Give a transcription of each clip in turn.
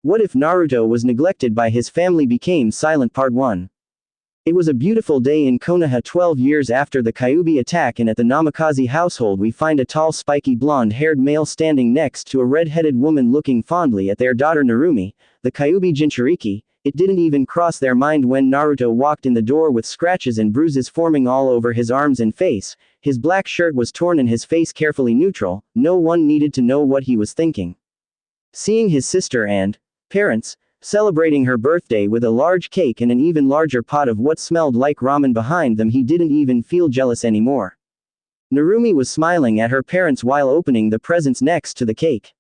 What if Naruto was neglected by his family became silent Part 1. It was a beautiful day in Konoha 12 years after the Kyuubi attack, and at the Namikaze household we find a tall spiky blonde-haired male standing next to a red-headed woman looking fondly at their daughter Narumi, the Kyuubi Jinchuriki. It didn't even cross their mind when Naruto walked in the door with scratches and bruises forming all over his arms and face. His black shirt was torn and his face carefully neutral. No one needed to know what he was thinking. Seeing his sister and parents celebrating her birthday with a large cake and an even larger pot of what smelled like ramen behind them, he didn't even feel jealous anymore. Narumi was smiling at her parents while opening the presents next to the cake.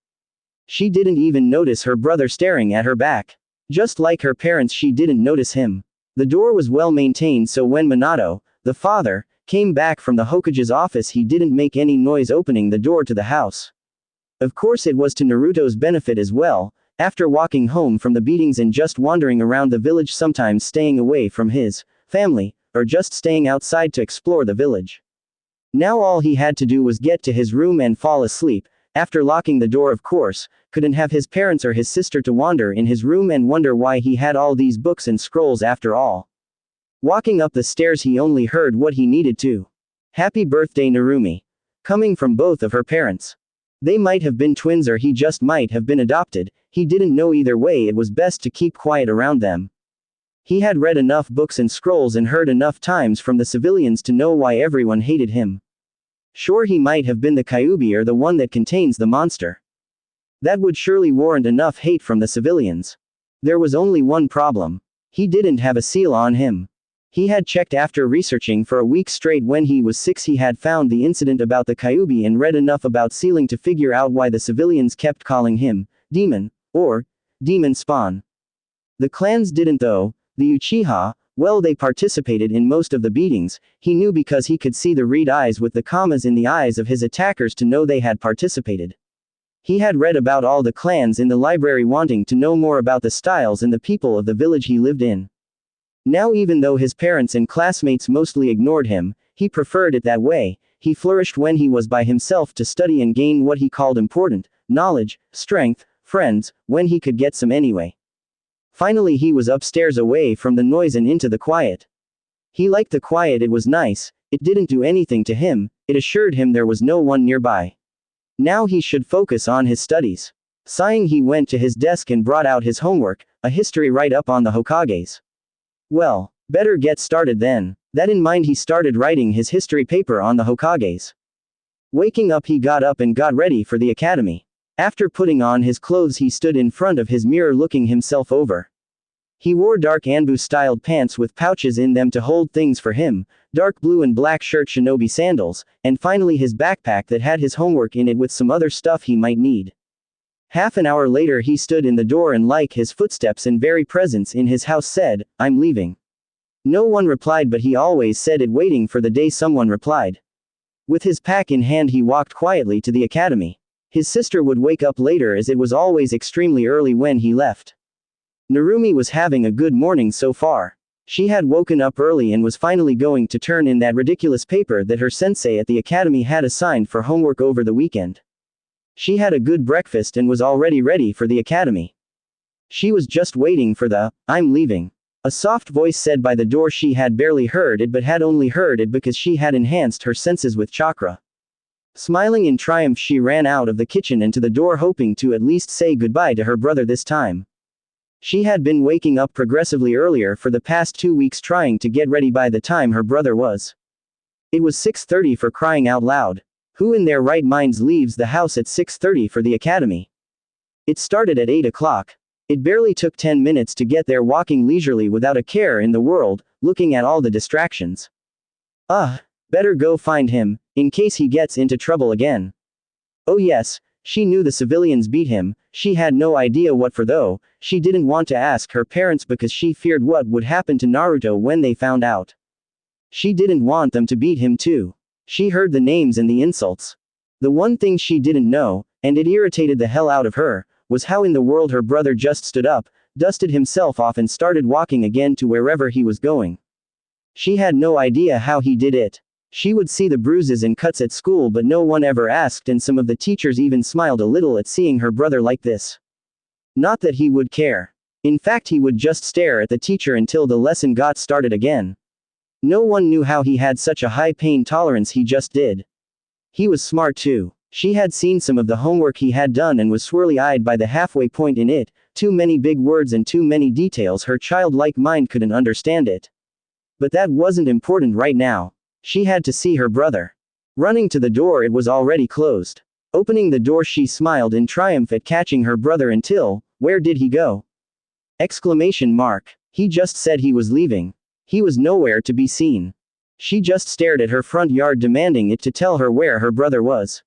She didn't even notice her brother staring at her back. Just like her parents, she didn't notice him. The door was well maintained, so when Minato, the father, came back from the Hokage's office, he didn't make any noise opening the door to the house. Of course it was to Naruto's benefit as well. After walking home from the beatings and just wandering around the village, sometimes staying away from his family, or just staying outside to explore the village. Now all he had to do was get to his room and fall asleep. After locking the door, of course, couldn't have his parents or his sister to wander in his room and wonder why he had all these books and scrolls after all. Walking up the stairs, he only heard what he needed to. Happy birthday Narumi. Coming from both of her parents. They might have been twins or he just might have been adopted. He didn't know. Either way, it was best to keep quiet around them. He had read enough books and scrolls and heard enough times from the civilians to know why everyone hated him. Sure, he might have been the Kyuubi or the one that contains the monster. That would surely warrant enough hate from the civilians. There was only one problem. He didn't have a seal on him. He had checked after researching for a week straight. When he was 6, he had found the incident about the Kyuubi and read enough about sealing to figure out why the civilians kept calling him demon, or demon spawn. The clans didn't though. The Uchiha, well, they participated in most of the beatings. He knew because he could see the red eyes with the commas in the eyes of his attackers to know they had participated. He had read about all the clans in the library, wanting to know more about the styles and the people of the village he lived in. Now, even though his parents and classmates mostly ignored him, he preferred it that way. He flourished when he was by himself to study and gain what he called important knowledge, strength, friends, when he could get some anyway. Finally, he was upstairs away from the noise and into the quiet. He liked the quiet. It was nice. It didn't do anything to him. It assured him there was no one nearby. Now he should focus on his studies. Sighing, he went to his desk and brought out his homework, a history write-up on the Hokages. Well, better get started then. That in mind, he started writing his history paper on the Hokages. Waking up, he got up and got ready for the academy. After putting on his clothes, he stood in front of his mirror looking himself over. He wore dark Anbu-styled pants with pouches in them to hold things for him, dark blue and black shirt, shinobi sandals, and finally his backpack that had his homework in it with some other stuff he might need. Half an hour later, he stood in the door and, like his footsteps and very presence in his house, said, "I'm leaving." No one replied, but he always said it, waiting for the day someone replied. With his pack in hand, he walked quietly to the academy. His sister would wake up later, as it was always extremely early when he left. Narumi was having a good morning so far. She had woken up early and was finally going to turn in that ridiculous paper that her sensei at the academy had assigned for homework over the weekend. She had a good breakfast and was already ready for the academy. She was just waiting for the "I'm leaving." A soft voice said by the door. She had barely heard it, but had only heard it because she had enhanced her senses with chakra. Smiling in triumph, she ran out of the kitchen and to the door, hoping to at least say goodbye to her brother this time. She had been waking up progressively earlier for the past 2 weeks, trying to get ready by the time her brother was. It was 6:30, for crying out loud. Who in their right minds leaves the house at 6:30 for the academy? It started at 8 o'clock. It barely took 10 minutes to get there, walking leisurely without a care in the world, looking at all the distractions. Better go find him, in case he gets into trouble again. Oh yes, she knew the civilians beat him. She had no idea what for though. She didn't want to ask her parents because she feared what would happen to Naruto when they found out. She didn't want them to beat him too. She heard the names and the insults. The one thing she didn't know, and it irritated the hell out of her, was how in the world her brother just stood up, dusted himself off and started walking again to wherever he was going. She had no idea how he did it. She would see the bruises and cuts at school, but no one ever asked, and some of the teachers even smiled a little at seeing her brother like this. Not that he would care. In fact, he would just stare at the teacher until the lesson got started again. No one knew how he had such a high pain tolerance, he just did. He was smart too. She had seen some of the homework he had done and was swirly-eyed by the halfway point in it. Too many big words and too many details, her childlike mind couldn't understand it. But that wasn't important right now. She had to see her brother. Running to the door, it was already closed. Opening the door, she smiled in triumph at catching her brother until, where did he go? Exclamation mark. He just said he was leaving. He was nowhere to be seen. She just stared at her front yard, demanding it to tell her where her brother was.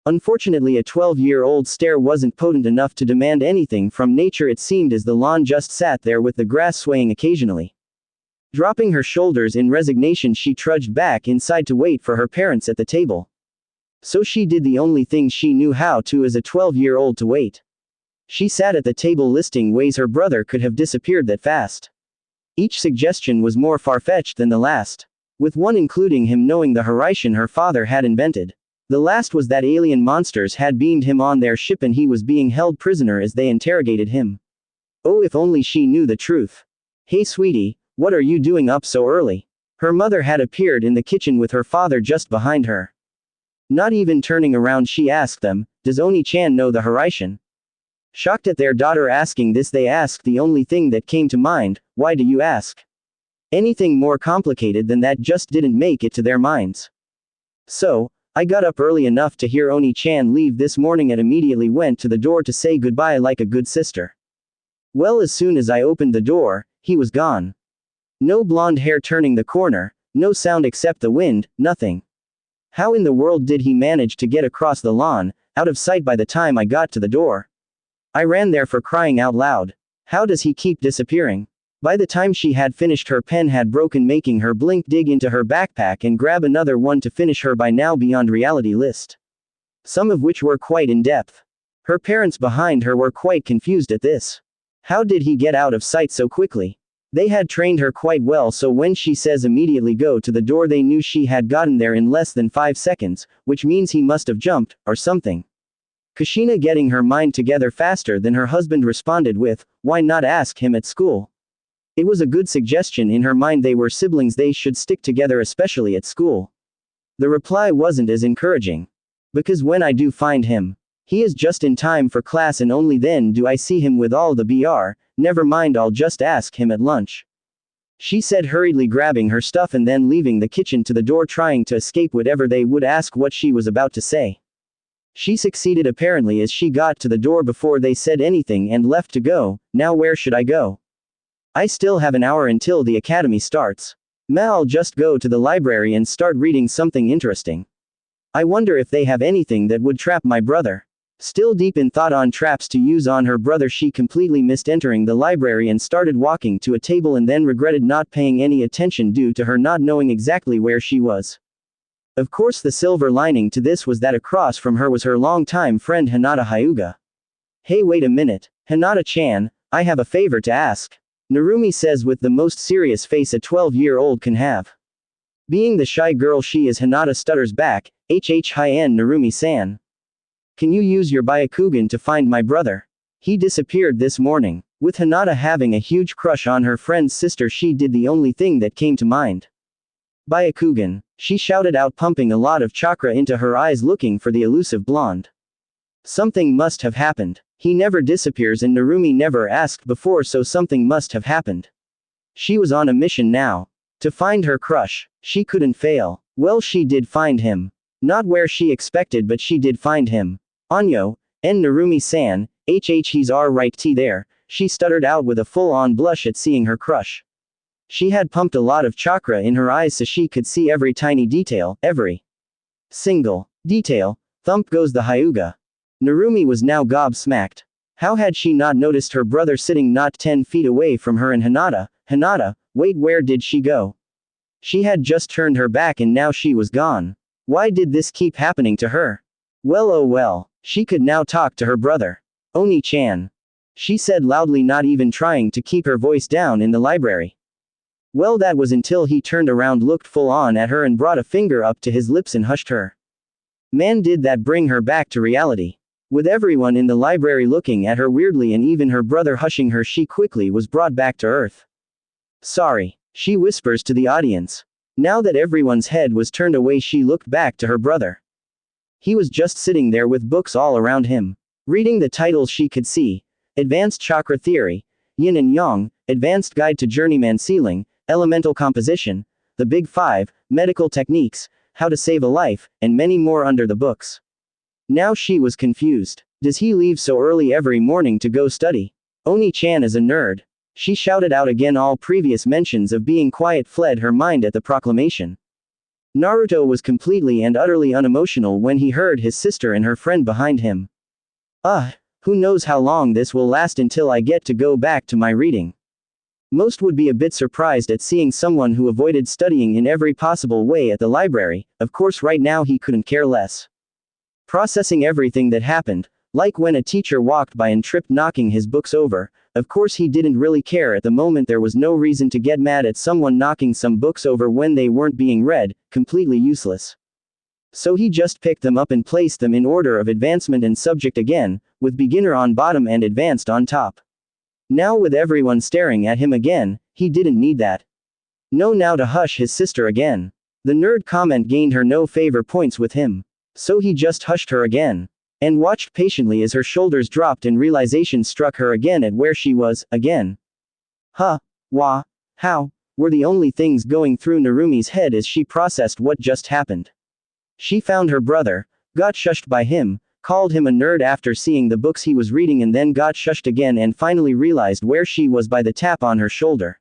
Unfortunately, a 12-year-old stare wasn't potent enough to demand anything from nature. It seemed as the lawn just sat there with the grass swaying occasionally. Dropping her shoulders in resignation, she trudged back inside to wait for her parents at the table. So she did the only thing she knew how to as a 12-year-old, to wait. She sat at the table listing ways her brother could have disappeared that fast. Each suggestion was more far-fetched than the last, with one including him knowing the Horizon her father had invented. The last was that alien monsters had beamed him on their ship and he was being held prisoner as they interrogated him. Oh, if only she knew the truth. Hey sweetie, what are you doing up so early? Her mother had appeared in the kitchen with her father just behind her. Not even turning around, she asked them, does Oni-chan know the Horizon? Shocked at their daughter asking this, they asked the only thing that came to mind, why do you ask? Anything more complicated than that just didn't make it to their minds. So, I got up early enough to hear Oni-chan leave this morning and immediately went to the door to say goodbye like a good sister. Well, as soon as I opened the door, he was gone. No blonde hair turning the corner, no sound except the wind, nothing. How in the world did he manage to get across the lawn, out of sight by the time I got to the door? I ran there, for crying out loud. How does he keep disappearing? By the time she had finished, her pen had broken, making her blink, dig into her backpack and grab another one to finish her by now beyond reality list. Some of which were quite in-depth. Her parents behind her were quite confused at this. How did he get out of sight so quickly? They had trained her quite well, so when she says immediately go to the door, they knew she had gotten there in less than 5 seconds, which means he must have jumped, or something. Kushina, getting her mind together faster than her husband, responded with, why not ask him at school? It was a good suggestion in her mind. They were siblings, they should stick together, especially at school. The reply wasn't as encouraging. Because when I do find him, he is just in time for class and only then do I see him with all the BR, never mind, I'll just ask him at lunch. She said, hurriedly grabbing her stuff and then leaving the kitchen to the door, trying to escape whatever they would ask what she was about to say. She succeeded apparently, as she got to the door before they said anything and left to go. Now where should I go? I still have an hour until the academy starts. I'll just go to the library and start reading something interesting. I wonder if they have anything that would trap my brother. Still deep in thought on traps to use on her brother, she completely missed entering the library and started walking to a table and then regretted not paying any attention due to her not knowing exactly where she was. Of course, the silver lining to this was that across from her was her longtime friend Hinata Hyuga. Hey, wait a minute, Hinata-chan, I have a favor to ask. Narumi says with the most serious face a 12-year-old can have. Being the shy girl she is, Hinata stutters back, Hi-en Narumi-san. Can you use your Byakugan to find my brother? He disappeared this morning. With Hinata having a huge crush on her friend's sister, she did the only thing that came to mind. Byakugan, she shouted out, pumping a lot of chakra into her eyes, looking for the elusive blonde. Something must have happened. He never disappears and Narumi never asked before, so something must have happened. She was on a mission now. To find her crush. She couldn't fail. Well, she did find him. Not where she expected, but she did find him. Anyo, en Narumi-san, he's right there, she stuttered out with a full-on blush at seeing her crush. She had pumped a lot of chakra in her eyes so she could see every tiny detail, every single detail. Thump goes the Hyuga. Narumi was now gobsmacked. How had she not noticed her brother sitting not 10 feet away from her? And Hinata, wait, where did she go? She had just turned her back and now she was gone. Why did this keep happening to her? Well, oh well, she could now talk to her brother. Oni-chan, she said loudly, not even trying to keep her voice down in the library. Well, that was until he turned around, looked full on at her and brought a finger up to his lips and hushed her. Man, did that bring her back to reality. With everyone in the library looking at her weirdly and even her brother hushing her, she quickly was brought back to earth. Sorry, she whispers to the audience. Now that everyone's head was turned away, she looked back to her brother. He was just sitting there with books all around him. Reading the titles she could see: Advanced Chakra Theory, Yin and Yang, Advanced Guide to Journeyman Sealing, Elemental Composition, The Big Five, Medical Techniques, How to Save a Life, and many more under the books. Now she was confused. Does he leave so early every morning to go study? Oni-chan is a nerd. She shouted out again. All previous mentions of being quiet fled her mind at the proclamation. Naruto was completely and utterly unemotional when he heard his sister and her friend behind him. Who knows how long this will last until I get to go back to my reading. Most would be a bit surprised at seeing someone who avoided studying in every possible way at the library. Of course right now he couldn't care less. Processing everything that happened, like when a teacher walked by and tripped knocking his books over. Of course he didn't really care at the moment. There was no reason to get mad at someone knocking some books over when they weren't being read, completely useless. So he just picked them up and placed them in order of advancement and subject again, with beginner on bottom and advanced on top. Now with everyone staring at him again, he didn't need that. No, now to hush his sister again. The nerd comment gained her no favor points with him. So he just hushed her again. And watched patiently as her shoulders dropped and realization struck her again at where she was, again. How, were the only things going through Narumi's head as she processed what just happened. She found her brother, got shushed by him, called him a nerd after seeing the books he was reading, and then got shushed again and finally realized where she was by the tap on her shoulder.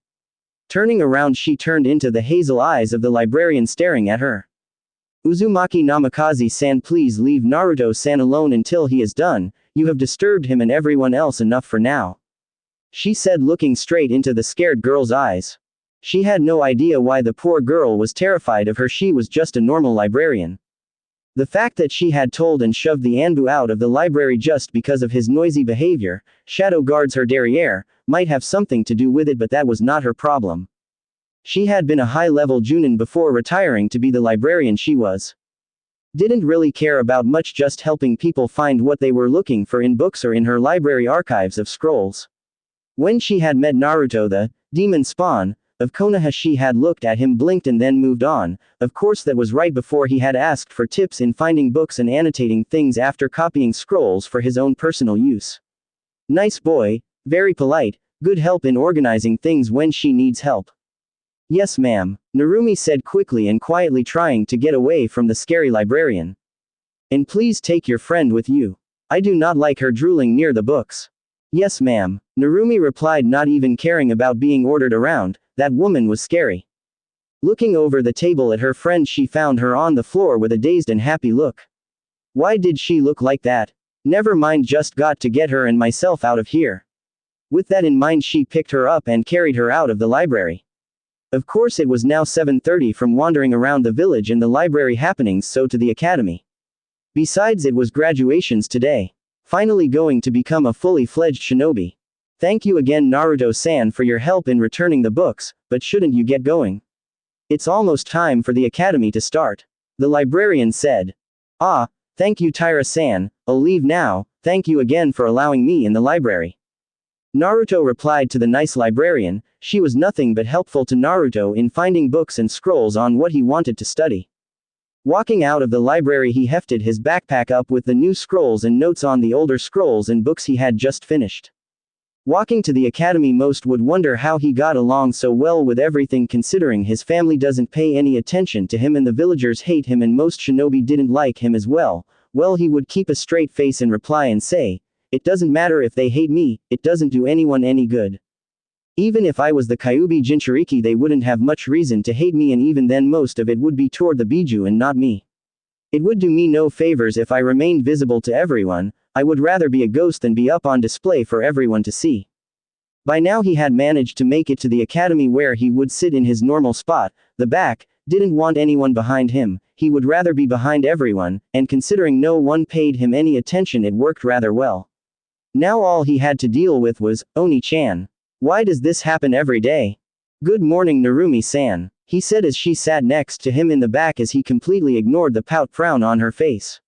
Turning around, she turned into the hazel eyes of the librarian staring at her. Uzumaki Namikaze-san, please leave Naruto-san alone until he is done. You have disturbed him and everyone else enough for now. She said, looking straight into the scared girl's eyes. She had no idea why the poor girl was terrified of her. She was just a normal librarian. The fact that she had told and shoved the Anbu out of the library just because of his noisy behavior, shadow guards her derriere, might have something to do with it, but that was not her problem. She had been a high-level Junin before retiring to be the librarian she was. Didn't really care about much, just helping people find what they were looking for in books or in her library archives of scrolls. When she had met Naruto, the demon spawn of Konoha, she had looked at him, blinked, and then moved on. Of course that was right before he had asked for tips in finding books and annotating things after copying scrolls for his own personal use. Nice boy, very polite, good help in organizing things when she needs help. Yes ma'am, Narumi said quickly and quietly, trying to get away from the scary librarian. And please take your friend with you. I do not like her drooling near the books. Yes ma'am, Narumi replied, not even caring about being ordered around. That woman was scary. Looking over the table at her friend, she found her on the floor with a dazed and happy look. Why did she look like that? Never mind, just got to get her and myself out of here. With that in mind, she picked her up and carried her out of the library. Of course it was now 7:30 from wandering around the village and the library happenings, so to the academy. Besides, it was graduations today. Finally going to become a fully fledged shinobi. Thank you again Naruto-san for your help in returning the books, but shouldn't you get going? It's almost time for the academy to start. The librarian said. Thank you Taira-san, I'll leave now, thank you again for allowing me in the library. Naruto replied to the nice librarian. She was nothing but helpful to Naruto in finding books and scrolls on what he wanted to study. Walking out of the library, he hefted his backpack up with the new scrolls and notes on the older scrolls and books he had just finished. Walking to the academy, most would wonder how he got along so well with everything, considering his family doesn't pay any attention to him and the villagers hate him and most shinobi didn't like him as well. Well, he would keep a straight face and reply and say, it doesn't matter if they hate me, it doesn't do anyone any good. Even if I was the Kyuubi Jinchuriki, they wouldn't have much reason to hate me, and even then most of it would be toward the Biju and not me. It would do me no favors if I remained visible to everyone. I would rather be a ghost than be up on display for everyone to see. By now he had managed to make it to the academy where he would sit in his normal spot, the back, didn't want anyone behind him, he would rather be behind everyone, and considering no one paid him any attention, it worked rather well. Now all he had to deal with was Oni-chan. Why does this happen every day? Good morning Narumi-san, he said as she sat next to him in the back as he completely ignored the pout frown on her face.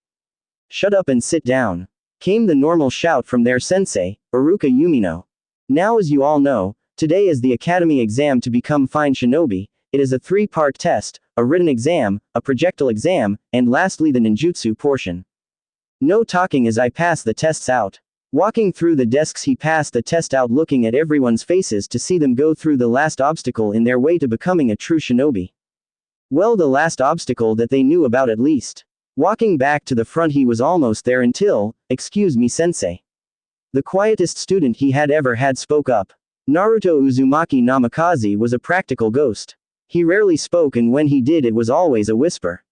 Shut up and sit down. Came the normal shout from their sensei, Iruka Yumino. Now as you all know, today is the academy exam to become fine shinobi. It is a 3-part test, a written exam, a projectile exam, and lastly the ninjutsu portion. No talking as I pass the tests out. Walking through the desks he passed the test out looking at everyone's faces to see them go through the last obstacle in their way to becoming a true shinobi. Well, the last obstacle that they knew about at least. Walking back to the front he was almost there until, "Excuse me sensei." The quietest student he had ever had spoke up. Naruto Uzumaki Namikaze was a practical ghost. He rarely spoke and when he did it was always a whisper.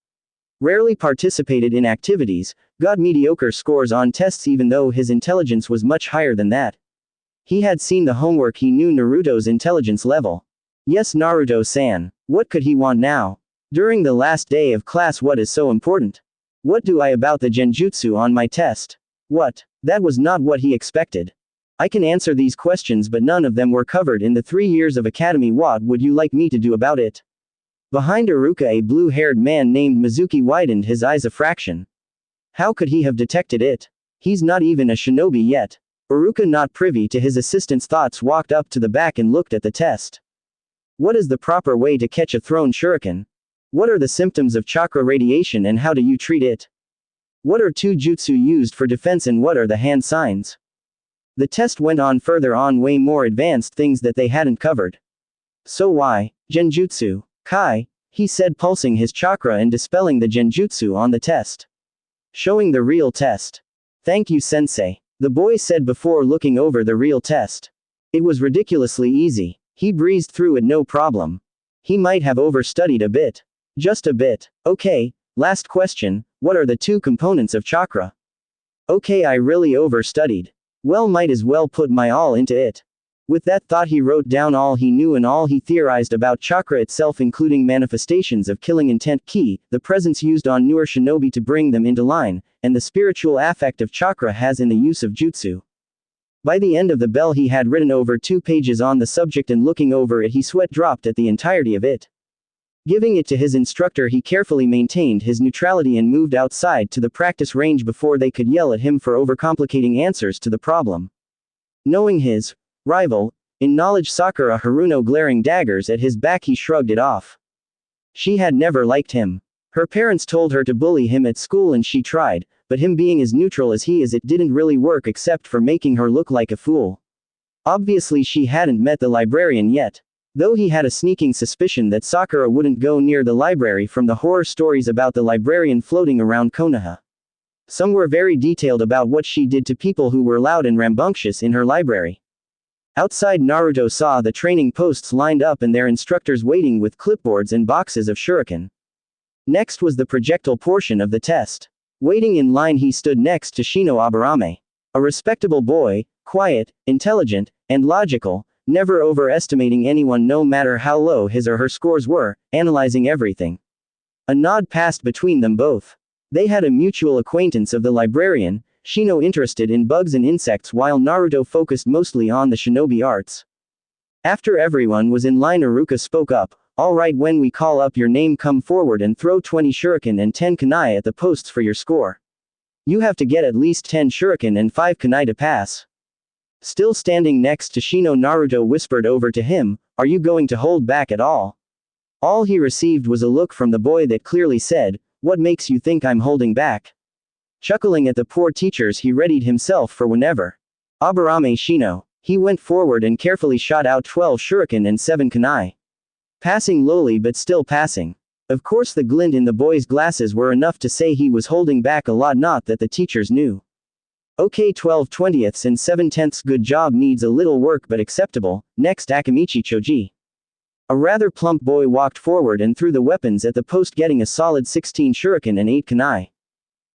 Rarely participated in activities, got mediocre scores on tests even though his intelligence was much higher than that. He had seen the homework, he knew Naruto's intelligence level. Yes, Naruto-san. What could he want now? During the last day of class, what is so important? What do I about the genjutsu on my test? What? That was not what he expected. I can answer these questions but none of them were covered in the 3 years of academy. What would you like me to do about it? Behind Iruka a blue-haired man named Mizuki widened his eyes a fraction. How could he have detected it? He's not even a shinobi yet. Iruka, not privy to his assistant's thoughts, walked up to the back and looked at the test. What is the proper way to catch a thrown shuriken? What are the symptoms of chakra radiation and how do you treat it? What are 2 jutsu used for defense and what are the hand signs? The test went on further on way more advanced things that they hadn't covered. So why, genjutsu? Kai, he said, pulsing his chakra and dispelling the genjutsu on the test. Showing the real test. Thank you sensei, the boy said before looking over the real test. It was ridiculously easy. He breezed through it no problem. He might have overstudied a bit. Just a bit. Okay, last question, what are the 2 components of chakra? Okay, I really overstudied. Well, might as well put my all into it. With that thought he wrote down all he knew and all he theorized about chakra itself, including manifestations of killing intent, ki, the presence used on newer shinobi to bring them into line, and the spiritual affect of chakra has in the use of jutsu. By the end of the bell he had written over 2 pages on the subject and looking over it he sweat dropped at the entirety of it. Giving it to his instructor he carefully maintained his neutrality and moved outside to the practice range before they could yell at him for overcomplicating answers to the problem. Knowing his rival in knowledge Sakura Haruno glaring daggers at his back he shrugged it off. She had never liked him. Her parents told her to bully him at school and she tried, but him being as neutral as he is it didn't really work except for making her look like a fool. Obviously she hadn't met the librarian yet. Though he had a sneaking suspicion that Sakura wouldn't go near the library from the horror stories about the librarian floating around Konoha. Some were very detailed about what she did to people who were loud and rambunctious in her library. Outside Naruto saw the training posts lined up and their instructors waiting with clipboards and boxes of shuriken. Next was the projectile portion of the test. Waiting in line he stood next to Shino Aburame. A respectable boy, quiet, intelligent, and logical, never overestimating anyone no matter how low his or her scores were, analyzing everything. A nod passed between them both. They had a mutual acquaintance of the librarian, Shino interested in bugs and insects while Naruto focused mostly on the shinobi arts. After everyone was in line Iruka spoke up, "Alright, when we call up your name come forward and throw 20 shuriken and 10 kunai at the posts for your score. You have to get at least 10 shuriken and 5 kunai to pass." Still standing next to Shino Naruto whispered over to him, "Are you going to hold back at all?" All he received was a look from the boy that clearly said, "What makes you think I'm holding back?" Chuckling at the poor teachers he readied himself for whenever. Aburame Shino. He went forward and carefully shot out 12 shuriken and 7 kunai. Passing lowly but still passing. Of course the glint in the boy's glasses were enough to say he was holding back a lot, not that the teachers knew. Okay, 12/20 and 7/10, good job, needs a little work but acceptable. Next Akamichi Choji. A rather plump boy walked forward and threw the weapons at the post getting a solid 16 shuriken and 8 kunai.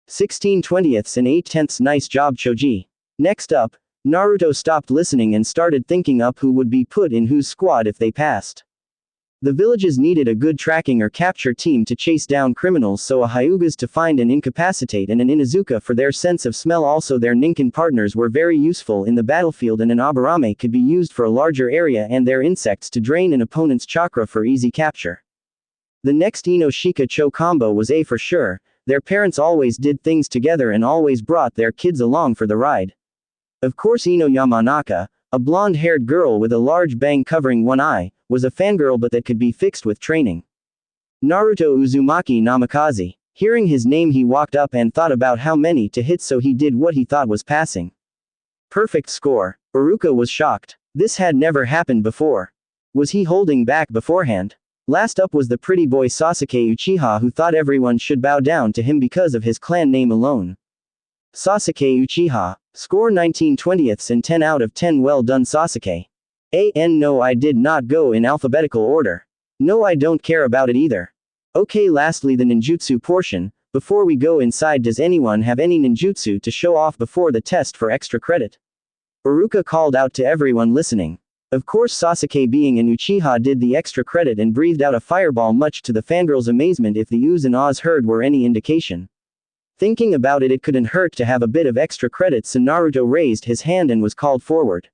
16/20 and 8/10, nice job Choji. Next up, Naruto stopped listening and started thinking up who would be put in whose squad if they passed. The villages needed a good tracking or capture team to chase down criminals, so a Hyugas to find and incapacitate and an Inuzuka for their sense of smell. Also their Ninkin partners were very useful in the battlefield and an Aburame could be used for a larger area and their insects to drain an opponent's chakra for easy capture. The next Ino Shika Cho combo was A for sure, their parents always did things together and always brought their kids along for the ride. Of course Ino Yamanaka, a blonde-haired girl with a large bang covering one eye, was a fangirl but that could be fixed with training. Naruto Uzumaki Namikaze. Hearing his name he walked up and thought about how many to hit, so he did what he thought was passing. Perfect score. Iruka was shocked. This had never happened before. Was he holding back beforehand? Last up was the pretty boy Sasuke Uchiha, who thought everyone should bow down to him because of his clan name alone. Sasuke Uchiha. Score 19/20ths and 10 out of 10. Well done Sasuke. No, I did not go in alphabetical order. No, I don't care about it either. Okay, lastly the ninjutsu portion. Before we go inside, does anyone have any ninjutsu to show off before the test for extra credit? Iruka called out to everyone listening. Of course Sasuke, being an Uchiha, did the extra credit and breathed out a fireball, much to the fangirl's amazement if the oohs and ahs heard were any indication. Thinking about it, it couldn't hurt to have a bit of extra credit, so Naruto raised his hand and was called forward.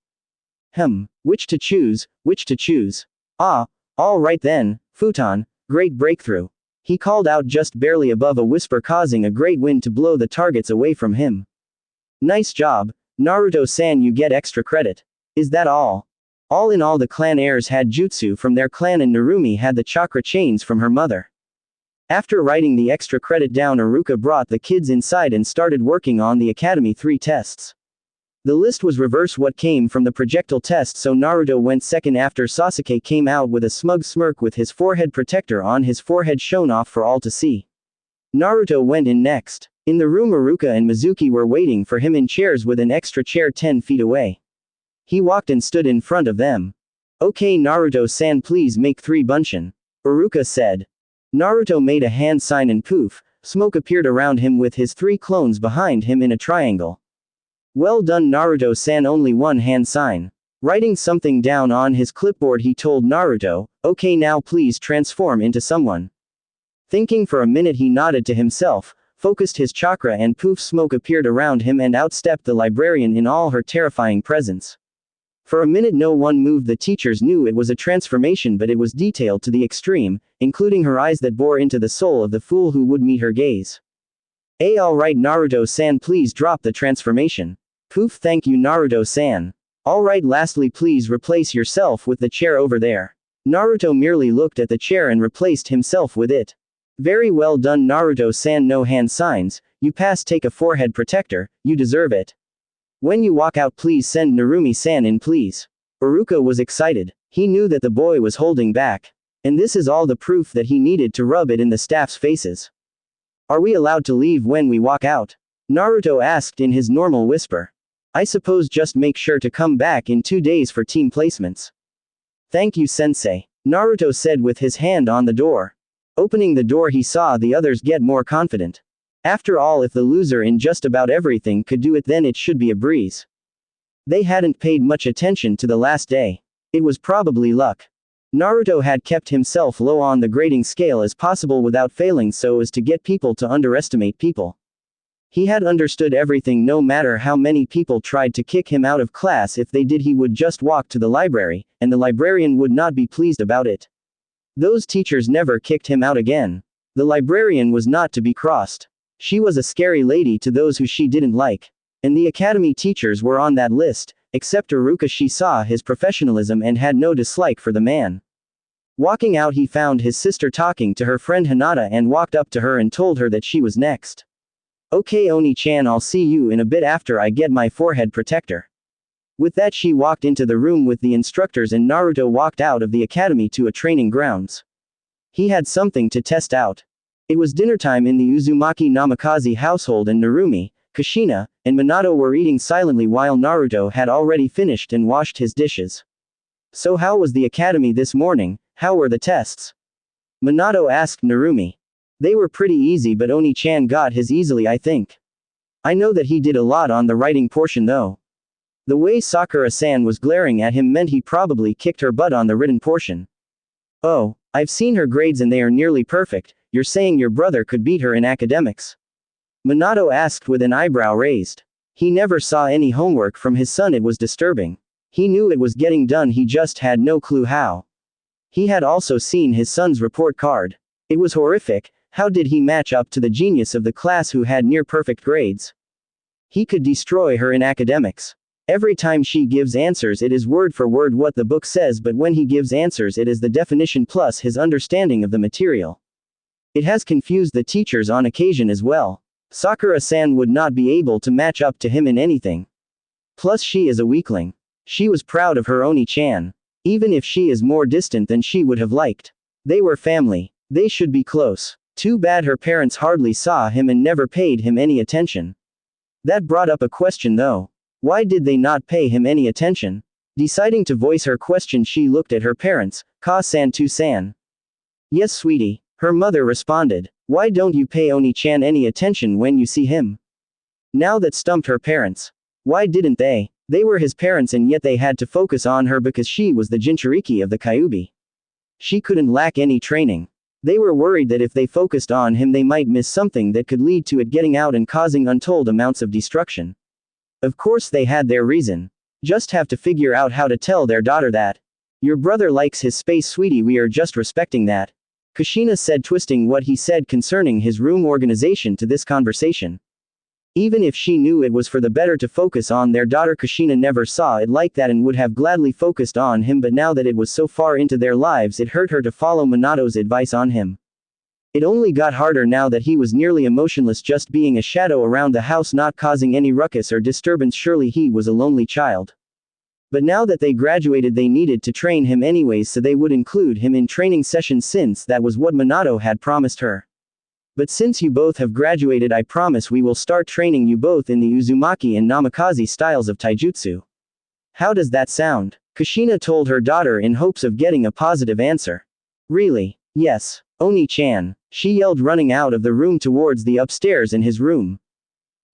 Which to choose, which to choose? Ah, all right then, Futon, great breakthrough. He called out just barely above a whisper, causing a great wind to blow the targets away from him. Nice job, Naruto-san, you get extra credit. Is that all? All in all, the clan heirs had jutsu from their clan and Narumi had the chakra chains from her mother. After writing the extra credit down, Iruka brought the kids inside and started working on the Academy 3 tests. The list was reverse what came from the projectile test, so Naruto went second after Sasuke came out with a smug smirk with his forehead protector on his forehead shown off for all to see. Naruto went in next. In the room, Iruka and Mizuki were waiting for him in chairs with an extra chair 10 feet away. He walked and stood in front of them. Okay Naruto-san, please make 3 bunshin. Iruka said. Naruto made a hand sign and poof, smoke appeared around him with his 3 clones behind him in a triangle. Well done Naruto-san, only 1 hand sign. Writing something down on his clipboard he told Naruto, okay now please transform into someone. Thinking for a minute he nodded to himself, focused his chakra and poof, smoke appeared around him and outstepped the librarian in all her terrifying presence. For a minute no one moved. The teachers knew it was a transformation, but it was detailed to the extreme, including her eyes that bore into the soul of the fool who would meet her gaze. Alright Naruto-san, please drop the transformation. Poof, thank you Naruto-san. Alright, lastly please replace yourself with the chair over there. Naruto merely looked at the chair and replaced himself with it. Very well done Naruto-san, no hand signs, you pass. Take a forehead protector, you deserve it. When you walk out please send Narumi-san in please. Iruka was excited. He knew that the boy was holding back. And this is all the proof that he needed to rub it in the staff's faces. Are we allowed to leave when we walk out? Naruto asked in his normal whisper. I suppose just make sure to come back in 2 days for team placements. Thank you sensei. Naruto said with his hand on the door. Opening the door he saw the others get more confident. After all, if the loser in just about everything could do it, then it should be a breeze. They hadn't paid much attention to the last day. It was probably luck. Naruto had kept himself low on the grading scale as possible without failing, so as to get people to underestimate people. He had understood everything. No matter how many people tried to kick him out of class, if they did he would just walk to the library, and the librarian would not be pleased about it. Those teachers never kicked him out again. The librarian was not to be crossed. She was a scary lady to those who she didn't like. And the academy teachers were on that list, except Iruka. She saw his professionalism and had no dislike for the man. Walking out he found his sister talking to her friend Hinata and walked up to her and told her that she was next. Okay Oni-chan, I'll see you in a bit after I get my forehead protector. With that she walked into the room with the instructors and Naruto walked out of the academy to a training grounds. He had something to test out. It was dinner time in the Uzumaki Namikaze household and Narumi, Kushina, and Minato were eating silently while Naruto had already finished and washed his dishes. So how was the academy this morning? How were the tests? Minato asked Narumi. They were pretty easy, but Oni-chan got his easily, I think. I know that he did a lot on the writing portion though. The way Sakura-san was glaring at him meant he probably kicked her butt on the written portion. Oh, I've seen her grades and they are nearly perfect. You're saying your brother could beat her in academics? Minato asked with an eyebrow raised. He never saw any homework from his son. It was disturbing. He knew it was getting done, he just had no clue how. He had also seen his son's report card. It was horrific, How did he match up to the genius of the class who had near-perfect grades? He could destroy her in academics. Every time she gives answers it is word for word what the book says, but when he gives answers it is the definition plus his understanding of the material. It has confused the teachers on occasion as well. Sakura-san would not be able to match up to him in anything. Plus she is a weakling. She was proud of her Oni-chan. Even if she is more distant than she would have liked. They were family. They should be close. Too bad her parents hardly saw him and never paid him any attention. That brought up a question though. Why did they not pay him any attention? Deciding to voice her question, she looked at her parents. Ka-san to-san. Yes, sweetie, her mother responded. Why don't you pay Oni-chan any attention when you see him? Now that stumped her parents. Why didn't they? They were his parents and yet they had to focus on her because she was the Jinchuriki of the Kyuubi. She couldn't lack any training. They were worried that if they focused on him they might miss something that could lead to it getting out and causing untold amounts of destruction. Of course they had their reason. Just have to figure out how to tell their daughter that. Your brother likes his space, sweetie, we are just respecting that. Kushina said, twisting what he said concerning his room organization to this conversation. Even if she knew it was for the better to focus on their daughter, Kushina never saw it like that and would have gladly focused on him, but now that it was so far into their lives it hurt her to follow Minato's advice on him. It only got harder now that he was nearly emotionless, just being a shadow around the house, not causing any ruckus or disturbance. Surely he was a lonely child. But now that they graduated they needed to train him anyways, so they would include him in training sessions since that was what Minato had promised her. But since you both have graduated, I promise we will start training you both in the Uzumaki and Namikaze styles of taijutsu. How does that sound? Kushina told her daughter in hopes of getting a positive answer. Really? Yes. Oni-chan, she yelled, running out of the room towards the upstairs in his room.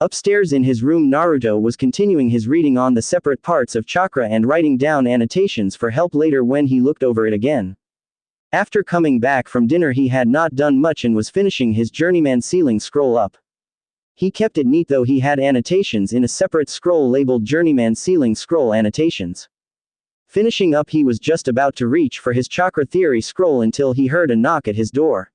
Upstairs in his room, Naruto was continuing his reading on the separate parts of chakra and writing down annotations for help later when he looked over it again. After coming back from dinner he had not done much and was finishing his journeyman sealing scroll up. He kept it neat though, he had annotations in a separate scroll labeled journeyman sealing scroll annotations. Finishing up he was just about to reach for his chakra theory scroll until he heard a knock at his door.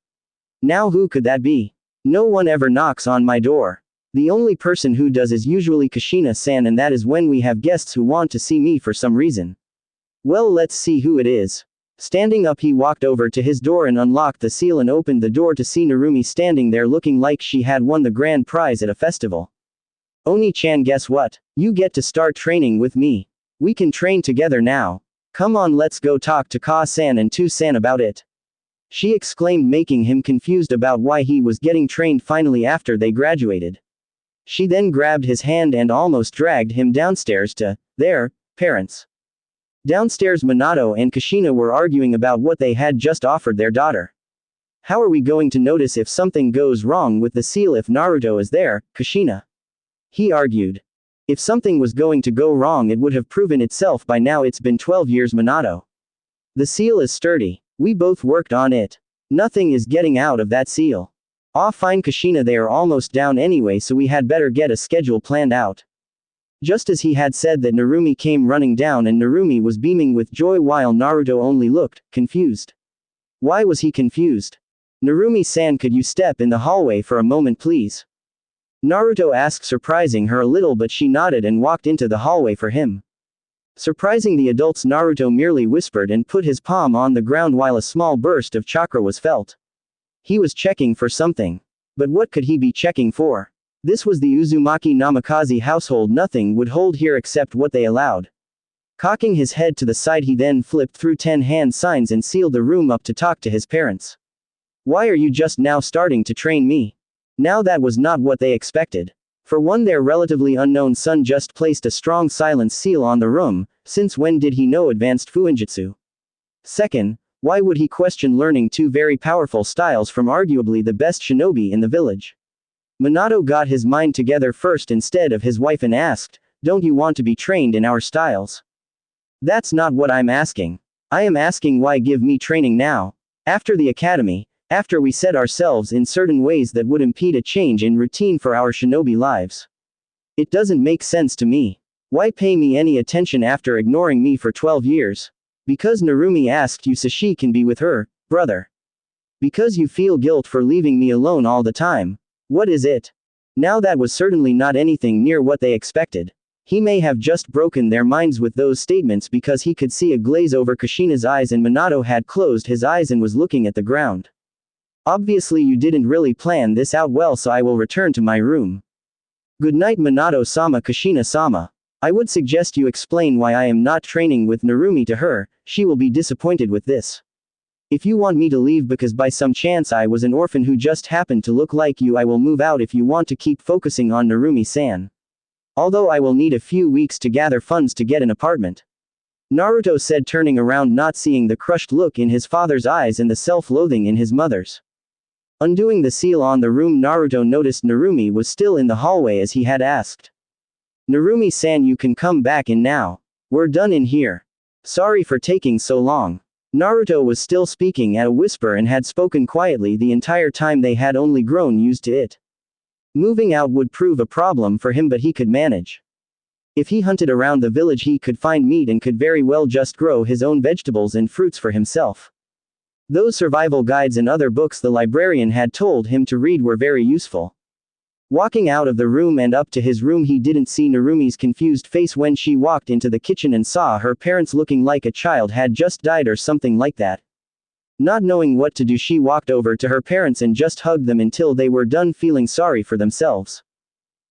Now who could that be? No one ever knocks on my door. The only person who does is usually Kushina-san, and that is when we have guests who want to see me for some reason. Well, let's see who it is. Standing up he walked over to his door and unlocked the seal and opened the door to see Narumi standing there looking like she had won the grand prize at a festival. Oni-chan, guess what? You get to start training with me. We can train together now. Come on, let's go talk to Ka-san and To-san about it. She exclaimed, making him confused about why he was getting trained finally after they graduated. She then grabbed his hand and almost dragged him downstairs to their parents. Downstairs Minato and Kushina were arguing about what they had just offered their daughter. How are we going to notice if something goes wrong with the seal if Naruto is there, Kushina? He argued. If something was going to go wrong it would have proven itself by now. It's been 12 years, Minato. The seal is sturdy. We both worked on it. Nothing is getting out of that seal. Ah, fine, Kushina, they are almost down anyway, so we had better get a schedule planned out. Just as he had said that, Narumi came running down and Narumi was beaming with joy while Naruto only looked confused. Why was he confused? Narumi-san, could you step in the hallway for a moment please? Naruto asked, surprising her a little, but she nodded and walked into the hallway for him. Surprising the adults, Naruto merely whispered and put his palm on the ground while a small burst of chakra was felt. He was checking for something. But what could he be checking for? This was the Uzumaki Namikaze household, nothing would hold here except what they allowed. Cocking his head to the side he then flipped through 10 hand signs and sealed the room up to talk to his parents. Why are you just now starting to train me? Now that was not what they expected. For one, their relatively unknown son just placed a strong silence seal on the room. Since when did he know advanced fuinjutsu? Second, why would he question learning two very powerful styles from arguably the best shinobi in the village? Minato got his mind together first instead of his wife and asked, don't you want to be trained in our styles? That's not what I'm asking. I am asking why give me training now? After the academy, after we set ourselves in certain ways that would impede a change in routine for our shinobi lives. It doesn't make sense to me. Why pay me any attention after ignoring me for 12 years? Because Narumi asked you so she can be with her brother. Because you feel guilt for leaving me alone all the time. What is it? Now that was certainly not anything near what they expected. He may have just broken their minds with those statements because he could see a glaze over Kushina's eyes and Minato had closed his eyes and was looking at the ground. Obviously you didn't really plan this out well, so I will return to my room. Good night Minato-sama. Kushina-sama. I would suggest you explain why I am not training with Narumi to her, she will be disappointed with this. If you want me to leave because by some chance I was an orphan who just happened to look like you, I will move out if you want to keep focusing on Narumi-san. Although I will need a few weeks to gather funds to get an apartment. Naruto said, turning around, not seeing the crushed look in his father's eyes and the self-loathing in his mother's. Undoing the seal on the room, Naruto noticed Narumi was still in the hallway as he had asked. Narumi-san, you can come back in now. We're done in here. Sorry for taking so long. Naruto was still speaking at a whisper and had spoken quietly the entire time. They had only grown used to it. Moving out would prove a problem for him, but he could manage. If he hunted around the village he could find meat and could very well just grow his own vegetables and fruits for himself. Those survival guides and other books the librarian had told him to read were very useful. Walking out of the room and up to his room, he didn't see Narumi's confused face when she walked into the kitchen and saw her parents looking like a child had just died or something like that. Not knowing what to do, she walked over to her parents and just hugged them until they were done feeling sorry for themselves.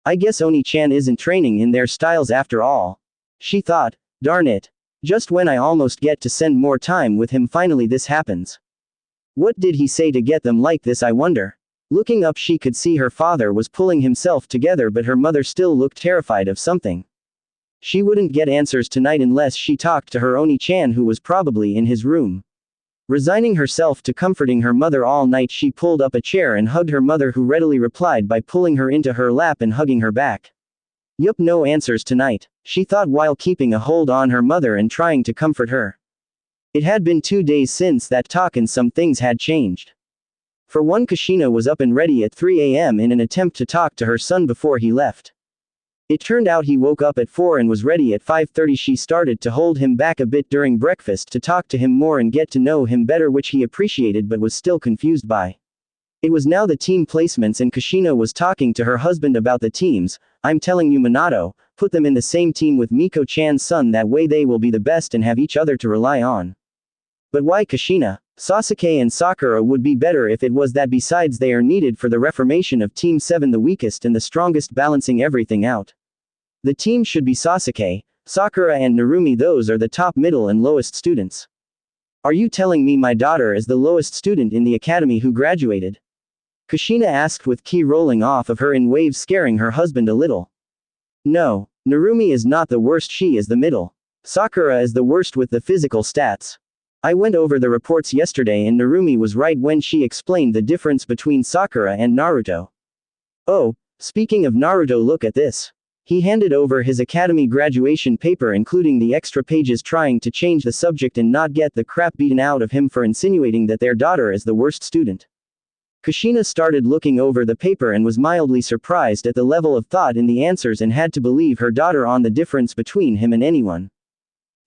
I guess Oni-chan isn't training in their styles after all. She thought, darn it. Just when I almost get to spend more time with him, finally this happens. What did he say to get them like this, I wonder? Looking up, she could see her father was pulling himself together, but her mother still looked terrified of something. She wouldn't get answers tonight unless she talked to her Oni-chan, who was probably in his room. Resigning herself to comforting her mother all night, she pulled up a chair and hugged her mother, who readily replied by pulling her into her lap and hugging her back. Yup, no answers tonight, she thought while keeping a hold on her mother and trying to comfort her. It had been 2 days since that talk and some things had changed. For one, Kushina was up and ready at 3 a.m. in an attempt to talk to her son before he left. It turned out he woke up at 4 and was ready at 5:30. She started to hold him back a bit during breakfast to talk to him more and get to know him better, which he appreciated but was still confused by. It was now the team placements and Kushina was talking to her husband about the teams. I'm telling you Minato, put them in the same team with Miko-chan's son, that way they will be the best and have each other to rely on. But why Kushina? Sasuke and Sakura would be better if it was that. Besides, they are needed for the reformation of Team 7, the weakest and the strongest, balancing everything out. The team should be Sasuke, Sakura and Narumi. Those are the top, middle and lowest students. Are you telling me my daughter is the lowest student in the academy who graduated? Kushina asked with key rolling off of her in waves, scaring her husband a little. No, Narumi is not the worst, she is the middle. Sakura is the worst with the physical stats. I went over the reports yesterday and Narumi was right when she explained the difference between Sakura and Naruto. Oh, speaking of Naruto, look at this. He handed over his academy graduation paper, including the extra pages, trying to change the subject and not get the crap beaten out of him for insinuating that their daughter is the worst student. Kushina started looking over the paper and was mildly surprised at the level of thought in the answers and had to believe her daughter on the difference between him and anyone.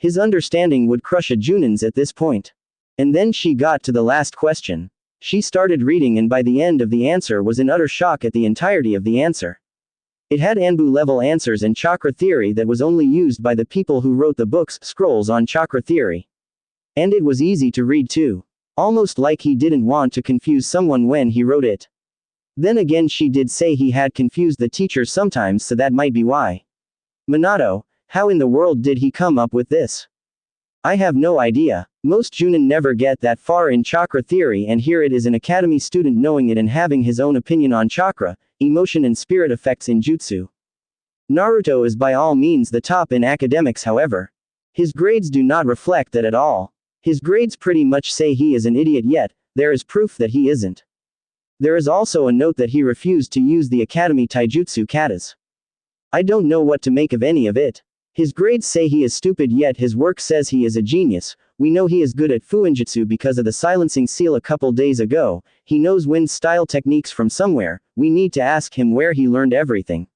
His understanding would crush a Junin's at this point. And then she got to the last question. She started reading and by the end of the answer was in utter shock at the entirety of the answer. It had Anbu level answers and chakra theory that was only used by the people who wrote the books, scrolls on chakra theory. And it was easy to read too. Almost like he didn't want to confuse someone when he wrote it. Then again, she did say he had confused the teachers sometimes, so that might be why. Minato, how in the world did he come up with this? I have no idea. Most Junin never get that far in chakra theory, and here it is an academy student knowing it and having his own opinion on chakra, emotion and spirit effects in jutsu. Naruto is by all means the top in academics, however. His grades do not reflect that at all. His grades pretty much say he is an idiot, yet there is proof that he isn't. There is also a note that he refused to use the academy taijutsu katas. I don't know what to make of any of it. His grades say he is stupid, yet his work says he is a genius. We know he is good at fuinjutsu because of the silencing seal a couple days ago. He knows wind style techniques from somewhere. We need to ask him where he learned everything.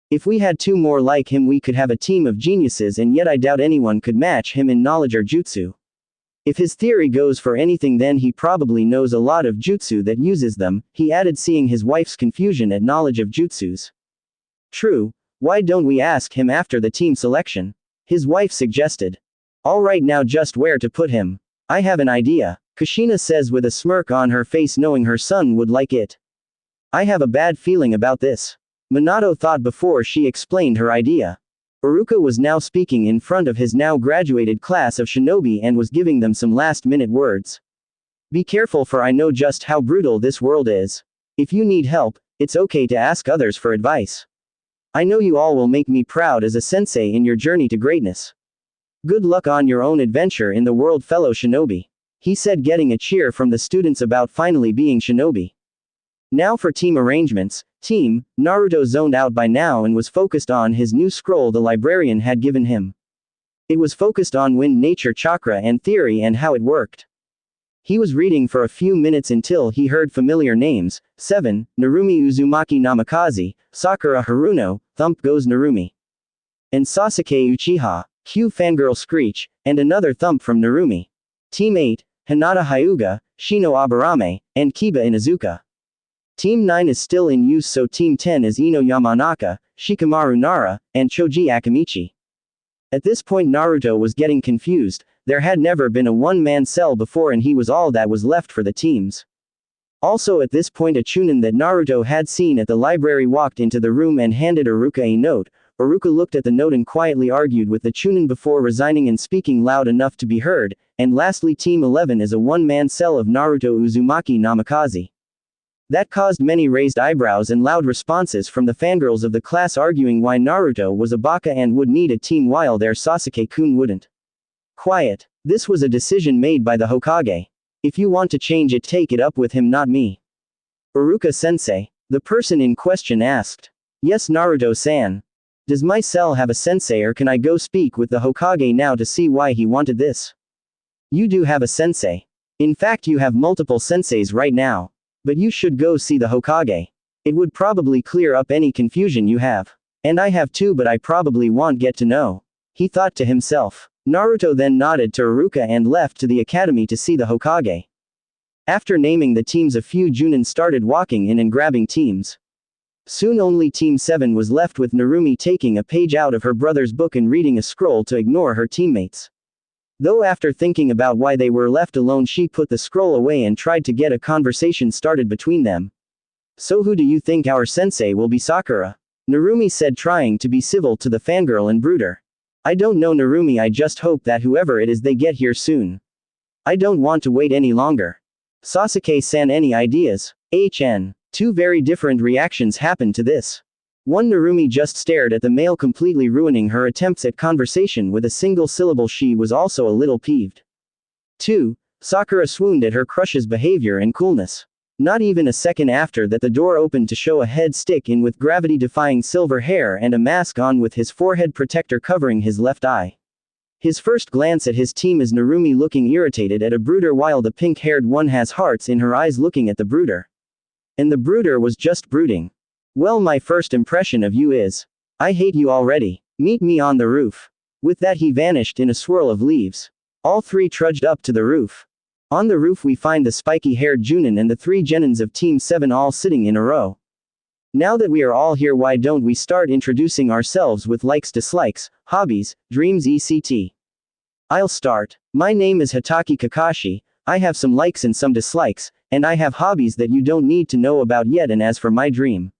If we had 2 more like him, we could have a team of geniuses, and yet I doubt anyone could match him in knowledge or jutsu. If his theory goes for anything, then he probably knows a lot of jutsu that uses them, he added, seeing his wife's confusion at knowledge of jutsus. True, why don't we ask him after the team selection? His wife suggested. Alright, now just where to put him? I have an idea, Kushina says with a smirk on her face, knowing her son would like it. I have a bad feeling about this. Minato thought before she explained her idea. Iruka was now speaking in front of his now graduated class of shinobi and was giving them some last-minute words. Be careful, for I know just how brutal this world is. If you need help, it's okay to ask others for advice. I know you all will make me proud as a sensei in your journey to greatness. Good luck on your own adventure in the world, fellow shinobi. He said, getting a cheer from the students about finally being shinobi. Now for team arrangements. Team, Naruto zoned out by now and was focused on his new scroll the librarian had given him. It was focused on wind nature chakra and theory and how it worked. He was reading for a few minutes until he heard familiar names: 7, Narumi Uzumaki Namikaze, Sakura Haruno, Thump Goes Narumi. And Sasuke Uchiha, Q Fangirl Screech, and another thump from Narumi. Team 8, Hinata Hyuga, Shino Aburame, and Kiba Inuzuka. Team 9 is still in use, so Team 10 is Ino Yamanaka, Shikamaru Nara, and Choji Akamichi. At this point Naruto was getting confused. There had never been a one-man cell before and he was all that was left for the teams. Also at this point a chunin that Naruto had seen at the library walked into the room and handed Iruka a note. Iruka looked at the note and quietly argued with the chunin before resigning and speaking loud enough to be heard. And lastly, Team 11 is a one-man cell of Naruto Uzumaki Namikaze. That caused many raised eyebrows and loud responses from the fangirls of the class, arguing why Naruto was a baka and would need a team while their Sasuke-kun wouldn't. Quiet. This was a decision made by the Hokage. If you want to change it, take it up with him, not me. Iruka-sensei, the person in question asked. Yes, Naruto-san. Does my cell have a sensei, or can I go speak with the Hokage now to see why he wanted this? You do have a sensei. In fact, you have multiple senseis right now. But you should go see the Hokage. It would probably clear up any confusion you have. And I have too, but I probably won't get to know. He thought to himself. Naruto then nodded to Iruka and left to the academy to see the Hokage. After naming the teams, a few Junin started walking in and grabbing teams. Soon only Team 7 was left, with Narumi taking a page out of her brother's book and reading a scroll to ignore her teammates. Though after thinking about why they were left alone, she put the scroll away and tried to get a conversation started between them. So who do you think our sensei will be? Sakura? Narumi said, trying to be civil to the fangirl and brooder. I don't know, Narumi, I just hope that whoever it is they get here soon. I don't want to wait any longer. Sasuke-san, any ideas? Two very different reactions happened to this. One, Narumi just stared at the male, completely ruining her attempts at conversation with a single syllable. She was also a little peeved. 2. Sakura swooned at her crush's behavior and coolness. Not even a second after that, the door opened to show a head stick in with gravity-defying silver hair and a mask on, with his forehead protector covering his left eye. His first glance at his team is Narumi looking irritated at a brooder, while the pink-haired one has hearts in her eyes looking at the brooder. And the brooder was just brooding. Well, my first impression of you is, I hate you already. Meet me on the roof. With that, he vanished in a swirl of leaves. All three trudged up to the roof. On the roof we find the spiky-haired Junin and the 3 genins of Team 7 all sitting in a row. Now that we are all here, why don't we start introducing ourselves with likes, dislikes, hobbies, dreams, etc. I'll start. My name is Hitaki Kakashi. I have some likes and some dislikes, and I have hobbies that you don't need to know about yet. And as for my dream,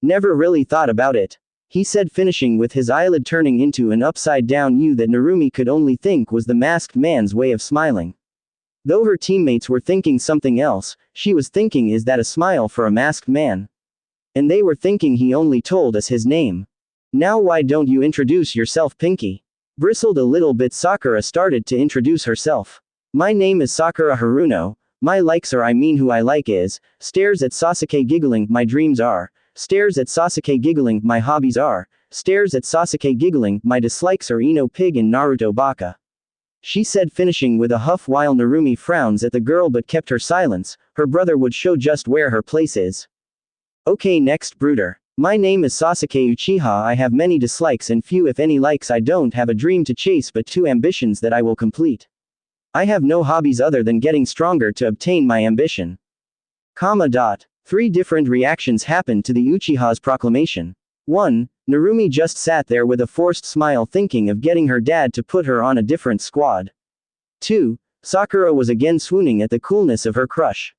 never really thought about it. He said, finishing with his eyelid turning into an upside-down U that Narumi could only think was the masked man's way of smiling. Though her teammates were thinking something else, she was thinking, is that a smile for a masked man? And they were thinking he only told us his name. Now why don't you introduce yourself, Pinky? Bristled a little bit, Sakura started to introduce herself. My name is Sakura Haruno. My likes are, I mean who I like is, stares at Sasuke giggling, my dreams are, stares at Sasuke giggling, my hobbies are, stares at Sasuke giggling, my dislikes are Ino Pig and Naruto Baka. She said, finishing with a huff, while Narumi frowns at the girl but kept her silence. Her brother would show just where her place is. Okay, next, brooder. My name is Sasuke Uchiha. I have many dislikes and few if any likes. I don't have a dream to chase but 2 ambitions that I will complete. I have no hobbies other than getting stronger to obtain my ambition. 3 different reactions happened to the Uchiha's proclamation. 1. Narumi just sat there with a forced smile thinking of getting her dad to put her on a different squad. 2. Sakura was again swooning at the coolness of her crush.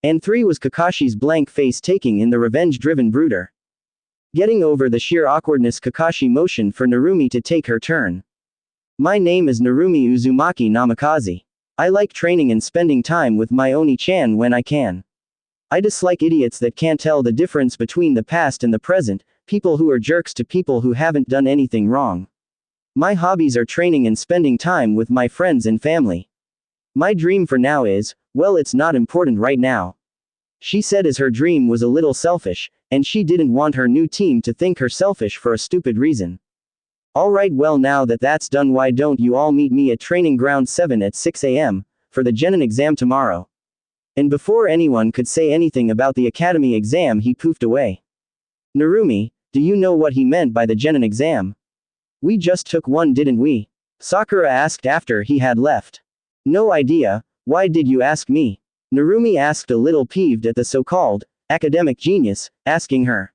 And 3 was Kakashi's blank face taking in the revenge-driven brooder. Getting over the sheer awkwardness, Kakashi motioned for Narumi to take her turn. My name is Narumi Uzumaki Namikaze. I like training and spending time with my Oni-chan when I can. I dislike idiots that can't tell the difference between the past and the present, people who are jerks to people who haven't done anything wrong. My hobbies are training and spending time with my friends and family. My dream for now is, well, it's not important right now. She said as her dream was a little selfish, and she didn't want her new team to think her selfish for a stupid reason. Alright, well, now that that's done, why don't you all meet me at Training Ground 7 at 6 a.m. for the Genin exam tomorrow? And before anyone could say anything about the academy exam, he poofed away. Narumi, do you know what he meant by the Genin exam? We just took one, didn't we? Sakura asked after he had left. No idea. Why did you ask me? Narumi asked, a little peeved at the so-called academic genius asking her.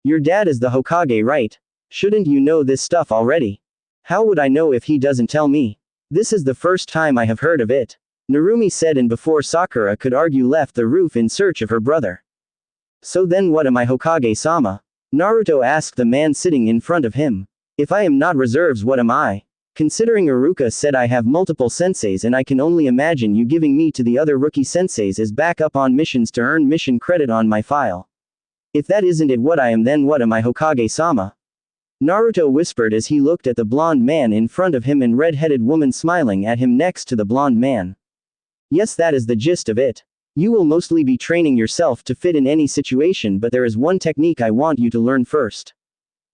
Your dad is the Hokage, right? Shouldn't you know this stuff already? How would I know if he doesn't tell me? This is the first time I have heard of it, Narumi said, and before Sakura could argue left the roof in search of her brother. So then what am I, Hokage-sama? Naruto asked the man sitting in front of him. If I am not reserves, what am I? Considering Iruka said I have multiple senseis, and I can only imagine you giving me to the other rookie senseis as backup on missions to earn mission credit on my file. If that isn't it, what I am, then what am I, Hokage-sama? Naruto whispered as he looked at the blonde man in front of him and red-headed woman smiling at him next to the blonde man. Yes, that is the gist of it. You will mostly be training yourself to fit in any situation, but there is one technique I want you to learn first.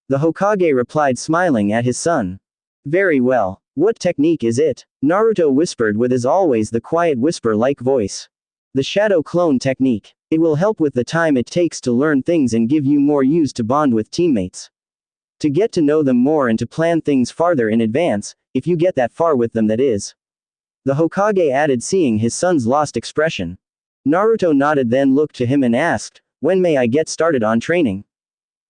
The Hokage replied, smiling at his son. Very well. What technique is it? Naruto whispered with, as always, the quiet whisper-like voice. The shadow clone technique. It will help with the time it takes to learn things and give you more use to bond with teammates. To get to know them more and to plan things farther in advance, if you get that far with them, that is. The Hokage added, seeing his son's lost expression. Naruto nodded, then looked to him and asked, when may I get started on training?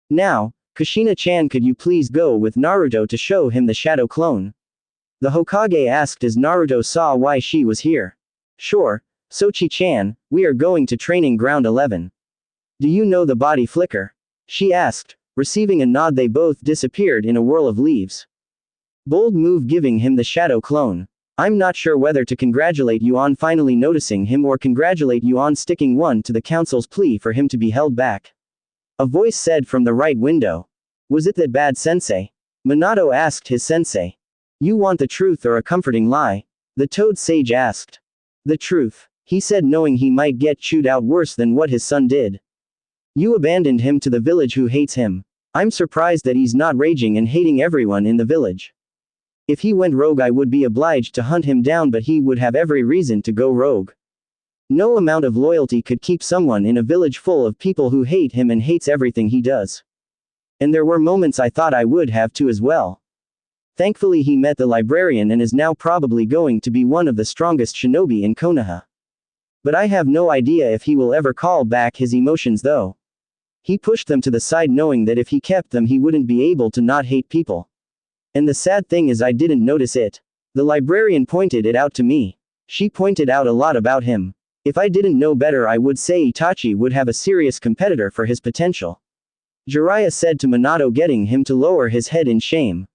Now. Kushina-chan, could you please go with Naruto to show him the shadow clone? The Hokage asked as Naruto saw why she was here. Sure, Sochi-chan, we are going to Training Ground 11. Do you know the body flicker? She asked. Receiving a nod, they both disappeared in a whirl of leaves. Bold move, giving him the shadow clone. I'm not sure whether to congratulate you on finally noticing him or congratulate you on sticking one to the council's plea for him to be held back. A voice said from the right window. Was it that bad sensei? Minato asked his sensei. You want the truth or a comforting lie? The toad sage asked. The truth, he said, knowing he might get chewed out worse than what his son did. You abandoned him to the village who hates him. I'm surprised that he's not raging and hating everyone in the village. If he went rogue, I would be obliged to hunt him down, but he would have every reason to go rogue. No amount of loyalty could keep someone in a village full of people who hate him and hates everything he does. And there were moments I thought I would have too as well. Thankfully he met the librarian and is now probably going to be one of the strongest shinobi in Konoha. But I have no idea if he will ever call back his emotions though. He pushed them to the side, knowing that if he kept them he wouldn't be able to not hate people. And the sad thing is I didn't notice it. The librarian pointed it out to me. She pointed out a lot about him. If I didn't know better, I would say Itachi would have a serious competitor for his potential. Jiraiya said to Minato, getting him to lower his head in shame.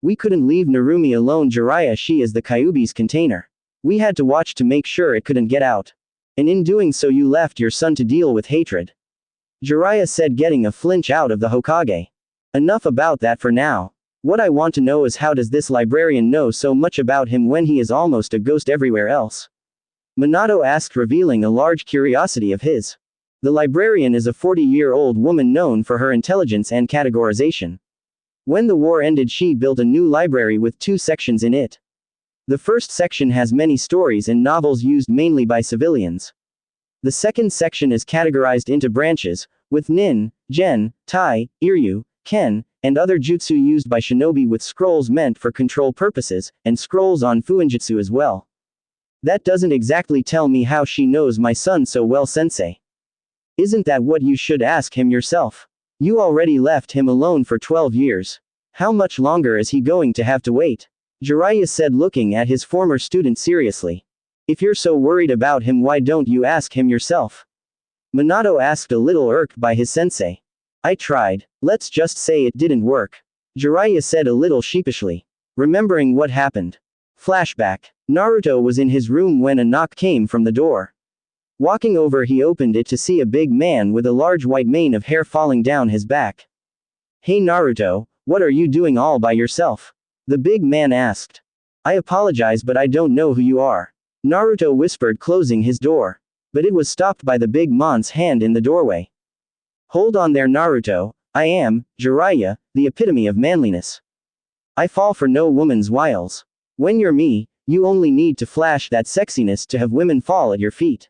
We couldn't leave Narumi alone, Jiraiya. She is the Kyuubi's container. We had to watch to make sure it couldn't get out. And in doing so you left your son to deal with hatred. Jiraiya said, getting a flinch out of the Hokage. Enough about that for now. What I want to know is, how does this librarian know so much about him when he is almost a ghost everywhere else? Minato asked, revealing a large curiosity of his. The librarian is a 40-year-old woman known for her intelligence and categorization. When the war ended, she built a new library with 2 sections in it. The first section has many stories and novels used mainly by civilians. The second section is categorized into branches, with nin, gen, tai, iryu, ken, and other jutsu used by shinobi, with scrolls meant for control purposes, and scrolls on fuinjutsu as well. That doesn't exactly tell me how she knows my son so well, sensei. Isn't that what you should ask him yourself? You already left him alone for 12 years. How much longer is he going to have to wait? Jiraiya said, looking at his former student seriously. If you're so worried about him, why don't you ask him yourself? Minato asked, a little irked by his sensei. I tried. Let's just say it didn't work. Jiraiya said a little sheepishly. Remembering what happened. Flashback. Naruto was in his room when a knock came from the door. Walking over, he opened it to see a big man with a large white mane of hair falling down his back. Hey Naruto, what are you doing all by yourself? The big man asked. I apologize, but I don't know who you are. Naruto whispered, closing his door. But it was stopped by the big man's hand in the doorway. Hold on there, Naruto. I am Jiraiya, the epitome of manliness. I fall for no woman's wiles. When you're me, you only need to flash that sexiness to have women fall at your feet.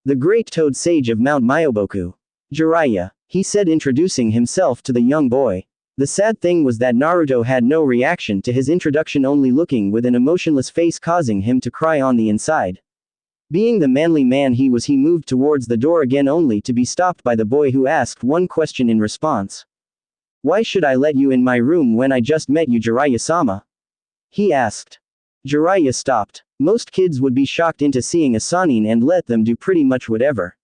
The great toad sage of Mount Myoboku. Jiraiya, he said, introducing himself to the young boy. The sad thing was that Naruto had no reaction to his introduction, only looking with an emotionless face, causing him to cry on the inside. Being the manly man he was, he moved towards the door again, only to be stopped by the boy, who asked one question in response. Why should I let you in my room when I just met you, Jiraiya-sama? He asked. Jiraiya stopped. Most kids would be shocked into seeing a Sannin and let them do pretty much whatever.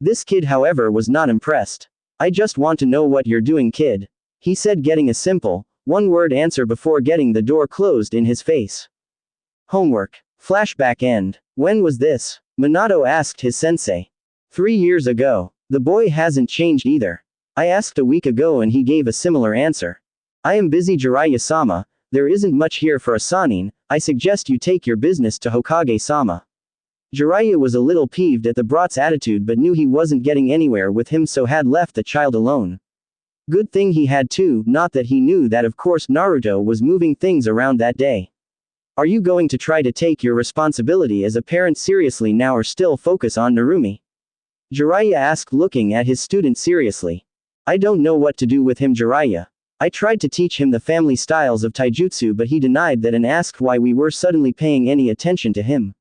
This kid, however, was not impressed. I just want to know what you're doing, kid. He said, getting a simple, one-word answer before getting the door closed in his face. Homework. Flashback end. When was this? Minato asked his sensei. 3 years ago. The boy hasn't changed either. I asked a week ago and he gave a similar answer. I am busy, Jiraiya-sama. There isn't much here for a Sannin. I suggest you take your business to Hokage-sama. Jiraiya was a little peeved at the brat's attitude, but knew he wasn't getting anywhere with him, so had left the child alone. Good thing he had to, not that he knew that of course Naruto was moving things around that day. Are you going to try to take your responsibility as a parent seriously now, or still focus on Narumi? Jiraiya asked, looking at his student seriously. I don't know what to do with him, Jiraiya. I tried to teach him the family styles of taijutsu, but he denied that and asked why we were suddenly paying any attention to him.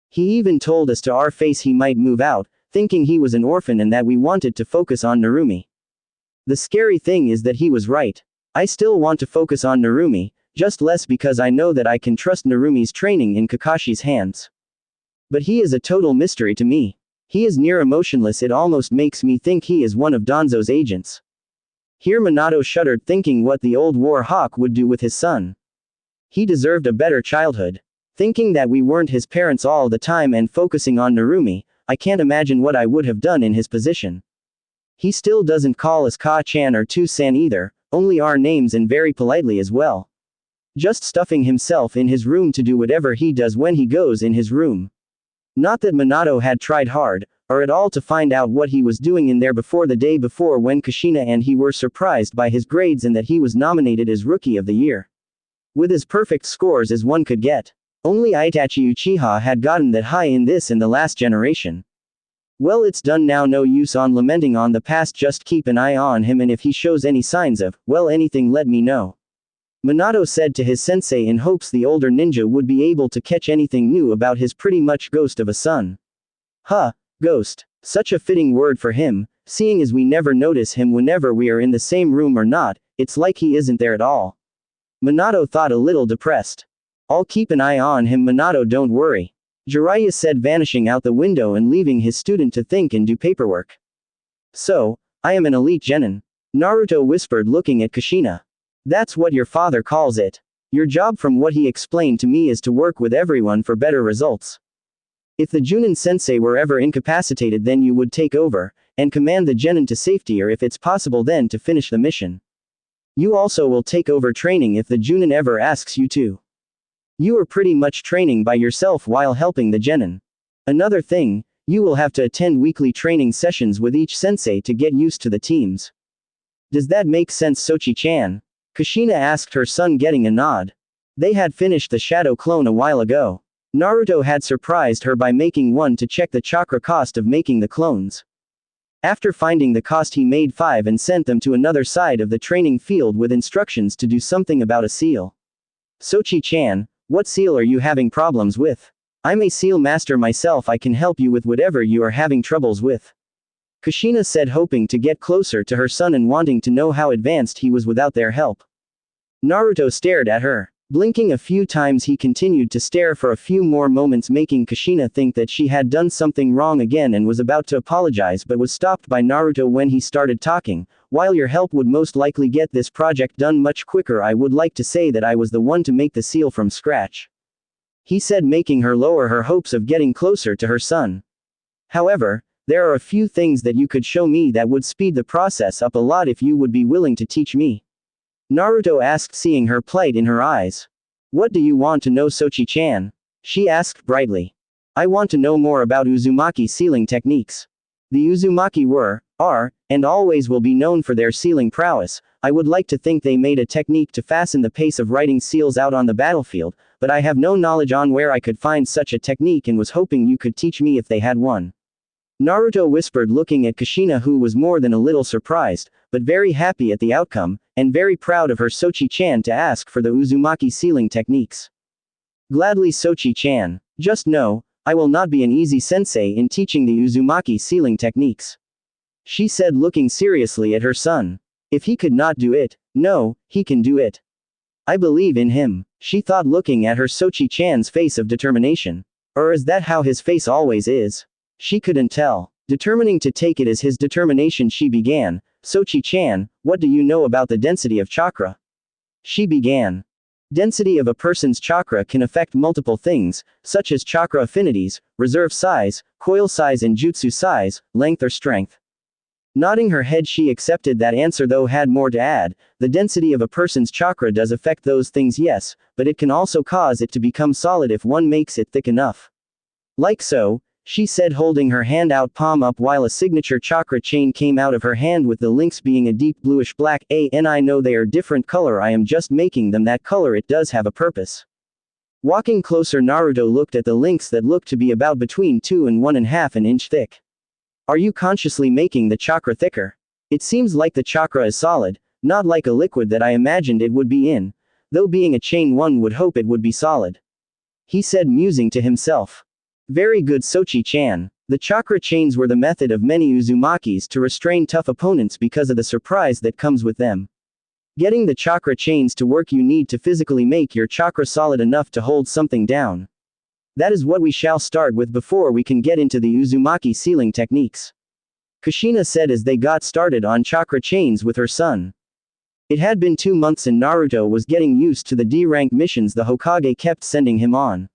He even told us to our face he might move out, thinking he was an orphan and that we wanted to focus on Narumi. The scary thing is that he was right. I still want to focus on Narumi, just less because I know that I can trust Narumi's training in Kakashi's hands. But he is a total mystery to me. He is near emotionless, it almost makes me think he is one of Danzo's agents. Here Minato shuddered, thinking what the old war hawk would do with his son. He deserved a better childhood. Thinking that we weren't his parents all the time and focusing on Narumi, I can't imagine what I would have done in his position. He still doesn't call us Ka-chan or Tu-san either, only our names, and very politely as well. Just stuffing himself in his room to do whatever he does when he goes in his room. Not that Minato had tried hard, or at all, to find out what he was doing in there before the day before, when Kushina and he were surprised by his grades and that he was nominated as Rookie of the Year. With as perfect scores as one could get. Only Itachi Uchiha had gotten that high in this in the last generation. Well, it's done now, no use on lamenting on the past, just keep an eye on him, and if he shows any signs of, well, anything, let me know. Minato said to his sensei, in hopes the older ninja would be able to catch anything new about his pretty much ghost of a son. Huh, ghost. Such a fitting word for him, seeing as we never notice him whenever we are in the same room or not, it's like he isn't there at all. Minato thought, a little depressed. I'll keep an eye on him, Minato, don't worry. Jiraiya said, vanishing out the window and leaving his student to think and do paperwork. So, I am an elite genin. Naruto whispered, looking at Kushina. That's what your father calls it. Your job, from what he explained to me, is to work with everyone for better results. If the Junin sensei were ever incapacitated, then you would take over, and command the genin to safety, or if it's possible then to finish the mission. You also will take over training if the Junin ever asks you to. You are pretty much training by yourself while helping the genin. Another thing, you will have to attend weekly training sessions with each sensei to get used to the teams. Does that make sense, Sochi-chan? Kushina asked her son, getting a nod. They had finished the shadow clone a while ago. Naruto had surprised her by making one to check the chakra cost of making the clones. After finding the cost, he made 5 and sent them to another side of the training field with instructions to do something about a seal. Sochi-chan, what seal are you having problems with? I'm a seal master myself, I can help you with whatever you are having troubles with. Kushina said, hoping to get closer to her son and wanting to know how advanced he was without their help. Naruto stared at her. Blinking a few times, he continued to stare for a few more moments, making Kushina think that she had done something wrong again and was about to apologize but was stopped by Naruto when he started talking. While your help would most likely get this project done much quicker, I would like to say that I was the one to make the seal from scratch. He said, making her lower her hopes of getting closer to her son. However, there are a few things that you could show me that would speed the process up a lot if you would be willing to teach me. Naruto asked, seeing her plight in her eyes. What do you want to know, Sochi-chan? She asked brightly. I want to know more about Uzumaki sealing techniques. The Uzumaki were, are, and always will be known for their sealing prowess. I would like to think they made a technique to fasten the pace of writing seals out on the battlefield, but I have no knowledge on where I could find such a technique and was hoping you could teach me if they had one. Naruto whispered, looking at Kushina, who was more than a little surprised, but very happy at the outcome, and very proud of her Sochi-chan to ask for the Uzumaki sealing techniques. Gladly, Sochi-chan. Just know, I will not be an easy sensei in teaching the Uzumaki sealing techniques. She said, looking seriously at her son. If he could not do it, no, he can do it. I believe in him, she thought, looking at her Sochi-chan's face of determination. Or is that how his face always is? She couldn't tell. Determining to take it as his determination, she began. Sochi-chan, what do you know about the density of chakra? She began. Density of a person's chakra can affect multiple things, such as chakra affinities, reserve size, coil size and jutsu size, length or strength. Nodding her head, she accepted that answer, though had more to add. The density of a person's chakra does affect those things, yes, but it can also cause it to become solid if one makes it thick enough. Like so, she said, holding her hand out, palm up, while a signature chakra chain came out of her hand, with the links being a deep bluish black. And I know they are different color, I am just making them that color, it does have a purpose. Walking closer, Naruto looked at the links that looked to be about between 2 and 1.5 an inch thick. Are you consciously making the chakra thicker? It seems like the chakra is solid, not like a liquid that I imagined it would be in. Though being a chain, one would hope it would be solid. He said, musing to himself. Very good, Sochi-chan. The chakra chains were the method of many Uzumakis to restrain tough opponents because of the surprise that comes with them. Getting the chakra chains to work, you need to physically make your chakra solid enough to hold something down. That is what we shall start with before we can get into the Uzumaki sealing techniques. Kushina said as they got started on chakra chains with her son. It had been 2 months and Naruto was getting used to the D-rank missions the Hokage kept sending him on.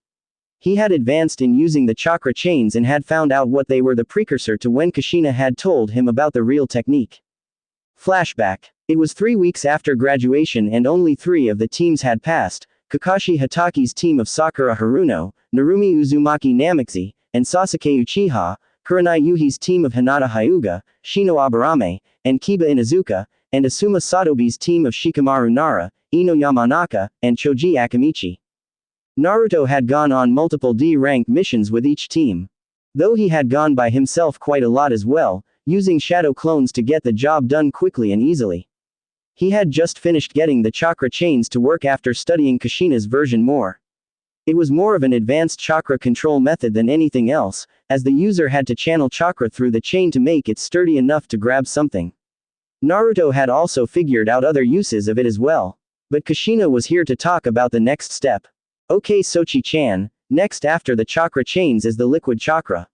He had advanced in using the chakra chains and had found out what they were, the precursor to when Kushina had told him about the real technique. Flashback. It was 3 weeks after graduation and only 3 of the teams had passed: Kakashi Hataki's team of Sakura Haruno, Narumi Uzumaki Namikaze, and Sasuke Uchiha, Kurenai Yuhi's team of Hinata Hyuga, Shino Aburame, and Kiba Inuzuka, and Asuma Satobi's team of Shikamaru Nara, Ino Yamanaka, and Choji Akamichi. Naruto had gone on multiple D-rank missions with each team. Though he had gone by himself quite a lot as well, using shadow clones to get the job done quickly and easily. He had just finished getting the chakra chains to work after studying Kushina's version more. It was more of an advanced chakra control method than anything else, as the user had to channel chakra through the chain to make it sturdy enough to grab something. Naruto had also figured out other uses of it as well. But Kushina was here to talk about the next step. Okay, Sochi-chan, next after the chakra chains is the liquid chakra.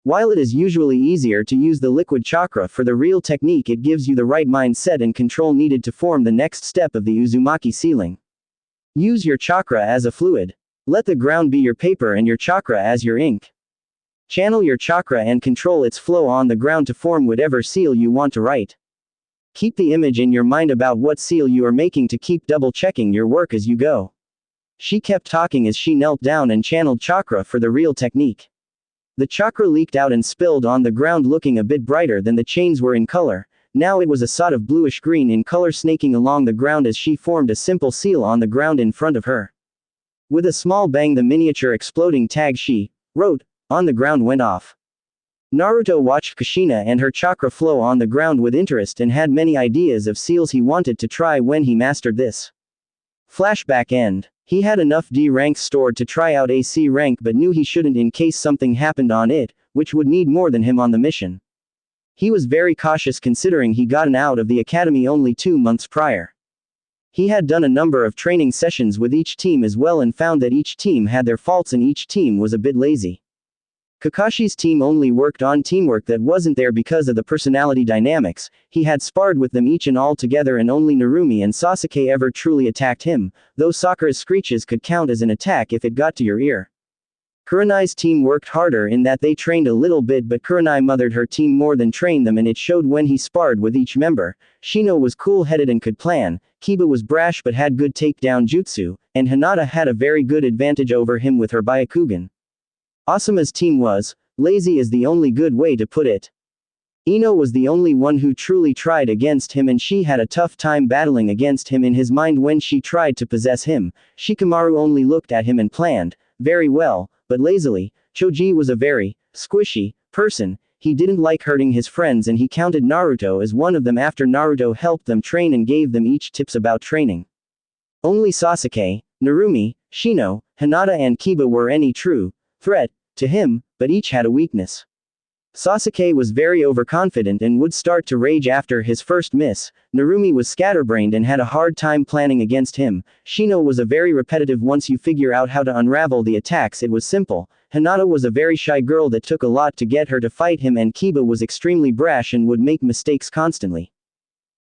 While it is usually easier to use the liquid chakra for the real technique, it gives you the right mindset and control needed to form the next step of the Uzumaki sealing. Use your chakra as a fluid. Let the ground be your paper and your chakra as your ink. Channel your chakra and control its flow on the ground to form whatever seal you want to write. Keep the image in your mind about what seal you are making to keep double checking your work as you go. She kept talking as she knelt down and channeled chakra for the real technique. The chakra leaked out and spilled on the ground, looking a bit brighter than the chains were in color. Now it was a sort of bluish green in color, snaking along the ground as she formed a simple seal on the ground in front of her. With a small bang, the miniature exploding tag she wrote on the ground went off. Naruto watched Kushina and her chakra flow on the ground with interest and had many ideas of seals he wanted to try when he mastered this. Flashback end. He had enough D rank stored to try out a C rank but knew he shouldn't in case something happened on it, which would need more than him on the mission. He was very cautious considering he gotten out of the academy only 2 months prior. He had done a number of training sessions with each team as well and found that each team had their faults and each team was a bit lazy. Kakashi's team only worked on teamwork that wasn't there because of the personality dynamics. He had sparred with them each and all together and only Narumi and Sasuke ever truly attacked him, though Sakura's screeches could count as an attack if it got to your ear. Kurenai's team worked harder in that they trained a little bit but Kurenai mothered her team more than trained them and it showed when he sparred with each member. Shino was cool-headed and could plan, Kiba was brash but had good takedown jutsu, and Hinata had a very good advantage over him with her Byakugan. Asuma's team was lazy is the only good way to put it. Ino was the only one who truly tried against him and she had a tough time battling against him in his mind when she tried to possess him. Shikamaru only looked at him and planned, very well, but lazily. Choji was a very squishy person, he didn't like hurting his friends and he counted Naruto as one of them after Naruto helped them train and gave them each tips about training. Only Sasuke, Narumi, Shino, Hinata and Kiba were any true threat to him, but each had a weakness. Sasuke was very overconfident and would start to rage after his first miss. Narumi was scatterbrained and had a hard time planning against him. Shino was a very repetitive once you figure out how to unravel the attacks it was simple. Hinata was a very shy girl that took a lot to get her to fight him and Kiba was extremely brash and would make mistakes constantly.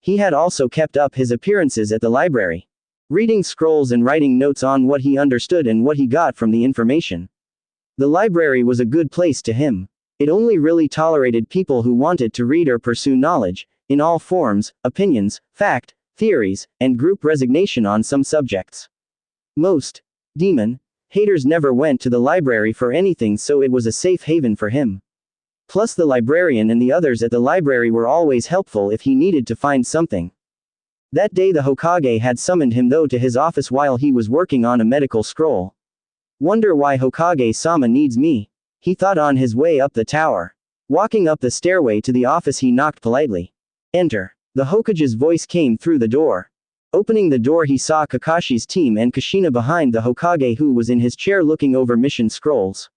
He had also kept up his appearances at the library, reading scrolls and writing notes on what he understood and what he got from the information. The library was a good place to him. It only really tolerated people who wanted to read or pursue knowledge, in all forms, opinions, fact, theories, and group resignation on some subjects. Most demon haters never went to the library for anything, so it was a safe haven for him. Plus the librarian and the others at the library were always helpful if he needed to find something. That day the Hokage had summoned him though to his office while he was working on a medical scroll. Wonder why Hokage-sama needs me, he thought on his way up the tower. Walking up the stairway to the office he knocked politely. Enter. The Hokage's voice came through the door. Opening the door he saw Kakashi's team and Kushina behind the Hokage who was in his chair looking over mission scrolls.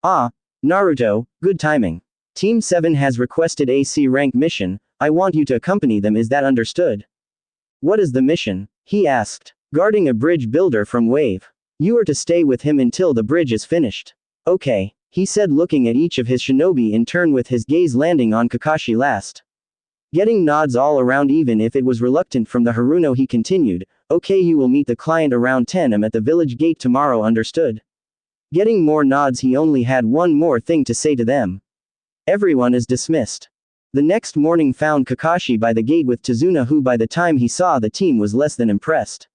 Ah, Naruto, good timing. Team 7 has requested a C rank mission, I want you to accompany them, is that understood? What is the mission? He asked. Guarding a bridge builder from Wave. You are to stay with him until the bridge is finished. Okay, he said looking at each of his shinobi in turn with his gaze landing on Kakashi last. Getting nods all around even if it was reluctant from the Haruno he continued, okay you will meet the client around 10 am at the village gate tomorrow, understood? Getting more nods he only had one more thing to say to them. Everyone is dismissed. The next morning found Kakashi by the gate with Tazuna who by the time he saw the team was less than impressed.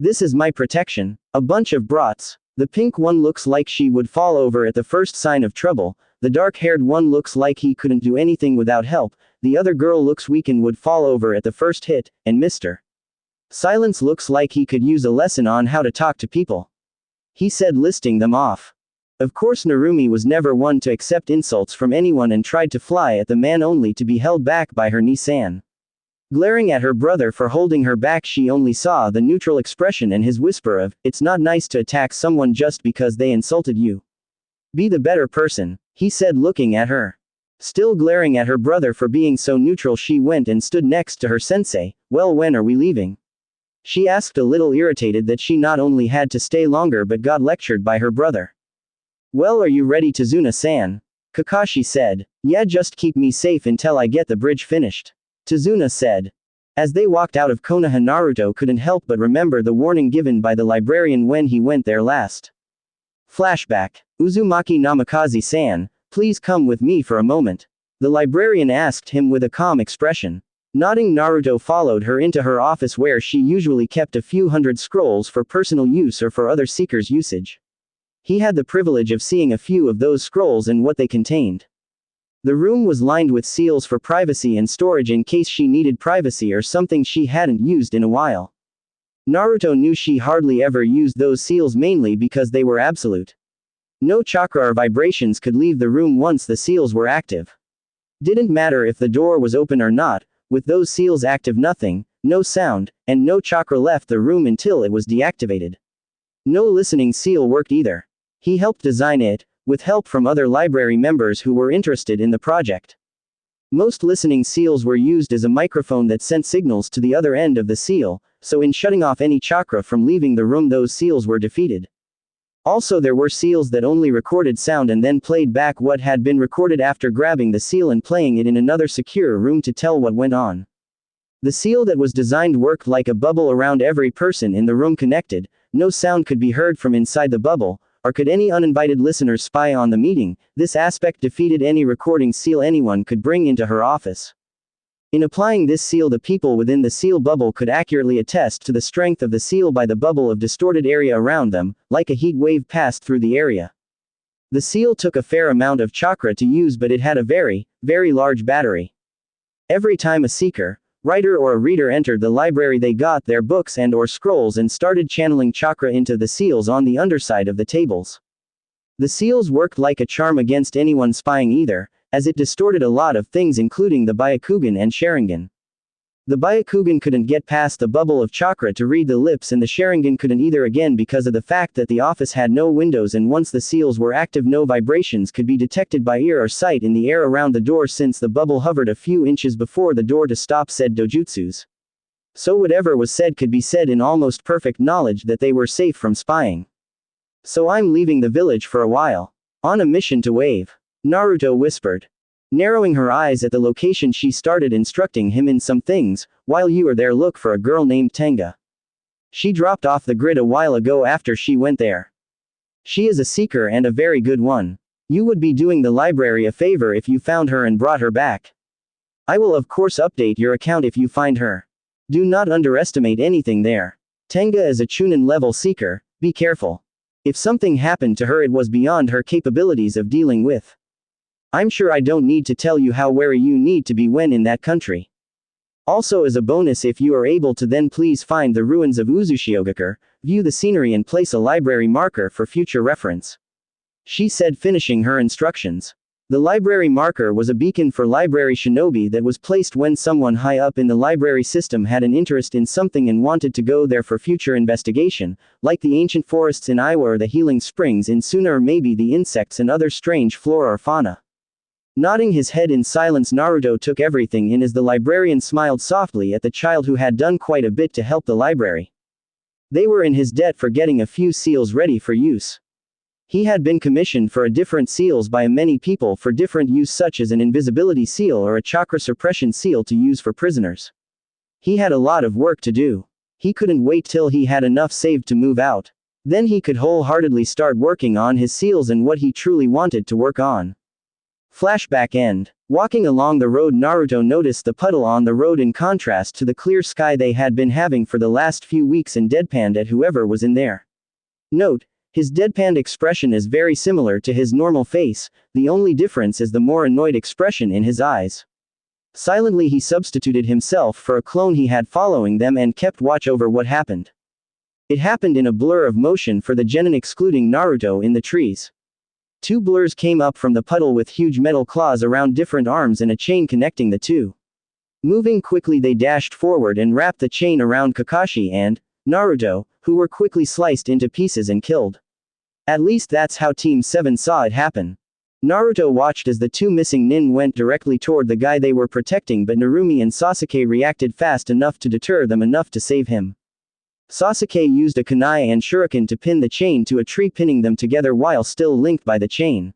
This is my protection, a bunch of brats. The pink one looks like she would fall over at the first sign of trouble, the dark-haired one looks like he couldn't do anything without help, the other girl looks weak and would fall over at the first hit, and Mr. Silence looks like he could use a lesson on how to talk to people. He said listing them off. Of course Narumi was never one to accept insults from anyone and tried to fly at the man only to be held back by her Nissan. Glaring at her brother for holding her back she only saw the neutral expression and his whisper of, it's not nice to attack someone just because they insulted you. Be the better person, he said looking at her. Still glaring at her brother for being so neutral she went and stood next to her sensei, well when are we leaving? She asked a little irritated that she not only had to stay longer but got lectured by her brother. Well are you ready Tazuna-san? Kakashi said. Yeah just keep me safe until I get the bridge finished. Tazuna said. As they walked out of Konoha Naruto couldn't help but remember the warning given by the librarian when he went there last. Flashback. Uzumaki Namikaze-san, please come with me for a moment. The librarian asked him with a calm expression. Nodding Naruto followed her into her office where she usually kept a few hundred scrolls for personal use or for other seekers' usage. He had the privilege of seeing a few of those scrolls and what they contained. The room was lined with seals for privacy and storage in case she needed privacy or something she hadn't used in a while. Naruto knew she hardly ever used those seals mainly because they were absolute. No chakra or vibrations could leave the room once the seals were active. Didn't matter if the door was open or not, with those seals active nothing, no sound, and no chakra left the room until it was deactivated. No listening seal worked either. He helped design it, with help from other library members who were interested in the project. Most listening seals were used as a microphone that sent signals to the other end of the seal, so in shutting off any chakra from leaving the room those seals were defeated. Also there were seals that only recorded sound and then played back what had been recorded after grabbing the seal and playing it in another secure room to tell what went on. The seal that was designed worked like a bubble around every person in the room connected. No sound could be heard from inside the bubble, or could any uninvited listeners spy on the meeting. This aspect defeated any recording seal anyone could bring into her office. In applying this seal, the people within the seal bubble could accurately attest to the strength of the seal by the bubble of distorted area around them, like a heat wave passed through the area. The seal took a fair amount of chakra to use, but it had a very, very large battery. Every time a seeker, writer or a reader entered the library, they got their books and or scrolls and started channeling chakra into the seals on the underside of the tables. The seals worked like a charm against anyone spying either, as it distorted a lot of things including the Byakugan and Sharingan. The Byakugan couldn't get past the bubble of chakra to read the lips, and the Sharingan couldn't either, again because of the fact that the office had no windows, and once the seals were active no vibrations could be detected by ear or sight in the air around the door since the bubble hovered a few inches before the door to stop said dojutsus. So whatever was said could be said in almost perfect knowledge that they were safe from spying. So I'm leaving the village for a while. On a mission to Wave. Naruto whispered. Narrowing her eyes at the location, she started instructing him in some things. While you are there, look for a girl named Tenga. She dropped off the grid a while ago after she went there. She is a seeker and a very good one. You would be doing the library a favor if you found her and brought her back. I will of course update your account if you find her. Do not underestimate anything there. Tenga is a Chunin level seeker, be careful. If something happened to her, it was beyond her capabilities of dealing with. I'm sure I don't need to tell you how wary you need to be when in that country. Also, as a bonus, if you are able to, then please find the ruins of Uzushiogakure, view the scenery and place a library marker for future reference. She said, finishing her instructions. The library marker was a beacon for library shinobi that was placed when someone high up in the library system had an interest in something and wanted to go there for future investigation, like the ancient forests in Iwa or the healing springs in Suna, or maybe the insects and other strange flora or fauna. Nodding his head in silence, Naruto took everything in as the librarian smiled softly at the child who had done quite a bit to help the library. They were in his debt for getting a few seals ready for use. He had been commissioned for a different seals by many people for different use, such as an invisibility seal or a chakra suppression seal to use for prisoners. He had a lot of work to do. He couldn't wait till he had enough saved to move out. Then he could wholeheartedly start working on his seals and what he truly wanted to work on. Flashback end. Walking along the road, Naruto noticed the puddle on the road in contrast to the clear sky they had been having for the last few weeks and deadpanned at whoever was in there. Note, his deadpanned expression is very similar to his normal face, the only difference is the more annoyed expression in his eyes. Silently he substituted himself for a clone he had following them and kept watch over what happened. It happened in a blur of motion for the genin, excluding Naruto in the trees. Two blurs came up from the puddle with huge metal claws around different arms and a chain connecting the two. Moving quickly, they dashed forward and wrapped the chain around Kakashi and Naruto, who were quickly sliced into pieces and killed. At least that's how Team 7 saw it happen. Naruto watched as the two missing nin went directly toward the guy they were protecting, but Narumi and Sasuke reacted fast enough to deter them enough to save him. Sasuke used a kunai and shuriken to pin the chain to a tree, pinning them together while still linked by the chain.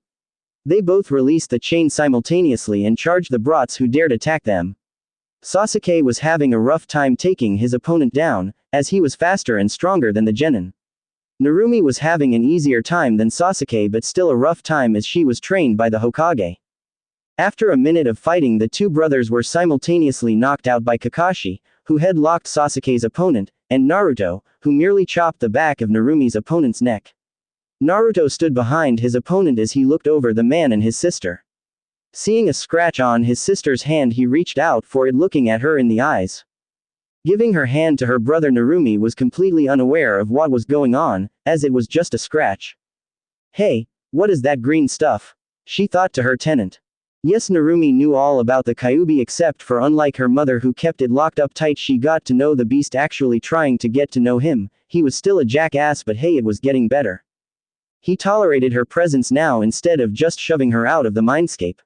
They both released the chain simultaneously and charged the brats who dared attack them. Sasuke was having a rough time taking his opponent down, as he was faster and stronger than the genin. Narumi was having an easier time than Sasuke, but still a rough time as she was trained by the Hokage. After a minute of fighting, the two brothers were simultaneously knocked out by Kakashi, who headlocked Sasuke's opponent, and Naruto, who merely chopped the back of Narumi's opponent's neck. Naruto stood behind his opponent as he looked over the man and his sister. Seeing a scratch on his sister's hand, he reached out for it, looking at her in the eyes. Giving her hand to her brother, Narumi was completely unaware of what was going on, as it was just a scratch. Hey, what is that green stuff? She thought to her tenant. Yes, Narumi knew all about the Kyuubi, except for unlike her mother who kept it locked up tight, she got to know the beast actually trying to get to know him, he was still a jackass, but hey, it was getting better. He tolerated her presence now instead of just shoving her out of the mindscape.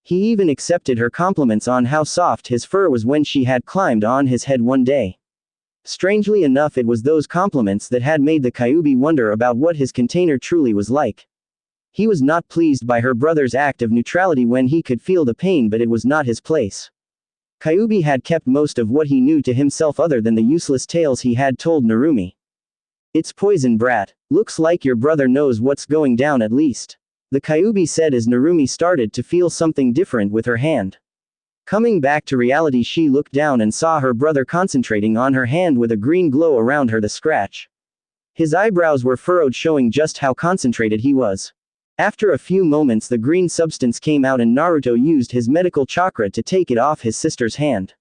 He even accepted her compliments on how soft his fur was when she had climbed on his head one day. Strangely enough, it was those compliments that had made the Kyuubi wonder about what his container truly was like. He was not pleased by her brother's act of neutrality when he could feel the pain, but it was not his place. Kyuubi had kept most of what he knew to himself other than the useless tales he had told Narumi. It's poison, brat. Looks like your brother knows what's going down at least. The Kyuubi said as Narumi started to feel something different with her hand. Coming back to reality, she looked down and saw her brother concentrating on her hand with a green glow around her the scratch. His eyebrows were furrowed, showing just how concentrated he was. After a few moments, the green substance came out and Naruto used his medical chakra to take it off his sister's hand.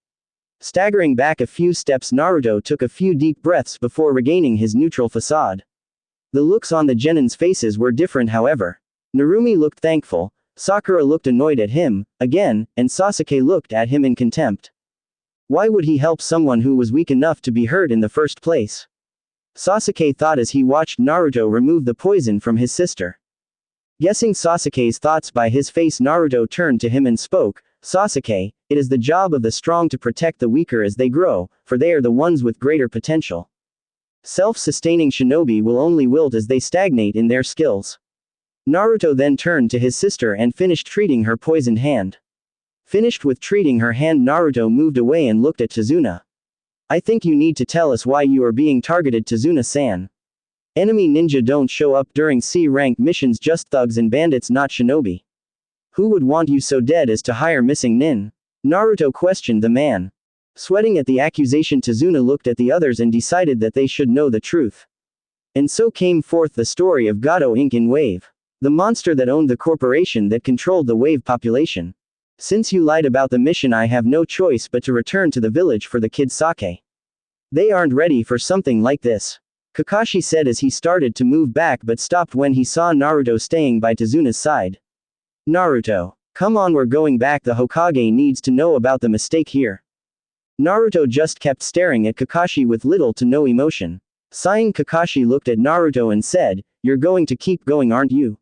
Staggering back a few steps, Naruto took a few deep breaths before regaining his neutral facade. The looks on the genins' faces were different, however. Narumi looked thankful, Sakura looked annoyed at him, again, and Sasuke looked at him in contempt. Why would he help someone who was weak enough to be hurt in the first place? Sasuke thought as he watched Naruto remove the poison from his sister. Guessing Sasuke's thoughts by his face, Naruto turned to him and spoke, Sasuke, it is the job of the strong to protect the weaker as they grow, for they are the ones with greater potential. Self-sustaining shinobi will only wilt as they stagnate in their skills. Naruto then turned to his sister and finished treating her poisoned hand. Finished with treating her hand, Naruto moved away and looked at Tazuna. I think you need to tell us why you are being targeted, Tazuna-san. Enemy ninja don't show up during C-rank missions, just thugs and bandits, not shinobi. Who would want you so dead as to hire missing nin? Naruto questioned the man. Sweating at the accusation, Tazuna looked at the others and decided that they should know the truth. And so came forth the story of Gato Inc. in Wave. The monster that owned the corporation that controlled the Wave population. Since you lied about the mission, I have no choice but to return to the village for the kid Sake. They aren't ready for something like this, Kakashi said as he started to move back but stopped when he saw Naruto staying by Tazuna's side. Naruto, come on, we're going back. The Hokage needs to know about the mistake here. Naruto just kept staring at Kakashi with little to no emotion. Sighing, Kakashi looked at Naruto and said, you're going to keep going, aren't you?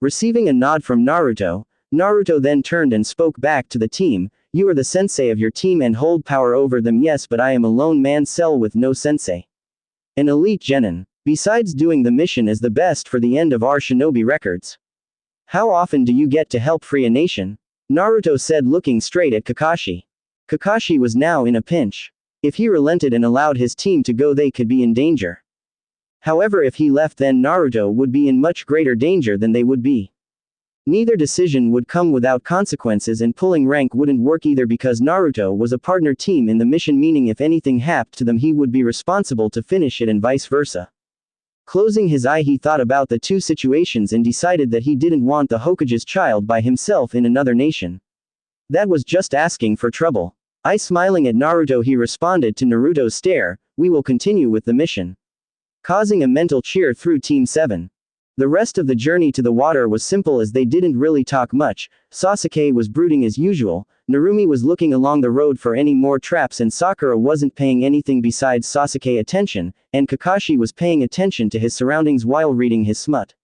Receiving a nod from Naruto, Naruto then turned and spoke back to the team, you are the sensei of your team and hold power over them. Yes, but I am a lone man cell with no sensei. An elite genin. Besides, doing the mission is the best for the end of our shinobi records. How often do you get to help free a nation? Naruto said, looking straight at Kakashi. Kakashi was now in a pinch. If he relented and allowed his team to go, they could be in danger. However, if he left, then Naruto would be in much greater danger than they would be. Neither decision would come without consequences, and pulling rank wouldn't work either because Naruto was a partner team in the mission, meaning if anything happened to them he would be responsible to finish it and vice versa. Closing his eye, he thought about the two situations and decided that he didn't want the Hokage's child by himself in another nation. That was just asking for trouble. Smiling at Naruto, he responded to Naruto's stare, we will continue with the mission. Causing a mental cheer through Team 7. The rest of the journey to the water was simple as they didn't really talk much. Sasuke was brooding as usual, Narumi was looking along the road for any more traps, and Sakura wasn't paying anything besides Sasuke attention, and Kakashi was paying attention to his surroundings while reading his smut.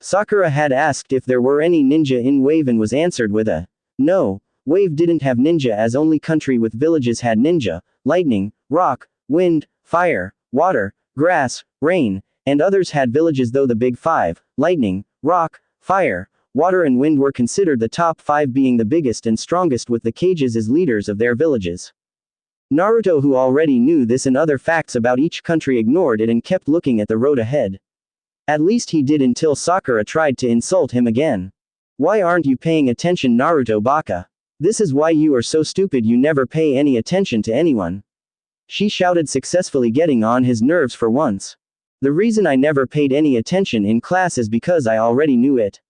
Sakura had asked if there were any ninja in Wave and was answered with a no. Wave didn't have ninja, as only country with villages had ninja. Lightning, rock, wind, fire, water, grass, rain, and others had villages, though the big five, lightning, rock, fire, water and wind, were considered the top five, being the biggest and strongest with the Kages as leaders of their villages. Naruto, who already knew this and other facts about each country, ignored it and kept looking at the road ahead. At least he did until Sakura tried to insult him again. Why aren't you paying attention, Naruto Baka? This is why you are so stupid, you never pay any attention to anyone. She shouted, successfully getting on his nerves for once. The reason I never paid any attention in class is because I already knew it.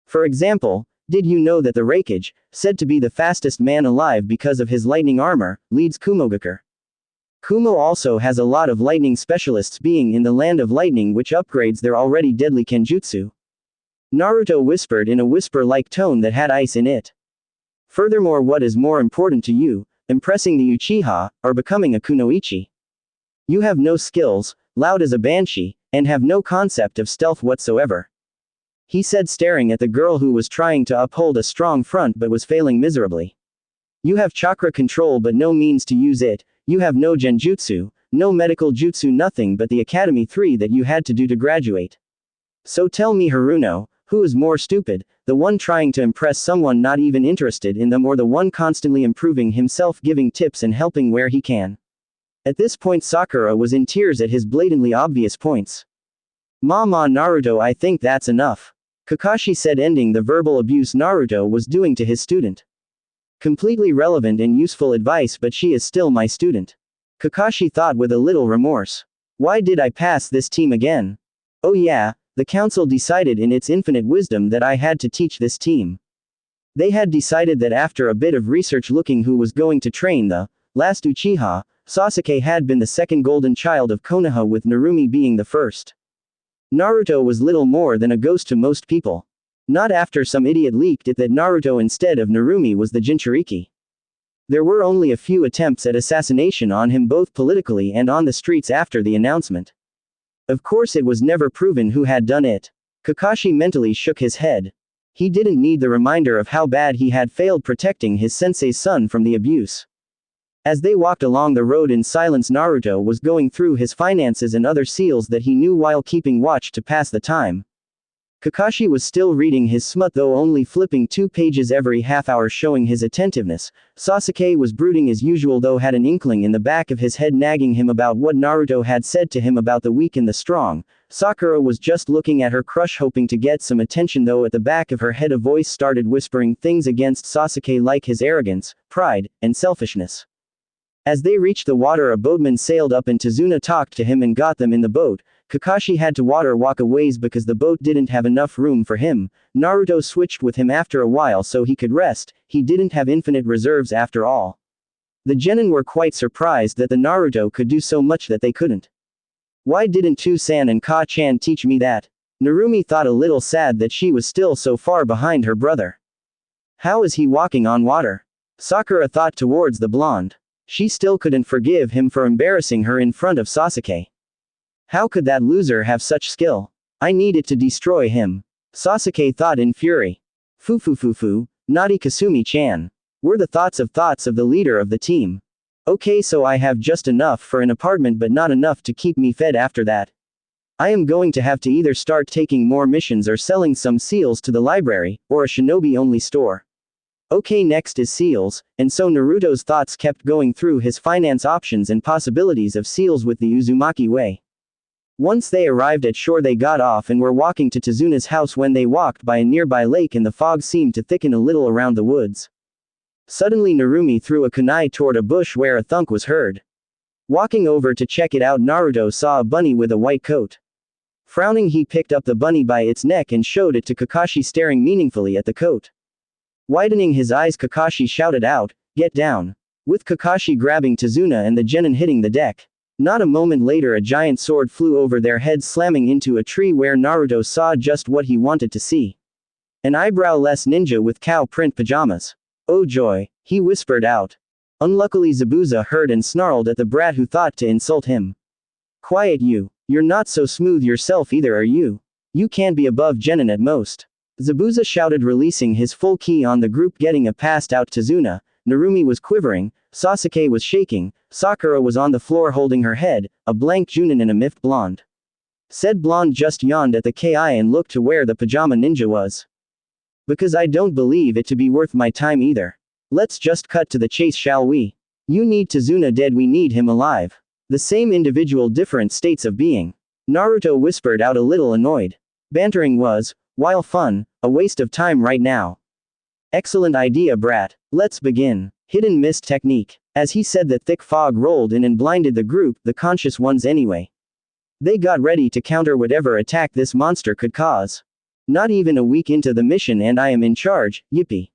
For example, did you know that the Raikage, said to be the fastest man alive because of his lightning armor, leads Kumogakure? Kumo also has a lot of lightning specialists, being in the land of lightning, which upgrades their already deadly kenjutsu. Naruto whispered in a whisper-like tone that had ice in it. Furthermore, what is more important to you, impressing the Uchiha, or becoming a kunoichi? You have no skills, loud as a banshee, and have no concept of stealth whatsoever. He said, staring at the girl who was trying to uphold a strong front but was failing miserably. You have chakra control but no means to use it, you have no genjutsu, no medical jutsu, nothing but the Academy 3 that you had to do to graduate. So tell me, Haruno, who is more stupid, the one trying to impress someone not even interested in them, or the one constantly improving himself, giving tips and helping where he can? At this point Sakura was in tears at his blatantly obvious points. Mama Naruto, I think that's enough. Kakashi said, ending the verbal abuse Naruto was doing to his student. Completely relevant and useful advice, but she is still my student. Kakashi thought with a little remorse. Why did I pass this team again? Oh yeah, the council decided in its infinite wisdom that I had to teach this team. They had decided that after a bit of research looking who was going to train the last Uchiha, Sasuke had been the second golden child of Konoha, with Narumi being the first. Naruto was little more than a ghost to most people. Not after some idiot leaked it that Naruto instead of Narumi was the Jinchuriki. There were only a few attempts at assassination on him, both politically and on the streets, after the announcement. Of course it was never proven who had done it. Kakashi mentally shook his head. He didn't need the reminder of how bad he had failed protecting his sensei's son from the abuse. As they walked along the road in silence, Naruto was going through his finances and other seals that he knew while keeping watch to pass the time. Kakashi was still reading his smut, though only flipping 2 pages every half hour, showing his attentiveness. Sasuke was brooding as usual, though had an inkling in the back of his head nagging him about what Naruto had said to him about the weak and the strong. Sakura was just looking at her crush, hoping to get some attention, though at the back of her head a voice started whispering things against Sasuke, like his arrogance, pride, and selfishness. As they reached the water, a boatman sailed up and Tazuna talked to him and got them in the boat. Kakashi had to walk a ways because the boat didn't have enough room for him. Naruto switched with him after a while so he could rest. He didn't have infinite reserves after all. The genin were quite surprised that the Naruto could do so much that they couldn't. Why didn't Tu-san and Ka-chan teach me that? Narumi thought, a little sad that she was still so far behind her brother. How is he walking on water? Sakura thought towards the blonde. She still couldn't forgive him for embarrassing her in front of Sasuke. How could that loser have such skill? I needed to destroy him. Sasuke thought in fury. Fufufufu, naughty Kasumi-chan. Were the thoughts of the leader of the team. Okay, so I have just enough for an apartment but not enough to keep me fed after that. I am going to have to either start taking more missions or selling some seals to the library, or a shinobi-only store. Okay, next is seals, and so Naruto's thoughts kept going through his finance options and possibilities of seals with the Uzumaki way. Once they arrived at shore, they got off and were walking to Tazuna's house when they walked by a nearby lake and the fog seemed to thicken a little around the woods. Suddenly Narumi threw a kunai toward a bush where a thunk was heard. Walking over to check it out, Naruto saw a bunny with a white coat. Frowning, he picked up the bunny by its neck and showed it to Kakashi, staring meaningfully at the coat. Widening his eyes, Kakashi shouted out, "Get down!" with Kakashi grabbing Tazuna and the genin hitting the deck. Not a moment later, a giant sword flew over their heads, slamming into a tree where Naruto saw just what he wanted to see. An eyebrow-less ninja with cow print pajamas. Oh joy, he whispered out. Unluckily Zabuza heard and snarled at the brat who thought to insult him. Quiet you. You're not so smooth yourself either, are you? You can't be above genin at most. Zabuza shouted, releasing his full ki on the group, getting a passed out Tazuna. Narumi was quivering, Sasuke was shaking, Sakura was on the floor holding her head, a blank Junin and a miffed blonde. Said blonde just yawned at the ki and looked to where the pajama ninja was. Because I don't believe it to be worth my time either. Let's just cut to the chase, shall we? You need Tazuna dead, we need him alive. The same individual, different states of being. Naruto whispered out, a little annoyed. Bantering was, while fun, a waste of time right now. Excellent idea, brat. Let's begin. Hidden mist technique. As he said, the thick fog rolled in and blinded the group, the conscious ones anyway. They got ready to counter whatever attack this monster could cause. Not even a week into the mission and I am in charge, yippee.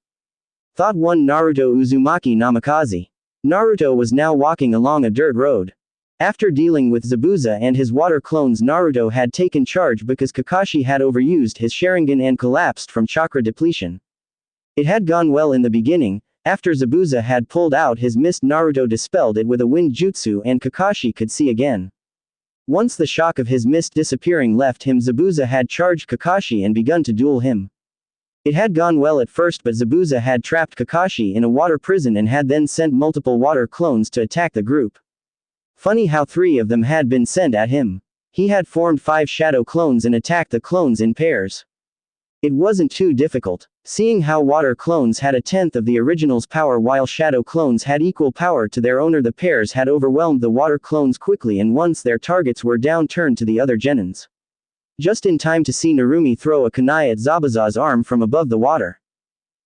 Thought one Naruto Uzumaki Namikaze. Naruto was now walking along a dirt road. After dealing with Zabuza and his water clones, Naruto had taken charge because Kakashi had overused his Sharingan and collapsed from chakra depletion. It had gone well in the beginning. After Zabuza had pulled out his mist, Naruto dispelled it with a wind jutsu and Kakashi could see again. Once the shock of his mist disappearing left him, Zabuza had charged Kakashi and begun to duel him. It had gone well at first, but Zabuza had trapped Kakashi in a water prison and had then sent multiple water clones to attack the group. Funny how 3 of them had been sent at him. He had formed 5 shadow clones and attacked the clones in pairs. It wasn't too difficult, seeing how water clones had a tenth of the original's power while shadow clones had equal power to their owner. The pairs had overwhelmed the water clones quickly, and once their targets were down, turned to the other genins. Just in time to see Narumi throw a kunai at Zabuza's arm from above the water.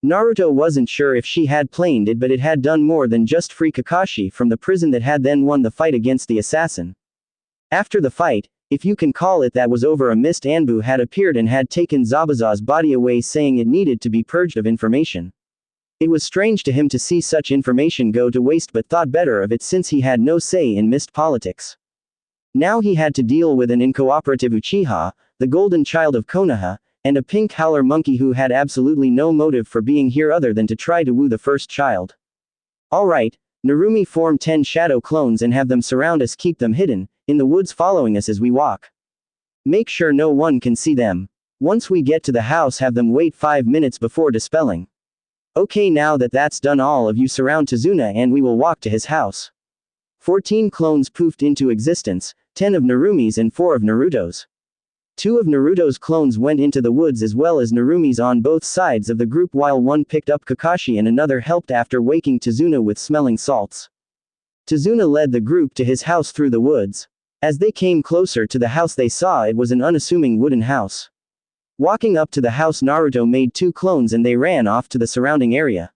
Naruto wasn't sure if she had planned it, but it had done more than just free Kakashi from the prison that had then won the fight against the assassin. After the fight, if you can call it that, was over, a mist Anbu had appeared and had taken Zabuza's body away, saying it needed to be purged of information. It was strange to him to see such information go to waste, but thought better of it since he had no say in mist politics. Now he had to deal with an uncooperative Uchiha, the golden child of Konoha, and a pink howler monkey who had absolutely no motive for being here other than to try to woo the first child. Alright, Narumi, form 10 shadow clones and have them surround us, keep them hidden in the woods following us as we walk. Make sure no one can see them. Once we get to the house, have them wait 5 minutes before dispelling. Okay, now that that's done, all of you surround Tazuna and we will walk to his house. 14 clones poofed into existence, 10 of Narumi's and 4 of Naruto's. 2 of Naruto's clones went into the woods as well as Narumi's on both sides of the group, while one picked up Kakashi and another helped after waking Tazuna with smelling salts. Tazuna led the group to his house through the woods. As they came closer to the house, they saw it was an unassuming wooden house. Walking up to the house, Naruto made 2 clones and they ran off to the surrounding area.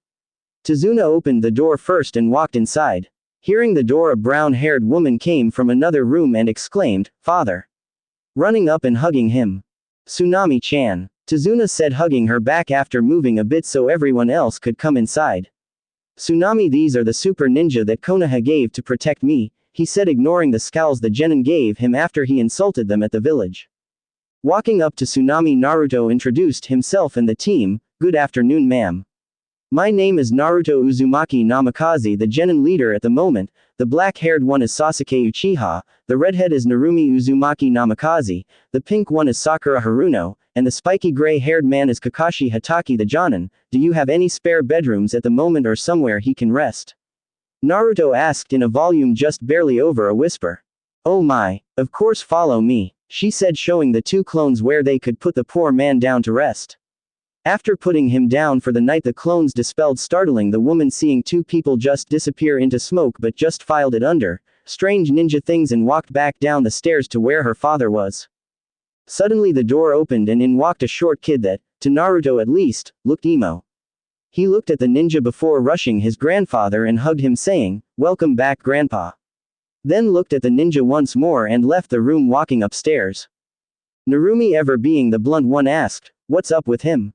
Tazuna opened the door first and walked inside. Hearing the door, a brown-haired woman came from another room and exclaimed, "Father!" running up and hugging him. "Tsunami-chan," Tazuna said, hugging her back after moving a bit so everyone else could come inside. "Tsunami, these are the super ninja that Konoha gave to protect me," he said, ignoring the scowls the genin gave him after he insulted them at the village. Walking up to Tsunami, Naruto introduced himself and the team. "Good afternoon, ma'am. My name is Naruto Uzumaki Namikaze, the genin leader at the moment. The black-haired one is Sasuke Uchiha, the redhead is Narumi Uzumaki Namikaze, the pink one is Sakura Haruno, and the spiky gray-haired man is Kakashi Hatake the Jonin. Do you have any spare bedrooms at the moment or somewhere he can rest?" Naruto asked in a volume just barely over a whisper. "Oh my, of course, follow me," she said, showing the 2 clones where they could put the poor man down to rest. After putting him down for the night, the clones dispelled, startling the woman seeing 2 people just disappear into smoke, but just filed it under strange ninja things and walked back down the stairs to where her father was. Suddenly the door opened and in walked a short kid that, to Naruto at least, looked emo. He looked at the ninja before rushing his grandfather and hugged him, saying, "Welcome back, Grandpa." Then looked at the ninja once more and left the room, walking upstairs. Narumi, ever being the blunt one, asked, "What's up with him?"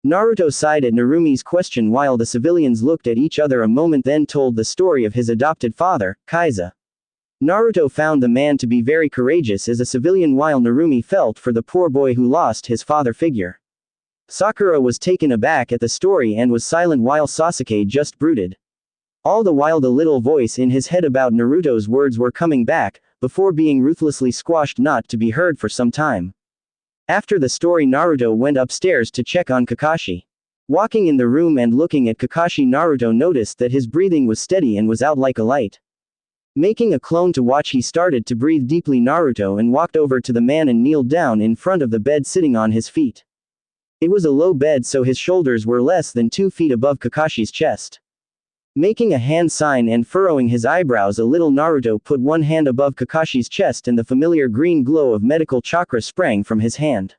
Naruto sighed at Narumi's question while the civilians looked at each other a moment, then told the story of his adopted father, Kaiza. Naruto found the man to be very courageous as a civilian, while Narumi felt for the poor boy who lost his father figure. Sakura was taken aback at the story and was silent while Sasuke just brooded. All the while the little voice in his head about Naruto's words were coming back, before being ruthlessly squashed, not to be heard for some time. After the story, Naruto went upstairs to check on Kakashi. Walking in the room and looking at Kakashi, Naruto noticed that his breathing was steady and was out like a light. Making a clone to watch, he started to breathe deeply. Naruto and walked over to the man and kneeled down in front of the bed, sitting on his feet. It was a low bed, so his shoulders were less than 2 feet above Kakashi's chest. Making a hand sign and furrowing his eyebrows a little, Naruto put one hand above Kakashi's chest and the familiar green glow of medical chakra sprang from his hand.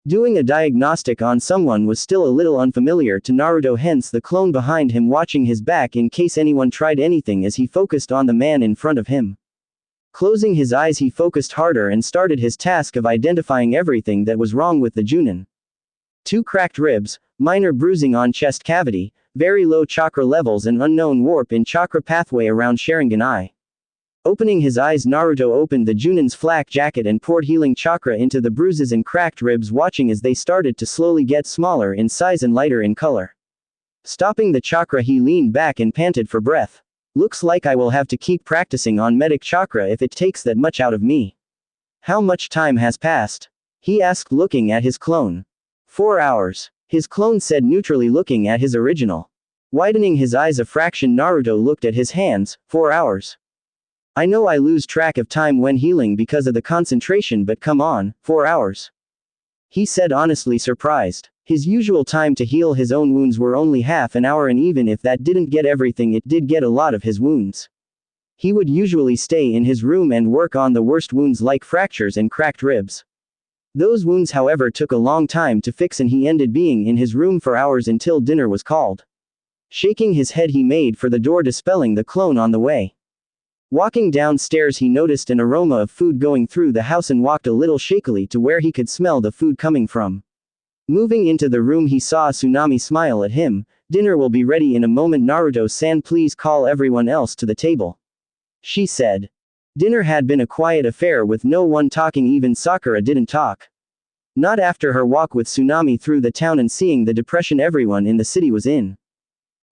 Doing a diagnostic on someone was still a little unfamiliar to Naruto, hence the clone behind him watching his back in case anyone tried anything as he focused on the man in front of him. Closing his eyes, he focused harder and started his task of identifying everything that was wrong with the Junin. 2 cracked ribs, minor bruising on chest cavity, very low chakra levels, and unknown warp in chakra pathway around Sharingan eye. Opening his eyes, Naruto opened the Junin's flak jacket and poured healing chakra into the bruises and cracked ribs, watching as they started to slowly get smaller in size and lighter in color. Stopping the chakra, he leaned back and panted for breath. Looks like I will have to keep practicing on medic chakra if it takes that much out of me. How much time has passed? He asked looking at his clone. 4 hours. His clone said neutrally looking at his original. Widening his eyes a fraction, Naruto looked at his hands. 4 hours. I know I lose track of time when healing because of the concentration, but come on, 4 hours. He said honestly surprised. His usual time to heal his own wounds were only half an hour, and even if that didn't get everything, it did get a lot of his wounds. He would usually stay in his room and work on the worst wounds like fractures and cracked ribs. Those wounds, however, took a long time to fix, and he ended being in his room for hours until dinner was called. Shaking his head, he made for the door, dispelling the clone on the way. Walking downstairs, he noticed an aroma of food going through the house and walked a little shakily to where he could smell the food coming from. Moving into the room, he saw Tsunami smile at him. Dinner will be ready in a moment, Naruto-san, please call everyone else to the table, she said. Dinner had been a quiet affair with no one talking, even Sakura didn't talk. Not after her walk with Tsunami through the town and seeing the depression everyone in the city was in.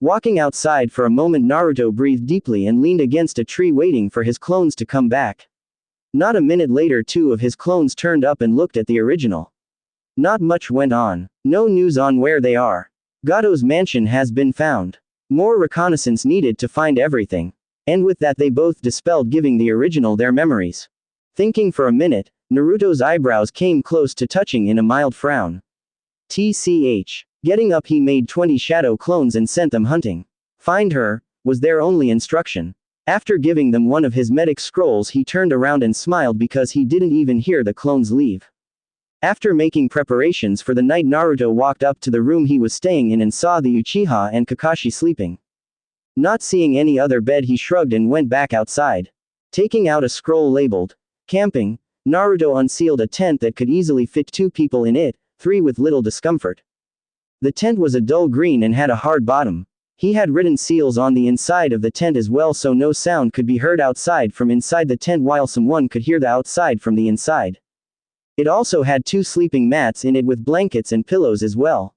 Walking outside for a moment, Naruto breathed deeply and leaned against a tree waiting for his clones to come back. Not a minute later, 2 of his clones turned up and looked at the original. Not much went on. No news on where they are. Gato's mansion has been found. More reconnaissance needed to find everything. And with that they both dispelled, giving the original their memories. Thinking for a minute, Naruto's eyebrows came close to touching in a mild frown. TCH. Getting up, he made 20 shadow clones and sent them hunting. Find her, was their only instruction. After giving them one of his medic scrolls, he turned around and smiled because he didn't even hear the clones leave. After making preparations for the night, Naruto walked up to the room he was staying in and saw the Uchiha and Kakashi sleeping. Not seeing any other bed, he shrugged and went back outside. Taking out a scroll labeled camping, Naruto unsealed a tent that could easily fit 2 people in it, 3 with little discomfort. The tent was a dull green and had a hard bottom. He had written seals on the inside of the tent as well, so no sound could be heard outside from inside the tent, while someone could hear the outside from the inside. It also had 2 sleeping mats in it with blankets and pillows as well.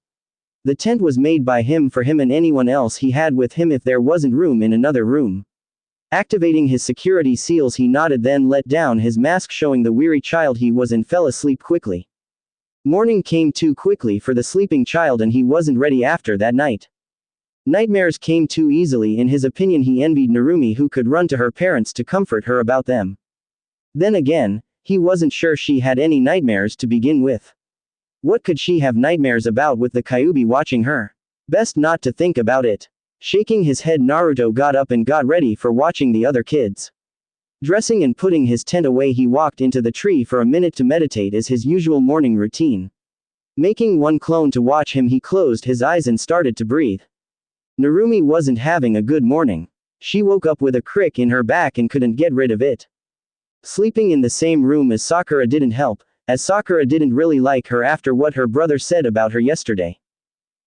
The tent was made by him for him and anyone else he had with him if there wasn't room in another room. Activating his security seals, he nodded, then let down his mask, showing the weary child he was, and fell asleep quickly. Morning came too quickly for the sleeping child, and he wasn't ready after that night. Nightmares came too easily. In his opinion, he envied Narumi, who could run to her parents to comfort her about them. Then again, he wasn't sure she had any nightmares to begin with. What could she have nightmares about with the Kyuubi watching her? Best not to think about it. Shaking his head, Naruto got up and got ready for watching the other kids. Dressing and putting his tent away, he walked into the tree for a minute to meditate as his usual morning routine. Making 1 clone to watch him, he closed his eyes and started to breathe. Narumi wasn't having a good morning. She woke up with a crick in her back and couldn't get rid of it. Sleeping in the same room as Sakura didn't help, as Sakura didn't really like her after what her brother said about her yesterday.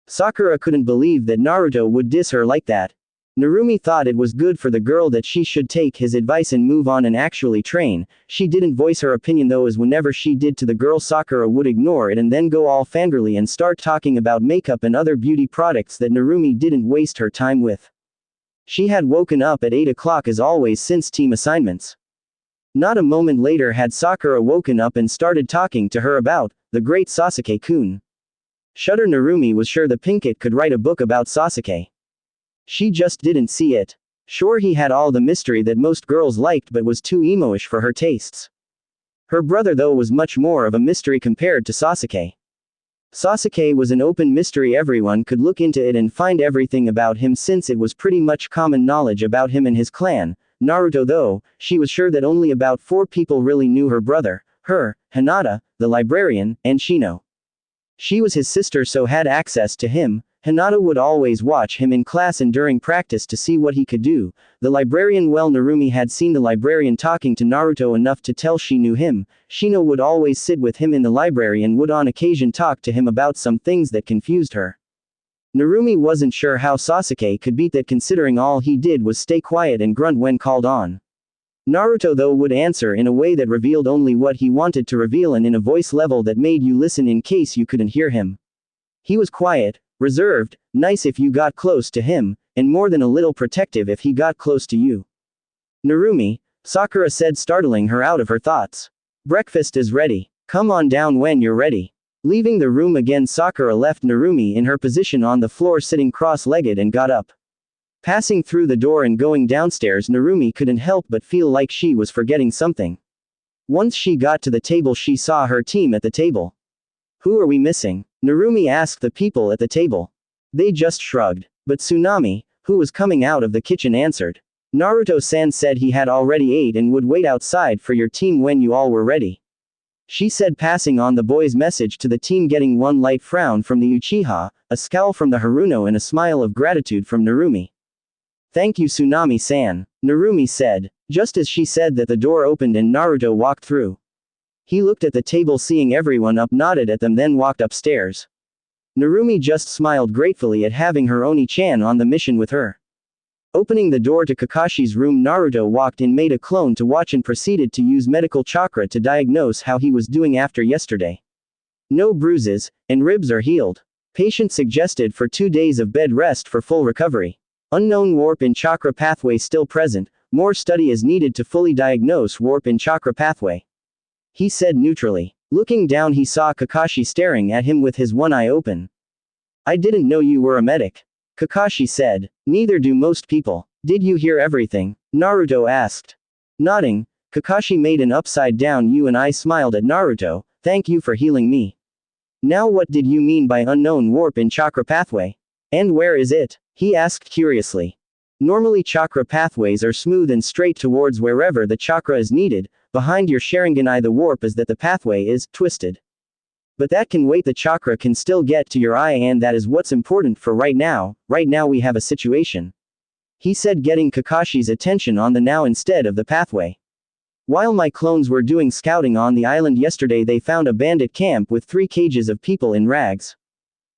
Sakura couldn't believe that Naruto would diss her like that. Narumi thought it was good for the girl that she should take his advice and move on and actually train. She didn't voice her opinion though, as whenever she did to the girl, Sakura would ignore it and then go all fangirly and start talking about makeup and other beauty products that Narumi didn't waste her time with. She had woken up at 8 o'clock as always since team assignments. Not a moment later had Sakura woken up and started talking to her about the great Sasuke-kun. Shudder. Narumi was sure the Pinkett could write a book about Sasuke. She just didn't see it. Sure, he had all the mystery that most girls liked, but was too emo-ish for her tastes. Her brother though was much more of a mystery compared to Sasuke. Sasuke was an open mystery, everyone could look into it and find everything about him since it was pretty much common knowledge about him and his clan. Naruto though, she was sure that only about 4 people really knew her brother, her, Hinata, the librarian, and Shino. She was his sister so had access to him. Hinata would always watch him in class and during practice to see what he could do. The librarian, well, Narumi had seen the librarian talking to Naruto enough to tell she knew him. Shino would always sit with him in the library and would on occasion talk to him about some things that confused her. Narumi wasn't sure how Sasuke could beat that, considering all he did was stay quiet and grunt when called on. Naruto though would answer in a way that revealed only what he wanted to reveal and in a voice level that made you listen in case you couldn't hear him. He was quiet, reserved, nice. If you got close to him, and more than a little protective if he got close to you. Narumi, Sakura said, startling her out of her thoughts. Breakfast is ready. Come on down when you're ready. Leaving the room again, Sakura left Narumi in her position on the floor sitting cross-legged and got up. Passing through the door and going downstairs, Narumi couldn't help but feel like she was forgetting something. Once she got to the table, she saw her team at the table. Who are we missing? Narumi asked the people at the table. They just shrugged. But Tsunami, who was coming out of the kitchen, answered. Naruto-san said he had already ate and would wait outside for your team when you all were ready. She said, passing on the boy's message to the team, getting one light frown from the Uchiha, a scowl from the Haruno, and a smile of gratitude from Narumi. Thank you, Tsunami-san, Narumi said. Just as she said that, the door opened and Naruto walked through. He looked at the table, seeing everyone up, nodded at them, then walked upstairs. Narumi just smiled gratefully at having her Oni-chan on the mission with her. Opening the door to Kakashi's room, Naruto walked in, made a clone to watch, and proceeded to use medical chakra to diagnose how he was doing after yesterday. No bruises, and ribs are healed. Patient suggested for 2 days of bed rest for full recovery. Unknown warp in chakra pathway still present, more study is needed to fully diagnose warp in chakra pathway. He said neutrally. Looking down, he saw Kakashi staring at him with his one eye open. I didn't know you were a medic. Kakashi said. Neither do most people. Did you hear everything? Naruto asked. Nodding, Kakashi made an upside down U and I smiled at Naruto. Thank you for healing me. Now what did you mean by unknown warp in chakra pathway? And where is it? He asked curiously. Normally chakra pathways are smooth and straight towards wherever the chakra is needed. Behind your Sharingan eye, the warp is that the pathway is twisted. But that can wait, the chakra can still get to your eye, and that is what's important for right now. Right now we have a situation. He said, getting Kakashi's attention on the now instead of the pathway. While my clones were doing scouting on the island yesterday, they found a bandit camp with 3 cages of people in rags.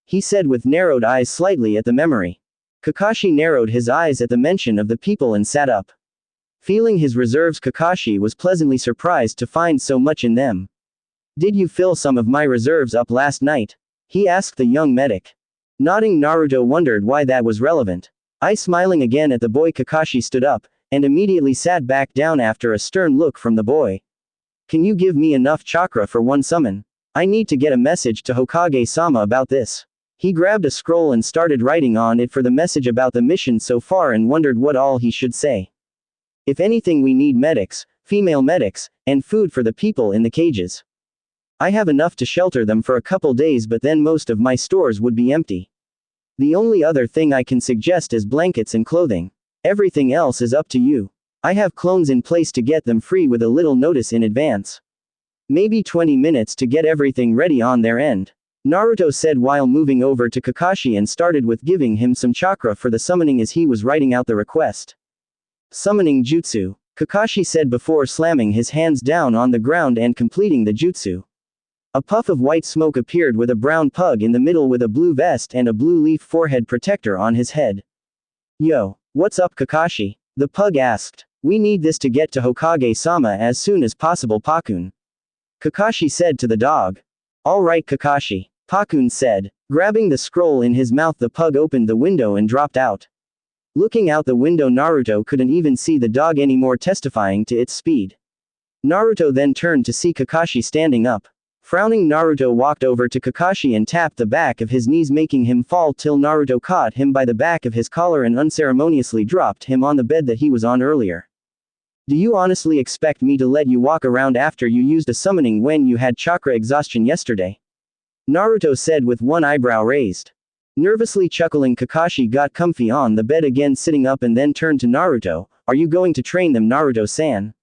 He said with narrowed eyes slightly at the memory. Kakashi narrowed his eyes at the mention of the people and sat up. Feeling his reserves, Kakashi was pleasantly surprised to find so much in them. Did you fill some of my reserves up last night? He asked the young medic. Nodding, Naruto wondered why that was relevant. Smiling again at the boy, Kakashi stood up, and immediately sat back down after a stern look from the boy. Can you give me enough chakra for 1 summon? I need to get a message to Hokage-sama about this. He grabbed a scroll and started writing on it for the message about the mission so far, and wondered what all he should say. If anything, we need medics, female medics, and food for the people in the cages. I have enough to shelter them for a couple days, but then most of my stores would be empty. The only other thing I can suggest is blankets and clothing. Everything else is up to you. I have clones in place to get them free with a little notice in advance. Maybe 20 minutes to get everything ready on their end. Naruto said while moving over to Kakashi and started with giving him some chakra for the summoning as he was writing out the request. Summoning jutsu, Kakashi said before slamming his hands down on the ground and completing the jutsu. A puff of white smoke appeared with a brown pug in the middle with a blue vest and a blue leaf forehead protector on his head. Yo, what's up, Kakashi? The pug asked. We need this to get to Hokage-sama as soon as possible, Pakun. Kakashi said to the dog. Alright, Kakashi, Pakun said. Grabbing the scroll in his mouth, the pug opened the window and dropped out. Looking out the window, Naruto couldn't even see the dog anymore, testifying to its speed. Naruto then turned to see Kakashi standing up. Frowning, Naruto walked over to Kakashi and tapped the back of his knees, making him fall till Naruto caught him by the back of his collar and unceremoniously dropped him on the bed that he was on earlier. Do you honestly expect me to let you walk around after you used a summoning when you had chakra exhaustion yesterday? Naruto said with one eyebrow raised. Nervously chuckling, Kakashi got comfy on the bed again, sitting up, and then turned to Naruto. Are you going to train them, Naruto-san?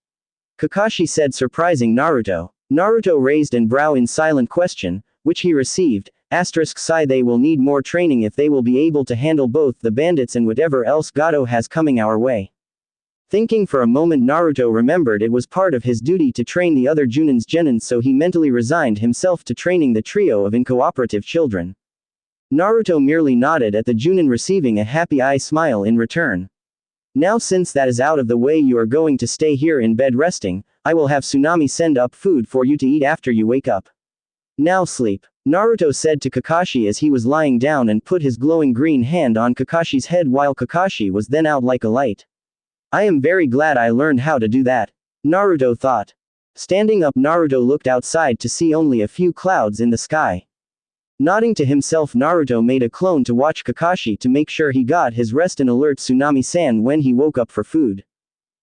Kakashi said, surprising Naruto. Naruto raised an brow in silent question, which he received. Sigh, they will need more training if they will be able to handle both the bandits and whatever else Gato has coming our way. Thinking for a moment, Naruto remembered it was part of his duty to train the other Junins Genins, so he mentally resigned himself to training the trio of incooperative children. Naruto merely nodded at the Junin, receiving a happy eye smile in return. Now, since that is out of the way, you are going to stay here in bed resting. I will have Tsunami send up food for you to eat after you wake up. Now sleep. Naruto said to Kakashi as he was lying down and put his glowing green hand on Kakashi's head while Kakashi was then out like a light. I am very glad I learned how to do that, Naruto thought. Standing up, Naruto looked outside to see only a few clouds in the sky. Nodding to himself, Naruto made a clone to watch Kakashi to make sure he got his rest and alert Tsunami-san when he woke up for food.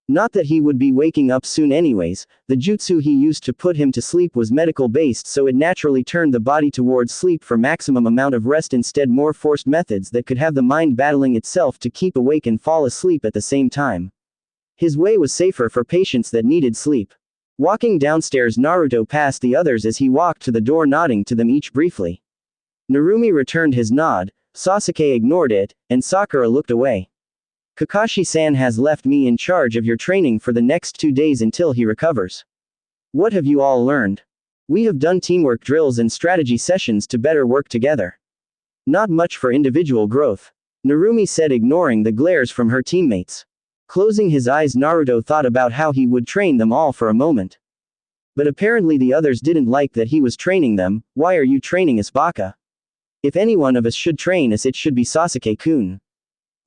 Not that he would be waking up soon anyways, the jutsu he used to put him to sleep was medical based, so it naturally turned the body towards sleep for maximum amount of rest, instead more forced methods that could have the mind battling itself to keep awake and fall asleep at the same time. His way was safer for patients that needed sleep. Walking downstairs, Naruto passed the others as he walked to the door, nodding to them each briefly. Narumi returned his nod, Sasuke ignored it, and Sakura looked away. Kakashi-san has left me in charge of your training for the next 2 days until he recovers. What have you all learned? We have done teamwork drills and strategy sessions to better work together. Not much for individual growth, Narumi said, ignoring the glares from her teammates. Closing his eyes, Naruto thought about how he would train them all for a moment. But apparently the others didn't like that he was training them. Why are you training us, Baka? If any one of us should train us, it should be Sasuke-kun.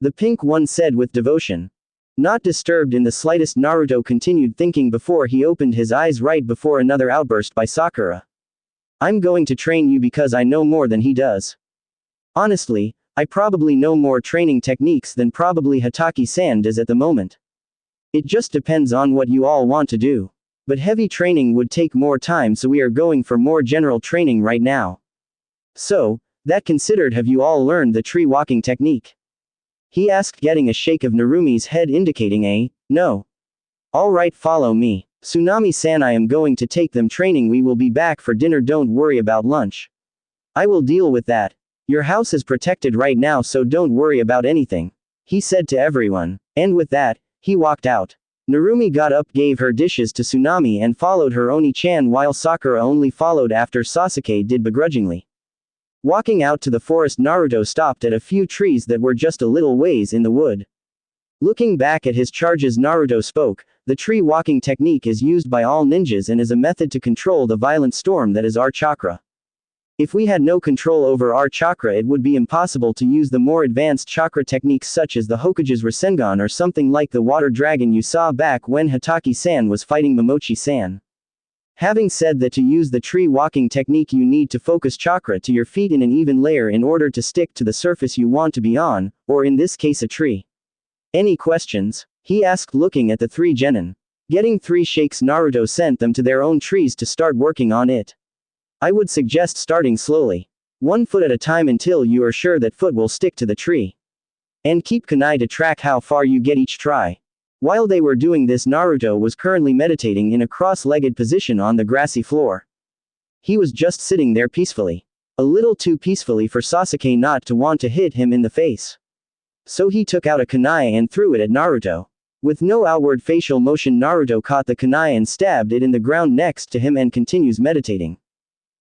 The pink one said with devotion. Not disturbed in the slightest, Naruto continued thinking before he opened his eyes right before another outburst by Sakura. I'm going to train you because I know more than he does. Honestly, I probably know more training techniques than probably Hatake-san does at the moment. It just depends on what you all want to do. But heavy training would take more time, so we are going for more general training right now. So, that considered, have you all learned the tree walking technique? He asked, getting a shake of Narumi's head indicating a no. Alright, follow me. Tsunami-san, I am going to take them training. We will be back for dinner, don't worry about lunch. I will deal with that. Your house is protected right now, so don't worry about anything, he said to everyone. And with that, he walked out. Narumi got up, gave her dishes to Tsunami and followed her Oni-chan, while Sakura only followed after Sasuke did begrudgingly. Walking out to the forest, Naruto stopped at a few trees that were just a little ways in the wood. Looking back at his charges, Naruto spoke, the tree walking technique is used by all ninjas and is a method to control the violent storm that is our chakra. If we had no control over our chakra, it would be impossible to use the more advanced chakra techniques such as the Hokage's Rasengan or something like the water dragon you saw back when Hatake-san was fighting Momochi-san. Having said that, to use the tree walking technique you need to focus chakra to your feet in an even layer in order to stick to the surface you want to be on, or in this case a tree. Any questions? He asked, looking at the 3 genin. Getting 3 shakes, Naruto sent them to their own trees to start working on it. I would suggest starting slowly. 1 foot at a time until you are sure that foot will stick to the tree. And keep kunai to track how far you get each try. While they were doing this, Naruto was currently meditating in a cross-legged position on the grassy floor. He was just sitting there peacefully. A little too peacefully for Sasuke not to want to hit him in the face. So he took out a kunai and threw it at Naruto. With no outward facial motion, Naruto caught the kunai and stabbed it in the ground next to him and continues meditating.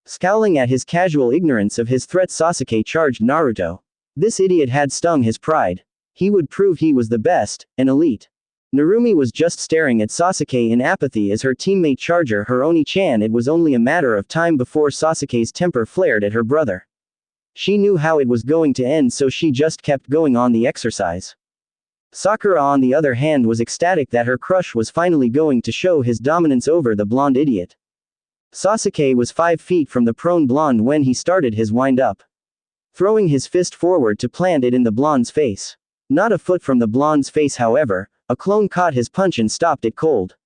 Scowling at his casual ignorance of his threat, Sasuke charged Naruto. This idiot had stung his pride. He would prove he was the best, an elite. Narumi was just staring at Sasuke in apathy as her teammate charged her Oni-chan. It was only a matter of time before Sasuke's temper flared at her brother. She knew how it was going to end, so she just kept going on the exercise. Sakura, on the other hand, was ecstatic that her crush was finally going to show his dominance over the blonde idiot. Sasuke was 5 feet from the prone blonde when he started his wind-up. Throwing his fist forward to plant it in the blonde's face. Not a foot from the blonde's face, however, a clone caught his punch and stopped it cold.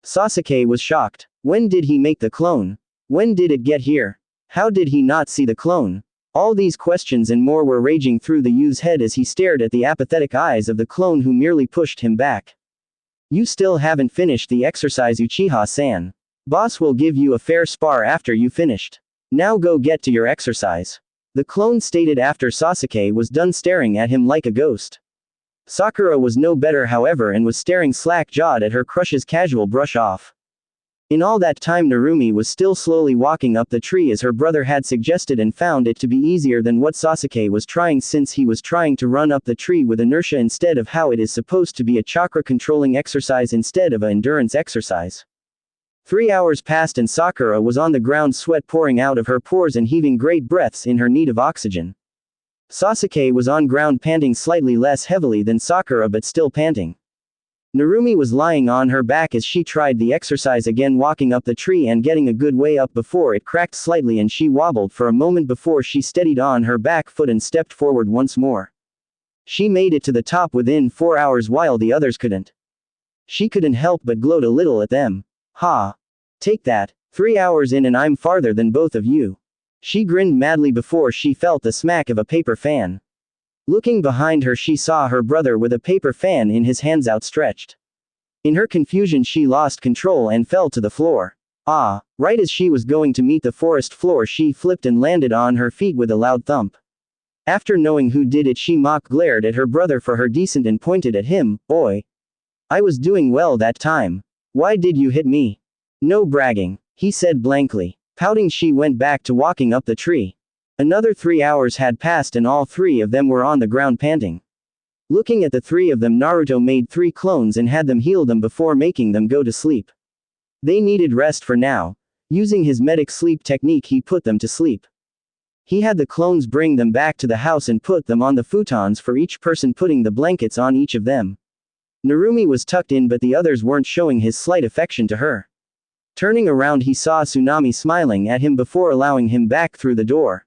Sasuke was shocked. When did he make the clone? When did it get here? How did he not see the clone? All these questions and more were raging through the youth's head as he stared at the apathetic eyes of the clone who merely pushed him back. You still haven't finished the exercise, Uchiha-san. Boss will give you a fair spar after you finished. Now go get to your exercise. The clone stated after Sasuke was done staring at him like a ghost. Sakura was no better, however, and was staring slack-jawed at her crush's casual brush off. In all that time, Narumi was still slowly walking up the tree as her brother had suggested, and found it to be easier than what Sasuke was trying, since he was trying to run up the tree with inertia instead of how it is supposed to be, a chakra controlling exercise instead of an endurance exercise. 3 hours passed and Sakura was on the ground, sweat pouring out of her pores and heaving great breaths in her need of oxygen. Sasuke was on ground panting slightly less heavily than Sakura but still panting. Narumi was lying on her back as she tried the exercise again, walking up the tree and getting a good way up before it cracked slightly and she wobbled for a moment before she steadied on her back foot and stepped forward once more. She made it to the top within 4 hours while the others couldn't. She couldn't help but gloat a little at them. Ha! Take that. 3 hours in and I'm farther than both of you. She grinned madly before she felt the smack of a paper fan. Looking behind her, she saw her brother with a paper fan in his hands outstretched. In her confusion, she lost control and fell to the floor. Ah! Right as she was going to meet the forest floor, she flipped and landed on her feet with a loud thump. After knowing who did it, she glared at her brother for her decent and pointed at him. Oi! I was doing well that time. Why did you hit me? No bragging, he said blankly. Pouting, she went back to walking up the tree. Another 3 hours had passed and all three of them were on the ground panting. Looking at the three of them, Naruto made 3 clones and had them heal them before making them go to sleep. They needed rest for now. Using his medic sleep technique, he put them to sleep. He had the clones bring them back to the house and put them on the futons for each person, putting the blankets on each of them. Narumi was tucked in but the others weren't showing his slight affection to her. Turning around, he saw Tsunami smiling at him before allowing him back through the door.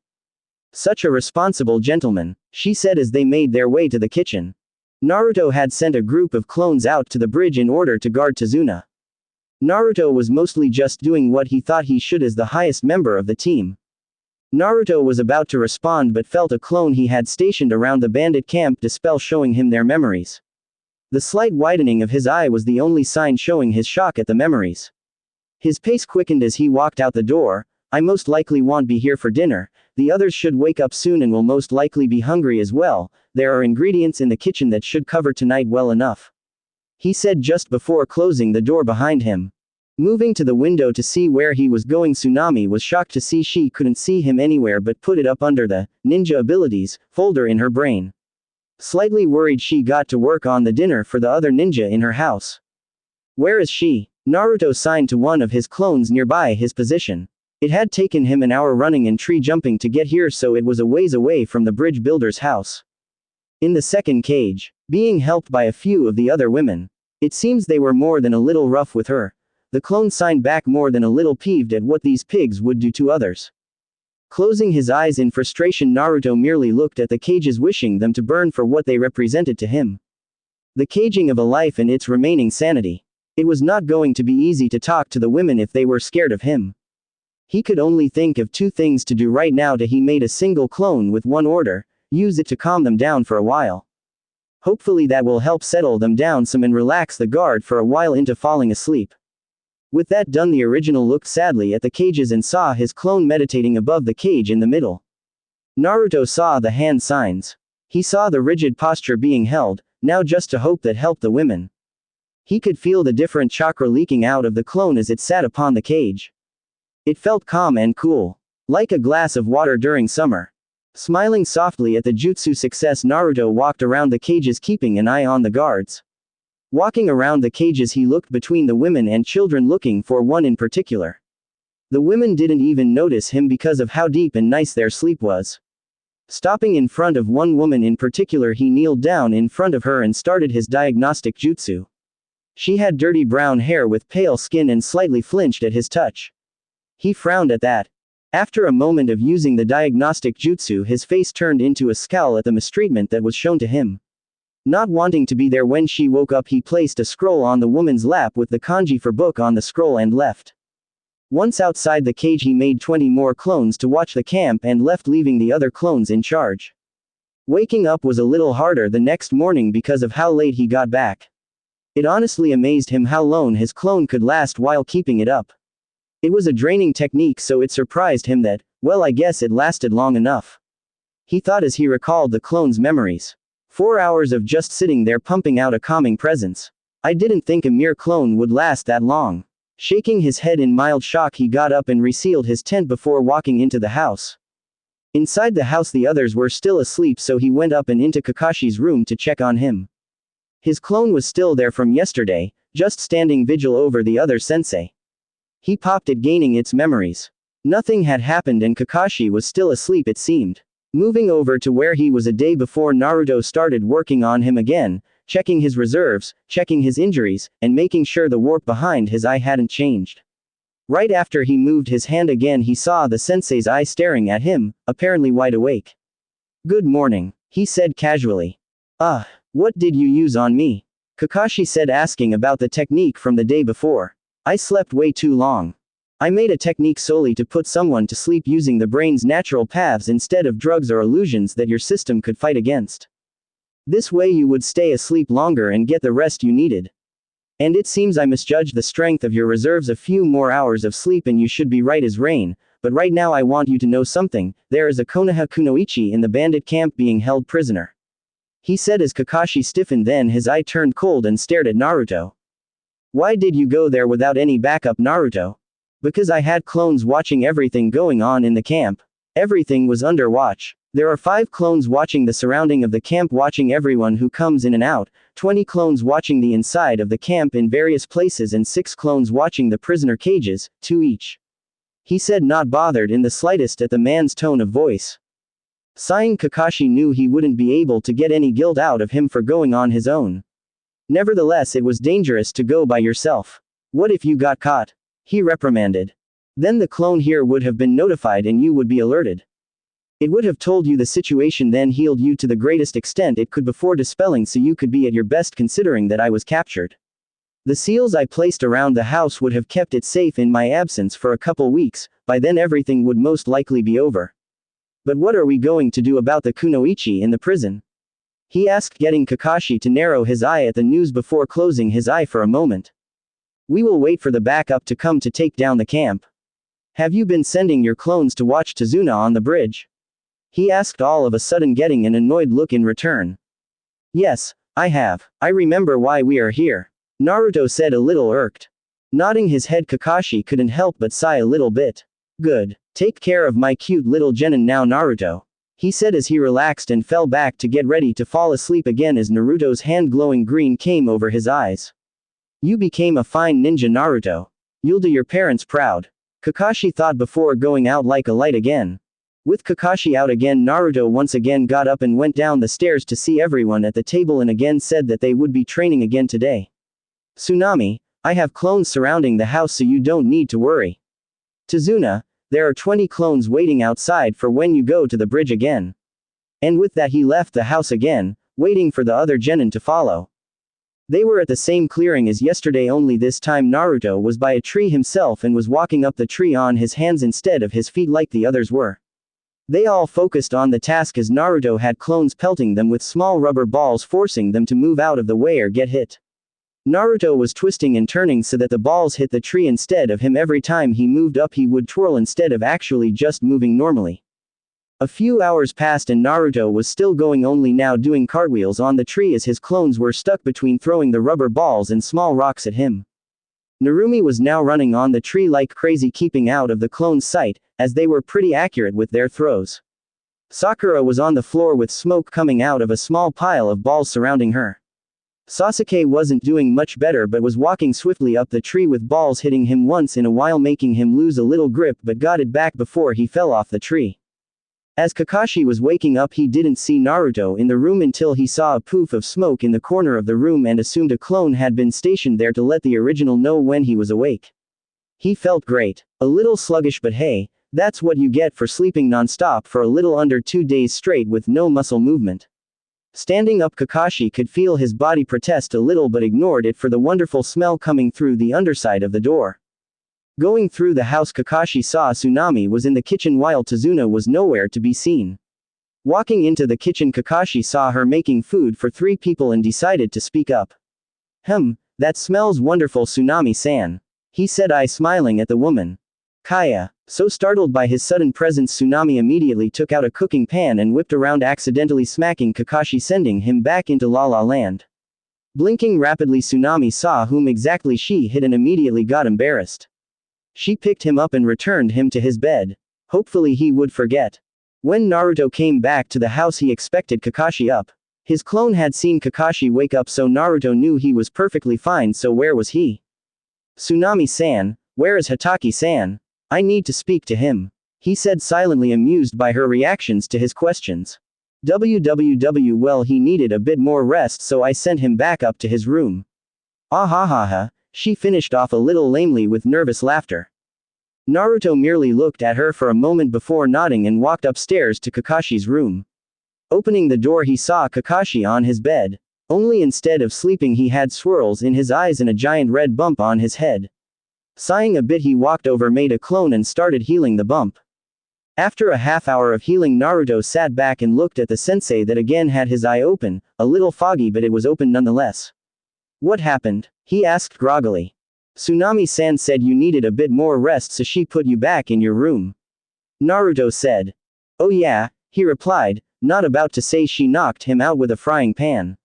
Such a responsible gentleman, she said as they made their way to the kitchen. Naruto had sent a group of clones out to the bridge in order to guard Tazuna. Naruto was mostly just doing what he thought he should as the highest member of the team. Naruto was about to respond but felt a clone he had stationed around the bandit camp dispel, showing him their memories. The slight widening of his eye was the only sign showing his shock at the memories. His pace quickened as he walked out the door. I most likely won't be here for dinner. The others should wake up soon and will most likely be hungry as well. There are ingredients in the kitchen that should cover tonight well enough, he said just before closing the door behind him. Moving to the window to see where he was going, Tsunami was shocked to see she couldn't see him anywhere but put it up under the ninja abilities folder in her brain. Slightly worried, she got to work on the dinner for the other ninja in her house. Where is she? Naruto signed to one of his clones nearby his position. It had taken him an hour running and tree jumping to get here, so it was a ways away from the bridge builder's house. In the second cage, being helped by a few of the other women. It seems they were more than a little rough with her. The clone signed back more than a little peeved at what these pigs would do to others. Closing his eyes in frustration, Naruto merely looked at the cages, wishing them to burn for what they represented to him. The caging of a life and its remaining sanity. It was not going to be easy to talk to the women if they were scared of him. He could only think of 2 things to do right now. He made a single clone with one order: use it to calm them down for a while. Hopefully that will help settle them down some and relax the guard for a while into falling asleep. With that done, the original looked sadly at the cages and saw his clone meditating above the cage in the middle. Naruto saw the hand signs. He saw the rigid posture being held, now just to hope that helped the women. He could feel the different chakra leaking out of the clone as it sat upon the cage. It felt calm and cool, like a glass of water during summer. Smiling softly at the jutsu success, Naruto walked around the cages, keeping an eye on the guards. Walking around the cages, he looked between the women and children, looking for one in particular. The women didn't even notice him because of how deep and nice their sleep was. Stopping in front of one woman in particular, he kneeled down in front of her and started his diagnostic jutsu. She had dirty brown hair with pale skin and slightly flinched at his touch. He frowned at that. After a moment of using the diagnostic jutsu, his face turned into a scowl at the mistreatment that was shown to him. Not wanting to be there when she woke up, he placed a scroll on the woman's lap with the kanji for book on the scroll and left. Once outside the cage, he made 20 more clones to watch the camp and left, leaving the other clones in charge. Waking up was a little harder the next morning because of how late he got back. It honestly amazed him how long his clone could last while keeping it up. It was a draining technique, so it surprised him that, well, I guess it lasted long enough. He thought as he recalled the clone's memories. 4 hours of just sitting there pumping out a calming presence. I didn't think a mere clone would last that long. Shaking his head in mild shock, he got up and resealed his tent before walking into the house. Inside the house, the others were still asleep, so he went up and into Kakashi's room to check on him. His clone was still there from yesterday, just standing vigil over the other sensei. He popped it, gaining its memories. Nothing had happened and Kakashi was still asleep, it seemed. Moving over to where he was a day before, Naruto started working on him again, checking his reserves, checking his injuries, and making sure the warp behind his eye hadn't changed. Right after he moved his hand again, he saw the sensei's eye staring at him, apparently wide awake. "Good morning," he said casually. What did you use on me?" Kakashi said, asking about the technique from the day before. "I slept way too long. I made a technique solely to put someone to sleep using the brain's natural paths instead of drugs or illusions that your system could fight against. This way you would stay asleep longer and get the rest you needed. And it seems I misjudged the strength of your reserves. A few more hours of sleep and you should be right as rain, but right now I want you to know something. There is a Konoha Kunoichi in the bandit camp being held prisoner," he said as Kakashi stiffened, then his eye turned cold and stared at Naruto. "Why did you go there without any backup, Naruto?" "Because I had clones watching everything going on in the camp. Everything was under watch. There are 5 clones watching the surrounding of the camp, watching everyone who comes in and out, 20 clones watching the inside of the camp in various places, and 6 clones watching the prisoner cages, 2 each," he said, not bothered in the slightest at the man's tone of voice. Sighing, Kakashi knew he wouldn't be able to get any guilt out of him for going on his own. Nevertheless, it was dangerous to go by yourself. "What if you got caught?" he reprimanded. "Then the clone here would have been notified and you would be alerted. It would have told you the situation, then healed you to the greatest extent it could before dispelling, so you could be at your best, considering that I was captured. The seals I placed around the house would have kept it safe in my absence for a couple weeks. By then everything would most likely be over. But what are we going to do about the Kunoichi in the prison?" he asked, getting Kakashi to narrow his eye at the news before closing his eye for a moment. "We will wait for the backup to come to take down the camp." "Have you been sending your clones to watch Tazuna on the bridge?" he asked, all of a sudden getting an annoyed look in return. "Yes, I have. I remember why we are here," Naruto said, a little irked. Nodding his head, Kakashi couldn't help but sigh a little bit. "Good. Take care of my cute little genin now, Naruto," he said as he relaxed and fell back to get ready to fall asleep again as Naruto's hand glowing green came over his eyes. "You became a fine ninja, Naruto. You'll do your parents proud," Kakashi thought before going out like a light again. With Kakashi out again, Naruto once again got up and went down the stairs to see everyone at the table and again said that they would be training again today. "Tsunami, I have clones surrounding the house so you don't need to worry. Tazuna, there are 20 clones waiting outside for when you go to the bridge again." And with that he left the house again, waiting for the other genin to follow. They were at the same clearing as yesterday, only this time Naruto was by a tree himself and was walking up the tree on his hands instead of his feet like the others were. They all focused on the task as Naruto had clones pelting them with small rubber balls, forcing them to move out of the way or get hit. Naruto was twisting and turning so that the balls hit the tree instead of him. Every time he moved up he would twirl instead of actually just moving normally. A few hours passed and Naruto was still going, only now doing cartwheels on the tree as his clones were stuck between throwing the rubber balls and small rocks at him. Narumi was now running on the tree like crazy, keeping out of the clones' sight, as they were pretty accurate with their throws. Sakura was on the floor with smoke coming out of a small pile of balls surrounding her. Sasuke wasn't doing much better but was walking swiftly up the tree with balls hitting him once in a while, making him lose a little grip, but got it back before he fell off the tree. As Kakashi was waking up he didn't see Naruto in the room until he saw a poof of smoke in the corner of the room and assumed a clone had been stationed there to let the original know when he was awake. He felt great. A little sluggish, but hey, that's what you get for sleeping non-stop for a little under 2 days straight with no muscle movement. Standing up, Kakashi could feel his body protest a little but ignored it for the wonderful smell coming through the underside of the door. Going through the house, Kakashi saw Tsunami was in the kitchen while Tazuna was nowhere to be seen. Walking into the kitchen, Kakashi saw her making food for 3 people and decided to speak up. That smells wonderful, Tsunami-san," he said, smiling at the woman. Kaya. So startled by his sudden presence, Tsunami immediately took out a cooking pan and whipped around, accidentally smacking Kakashi, sending him back into La La Land. Blinking rapidly, Tsunami saw whom exactly she hit and immediately got embarrassed. She picked him up and returned him to his bed. Hopefully he would forget. When Naruto came back to the house he expected Kakashi up. His clone had seen Kakashi wake up, so Naruto knew he was perfectly fine, so where was he? "Tsunami-san, Where is Hataki-san? I need to speak to him. He said, silently amused by her reactions to his questions. Well, he needed a bit more rest, so I sent him back up to his room. Ah ha ha ha, she finished off a little lamely with nervous laughter. Naruto merely looked at her for a moment before nodding and walked upstairs to Kakashi's room. Opening the door, he saw Kakashi on his bed. Only instead of sleeping, he had swirls in his eyes and a giant red bump on his head. Sighing a bit, he walked over, made a clone, and started healing the bump. After a half hour of healing, Naruto sat back and looked at the sensei that again had his eye open, a little foggy, but it was open nonetheless. What happened? He asked groggily. Tsunami-san said you needed a bit more rest, so she put you back in your room. Naruto said. Oh yeah, he replied, not about to say she knocked him out with a frying pan.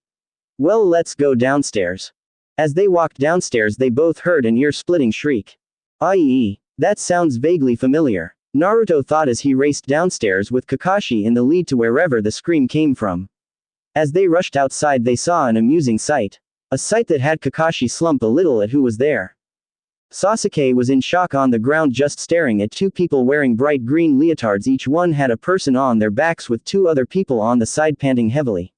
Well, let's go downstairs. As they walked downstairs, they both heard an ear-splitting shriek. Ie, that sounds vaguely familiar, Naruto thought as he raced downstairs with Kakashi in the lead to wherever the scream came from. As they rushed outside, they saw an amusing sight. A sight that had Kakashi slump a little at who was there. Sasuke was in shock on the ground, just staring at two people wearing bright green leotards. Each one had a person on their backs with two other people on the side panting heavily.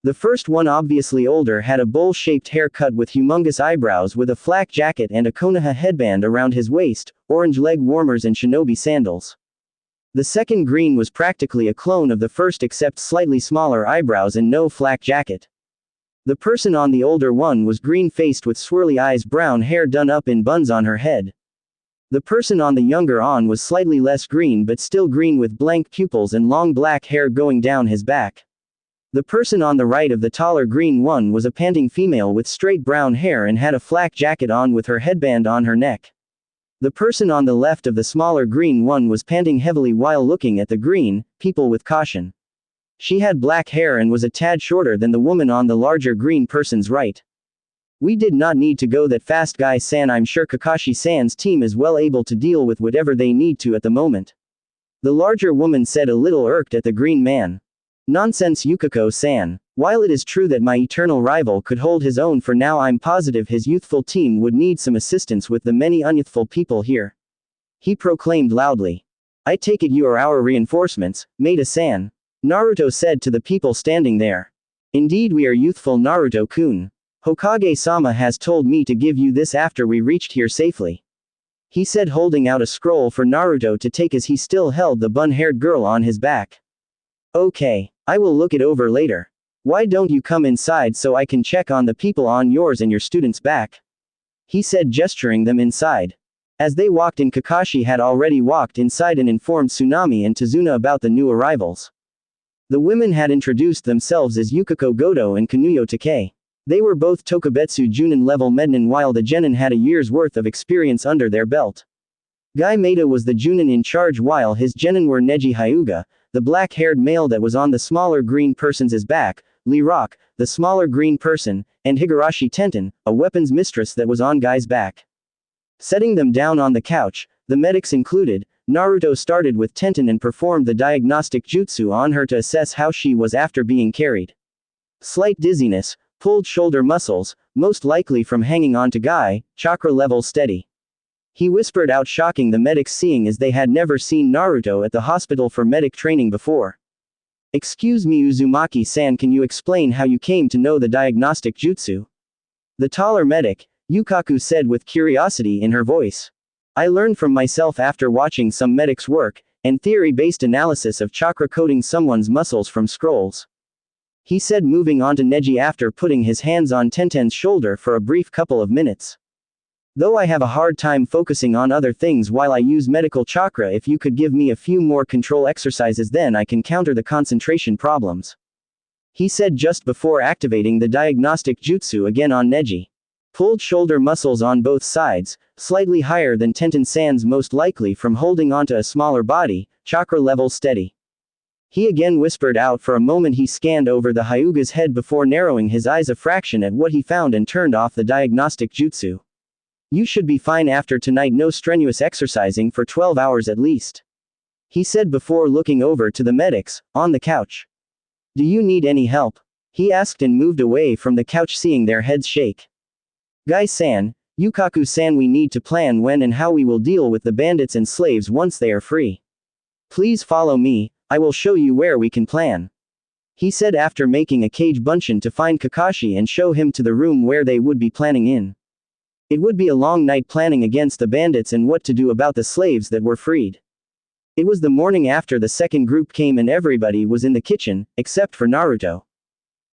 The first one, obviously older, had a bowl-shaped haircut with humongous eyebrows, with a flak jacket and a Konoha headband around his waist, orange leg warmers and shinobi sandals. The second, green, was practically a clone of the first except slightly smaller eyebrows and no flak jacket. The person on the older one was green-faced with swirly eyes, brown hair done up in buns on her head. The person on the younger one was slightly less green but still green, with blank pupils and long black hair going down his back. The person on the right of the taller green one was a panting female with straight brown hair and had a flak jacket on with her headband on her neck. The person on the left of the smaller green one was panting heavily while looking at the green people with caution. She had black hair and was a tad shorter than the woman on the larger green person's right. We did not need to go that fast, guy-san. I'm sure Kakashi-san's team is well able to deal with whatever they need to at the moment. The larger woman said, a little irked at the green man. Nonsense, Yukiko-san. While it is true that my eternal rival could hold his own for now, I'm positive his youthful team would need some assistance with the many unyouthful people here. He proclaimed loudly. I take it you are our reinforcements, Maida-san. Naruto said to the people standing there. Indeed, we are youthful, Naruto-kun. Hokage-sama has told me to give you this after we reached here safely. He said, holding out a scroll for Naruto to take as he still held the bun-haired girl on his back. Okay, I will look it over later. Why don't you come inside so I can check on the people on yours and your students' back? He said, gesturing them inside. As they walked in, Kakashi had already walked inside and informed Tsunami and Tazuna about the new arrivals. The women had introduced themselves as Yukiko Goto and Kanuyo Takei. They were both Tokubetsu Junin level Mednin, while the Genin had a year's worth of experience under their belt. Guy Maida was the Junin in charge, while his Genin were Neji Hyuga, the black-haired male that was on the smaller green person's back, Lee Rock, the smaller green person, and Higurashi Tenten, a weapons mistress that was on Guy's back. Setting them down on the couch, the medics included, Naruto started with Tenten and performed the diagnostic jutsu on her to assess how she was after being carried. Slight dizziness, pulled shoulder muscles, most likely from hanging on to Guy, chakra level steady. He whispered out, shocking the medics, seeing as they had never seen Naruto at the hospital for medic training before. Excuse me, Uzumaki-san, can you explain how you came to know the diagnostic jutsu? The taller medic, Yukaku, said with curiosity in her voice. I learned from myself after watching some medics work, and theory-based analysis of chakra coding someone's muscles from scrolls. He said, moving on to Neji after putting his hands on Tenten's shoulder for a brief couple of minutes. Though I have a hard time focusing on other things while I use medical chakra, if you could give me a few more control exercises, then I can counter the concentration problems. He said just before activating the diagnostic jutsu again on Neji. Pulled shoulder muscles on both sides, slightly higher than Tenten-san's, most likely from holding onto a smaller body, chakra level steady. He again whispered out. For a moment he scanned over the Hyuga's head before narrowing his eyes a fraction at what he found and turned off the diagnostic jutsu. You should be fine after tonight, no strenuous exercising for 12 hours at least. He said before looking over to the medics, on the couch. Do you need any help? He asked and moved away from the couch, seeing their heads shake. Guy-san, Yukaku-san, we need to plan when and how we will deal with the bandits and slaves once they are free. Please follow me, I will show you where we can plan. He said after making a Kage Bunshin to find Kakashi and show him to the room where they would be planning in. It would be a long night planning against the bandits and what to do about the slaves that were freed. It was the morning after the second group came and everybody was in the kitchen, except for Naruto.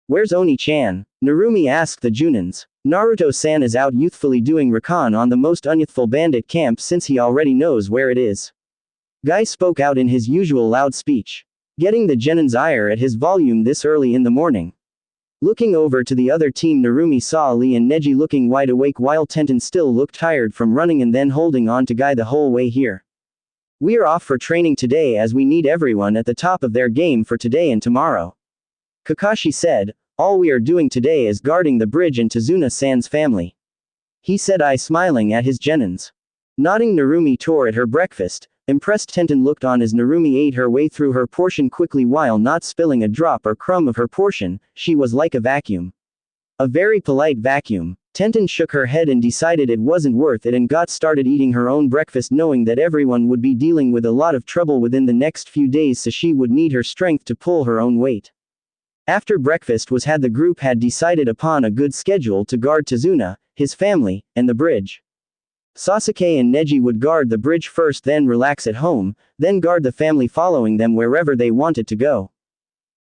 Where's Oni-chan? Narumi asked the Junins. Naruto-san is out youthfully doing recon on the most unyouthful bandit camp since he already knows where it is. Guy spoke out in his usual loud speech, getting the Genin's ire at his volume this early in the morning. Looking over to the other team, Narumi saw Lee and Neji looking wide awake while Tenten still looked tired from running and then holding on to Guy the whole way here. We are off for training today as we need everyone at the top of their game for today and tomorrow. Kakashi said, all we are doing today is guarding the bridge and Tazuna-san's family. He said, smiling at his Genins. Nodding, Narumi tore at her breakfast. Impressed, Tenten looked on as Narumi ate her way through her portion quickly while not spilling a drop or crumb of her portion. She was like a vacuum. A very polite vacuum. Tenten shook her head and decided it wasn't worth it and got started eating her own breakfast, knowing that everyone would be dealing with a lot of trouble within the next few days, so she would need her strength to pull her own weight. After breakfast was had, the group had decided upon a good schedule to guard Tazuna, his family, and the bridge. Sasuke and Neji would guard the bridge first, then relax at home, then guard the family following them wherever they wanted to go.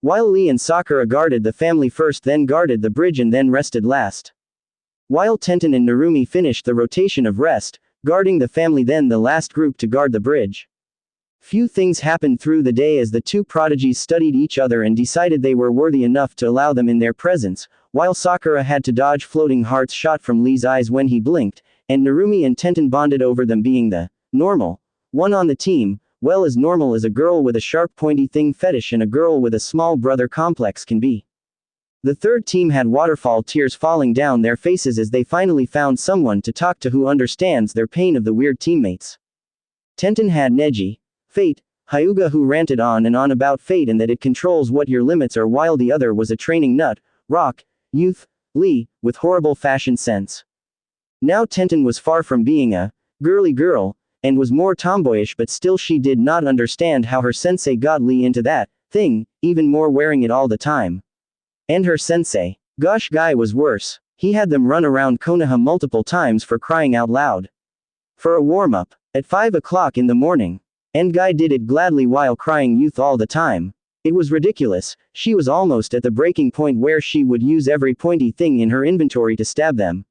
While Lee and Sakura guarded the family first, then guarded the bridge and then rested last. While Tenten and Narumi finished the rotation of rest, guarding the family, then the last group to guard the bridge. Few things happened through the day as the two prodigies studied each other and decided they were worthy enough to allow them in their presence, while Sakura had to dodge floating hearts shot from Lee's eyes when he blinked, and Narumi and Tenten bonded over them being the normal one on the team, well as normal as a girl with a sharp pointy thing fetish and a girl with a small brother complex can be. The third team had waterfall tears falling down their faces as they finally found someone to talk to who understands their pain of the weird teammates. Tenten had Neji, Fate, Hyuga, who ranted on and on about fate and that it controls what your limits are, while the other was a training nut, Rock, Youth, Lee, with horrible fashion sense. Now Tenten was far from being a girly girl, and was more tomboyish, but still she did not understand how her sensei got Lee into that thing, even more wearing it all the time. And her sensei. Gosh, Guy was worse. He had them run around Konoha multiple times, for crying out loud. For a warm-up. At 5 o'clock in the morning. And Guy did it gladly while crying youth all the time. It was ridiculous. She was almost at the breaking point where she would use every pointy thing in her inventory to stab them.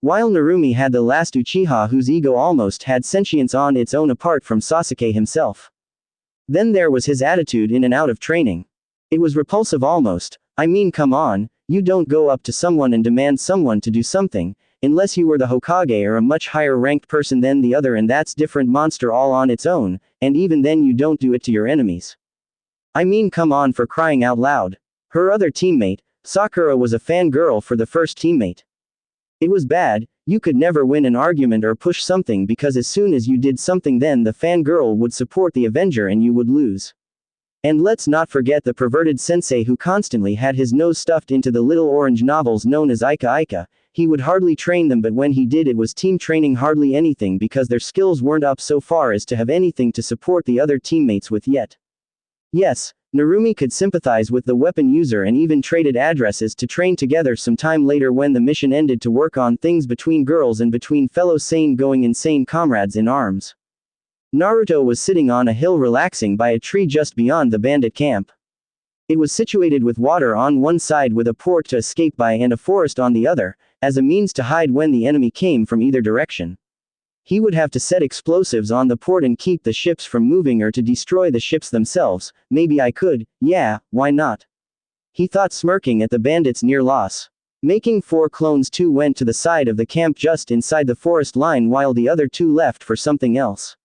While Narumi had the last Uchiha whose ego almost had sentience on its own apart from Sasuke himself. Then there was his attitude in and out of training. It was repulsive almost. I mean, come on, you don't go up to someone and demand someone to do something, unless you were the Hokage or a much higher ranked person than the other, and that's different monster all on its own, and even then you don't do it to your enemies. I mean, come on, for crying out loud. Her other teammate, Sakura, was a fangirl for the first teammate. It was bad. You could never win an argument or push something, because as soon as you did something, then the fangirl would support the Avenger and you would lose. And let's not forget the perverted sensei who constantly had his nose stuffed into the little orange novels known as Ika Ika. He would hardly train them, but when he did, it was team training, hardly anything, because their skills weren't up so far as to have anything to support the other teammates with yet. Yes, Narumi could sympathize with the weapon user and even traded addresses to train together some time later when the mission ended, to work on things between girls and between fellow sane going insane comrades in arms. Naruto was sitting on a hill relaxing by a tree just beyond the bandit camp. It was situated with water on one side with a port to escape by and a forest on the other, as a means to hide when the enemy came from either direction. He would have to set explosives on the port and keep the ships from moving, or to destroy the ships themselves. Maybe I could, yeah, why not? He thought, smirking at the bandits' near loss. Making 4 clones, 2 went to the side of the camp just inside the forest line while the other 2 left for something else.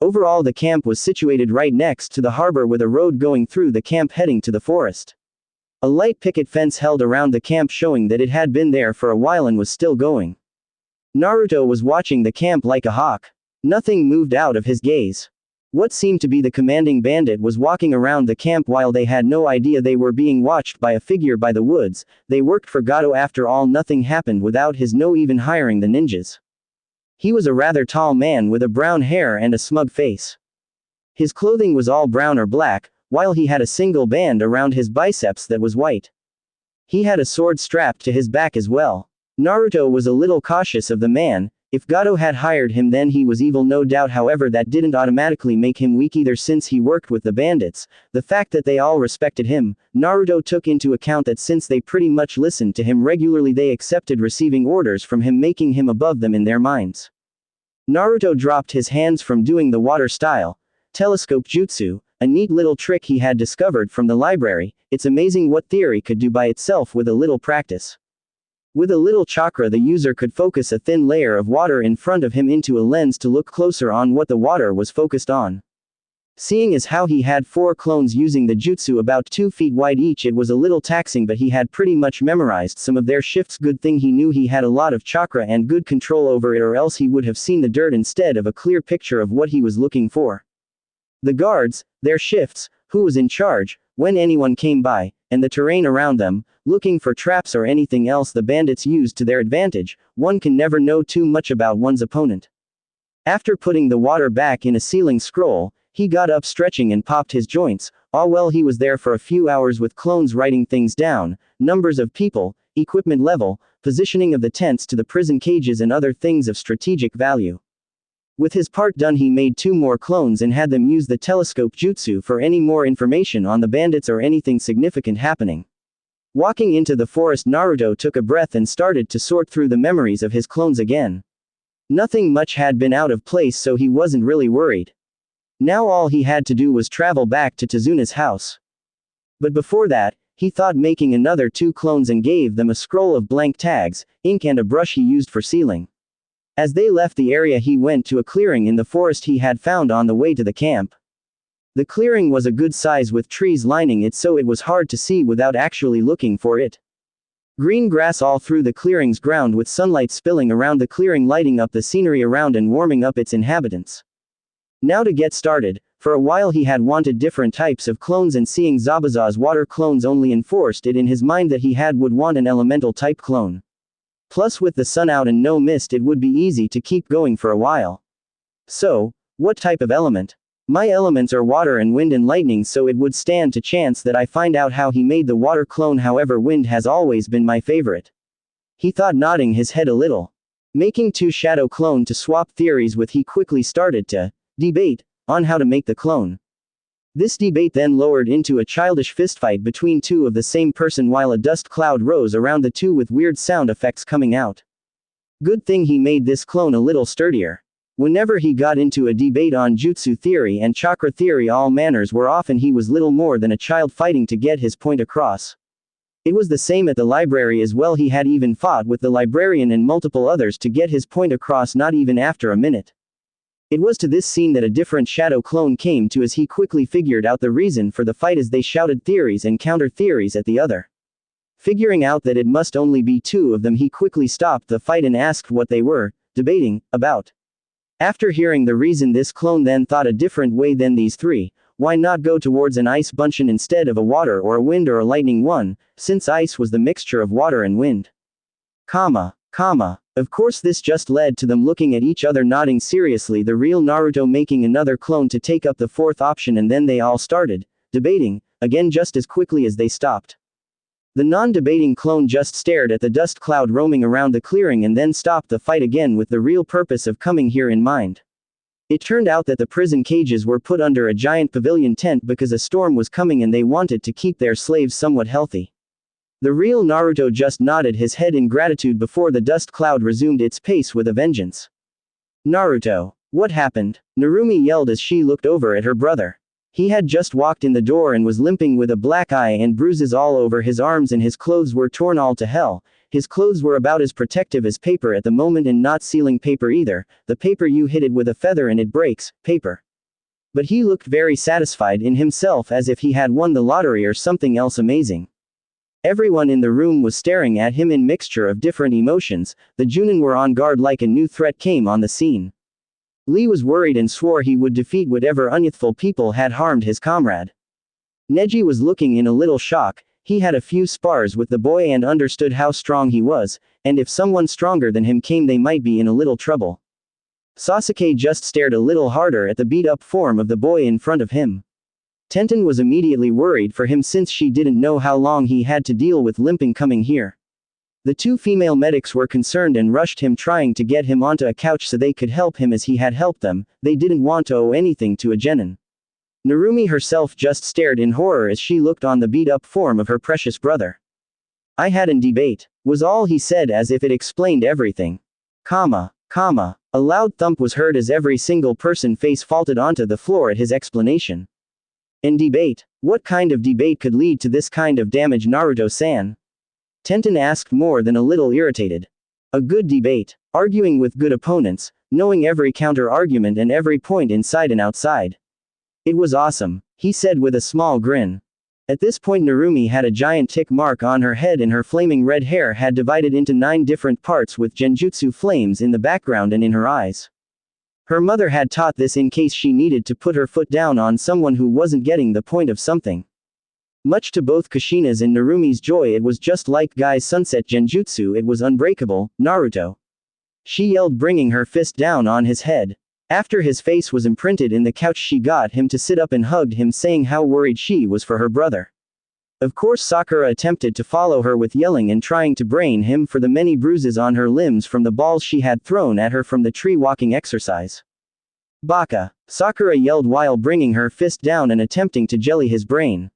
Overall, the camp was situated right next to the harbor with a road going through the camp heading to the forest. A light picket fence held around the camp, showing that it had been there for a while and was still going. Naruto was watching the camp like a hawk. Nothing moved out of his gaze. What seemed to be the commanding bandit was walking around the camp while they had no idea they were being watched by a figure by the woods. They worked for Gato. After all, nothing happened without his no even hiring the ninjas. He was a rather tall man with a brown hair and a smug face. His clothing was all brown or black, while he had a single band around his biceps that was white. He had a sword strapped to his back as well. Naruto was a little cautious of the man. If Gato had hired him, then he was evil, no doubt. However, that didn't automatically make him weak either, since he worked with the bandits. The fact that they all respected him, Naruto took into account that since they pretty much listened to him regularly, they accepted receiving orders from him, making him above them in their minds. Naruto dropped his hands from doing the water style telescope jutsu, a neat little trick he had discovered from the library. It's amazing what theory could do by itself with a little practice. With a little chakra, the user could focus a thin layer of water in front of him into a lens to look closer on what the water was focused on. Seeing as how he had 4 clones using the jutsu about 2 feet wide each, it was a little taxing, but he had pretty much memorized some of their shifts. Good thing he knew he had a lot of chakra and good control over it, or else he would have seen the dirt instead of a clear picture of what he was looking for. The guards, their shifts, who was in charge, when anyone came by, and the terrain around them, looking for traps or anything else the bandits used to their advantage. One can never know too much about one's opponent. After putting the water back in a ceiling scroll, he got up stretching and popped his joints. All well, he was there for a few hours with clones writing things down, numbers of people, equipment level, positioning of the tents to the prison cages and other things of strategic value. With his part done, he made 2 more clones and had them use the telescope jutsu for any more information on the bandits or anything significant happening. Walking into the forest, Naruto took a breath and started to sort through the memories of his clones again. Nothing much had been out of place, so he wasn't really worried. Now all he had to do was travel back to Tazuna's house. But before that, he thought making another 2 clones and gave them a scroll of blank tags, ink and a brush he used for sealing. As they left the area, he went to a clearing in the forest he had found on the way to the camp. The clearing was a good size with trees lining it, so it was hard to see without actually looking for it. Green grass all through the clearing's ground, with sunlight spilling around the clearing, lighting up the scenery around and warming up its inhabitants. Now to get started, for a while he had wanted different types of clones, and seeing Zabuza's water clones only enforced it in his mind that he would want an elemental type clone. Plus, with the sun out and no mist, it would be easy to keep going for a while. So, what type of element? My elements are water and wind and lightning, so it would stand to chance that I find out how he made the water clone. However, wind has always been my favorite. He thought, nodding his head a little. Making 2 shadow clone to swap theories with, he quickly started to debate on how to make the clone. This debate then lowered into a childish fistfight between 2 of the same person, while a dust cloud rose around the 2 with weird sound effects coming out. Good thing he made this clone a little sturdier. Whenever he got into a debate on jutsu theory and chakra theory, all manners were off and he was little more than a child fighting to get his point across. It was the same at the library as well. He had even fought with the librarian and multiple others to get his point across, not even after a minute. It was to this scene that a different shadow clone came to, as he quickly figured out the reason for the fight as they shouted theories and counter theories at the other. Figuring out that it must only be 2 of them, he quickly stopped the fight and asked what they were debating about. After hearing the reason, this clone then thought a different way than these 3. Why not go towards an ice buncheon instead of a water or a wind or a lightning one, since ice was the mixture of water and wind? Of course, this just led to them looking at each other, nodding seriously, the real Naruto making another clone to take up the 4th option, and then they all started debating again just as quickly as they stopped. The non-debating clone just stared at the dust cloud roaming around the clearing and then stopped the fight again with the real purpose of coming here in mind. It turned out that the prison cages were put under a giant pavilion tent because a storm was coming and they wanted to keep their slaves somewhat healthy. The real Naruto just nodded his head in gratitude before the dust cloud resumed its pace with a vengeance. Naruto, what happened? Narumi yelled as she looked over at her brother. He had just walked in the door and was limping with a black eye and bruises all over his arms, and his clothes were torn all to hell. His clothes were about as protective as paper at the moment, and not sealing paper either. The paper, you hit it with a feather and it breaks, paper. But he looked very satisfied in himself, as if he had won the lottery or something else amazing. Everyone in the room was staring at him in mixture of different emotions. The Junin were on guard like a new threat came on the scene. Lee was worried and swore he would defeat whatever unyouthful people had harmed his comrade. Neji was looking in a little shock. He had a few spars with the boy and understood how strong he was, and if someone stronger than him came they might be in a little trouble. Sasuke just stared a little harder at the beat-up form of the boy in front of him. Tenten was immediately worried for him since she didn't know how long he had to deal with limping coming here. The two female medics were concerned and rushed him, trying to get him onto a couch so they could help him as he had helped them. They didn't want to owe anything to a genin. Narumi herself just stared in horror as she looked on the beat-up form of her precious brother. "I hadn't debate," was all he said as if it explained everything. Comma. A loud thump was heard as every single person face faulted onto the floor at his explanation. "And debate? What kind of debate could lead to this kind of damage, Naruto-san?" Tenten asked, more than a little irritated. "A good debate. Arguing with good opponents, knowing every counter-argument and every point inside and outside. It was awesome," he said with a small grin. At this point Narumi had a giant tick mark on her head and her flaming red hair had divided into 9 different parts with genjutsu flames in the background and in her eyes. Her mother had taught this in case she needed to put her foot down on someone who wasn't getting the point of something. Much to both Kushina's and Narumi's joy, it was just like Guy's sunset genjutsu. It was unbreakable, Naruto. She yelled, bringing her fist down on his head. After his face was imprinted in the couch, she got him to sit up and hugged him, saying how worried she was for her brother. Of course Sakura attempted to follow her with yelling and trying to brain him for the many bruises on her limbs from the balls she had thrown at her from the tree walking exercise. "Baka," Sakura yelled while bringing her fist down and attempting to jelly his brain.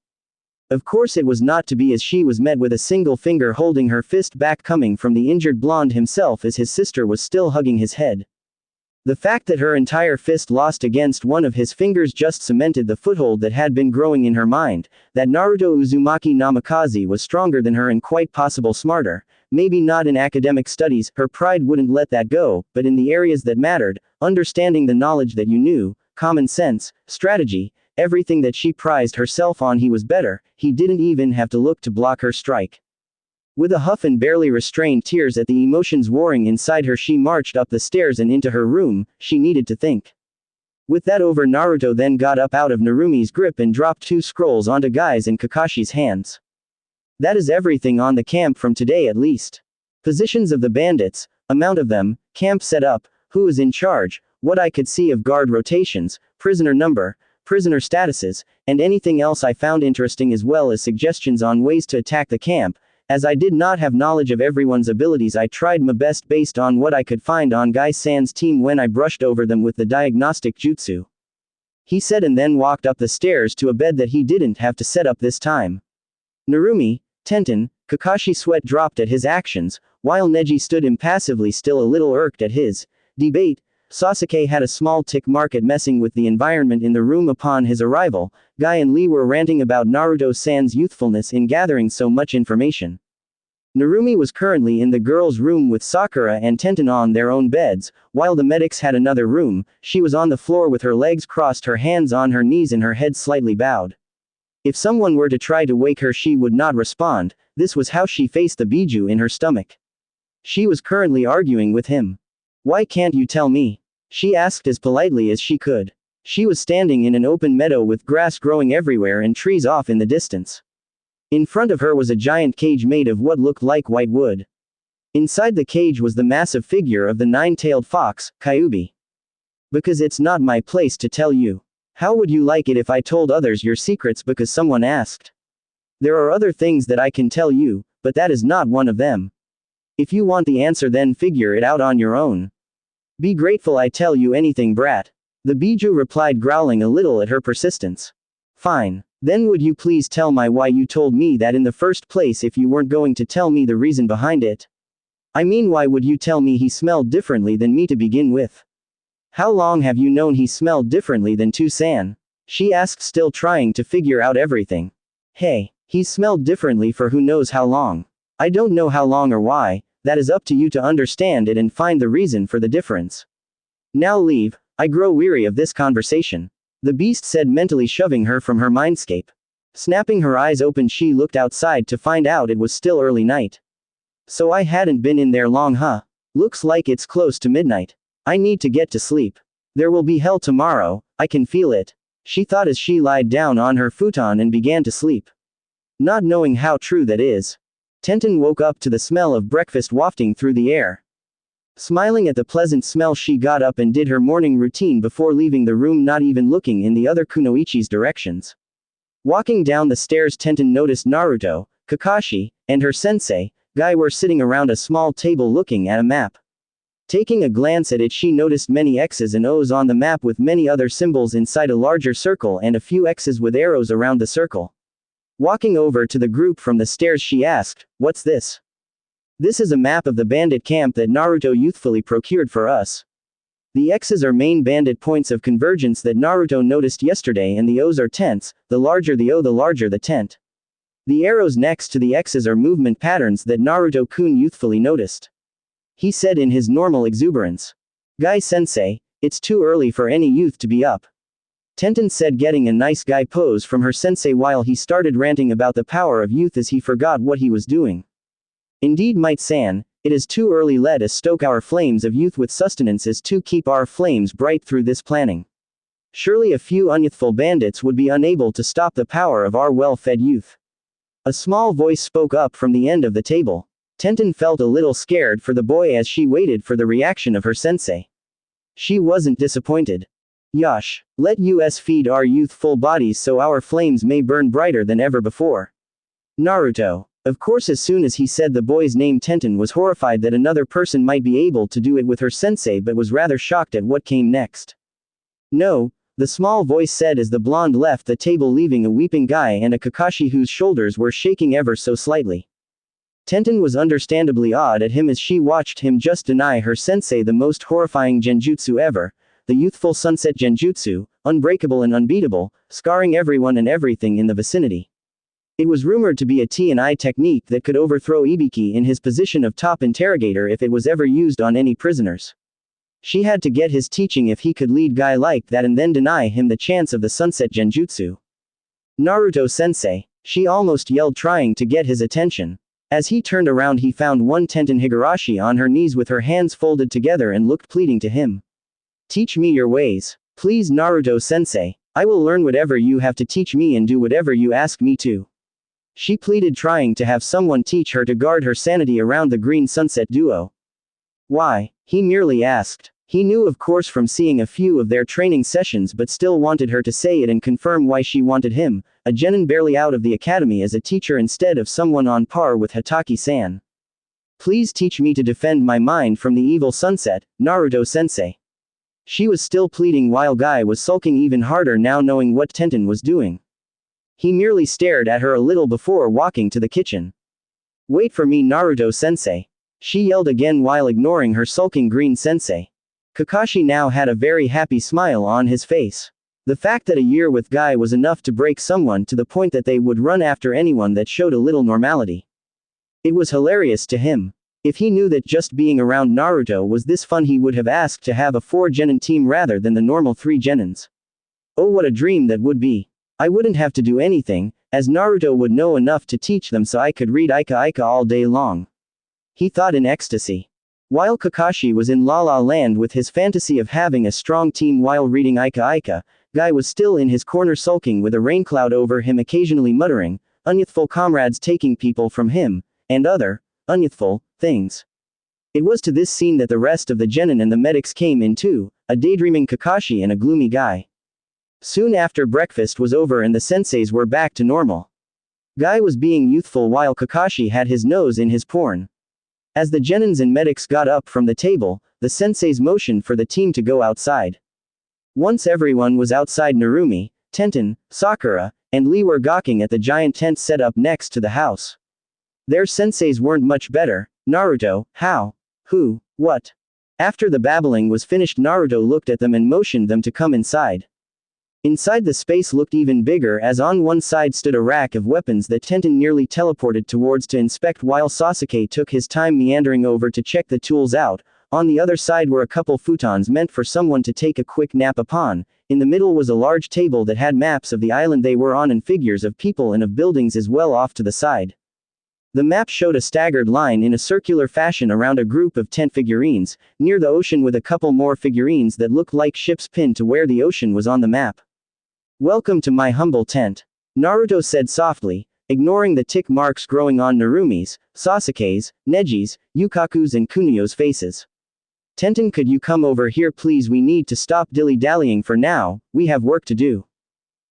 Of course it was not to be, as she was met with a single finger holding her fist back coming from the injured blonde himself as his sister was still hugging his head. The fact that her entire fist lost against one of his fingers just cemented the foothold that had been growing in her mind, that Naruto Uzumaki Namikaze was stronger than her and quite possible smarter, maybe not in academic studies, her pride wouldn't let that go, but in the areas that mattered, understanding the knowledge that you knew, common sense, strategy, everything that she prized herself on, he was better. He didn't even have to look to block her strike. With a huff and barely restrained tears at the emotions warring inside her, she marched up the stairs and into her room. She needed to think. With that over, Naruto then got up out of Narumi's grip and dropped 2 scrolls onto Guy's and Kakashi's hands. "That is everything on the camp from today, at least. Positions of the bandits, amount of them, camp set up, who is in charge, what I could see of guard rotations, prisoner number, prisoner statuses, and anything else I found interesting, as well as suggestions on ways to attack the camp. As I did not have knowledge of everyone's abilities, I tried my best based on what I could find on Guy-san's team when I brushed over them with the diagnostic jutsu," he said, and then walked up the stairs to a bed that he didn't have to set up this time. Narumi, Tenten, Kakashi sweat dropped at his actions, while Neji stood impassively still, a little irked at his debate. Sasuke had a small tick mark at messing with the environment in the room upon his arrival. Guy and Lee were ranting about Naruto-san's youthfulness in gathering so much information. Narumi was currently in the girls' room with Sakura and Tenten on their own beds, while the medics had another room. She was on the floor with her legs crossed, her hands on her knees and her head slightly bowed. If someone were to try to wake her, she would not respond. This was how she faced the biju in her stomach. She was currently arguing with him. "Why can't you tell me?" she asked as politely as she could. She was standing in an open meadow with grass growing everywhere and trees off in the distance. In front of her was a giant cage made of what looked like white wood. Inside the cage was the massive figure of the 9-tailed fox, Kyuubi. "Because it's not my place to tell you. How would you like it if I told others your secrets because someone asked? There are other things that I can tell you, but that is not one of them. If you want the answer, then figure it out on your own. Be grateful I tell you anything, brat," the biju replied, growling a little at her persistence. "Fine. Then would you please tell me why you told me that in the first place if you weren't going to tell me the reason behind it? I mean, why would you tell me he smelled differently than me to begin with? How long have you known he smelled differently than Tu-san?" she asked, still trying to figure out everything. "Hey, he's smelled differently for who knows how long. I don't know how long or why. That is up to you to understand it and find the reason for the difference. Now leave, I grow weary of this conversation," the beast said, mentally shoving her from her mindscape. Snapping her eyes open, she looked outside to find out it was still early night. "So I hadn't been in there long, huh? Looks like it's close to midnight. I need to get to sleep." There will be hell tomorrow, I can feel it. She thought as she lied down on her futon and began to sleep. Not knowing how true that is. Tenten woke up to the smell of breakfast wafting through the air. Smiling at the pleasant smell, she got up and did her morning routine before leaving the room, not even looking in the other kunoichi's directions. Walking down the stairs, Tenten noticed Naruto, Kakashi, and her sensei, Guy were sitting around a small table looking at a map. Taking a glance at it, she noticed many X's and O's on the map with many other symbols inside a larger circle and a few X's with arrows around the circle. Walking over to the group from the stairs, she asked, "What's this?" "This is a map of the bandit camp that Naruto youthfully procured for us. The X's are main bandit points of convergence that Naruto noticed yesterday, and the O's are tents. The larger the O, the larger the tent. The arrows next to the X's are movement patterns that Naruto-kun youthfully noticed," he said in his normal exuberance. "Guy-sensei, it's too early for any youth to be up," Tenten said, getting a nice guy pose from her sensei while he started ranting about the power of youth as he forgot what he was doing. "Indeed, Might-san, it is too early. Let us stoke our flames of youth with sustenances to keep our flames bright through this planning. Surely a few unyouthful bandits would be unable to stop the power of our well-fed youth." A small voice spoke up from the end of the table. Tenten felt a little scared for the boy as she waited for the reaction of her sensei. She wasn't disappointed. "Yosh, let us feed our youthful bodies so our flames may burn brighter than ever before. Naruto." Of course, as soon as he said the boy's name, Tenten was horrified that another person might be able to do it with her sensei, but was rather shocked at what came next. "No," the small voice said as the blonde left the table, leaving a weeping Guy and a Kakashi whose shoulders were shaking ever so slightly. Tenten was understandably awed at him as she watched him just deny her sensei the most horrifying genjutsu ever, the youthful sunset genjutsu, unbreakable and unbeatable, scarring everyone and everything in the vicinity. It was rumored to be a T&I technique that could overthrow Ibiki in his position of top interrogator if it was ever used on any prisoners. She had to get his teaching if he could lead Guy like that and then deny him the chance of the sunset genjutsu. "Naruto-sensei," she almost yelled, trying to get his attention. As he turned around, he found one Tenten Higurashi on her knees with her hands folded together and looked pleading to him. "Teach me your ways. Please, Naruto-sensei. I will learn whatever you have to teach me and do whatever you ask me to," she pleaded, trying to have someone teach her to guard her sanity around the green sunset duo. "Why?" he merely asked. He knew, of course, from seeing a few of their training sessions, but still wanted her to say it and confirm why she wanted him, a genin barely out of the academy, as a teacher instead of someone on par with Hataki-san. "Please teach me to defend my mind from the evil sunset, Naruto-sensei." She was still pleading while Guy was sulking even harder now, knowing what Tenten was doing. He merely stared at her a little before walking to the kitchen. "Wait for me, Naruto-sensei," she yelled again while ignoring her sulking green sensei. Kakashi now had a very happy smile on his face. The fact that a year with Guy was enough to break someone to the point that they would run after anyone that showed a little normality. It was hilarious to him. If he knew that just being around Naruto was this fun, he would have asked to have a 4-genin team rather than the normal 3 genins. Oh, what a dream that would be. I wouldn't have to do anything, as Naruto would know enough to teach them, so I could read Ika Ika all day long, he thought in ecstasy. While Kakashi was in La La Land with his fantasy of having a strong team while reading Ika Ika, Guy was still in his corner sulking with a raincloud over him, occasionally muttering, "Unyouthful comrades taking people from him," and other, unyouthful, things. It was to this scene that the rest of the genin and the medics came in too, a daydreaming Kakashi and a gloomy Guy. Soon after breakfast was over and the senseis were back to normal. Guy was being youthful while Kakashi had his nose in his porn. As the genins and medics got up from the table, the senseis motioned for the team to go outside. Once everyone was outside, Narumi, Tenten, Sakura, and Lee were gawking at the giant tent set up next to the house. Their senseis weren't much better. "Naruto, how? Who? What?" After the babbling was finished, Naruto looked at them and motioned them to come inside. Inside, the space looked even bigger, as on one side stood a rack of weapons that Tenten nearly teleported towards to inspect, while Sasuke took his time meandering over to check the tools out. On the other side were a couple futons meant for someone to take a quick nap upon. In the middle was a large table that had maps of the island they were on and figures of people and of buildings as well off to the side. The map showed a staggered line in a circular fashion around a group of tent figurines, near the ocean with a couple more figurines that looked like ships pinned to where the ocean was on the map. "Welcome to my humble tent," Naruto said softly, ignoring the tick marks growing on Narumi's, Sasuke's, Neji's, Yukaku's and Kunoyo's faces. "Tenten, could you come over here please? We need to stop dilly-dallying for now, we have work to do,"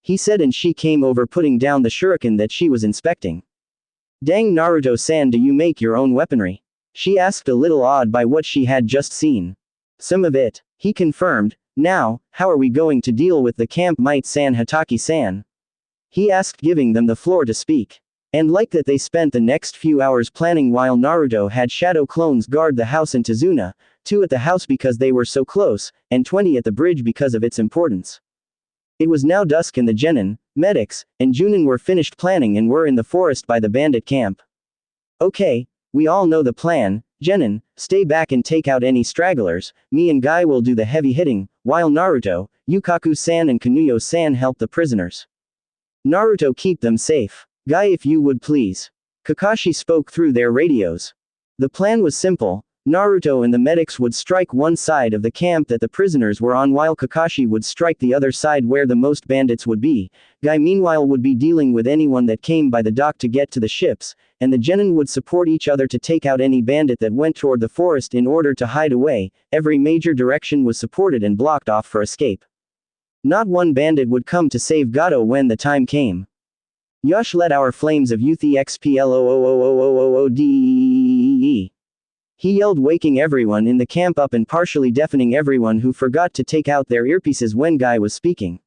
he said, and she came over, putting down the shuriken that she was inspecting. "Dang, Naruto-san, do you make your own weaponry?" she asked, a little awed by what she had just seen. "Some of it," he confirmed. "Now, how are we going to deal with the camp mate-san, Hataki-san?" he asked, giving them the floor to speak. And like that, they spent the next few hours planning while Naruto had shadow clones guard the house in Tazuna, 2 at the house because they were so close, and 20 at the bridge because of its importance. It was now dusk and the genin, medics, and Junin were finished planning and were in the forest by the bandit camp. "Okay, we all know the plan. Genin, stay back and take out any stragglers, me and Guy will do the heavy hitting, while Naruto, Yukaku-san and Kunoyo-san help the prisoners. Naruto, keep them safe. Guy, if you would please." Kakashi spoke through their radios. The plan was simple. Naruto and the medics would strike one side of the camp that the prisoners were on, while Kakashi would strike the other side where the most bandits would be. Guy meanwhile would be dealing with anyone that came by the dock to get to the ships, and the genin would support each other to take out any bandit that went toward the forest in order to hide away. Every major direction was supported and blocked off for escape. Not one bandit would come to save Gato when the time came. "Yosh, let our flames of youth explode," he yelled, waking everyone in the camp up and partially deafening everyone who forgot to take out their earpieces when Guy was speaking.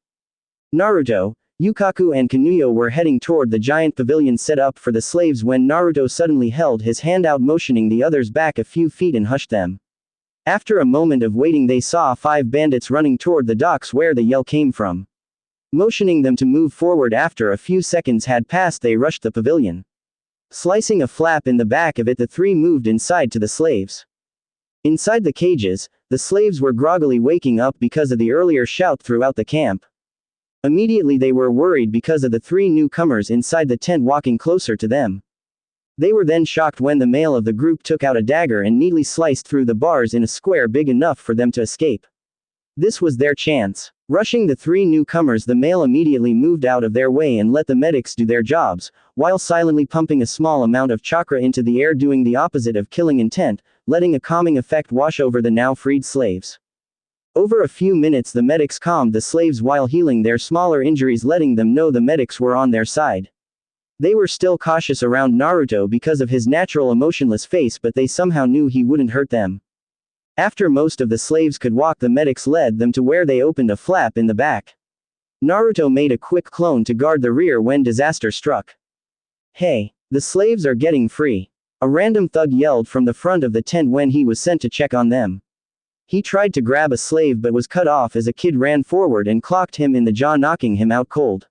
Naruto, Yukaku and Kunoyo were heading toward the giant pavilion set up for the slaves when Naruto suddenly held his hand out, motioning the others back a few feet and hushed them. After a moment of waiting, they saw 5 bandits running toward the docks where the yell came from. Motioning them to move forward, after a few seconds had passed, they rushed the pavilion. Slicing a flap in the back of it, the 3 moved inside to the slaves. Inside the cages, the slaves were groggily waking up because of the earlier shout throughout the camp. Immediately they were worried because of the 3 newcomers inside the tent walking closer to them. They were then shocked when the male of the group took out a dagger and neatly sliced through the bars in a square big enough for them to escape. This was their chance. Rushing the 3 newcomers, the male immediately moved out of their way and let the medics do their jobs, while silently pumping a small amount of chakra into the air, doing the opposite of killing intent, letting a calming effect wash over the now freed slaves. Over a few minutes the medics calmed the slaves while healing their smaller injuries, letting them know the medics were on their side. They were still cautious around Naruto because of his natural emotionless face, but they somehow knew he wouldn't hurt them. After most of the slaves could walk, the medics led them to where they opened a flap in the back. Naruto made a quick clone to guard the rear when disaster struck. "Hey, the slaves are getting free," a random thug yelled from the front of the tent when he was sent to check on them. He tried to grab a slave but was cut off as a kid ran forward and clocked him in the jaw, knocking him out cold.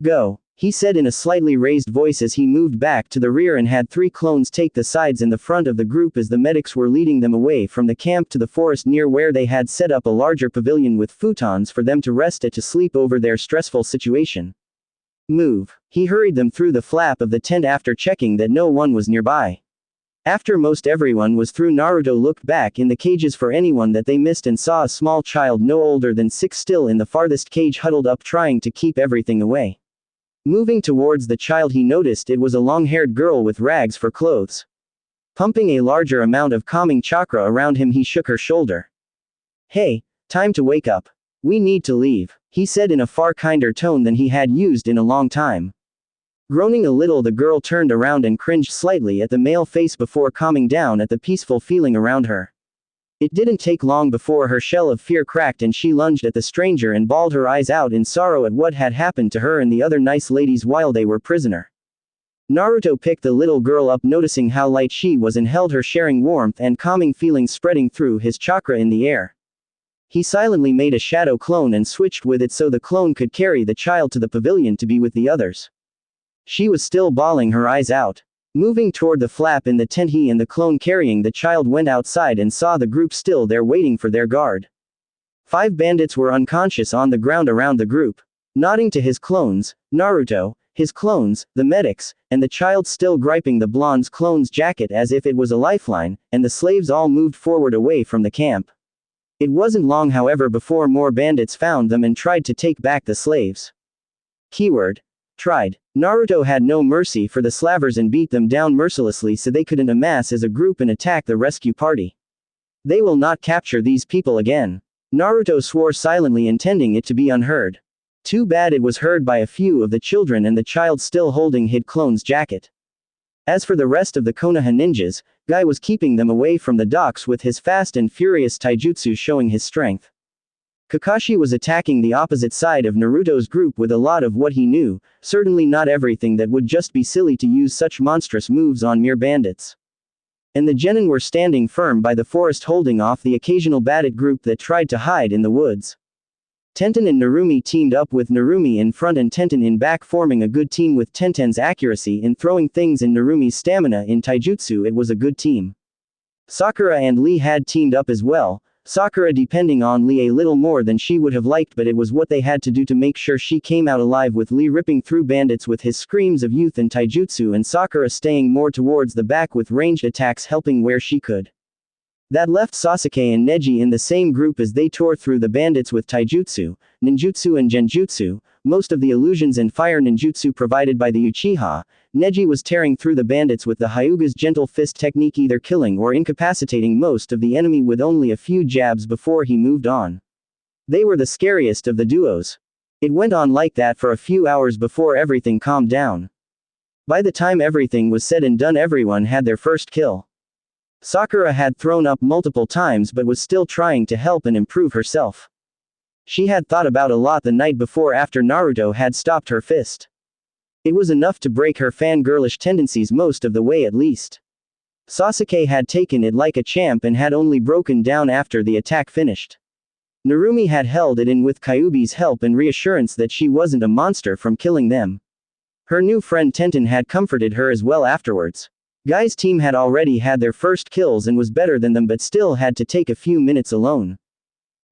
"Go," he said in a slightly raised voice as he moved back to the rear and had 3 clones take the sides in the front of the group as the medics were leading them away from the camp to the forest near where they had set up a larger pavilion with futons for them to rest at to sleep over their stressful situation. "Move." He hurried them through the flap of the tent after checking that no one was nearby. After most everyone was through, Naruto looked back in the cages for anyone that they missed and saw a small child no older than 6 still in the farthest cage, huddled up trying to keep everything away. Moving towards the child, he noticed it was a long-haired girl with rags for clothes. Pumping a larger amount of calming chakra around him, he shook her shoulder. "Hey, time to wake up. We need to leave," he said in a far kinder tone than he had used in a long time. Groaning a little, the girl turned around and cringed slightly at the male face before calming down at the peaceful feeling around her. It didn't take long before her shell of fear cracked and she lunged at the stranger and bawled her eyes out in sorrow at what had happened to her and the other nice ladies while they were prisoner. Naruto picked the little girl up, noticing how light she was, and held her, sharing warmth and calming feelings spreading through his chakra in the air. He silently made a shadow clone and switched with it so the clone could carry the child to the pavilion to be with the others. She was still bawling her eyes out. Moving toward the flap in the tent, he and the clone carrying the child went outside and saw the group still there waiting for their guard. 5 bandits were unconscious on the ground around the group. Nodding to his clones, Naruto, his clones, the medics, and the child still gripping the blonde's clone's jacket as if it was a lifeline, and the slaves all moved forward away from the camp. It wasn't long however before more bandits found them and tried to take back the slaves. Keyword. Tried. Naruto had no mercy for the slavers and beat them down mercilessly so they couldn't amass as a group and attack the rescue party. They will not capture these people again. Naruto swore silently, intending it to be unheard. Too bad it was heard by a few of the children and the child still holding his clone's jacket. As for the rest of the Konoha ninjas, Guy was keeping them away from the docks with his fast and furious taijutsu showing his strength. Kakashi was attacking the opposite side of Naruto's group with a lot of what he knew, certainly not everything that would just be silly to use such monstrous moves on mere bandits. And the genin were standing firm by the forest holding off the occasional bandit group that tried to hide in the woods. Tenten and Narumi teamed up with Narumi in front and Tenten in back, forming a good team with Tenten's accuracy in throwing things and Narumi's stamina in taijutsu. It was a good team. Sakura and Lee had teamed up as well, Sakura depending on Lee a little more than she would have liked, but it was what they had to do to make sure she came out alive, with Lee ripping through bandits with his screams of youth and taijutsu and Sakura staying more towards the back with ranged attacks helping where she could. That left Sasuke and Neji in the same group as they tore through the bandits with taijutsu, ninjutsu and genjutsu, most of the illusions and fire ninjutsu provided by the Uchiha. Neji was tearing through the bandits with the Hyuga's gentle fist technique, either killing or incapacitating most of the enemy with only a few jabs before he moved on. They were the scariest of the duos. It went on like that for a few hours before everything calmed down. By the time everything was said and done, everyone had their first kill. Sakura had thrown up multiple times but was still trying to help and improve herself. She had thought about a lot the night before after Naruto had stopped her fist. It was enough to break her fangirlish tendencies most of the way at least. Sasuke had taken it like a champ and had only broken down after the attack finished. Narumi had held it in with Kyuubi's help and reassurance that she wasn't a monster from killing them. Her new friend Tenten had comforted her as well afterwards. Guy's team had already had their first kills and was better than them, but still had to take a few minutes alone.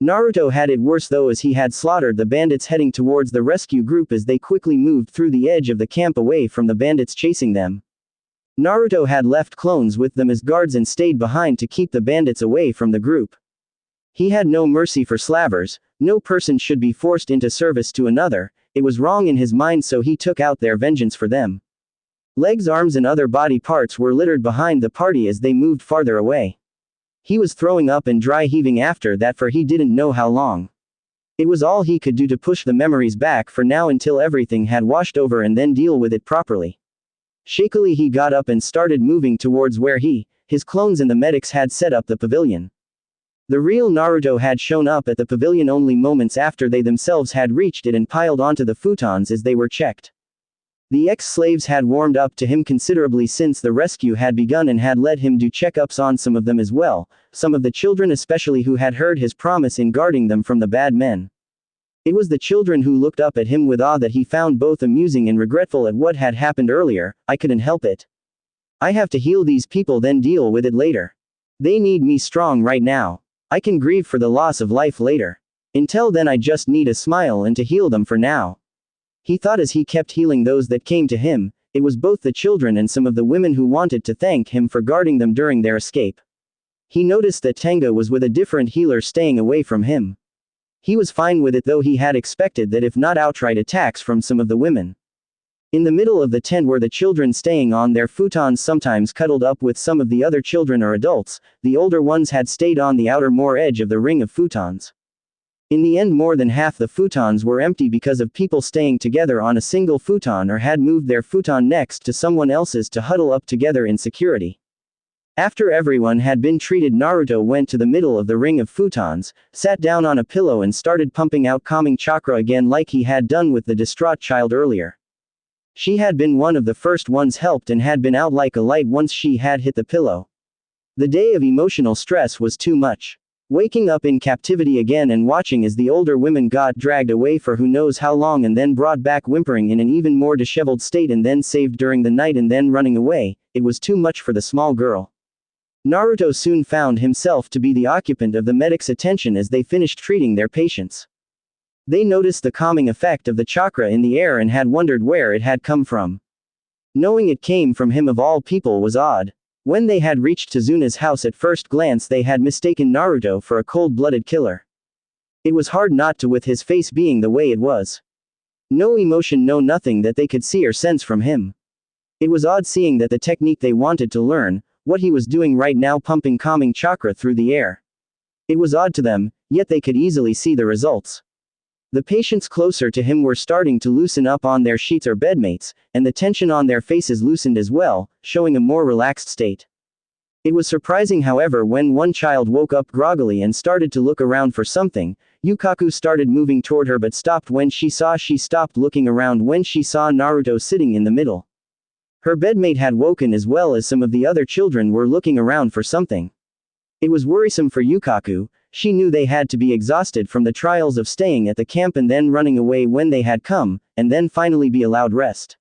Naruto had it worse though, as he had slaughtered the bandits heading towards the rescue group as they quickly moved through the edge of the camp away from the bandits chasing them. Naruto had left clones with them as guards and stayed behind to keep the bandits away from the group. He had no mercy for slavers. No person should be forced into service to another. It was wrong in his mind, so he took out their vengeance for them. Legs, arms and other body parts were littered behind the party as they moved farther away. He was throwing up and dry heaving after that for he didn't know how long. It was all he could do to push the memories back for now until everything had washed over and then deal with it properly. Shakily he got up and started moving towards where he, his clones and the medics had set up the pavilion. The real Naruto had shown up at the pavilion only moments after they themselves had reached it and piled onto the futons as they were checked. The ex-slaves had warmed up to him considerably since the rescue had begun and had let him do checkups on some of them as well, some of the children especially who had heard his promise in guarding them from the bad men. It was the children who looked up at him with awe that he found both amusing and regretful at what had happened earlier. I couldn't help it. I have to heal these people, then deal with it later. They need me strong right now. I can grieve for the loss of life later. Until then I just need a smile and to heal them for now. He thought as he kept healing those that came to him. It was both the children and some of the women who wanted to thank him for guarding them during their escape. He noticed that Tenga was with a different healer staying away from him. He was fine with it, though he had expected that if not outright attacks from some of the women. In the middle of the tent were the children staying on their futons, sometimes cuddled up with some of the other children or adults. The older ones had stayed on the outermost edge of the ring of futons. In the end, more than half the futons were empty because of people staying together on a single futon or had moved their futon next to someone else's to huddle up together in security. After everyone had been treated, Naruto went to the middle of the ring of futons, sat down on a pillow and started pumping out calming chakra again like he had done with the distraught child earlier. She had been one of the first ones helped and had been out like a light once she had hit the pillow. The day of emotional stress was too much. Waking up in captivity again and watching as the older women got dragged away for who knows how long and then brought back whimpering in an even more disheveled state and then saved during the night and then running away, it was too much for the small girl. Naruto soon found himself to be the occupant of the medic's attention as they finished treating their patients. They noticed the calming effect of the chakra in the air and had wondered where it had come from. Knowing it came from him of all people was odd. When they had reached Tezuna's house at first glance they had mistaken Naruto for a cold-blooded killer. It was hard not to with his face being the way it was. No emotion, no nothing that they could see or sense from him. It was odd seeing that the technique they wanted to learn, what he was doing right now, pumping calming chakra through the air. It was odd to them, yet they could easily see the results. The patients closer to him were starting to loosen up on their sheets or bedmates, and the tension on their faces loosened as well, showing a more relaxed state. It was surprising, however, when one child woke up groggily and started to look around for something. Yukaku started moving toward her but stopped when she stopped looking around when she saw Naruto sitting in the middle. Her bedmate had woken as well as some of the other children were looking around for something. It was worrisome for Yukaku. She knew they had to be exhausted from the trials of staying at the camp and then running away when they had come, and then finally be allowed rest.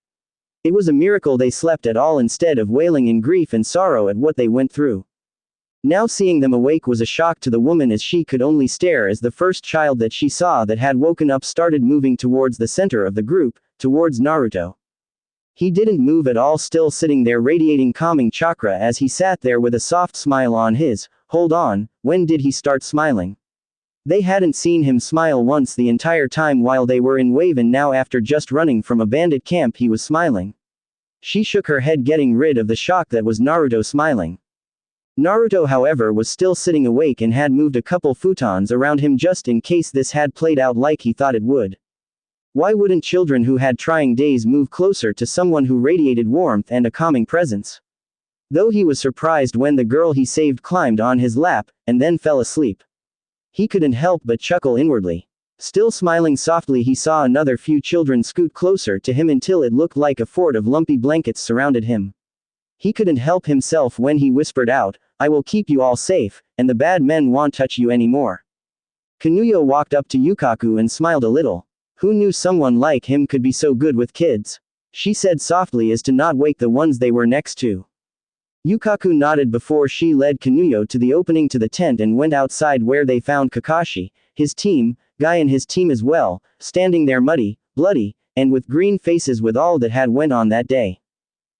It was a miracle they slept at all instead of wailing in grief and sorrow at what they went through. Now seeing them awake was a shock to the woman, as she could only stare as the first child that she saw that had woken up started moving towards the center of the group, towards Naruto. He didn't move at all, still sitting there radiating calming chakra as he sat there with a soft smile on his. Hold on, when did he start smiling? They hadn't seen him smile once the entire time while they were in Wave, and now after just running from a bandit camp he was smiling. She shook her head, getting rid of the shock that was Naruto smiling. Naruto, however, was still sitting awake and had moved a couple futons around him just in case this had played out like he thought it would. Why wouldn't children who had trying days move closer to someone who radiated warmth and a calming presence? Though he was surprised when the girl he saved climbed on his lap, and then fell asleep. He couldn't help but chuckle inwardly. Still smiling softly, he saw another few children scoot closer to him until it looked like a fort of lumpy blankets surrounded him. He couldn't help himself when he whispered out, "I will keep you all safe, and the bad men won't touch you anymore." Kinuyo walked up to Yukaku and smiled a little. Who knew someone like him could be so good with kids? She said softly as to not wake the ones they were next to. Yukaku nodded before she led Kinuyo to the opening to the tent and went outside, where they found Kakashi, his team, Guy and his team as well, standing there muddy, bloody, and with green faces with all that had went on that day.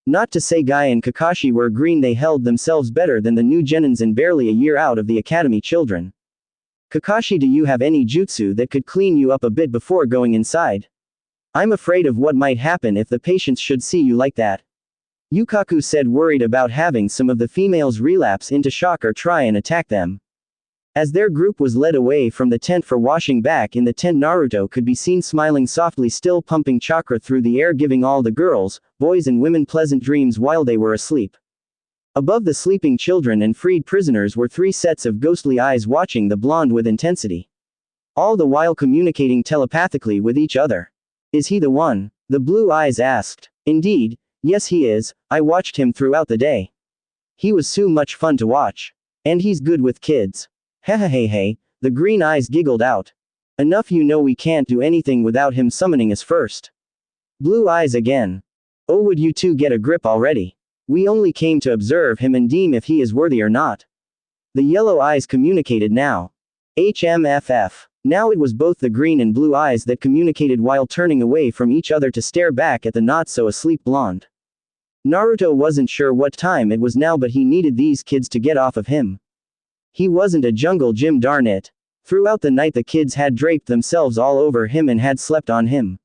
Not to say Guy and Kakashi were green, they held themselves better than the new genins and barely a year out of the academy children. Kakashi, do you have any jutsu that could clean you up a bit before going inside? I'm afraid of what might happen if the patients should see you like that. Yukaku said, worried about having some of the females relapse into shock or try and attack them. As their group was led away from the tent for washing, back in the tent Naruto could be seen smiling softly, still pumping chakra through the air, giving all the girls, boys and women pleasant dreams while they were asleep. Above the sleeping children and freed prisoners were 3 sets of ghostly eyes watching the blonde with intensity. All the while communicating telepathically with each other. Is he the one? The blue eyes asked. Indeed. Yes, he is. I watched him throughout the day. He was so much fun to watch. And he's good with kids. Hehehehe, the green eyes giggled out. Enough, you know we can't do anything without him summoning us first. Blue eyes again. Oh, would you two get a grip already? We only came to observe him and deem if he is worthy or not. The yellow eyes communicated now. HMFF. Now it was both the green and blue eyes that communicated while turning away from each other to stare back at the not-so-asleep blonde. Naruto wasn't sure what time it was now, but he needed these kids to get off of him. He wasn't a jungle gym, darn it. Throughout the night the kids had draped themselves all over him and had slept on him.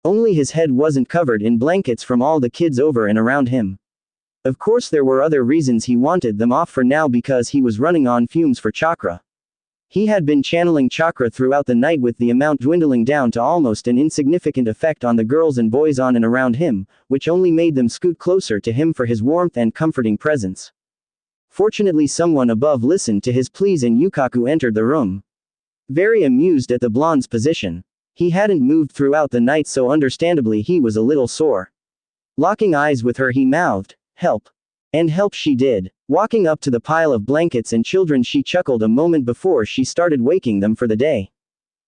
Only his head wasn't covered in blankets from all the kids over and around him. Of course there were other reasons he wanted them off for now, because he was running on fumes for chakra. He had been channeling chakra throughout the night, with the amount dwindling down to almost an insignificant effect on the girls and boys on and around him, which only made them scoot closer to him for his warmth and comforting presence. Fortunately someone above listened to his pleas and Yukaku entered the room. Very amused at the blonde's position. He hadn't moved throughout the night, so understandably he was a little sore. Locking eyes with her he mouthed, "Help." And help she did. Walking up to the pile of blankets and children she chuckled a moment before she started waking them for the day.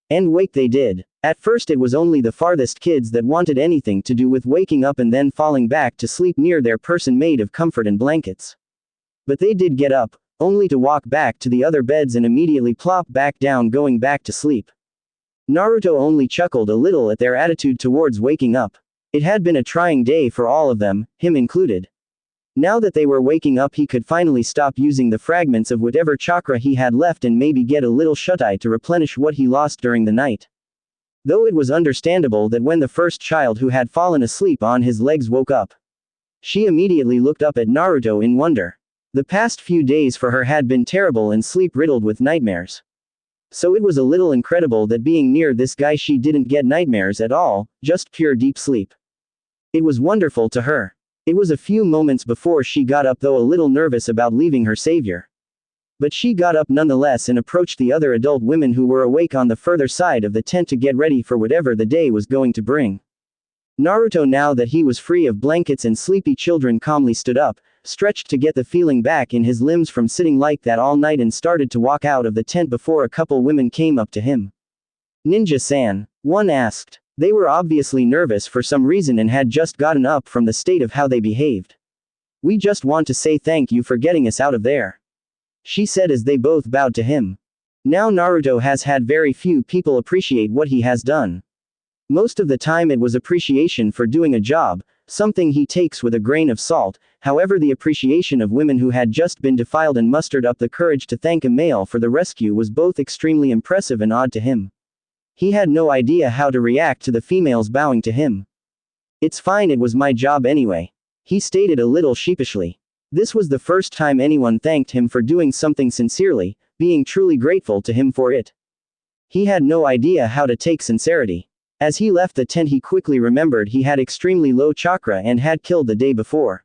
And wake they did. At first it was only the farthest kids that wanted anything to do with waking up and then falling back to sleep near their person made of comfort and blankets. But they did get up, only to walk back to the other beds and immediately plop back down, going back to sleep. Naruto only chuckled a little at their attitude towards waking up. It had been a trying day for all of them, him included. Now that they were waking up, he could finally stop using the fragments of whatever chakra he had left and maybe get a little shut-eye to replenish what he lost during the night. Though it was understandable that when the first child who had fallen asleep on his legs woke up, she immediately looked up at Naruto in wonder. The past few days for her had been terrible and sleep-riddled with nightmares. So it was a little incredible that being near this guy she didn't get nightmares at all, just pure deep sleep. It was wonderful to her. It was a few moments before she got up, though a little nervous about leaving her savior. But she got up nonetheless and approached the other adult women who were awake on the further side of the tent to get ready for whatever the day was going to bring. Naruto, now that he was free of blankets and sleepy children, calmly stood up, stretched to get the feeling back in his limbs from sitting like that all night, and started to walk out of the tent before a couple women came up to him. "Ninja-san," one asked. They were obviously nervous for some reason and had just gotten up from the state of how they behaved. "We just want to say thank you for getting us out of there," she said as they both bowed to him. Now Naruto has had very few people appreciate what he has done. Most of the time it was appreciation for doing a job, something he takes with a grain of salt. However, the appreciation of women who had just been defiled and mustered up the courage to thank a male for the rescue was both extremely impressive and odd to him. He had no idea how to react to the females bowing to him. "It's fine, it was my job anyway," he stated a little sheepishly. This was the first time anyone thanked him for doing something sincerely, being truly grateful to him for it. He had no idea how to take sincerity. As he left the tent, he quickly remembered he had extremely low chakra and had killed the day before.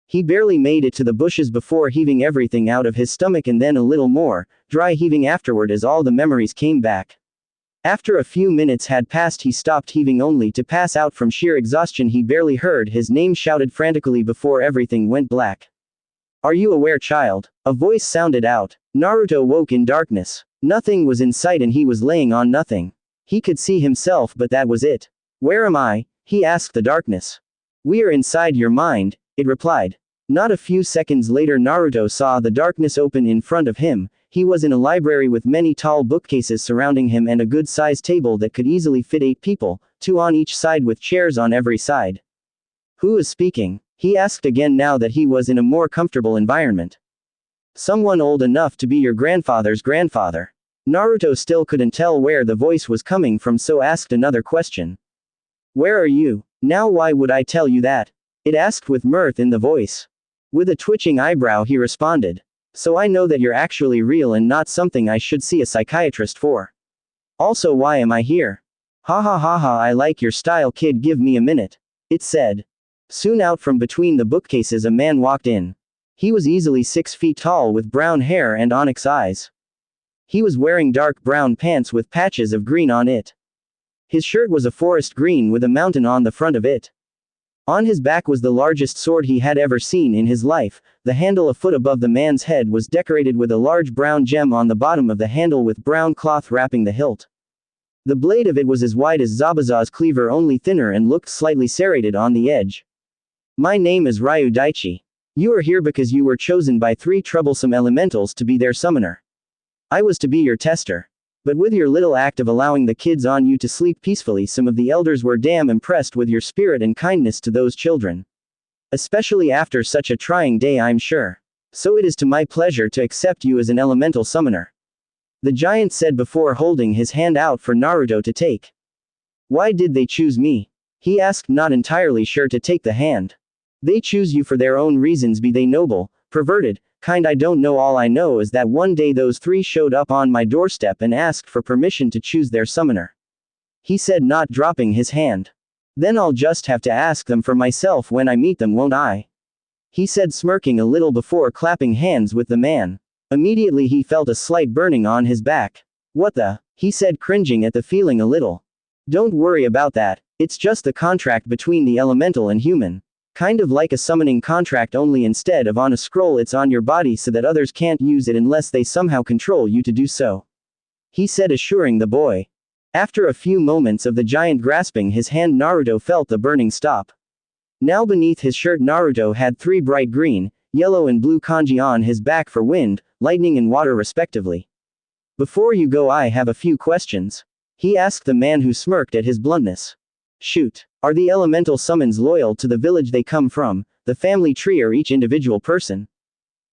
He barely made it to the bushes before heaving everything out of his stomach, and then a little more, dry heaving afterward as all the memories came back. After a few minutes had passed, he stopped heaving only to pass out from sheer exhaustion. He barely heard his name shouted frantically before everything went black. "Are you aware, child?" a voice sounded out. Naruto woke in darkness. Nothing was in sight and he was laying on nothing. He could see himself, but that was it. "Where am I?" he asked the darkness. "We are inside your mind," it replied. Not a few seconds later, Naruto saw the darkness open in front of him. He was in a library with many tall bookcases surrounding him and a good-sized table that could easily fit 8 people, 2 on each side with chairs on every side. "Who is speaking?" he asked again now that he was in a more comfortable environment. "Someone old enough to be your grandfather's grandfather." Naruto still couldn't tell where the voice was coming from, so asked another question. "Where are you?" "Now why would I tell you that?" it asked with mirth in the voice. With a twitching eyebrow he responded. "So I know that you're actually real and not something I should see a psychiatrist for. Also, why am I here?" "Ha ha ha ha, I like your style, kid, give me a minute," it said. Soon out from between the bookcases a man walked in. He was easily 6 feet tall with brown hair and onyx eyes. He was wearing dark brown pants with patches of green on it. His shirt was a forest green with a mountain on the front of it. On his back was the largest sword he had ever seen in his life. The handle a foot above the man's head was decorated with a large brown gem on the bottom of the handle with brown cloth wrapping the hilt. The blade of it was as wide as Zabuza's cleaver, only thinner, and looked slightly serrated on the edge. "My name is Ryu Daichi. You are here because you were chosen by 3 troublesome elementals to be their summoner. I was to be your tester. But with your little act of allowing the kids on you to sleep peacefully, some of the elders were damn impressed with your spirit and kindness to those children. Especially after such a trying day, I'm sure. So it is to my pleasure to accept you as an elemental summoner," the giant said before holding his hand out for Naruto to take. "Why did they choose me?" he asked, not entirely sure to take the hand. "They choose you for their own reasons, be they noble, perverted, kind. I don't know. All I know is that one day those 3 showed up on my doorstep and asked for permission to choose their summoner," he said, not dropping his hand. "Then I'll just have to ask them for myself when I meet them, won't I?" he said, smirking a little before clapping hands with the man. Immediately he felt a slight burning on his back. "What the?" he said, cringing at the feeling a little. "Don't worry about that. It's just the contract between the elemental and human. Kind of like a summoning contract, only instead of on a scroll it's on your body so that others can't use it unless they somehow control you to do so," he said, assuring the boy. After a few moments of the giant grasping his hand, Naruto felt the burning stop. Now beneath his shirt Naruto had 3 bright green, yellow and blue kanji on his back for wind, lightning and water respectively. "Before you go, I have a few questions," He asked the man who smirked at his bluntness. Shoot. Are the elemental summons loyal to the village they come from, the family tree, or each individual person?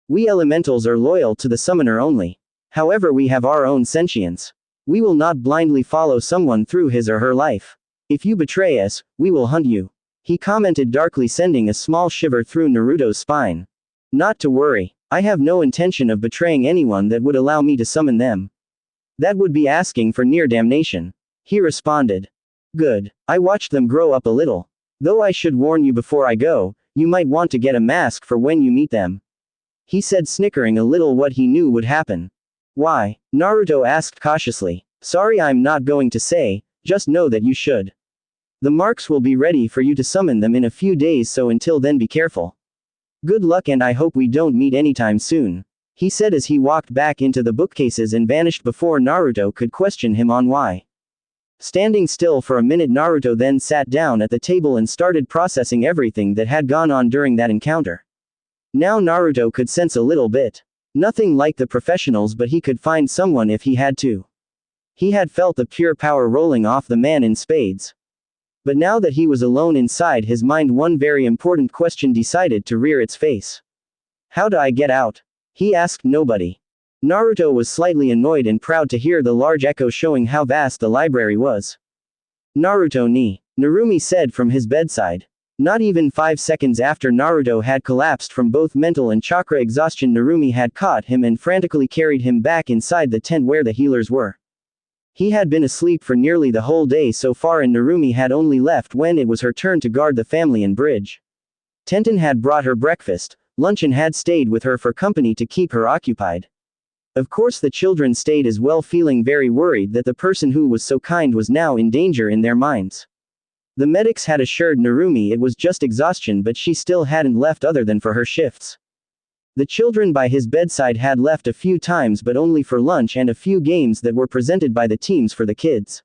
We elementals are loyal to the summoner only. However, we have our own sentience. We will not blindly follow someone through his or her life. If you betray us, we will hunt you. He commented darkly, sending a small shiver through Naruto's spine. Not to worry. I have no intention of betraying anyone that would allow me to summon them. That would be asking for near damnation. He responded. Good. I watched them grow up a little. Though I should warn you before I go, you might want to get a mask for when you meet them. He said, snickering a little what he knew would happen. Why? Naruto asked cautiously. Sorry, I'm not going to say, just know that you should. The marks will be ready for you to summon them in a few days, so until then be careful. Good luck, and I hope we don't meet anytime soon, he said as he walked back into the bookcases and vanished before Naruto could question him on why. Standing still for a minute, Naruto then sat down at the table and started processing everything that had gone on during that encounter. Now Naruto could sense a little bit. Nothing like the professionals, but he could find someone if he had to. He had felt the pure power rolling off the man in spades. But now that he was alone inside his mind, one very important question decided to rear its face. How do I get out? He asked nobody. Naruto was slightly annoyed and proud to hear the large echo showing how vast the library was. Naruto ni. Narumi said from his bedside. Not even 5 seconds after Naruto had collapsed from both mental and chakra exhaustion, Narumi had caught him and frantically carried him back inside the tent where the healers were. He had been asleep for nearly the whole day so far, and Narumi had only left when it was her turn to guard the family and bridge. Tenten had brought her breakfast, lunch, and had stayed with her for company to keep her occupied. Of course the children stayed as well, feeling very worried that the person who was so kind was now in danger in their minds. The medics had assured Narumi it was just exhaustion, but she still hadn't left other than for her shifts. The children by his bedside had left a few times, but only for lunch and a few games that were presented by the teams for the kids.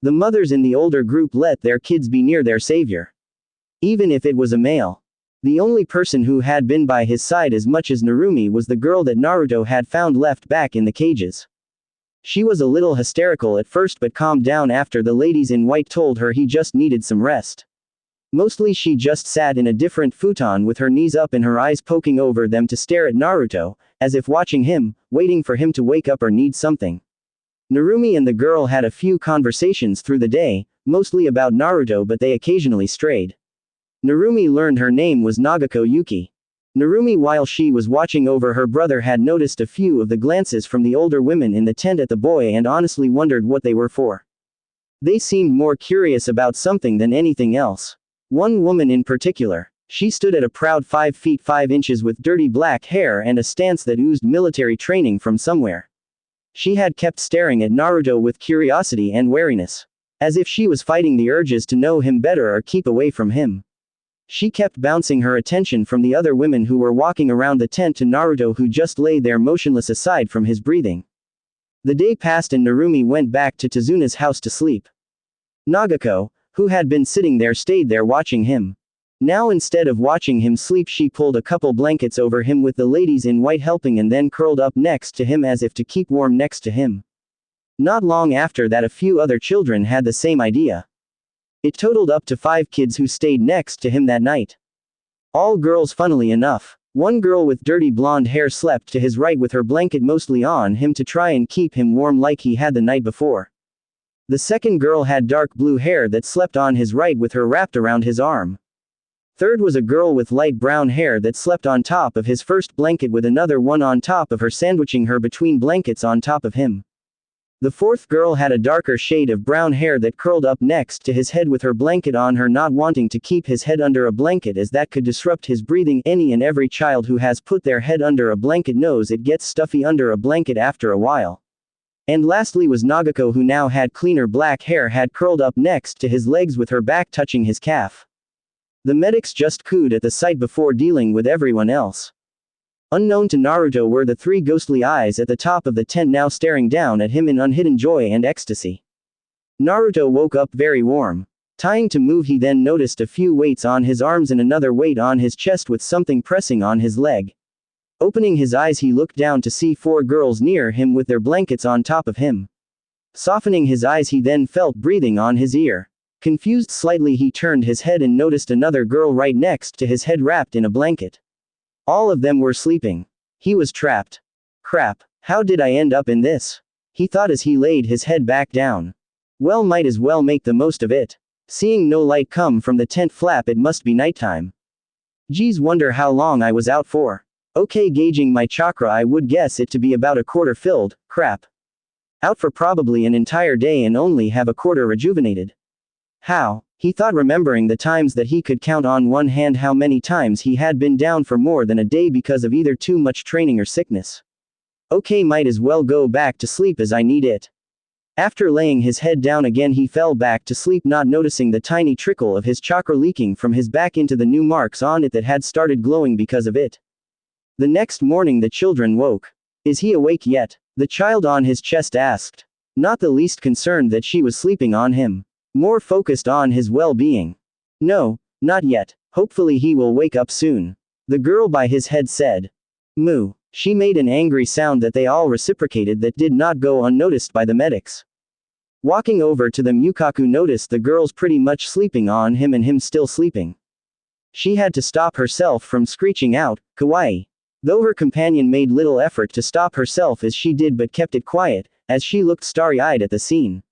The mothers in the older group let their kids be near their savior. Even if it was a male. The only person who had been by his side as much as Narumi was the girl that Naruto had found left back in the cages. She was a little hysterical at first, but calmed down after the ladies in white told her he just needed some rest. Mostly she just sat in a different futon with her knees up and her eyes poking over them to stare at Naruto, as if watching him, waiting for him to wake up or need something. Narumi and the girl had a few conversations through the day, mostly about Naruto, but they occasionally strayed. Narumi learned her name was Nagako Yuki. Narumi, while she was watching over her brother, had noticed a few of the glances from the older women in the tent at the boy and honestly wondered what they were for. They seemed more curious about something than anything else. One woman in particular. She stood at a proud 5 feet 5 inches with dirty black hair and a stance that oozed military training from somewhere. She had kept staring at Naruto with curiosity and wariness. As if she was fighting the urges to know him better or keep away from him. She kept bouncing her attention from the other women who were walking around the tent to Naruto, who just lay there motionless aside from his breathing. The day passed and Narumi went back to Tezuna's house to sleep. Nagako, who had been sitting there, stayed there watching him. Now instead of watching him sleep, she pulled a couple blankets over him with the ladies in white helping, and then curled up next to him as if to keep warm next to him. Not long after that, a few other children had the same idea. It totaled up to 5 kids who stayed next to him that night. All girls, funnily enough. One girl with dirty blonde hair slept to his right with her blanket mostly on him to try and keep him warm like he had the night before. The second girl had dark blue hair that slept on his right with her wrapped around his arm. Third was a girl with light brown hair that slept on top of his first blanket with another one on top of her, sandwiching her between blankets on top of him. The fourth girl had a darker shade of brown hair that curled up next to his head with her blanket on her, not wanting to keep his head under a blanket as that could disrupt his breathing. Any and every child who has put their head under a blanket knows it gets stuffy under a blanket after a while. And lastly was Nagako, who now had cleaner black hair, had curled up next to his legs with her back touching his calf. The medics just cooed at the sight before dealing with everyone else. Unknown to Naruto were the 3 ghostly eyes at the top of the tent, now staring down at him in unhidden joy and ecstasy. Naruto woke up very warm. Trying to move, he then noticed a few weights on his arms and another weight on his chest with something pressing on his leg. Opening his eyes, he looked down to see 4 girls near him with their blankets on top of him. Softening his eyes, he then felt breathing on his ear. Confused slightly, he turned his head and noticed another girl right next to his head wrapped in a blanket. All of them were sleeping. He was trapped. Crap, how did I end up in this? He thought as he laid his head back down. Well, might as well make the most of it. Seeing no light come from the tent flap, it must be nighttime. Geez, wonder how long I was out for. Okay, gauging my chakra, I would guess it to be about a quarter filled. Crap. Out for probably an entire day and only have a quarter rejuvenated. How? He thought, remembering the times that he could count on one hand how many times he had been down for more than a day because of either too much training or sickness. Okay, might as well go back to sleep as I need it. After laying his head down again, he fell back to sleep, not noticing the tiny trickle of his chakra leaking from his back into the new marks on it that had started glowing because of it. The next morning the children woke. Is he awake yet? The child on his chest asked. Not the least concerned that she was sleeping on him. More focused on his well-being. No, not yet. Hopefully he will wake up soon. The girl by his head said. Moo. She made an angry sound that they all reciprocated that did not go unnoticed by the medics. Walking over to them, Yukaku noticed the girls pretty much sleeping on him and him still sleeping. She had to stop herself from screeching out, "Kawaii." Though her companion made little effort to stop herself as she did, but kept it quiet, as she looked starry-eyed at the scene.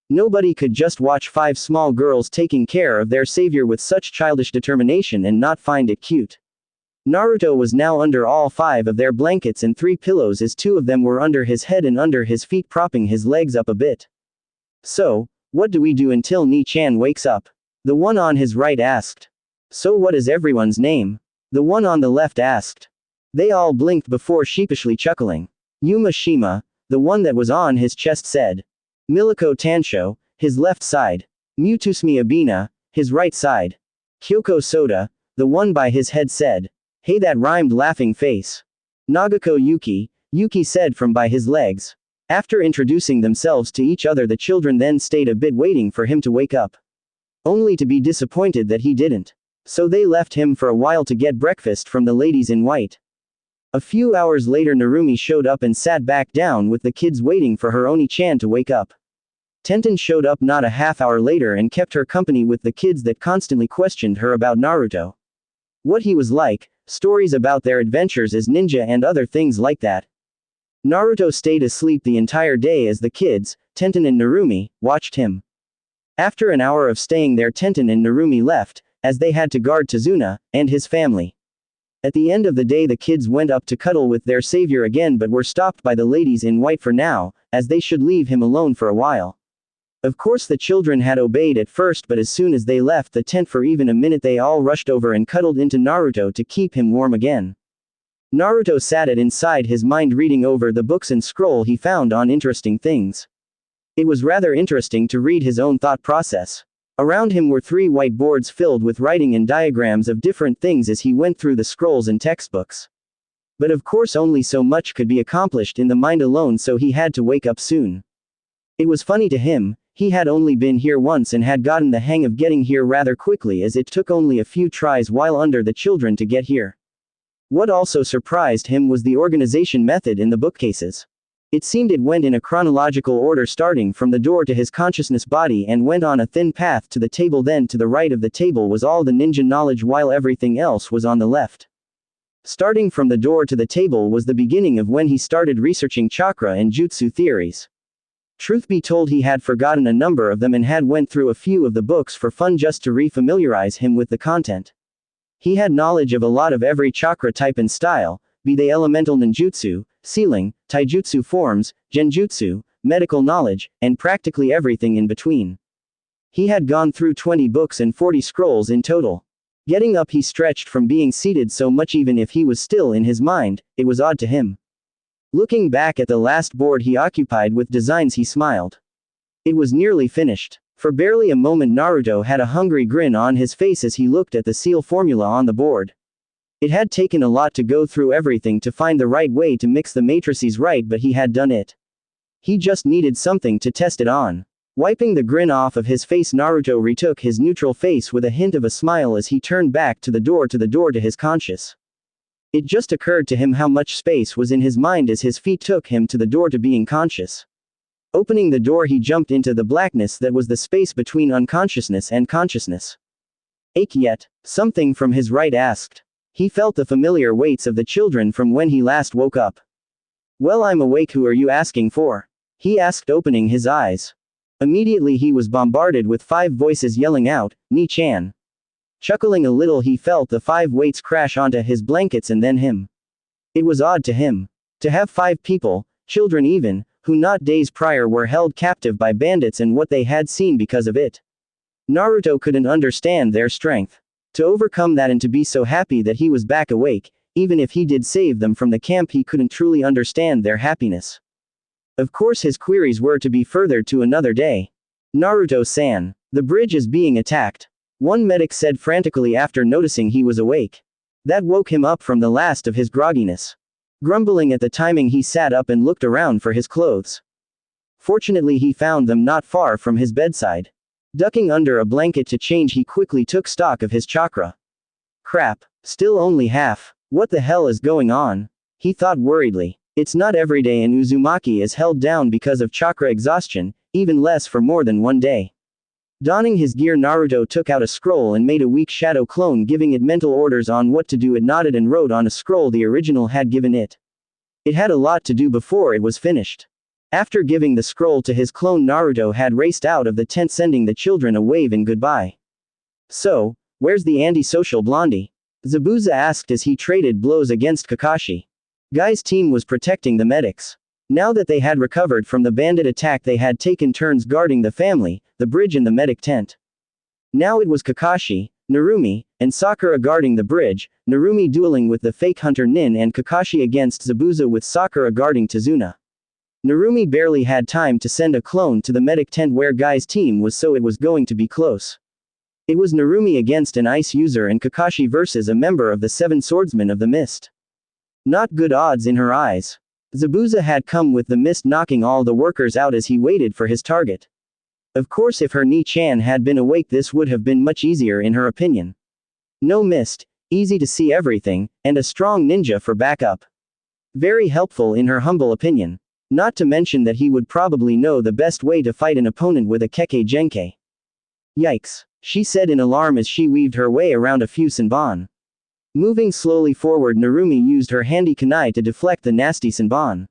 Nobody could just watch 5 small girls taking care of their savior with such childish determination and not find it cute. Naruto was now under all 5 of their blankets and 3 pillows, as 2 of them were under his head and under his feet, propping his legs up a bit. So, what do we do until Ni-chan wakes up? The one on his right asked. So what is everyone's name? The one on the left asked. They all blinked before sheepishly chuckling. Yuma Shima, the one that was on his chest, said. Miliko Tansho, his left side. Mutusumi Abina, his right side. Kyoko Soda, the one by his head, said. Hey, that rhymed, laughing face. Nagako Yuki, Yuki said from by his legs. After introducing themselves to each other, the children then stayed a bit waiting for him to wake up. Only to be disappointed that he didn't. So they left him for a while to get breakfast from the ladies in white. A few hours later, Narumi showed up and sat back down with the kids, waiting for her Oni-chan to wake up. Tenten showed up not a half hour later and kept her company with the kids that constantly questioned her about Naruto. What he was like, stories about their adventures as ninja and other things like that. Naruto stayed asleep the entire day as the kids, Tenten and Narumi, watched him. After an hour of staying there, Tenten and Narumi left, as they had to guard Tazuna and his family. At the end of the day, the kids went up to cuddle with their savior again, but were stopped by the ladies in white for now, as they should leave him alone for a while. Of course the children had obeyed at first, but as soon as they left the tent for even a minute, they all rushed over and cuddled into Naruto to keep him warm again. Naruto sat at inside his mind, reading over the books and scroll he found on interesting things. It was rather interesting to read his own thought process. Around him were 3 white boards filled with writing and diagrams of different things as he went through the scrolls and textbooks. But of course only so much could be accomplished in the mind alone, so he had to wake up soon. It was funny to him, he had only been here once and had gotten the hang of getting here rather quickly, as it took only a few tries while under the children to get here. What also surprised him was the organization method in the bookcases. It seemed it went in a chronological order, starting from the door to his consciousness body and went on a thin path to the table. Then to the right of the table was all the ninja knowledge, while everything else was on the left. Starting from the door to the table was the beginning of when he started researching chakra and jutsu theories. Truth be told, he had forgotten a number of them and had went through a few of the books for fun just to re-familiarize him with the content. He had knowledge of a lot of every chakra type and style, be they elemental ninjutsu, sealing, taijutsu forms, genjutsu, medical knowledge, and practically everything in between. He had gone through 20 books and 40 scrolls in total. Getting up, he stretched from being seated so much. Even if he was still in his mind, it was odd to him. Looking back at the last board he occupied with designs, he smiled. It was nearly finished. For barely a moment Naruto had a hungry grin on his face as he looked at the seal formula on the board. It had taken a lot to go through everything to find the right way to mix the matrices right, but he had done it. He just needed something to test it on. Wiping the grin off of his face, Naruto retook his neutral face with a hint of a smile as he turned back to the door to his conscious. It just occurred to him how much space was in his mind as his feet took him to the door to being conscious. Opening the door, he jumped into the blackness that was the space between unconsciousness and consciousness. Ache yet? Something from his right asked. He felt the familiar weights of the children from when he last woke up. Well, I'm awake. Who are you asking for? He asked, opening his eyes. Immediately he was bombarded with 5 voices yelling out, Ni-chan. Chuckling a little, he felt the 5 weights crash onto his blankets and then him. It was odd to him. To have 5 people, children even, who not days prior were held captive by bandits and what they had seen because of it. Naruto couldn't understand their strength. To overcome that and to be so happy that he was back awake, even if he did save them from the camp, he couldn't truly understand their happiness. Of course his queries were to be furthered to another day. Naruto-san, the bridge is being attacked. One medic said frantically after noticing he was awake. That woke him up from the last of his grogginess. Grumbling at the timing, he sat up and looked around for his clothes. Fortunately he found them not far from his bedside. Ducking under a blanket to change, he quickly took stock of his chakra. Crap, still only half. What the hell is going on? He thought worriedly. It's not every day an Uzumaki is held down because of chakra exhaustion, even less for more than one day. Donning his gear, Naruto took out a scroll and made a weak shadow clone, giving it mental orders on what to do. It nodded and wrote on a scroll the original had given it. It had a lot to do before it was finished. After giving the scroll to his clone, Naruto had raced out of the tent, sending the children a wave in goodbye. So, where's the antisocial blondie? Zabuza asked as he traded blows against Kakashi. Guy's team was protecting the medics. Now that they had recovered from the bandit attack, they had taken turns guarding the family, the bridge and the medic tent. Now it was Kakashi, Narumi, and Sakura guarding the bridge, Narumi dueling with the fake hunter Nin and Kakashi against Zabuza with Sakura guarding Tazuna. Narumi barely had time to send a clone to the medic tent where Guy's team was, so it was going to be close. It was Narumi against an ice user and Kakashi versus a member of the 7 Swordsmen of the Mist. Not good odds in her eyes. Zabuza had come with the mist, knocking all the workers out as he waited for his target. Of course, if her Ni-chan had been awake, this would have been much easier in her opinion. No mist, easy to see everything, and a strong ninja for backup. Very helpful in her humble opinion. Not to mention that he would probably know the best way to fight an opponent with a Kekkei Genkai. Yikes, she said in alarm as she weaved her way around a few Senbon. Moving slowly forward, Narumi used her handy kunai to deflect the nasty Senbon.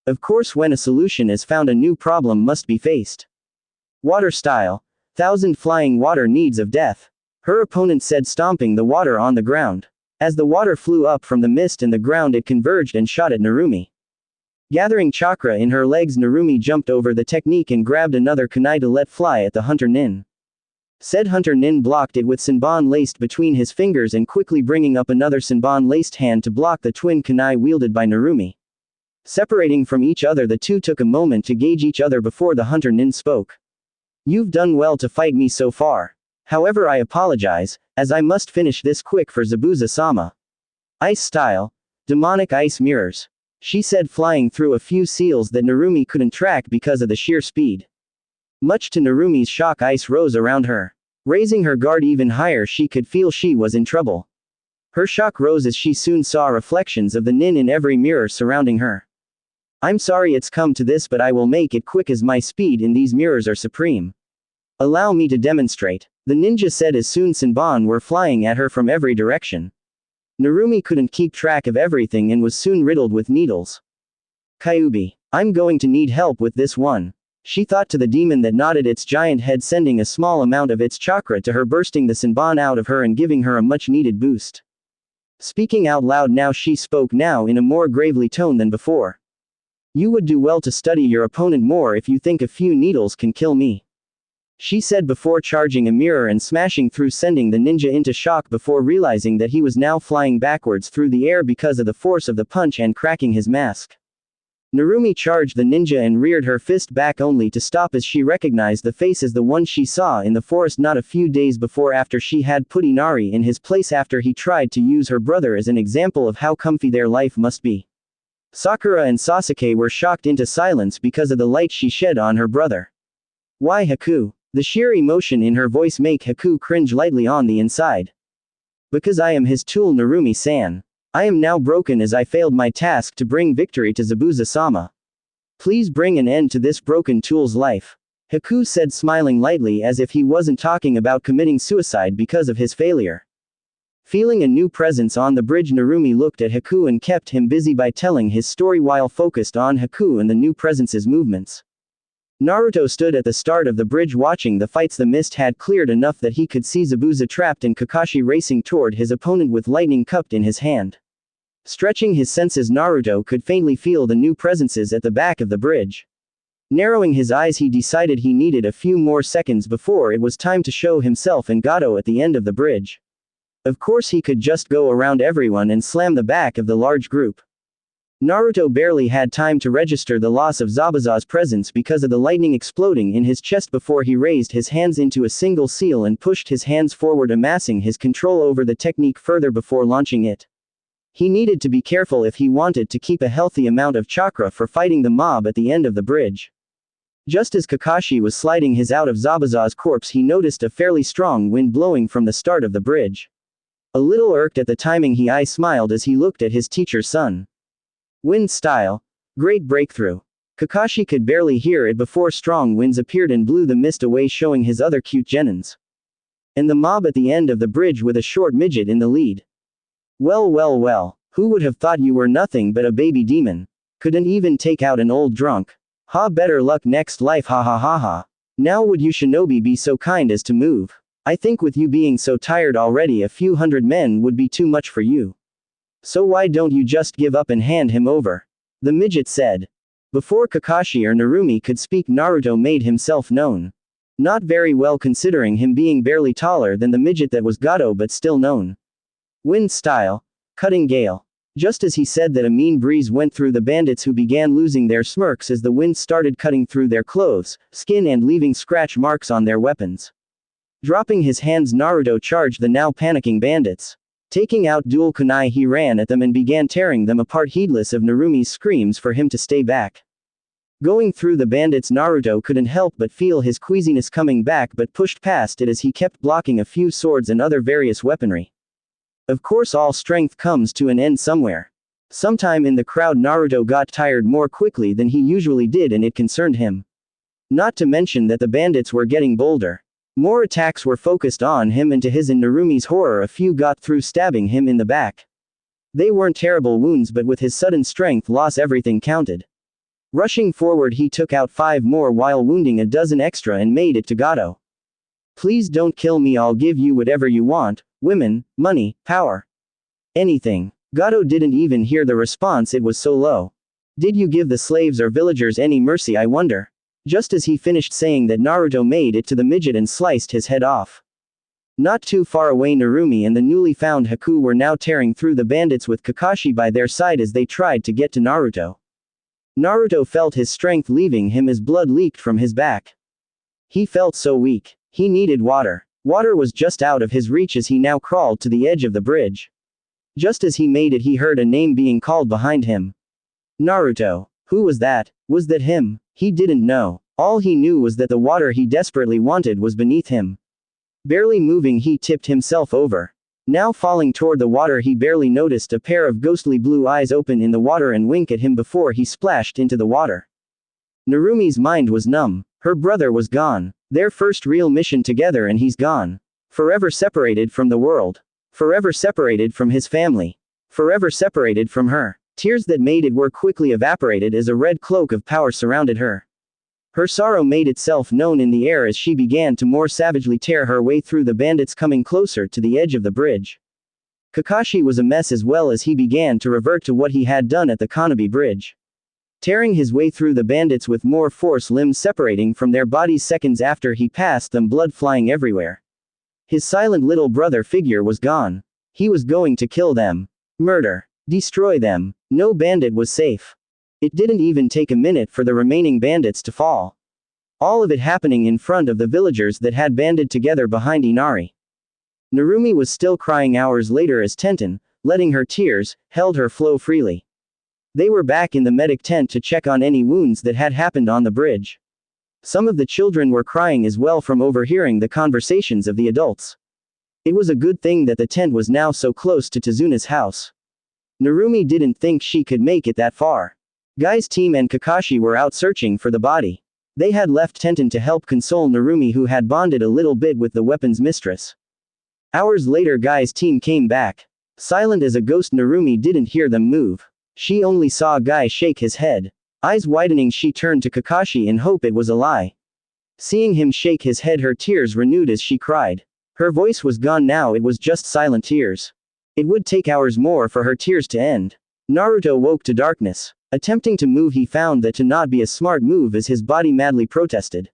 Of course, when a solution is found, a new problem must be faced. Water style. 1,000 flying water needs of death. Her opponent said, stomping the water on the ground. As the water flew up from the mist and the ground, it converged and shot at Narumi. Gathering chakra in her legs, Narumi jumped over the technique and grabbed another kunai to let fly at the hunter Nin. Said hunter Nin blocked it with Senbon laced between his fingers and quickly bringing up another Senbon laced hand to block the twin kunai wielded by Narumi. Separating from each other, the two took a moment to gauge each other before the hunter Nin spoke. You've done well to fight me so far. However, I apologize, as I must finish this quick for Zabuza-sama. Ice style. Demonic ice mirrors. She said, flying through a few seals that Narumi couldn't track because of the sheer speed. Much to Narumi's shock, ice rose around her. Raising her guard even higher, she could feel she was in trouble. Her shock rose as she soon saw reflections of the Nin in every mirror surrounding her. I'm sorry it's come to this, but I will make it quick as my speed in these mirrors are supreme. Allow me to demonstrate, the ninja said as soon Senbon were flying at her from every direction. Narumi couldn't keep track of everything and was soon riddled with needles. Kyuubi, I'm going to need help with this one. She thought to the demon that nodded its giant head, sending a small amount of its chakra to her, bursting the Senbon out of her and giving her a much-needed boost. Speaking out loud now, she spoke now in a more gravely tone than before. You would do well to study your opponent more if you think a few needles can kill me. She said before charging a mirror and smashing through, sending the ninja into shock before realizing that he was now flying backwards through the air because of the force of the punch and cracking his mask. Narumi charged the ninja and reared her fist back only to stop as she recognized the face as the one she saw in the forest not a few days before, after she had put Inari in his place after he tried to use her brother as an example of how comfy their life must be. Sakura and Sasuke were shocked into silence because of the light she shed on her brother. Why, Haku? The sheer emotion in her voice make Haku cringe lightly on the inside. Because I am his tool, Narumi-san. I am now broken as I failed my task to bring victory to Zabuza-sama. Please bring an end to this broken tool's life. Haku said, smiling lightly as if he wasn't talking about committing suicide because of his failure. Feeling a new presence on the bridge, Narumi looked at Haku and kept him busy by telling his story while focused on Haku and the new presence's movements. Naruto stood at the start of the bridge watching the fights. The mist had cleared enough that he could see Zabuza trapped and Kakashi racing toward his opponent with lightning cupped in his hand. Stretching his senses, Naruto could faintly feel the new presences at the back of the bridge. Narrowing his eyes, he decided he needed a few more seconds before it was time to show himself and Gato at the end of the bridge. Of course he could just go around everyone and slam the back of the large group. Naruto barely had time to register the loss of Zabuza's presence because of the lightning exploding in his chest before he raised his hands into a single seal and pushed his hands forward, amassing his control over the technique further before launching it. He needed to be careful if he wanted to keep a healthy amount of chakra for fighting the mob at the end of the bridge. Just as Kakashi was sliding his out of Zabuza's corpse, he noticed a fairly strong wind blowing from the start of the bridge. A little irked at the timing, he smiled as he looked at his teacher's son. Wind style. Great breakthrough. Kakashi could barely hear it before strong winds appeared and blew the mist away, showing his other cute genins. And the mob at the end of the bridge with a short midget in the lead. Well well well, who would have thought you were nothing but a baby demon? Couldn't even take out an old drunk. Ha, better luck next life, ha ha ha ha. Now would you shinobi be so kind as to move? I think with you being so tired already, a few hundred men would be too much for you. So why don't you just give up and hand him over? The midget said. Before Kakashi or Narumi could speak, Naruto made himself known. Not very well considering him being barely taller than the midget that was Gato, but still known. Wind style. Cutting gale. Just as he said that, a mean breeze went through the bandits, who began losing their smirks as the wind started cutting through their clothes, skin, and leaving scratch marks on their weapons. Dropping his hands, Naruto charged the now panicking bandits. Taking out dual kunai, he ran at them and began tearing them apart, heedless of Narumi's screams for him to stay back. Going through the bandits, Naruto couldn't help but feel his queasiness coming back, but pushed past it as he kept blocking a few swords and other various weaponry. Of course, all strength comes to an end somewhere. Sometime in the crowd, Naruto got tired more quickly than he usually did, and it concerned him. Not to mention that the bandits were getting bolder. More attacks were focused on him, and to his and Narumi's horror, a few got through, stabbing him in the back. They weren't terrible wounds, but with his sudden strength loss, everything counted. Rushing forward, he took out 5 more while wounding a dozen extra and made it to Gato. Please don't kill me, I'll give you whatever you want, women, money, power. Anything. Gato didn't even hear the response, it was so low. Did you give the slaves or villagers any mercy, I wonder? Just as he finished saying that, Naruto made it to the midget and sliced his head off. Not too far away, Narumi and the newly found Haku were now tearing through the bandits with Kakashi by their side as they tried to get to Naruto. Naruto felt his strength leaving him as blood leaked from his back. He felt so weak. He needed water. Water was just out of his reach as he now crawled to the edge of the bridge. Just as he made it, he heard a name being called behind him. Naruto. Who was that? Was that him? He didn't know. All he knew was that the water he desperately wanted was beneath him. Barely moving, he tipped himself over. Now falling toward the water, he barely noticed a pair of ghostly blue eyes open in the water and wink at him before he splashed into the water. Narumi's mind was numb. Her brother was gone. Their first real mission together, and he's gone. Forever separated from the world. Forever separated from his family. Forever separated from her. Tears that made it were quickly evaporated as a red cloak of power surrounded her. Her sorrow made itself known in the air as she began to more savagely tear her way through the bandits, coming closer to the edge of the bridge. Kakashi was a mess as well as he began to revert to what he had done at the Konobe Bridge. Tearing his way through the bandits with more force, limbs separating from their bodies seconds after he passed them, blood flying everywhere. His silent little brother figure was gone. He was going to kill them. Murder. Destroy them. No bandit was safe. It didn't even take a minute for the remaining bandits to fall. All of it happening in front of the villagers that had banded together behind Inari. Narumi was still crying hours later as Tenten, letting her tears, held her flow freely. They were back in the medic tent to check on any wounds that had happened on the bridge. Some of the children were crying as well from overhearing the conversations of the adults. It was a good thing that the tent was now so close to Tezuna's house. Narumi didn't think she could make it that far. Guy's team and Kakashi were out searching for the body. They had left Tenten to help console Narumi, who had bonded a little bit with the weapon's mistress. Hours later, Guy's team came back. Silent as a ghost, Narumi didn't hear them move. She only saw Guy shake his head. Eyes widening, she turned to Kakashi in hope it was a lie. Seeing him shake his head, her tears renewed as she cried. Her voice was gone now, it was just silent tears. It would take hours more for her tears to end. Naruto woke to darkness. Attempting to move, he found that to not be a smart move as his body madly protested.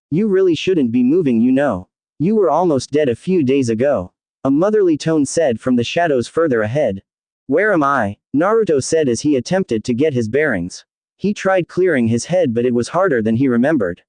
You really shouldn't be moving, you know. You were almost dead a few days ago. A motherly tone said from the shadows further ahead. Where am I? Naruto said as he attempted to get his bearings. He tried clearing his head, but it was harder than he remembered.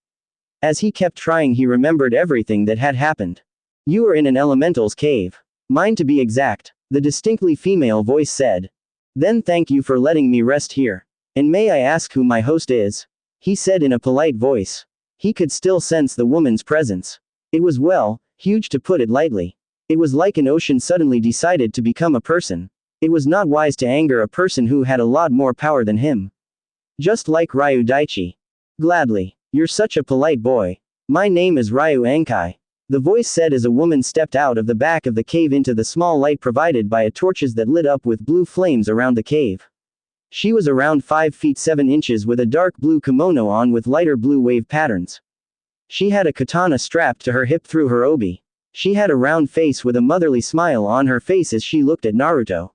As he kept trying, he remembered everything that had happened. You were in an elemental's cave. Mine to be exact, the distinctly female voice said. Then thank you for letting me rest here. And may I ask who my host is? He said in a polite voice. He could still sense the woman's presence. It was, well, huge to put it lightly. It was like an ocean suddenly decided to become a person. It was not wise to anger a person who had a lot more power than him. Just like Ryu Daichi. Gladly. You're such a polite boy. My name is Ryu Ankai. The voice said as a woman stepped out of the back of the cave into the small light provided by torches that lit up with blue flames around the cave. She was around 5 feet 7 inches with a dark blue kimono on with lighter blue wave patterns. She had a katana strapped to her hip through her obi. She had a round face with a motherly smile on her face as she looked at Naruto.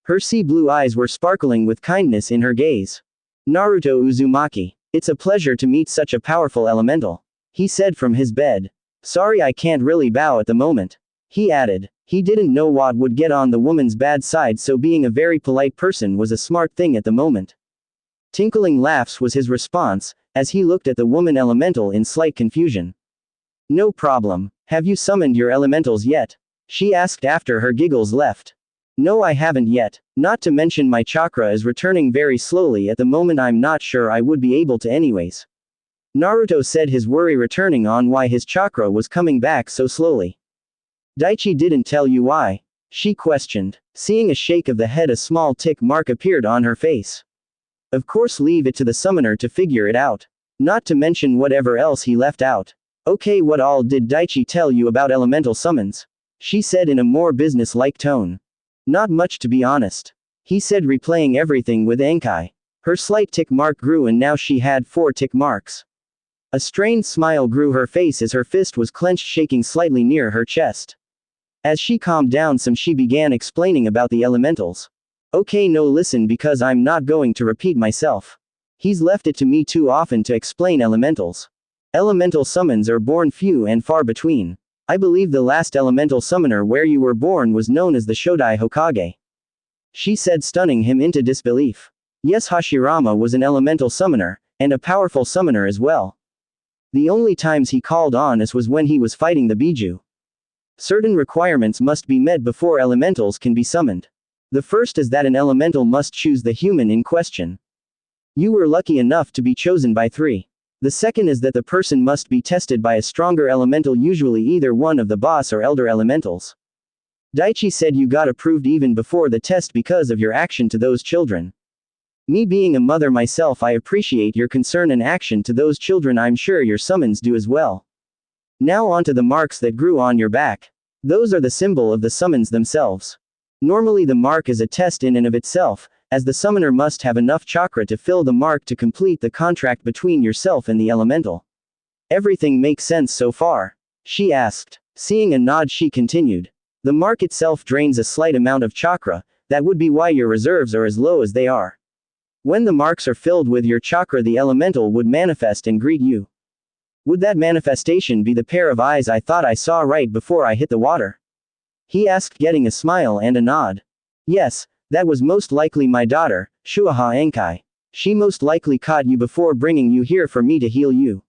Her sea blue eyes were sparkling with kindness in her gaze. Naruto Uzumaki. It's a pleasure to meet such a powerful elemental. He said from his bed. Sorry I can't really bow at the moment. He added. He didn't know what would get on the woman's bad side, so being a very polite person was a smart thing at the moment. Tinkling laughs was his response, as he looked at the woman elemental in slight confusion. No problem. Have you summoned your elementals yet? She asked after her giggles left. No, I haven't yet. Not to mention my chakra is returning very slowly at the moment. I'm not sure I would be able to anyways. Naruto said, his worry returning on why his chakra was coming back so slowly. Daichi didn't tell you why? She questioned. Seeing a shake of the head, a small tick mark appeared on her face. Of course, leave it to the summoner to figure it out. Not to mention whatever else he left out. Okay, what all did Daichi tell you about elemental summons? She said in a more business-like tone. Not much, to be honest. He said, replaying everything with Ankai. Her slight tick mark grew and now she had 4 tick marks. A strained smile grew her face as her fist was clenched, shaking slightly near her chest. As she calmed down some, she began explaining about the elementals. Okay, no, listen, because I'm not going to repeat myself. He's left it to me too often to explain elementals. Elemental summons are born few and far between. I believe the last elemental summoner where you were born was known as the Shodai Hokage. She said, stunning him into disbelief. Yes, Hashirama was an elemental summoner, and a powerful summoner as well. The only times he called on us was when he was fighting the Biju. Certain requirements must be met before elementals can be summoned. The first is that an elemental must choose the human in question. You were lucky enough to be chosen by 3. The second is that the person must be tested by a stronger elemental, usually either one of the boss or elder elementals. Daichi said you got approved even before the test because of your action to those children. Me being a mother myself, I appreciate your concern and action to those children. I'm sure your summons do as well. Now on to the marks that grew on your back. Those are the symbol of the summons themselves. Normally the mark is a test in and of itself, as the summoner must have enough chakra to fill the mark to complete the contract between yourself and the elemental. Everything makes sense so far? She asked. Seeing a nod, she continued. The mark itself drains a slight amount of chakra, that would be why your reserves are as low as they are. When the marks are filled with your chakra, the elemental would manifest and greet you. Would that manifestation be the pair of eyes I thought I saw right before I hit the water? He asked, getting a smile and a nod. Yes, that was most likely my daughter, Shuaha Ankai. She most likely caught you before bringing you here for me to heal you.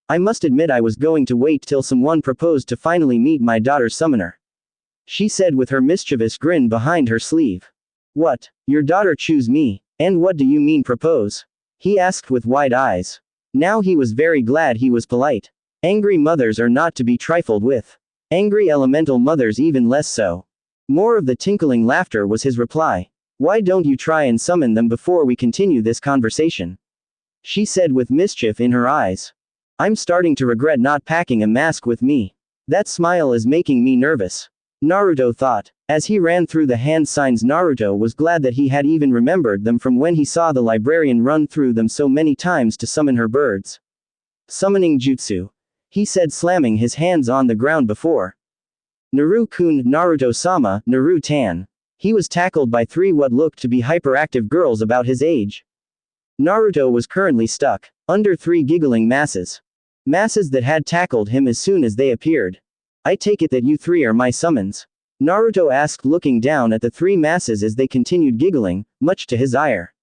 I must admit I was going to wait till someone proposed to finally meet my daughter's summoner. She said with her mischievous grin behind her sleeve. What? Your daughter choose me? And what do you mean propose? He asked with wide eyes. Now he was very glad he was polite. Angry mothers are not to be trifled with. Angry elemental mothers even less so. More of the tinkling laughter was his reply. Why don't you try and summon them before we continue this conversation? She said with mischief in her eyes. I'm starting to regret not packing a mask with me. That smile is making me nervous. Naruto thought. As he ran through the hand signs, Naruto was glad that he had even remembered them from when he saw the librarian run through them so many times to summon her birds. Summoning jutsu. He said, slamming his hands on the ground before. Naru-kun, Naruto-sama, Naru-tan. He was tackled by 3 what looked to be hyperactive girls about his age. Naruto was currently stuck under 3 giggling masses. Masses that had tackled him as soon as they appeared. I take it that you 3 are my summons? Naruto asked, looking down at the 3 masses as they continued giggling, much to his ire.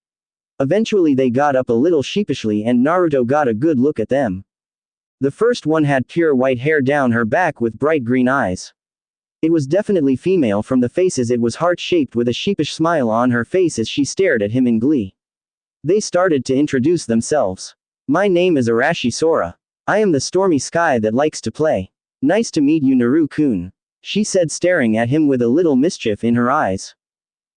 Eventually they got up a little sheepishly and Naruto got a good look at them. The first one had pure white hair down her back with bright green eyes. It was definitely female from the faces. It was heart-shaped with a sheepish smile on her face as she stared at him in glee. They started to introduce themselves. My name is Arashi Sora. I am the stormy sky that likes to play. Nice to meet you, Naru-kun. She said, staring at him with a little mischief in her eyes.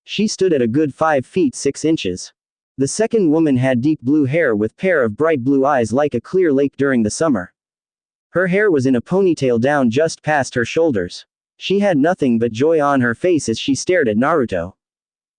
She stood at a good 5 feet 6 inches. The second woman had deep blue hair with pair of bright blue eyes like a clear lake during the summer. Her hair was in a ponytail down just past her shoulders. She had nothing but joy on her face as she stared at Naruto.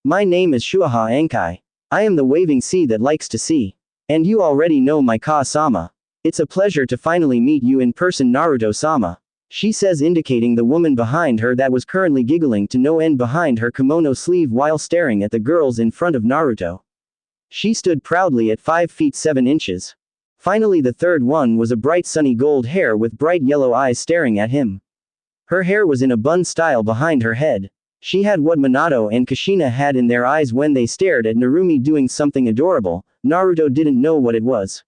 My name is Shuaha Ankai. I am the waving sea that likes to see. And you already know my Ka-sama. It's a pleasure to finally meet you in person, Naruto-sama. She says, indicating the woman behind her that was currently giggling to no end behind her kimono sleeve while staring at the girls in front of Naruto. She stood proudly at 5 feet 7 inches. Finally, the third one was a bright sunny gold hair with bright yellow eyes staring at him. Her hair was in a bun style behind her head. She had what Minato and Kushina had in their eyes when they stared at Narumi doing something adorable. Naruto didn't know what it was.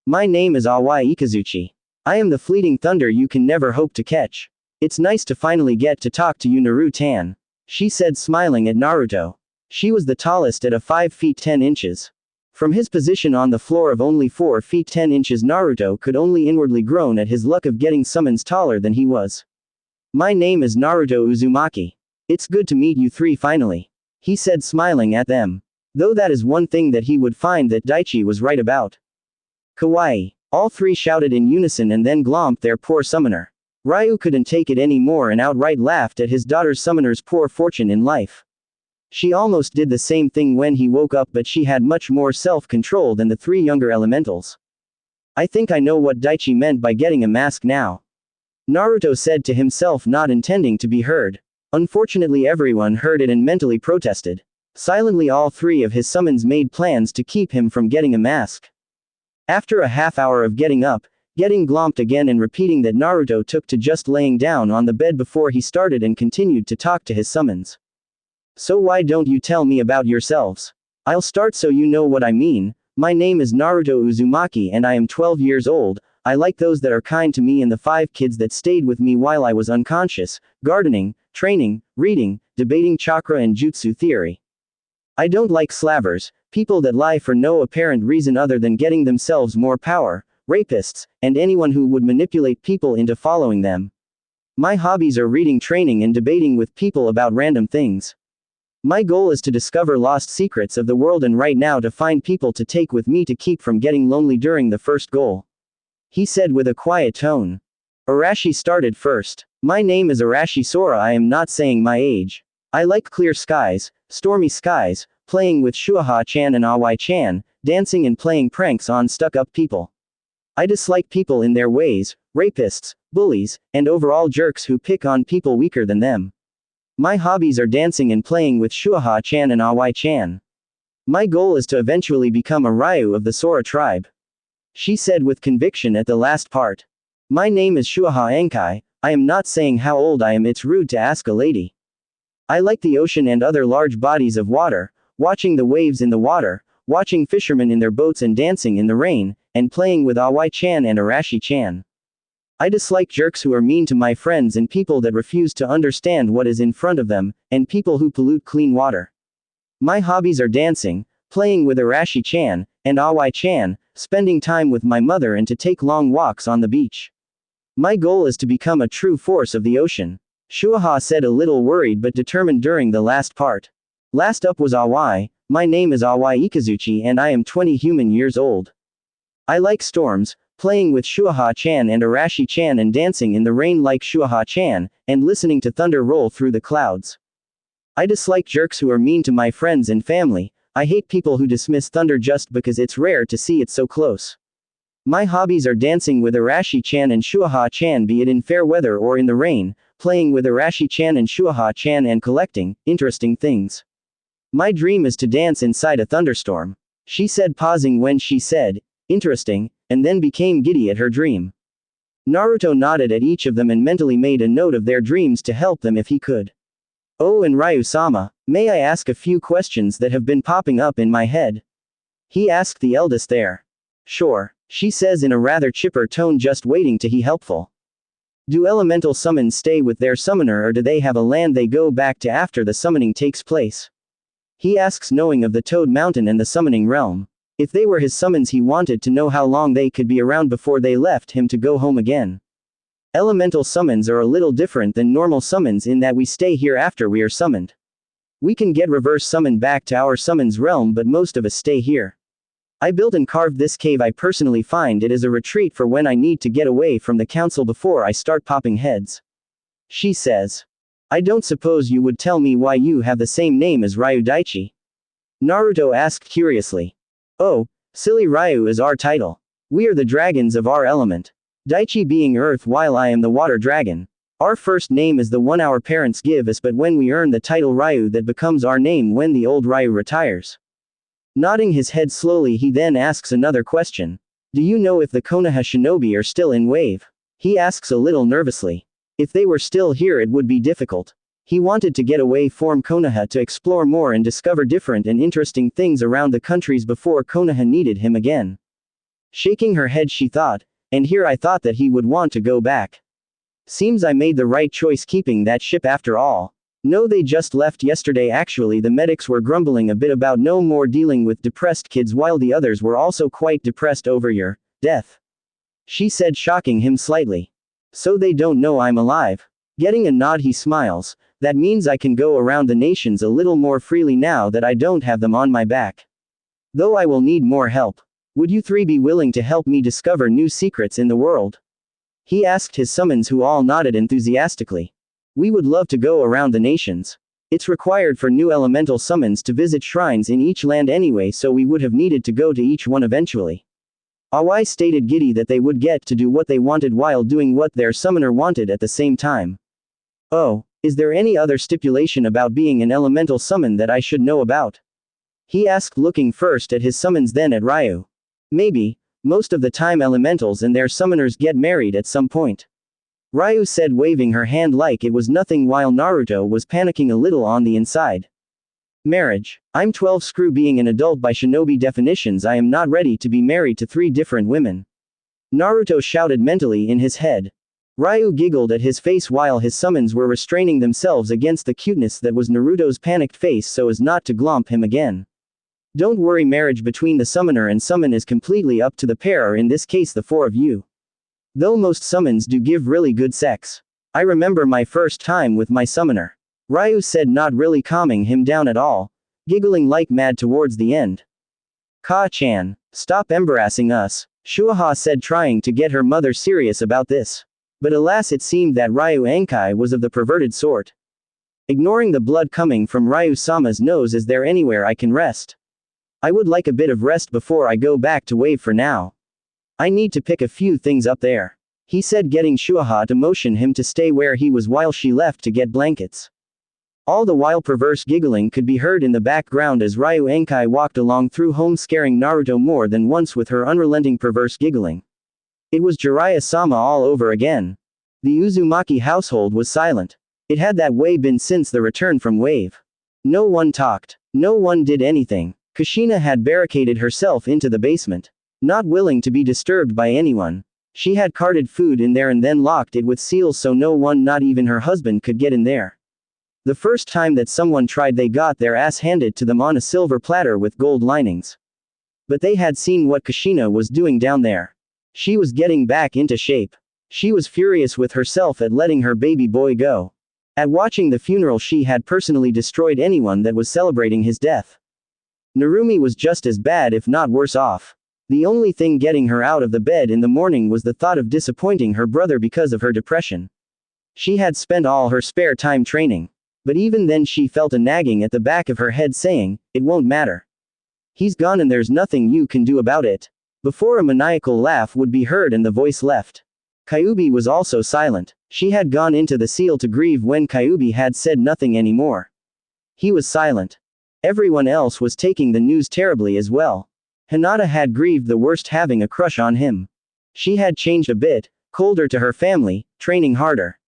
My name is Awai Ikazuchi. I am the fleeting thunder you can never hope to catch. It's nice to finally get to talk to you, Naru-tan. She said, smiling at Naruto. She was the tallest at a 5 feet 10 inches. From his position on the floor of only 4 feet 10 inches, Naruto could only inwardly groan at his luck of getting summons taller than he was. My name is Naruto Uzumaki. It's good to meet you 3 finally. He said, smiling at them. Though that is one thing that he would find that Daichi was right about. Kawaii. All 3 shouted in unison and then glomped their poor summoner. Ryu couldn't take it anymore and outright laughed at his daughter's summoner's poor fortune in life. She almost did the same thing when he woke up, but she had much more self-control than the 3 younger elementals. I think I know what Daichi meant by getting a mask now. Naruto said to himself, not intending to be heard. Unfortunately, everyone heard it and mentally protested. Silently, all 3 of his summons made plans to keep him from getting a mask. After a half hour of getting up, getting glomped again and repeating that, Naruto took to just laying down on the bed before he started and continued to talk to his summons. So why don't you tell me about yourselves? I'll start so you know what I mean. My name is Naruto Uzumaki and I am 12 years old. I like those that are kind to me and the 5 kids that stayed with me while I was unconscious, gardening, training, reading, debating chakra and jutsu theory. I don't like slavers, people that lie for no apparent reason other than getting themselves more power, rapists, and anyone who would manipulate people into following them. My hobbies are reading, training and debating with people about random things. My goal is to discover lost secrets of the world and right now to find people to take with me to keep from getting lonely during the first goal. He said with a quiet tone. Arashi started first. My name is Arashi Sora. I am not saying my age. I like clear skies, stormy skies, playing with Shuaha-chan and Awai-chan, dancing and playing pranks on stuck-up people. I dislike people in their ways, rapists, bullies, and overall jerks who pick on people weaker than them. My hobbies are dancing and playing with Shuaha-chan and Awai-chan. My goal is to eventually become a Ryu of the Sora tribe. She said with conviction at the last part. My name is Shuaha Ankai. I am not saying how old I am. It's rude to ask a lady. I like the ocean and other large bodies of water, watching the waves in the water, watching fishermen in their boats and dancing in the rain, and playing with Awai-chan and Arashi-chan. I dislike jerks who are mean to my friends and people that refuse to understand what is in front of them, and people who pollute clean water. My hobbies are dancing, playing with Arashi-chan, and Awai-chan, spending time with my mother and to take long walks on the beach. My goal is to become a true force of the ocean. Shuaha said, a little worried but determined during the last part. Last up was Awai. My name is Awai Ikazuchi and I am 20 human years old. I like storms, playing with Shuaha-chan and Arashi-chan and dancing in the rain like Shuaha-chan, and listening to thunder roll through the clouds. I dislike jerks who are mean to my friends and family. I hate people who dismiss thunder just because it's rare to see it so close. My hobbies are dancing with Arashi-chan and Shuaha-chan, be it in fair weather or in the rain, playing with Arashi-chan and Shuaha-chan and collecting interesting things. My dream is to dance inside a thunderstorm. She said, pausing when she said, interesting, and then became giddy at her dream. Naruto nodded at each of them and mentally made a note of their dreams to help them if he could. Oh, and Ryu-sama, may I ask a few questions that have been popping up in my head? He asked the eldest there. Sure, she says in a rather chipper tone, just waiting to be helpful. Do elemental summons stay with their summoner or do they have a land they go back to after the summoning takes place? He asks, knowing of the Toad Mountain and the summoning realm. If they were his summons, he wanted to know how long they could be around before they left him to go home again. Elemental summons are a little different than normal summons in that we stay here after we are summoned. We can get reverse summoned back to our summons realm, but most of us stay here. I built and carved this cave. I personally find it as a retreat for when I need to get away from the council before I start popping heads. She says. I don't suppose you would tell me why you have the same name as Ryu Daichi? Naruto asked curiously. Oh, silly, Ryu is our title. We are the dragons of our element. Daichi being earth while I am the water dragon. Our first name is the one our parents give us, but when we earn the title Ryu, that becomes our name when the old Ryu retires. Nodding his head slowly, he then asks another question. Do you know if the Konoha shinobi are still in Wave? He asks a little nervously. If they were still here it would be difficult. He wanted to get away from Konoha to explore more and discover different and interesting things around the countries before Konoha needed him again. Shaking her head, she thought, and here I thought that he would want to go back. Seems I made the right choice keeping that ship after all. No, they just left yesterday. Actually, the medics were grumbling a bit about no more dealing with depressed kids, while the others were also quite depressed over your death. She said, shocking him slightly. So they don't know I'm alive? Getting a nod, he smiles. That means I can go around the nations a little more freely now that I don't have them on my back. Though I will need more help. Would you three be willing to help me discover new secrets in the world? He asked his summons, who all nodded enthusiastically. We would love to go around the nations. It's required for new elemental summons to visit shrines in each land anyway, so we would have needed to go to each one eventually. Awai stated giddy that they would get to do what they wanted while doing what their summoner wanted at the same time. Oh, is there any other stipulation about being an elemental summon that I should know about? He asked, looking first at his summons then at Ryu. Maybe. Most of the time elementals and their summoners get married at some point. Ryu said, waving her hand like it was nothing, while Naruto was panicking a little on the inside. Marriage. I'm 12. Screw being an adult by shinobi definitions. I am not ready to be married to 3 different women. Naruto shouted mentally in his head. Ryu giggled at his face while his summons were restraining themselves against the cuteness that was Naruto's panicked face so as not to glomp him again. Don't worry, marriage between the summoner and summon is completely up to the pair, or in this case the 4 of you. Though most summons do give really good sex. I remember my first time with my summoner. Ryu said, not really calming him down at all, giggling like mad towards the end. Ka-chan, stop embarrassing us, Shuaha said, trying to get her mother serious about this. But alas, it seemed that Ryu Ankai was of the perverted sort. Ignoring the blood coming from Ryu-sama's nose, is there anywhere I can rest? I would like a bit of rest before I go back to Wave for now. I need to pick a few things up there. He said, getting Shuaha to motion him to stay where he was while she left to get blankets. All the while perverse giggling could be heard in the background as Ryu Ankai walked along through home, scaring Naruto more than once with her unrelenting perverse giggling. It was Jiraiya-sama all over again. The Uzumaki household was silent. It had that way been since the return from Wave. No one talked. No one did anything. Kushina had barricaded herself into the basement. Not willing to be disturbed by anyone. She had carted food in there and then locked it with seals so no one, not even her husband, could get in there. The first time that someone tried, they got their ass handed to them on a silver platter with gold linings. But they had seen what Kushina was doing down there. She was getting back into shape. She was furious with herself at letting her baby boy go. At watching the funeral, she had personally destroyed anyone that was celebrating his death. Narumi was just as bad, if not worse off. The only thing getting her out of the bed in the morning was the thought of disappointing her brother because of her depression. She had spent all her spare time training. But even then she felt a nagging at the back of her head saying, "It won't matter. He's gone and there's nothing you can do about it." Before a maniacal laugh would be heard and the voice left. Kyuubi was also silent. She had gone into the seal to grieve when Kyuubi had said nothing anymore. He was silent. Everyone else was taking the news terribly as well. Hinata had grieved the worst, having a crush on him. She had changed a bit, colder to her family, training harder.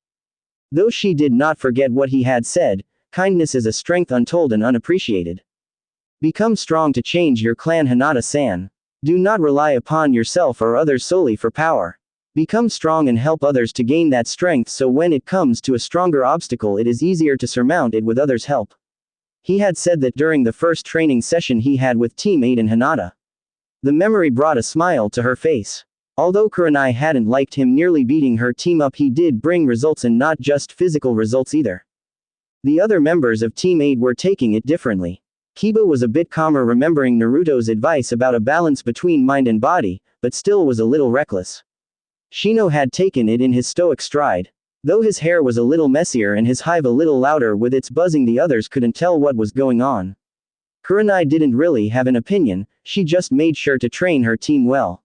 Though she did not forget what he had said, kindness is a strength untold and unappreciated. Become strong to change your clan, Hinata-san. Do not rely upon yourself or others solely for power. Become strong and help others to gain that strength, so when it comes to a stronger obstacle it is easier to surmount it with others' help. He had said that during the first training session he had with Team 8 and Hinata. The memory brought a smile to her face. Although Kurenai hadn't liked him nearly beating her team up, he did bring results, and not just physical results either. The other members of Team 8 were taking it differently. Kiba was a bit calmer, remembering Naruto's advice about a balance between mind and body, but still was a little reckless. Shino had taken it in his stoic stride. Though his hair was a little messier and his hive a little louder with its buzzing, the others couldn't tell what was going on. Kurenai didn't really have an opinion, she just made sure to train her team well.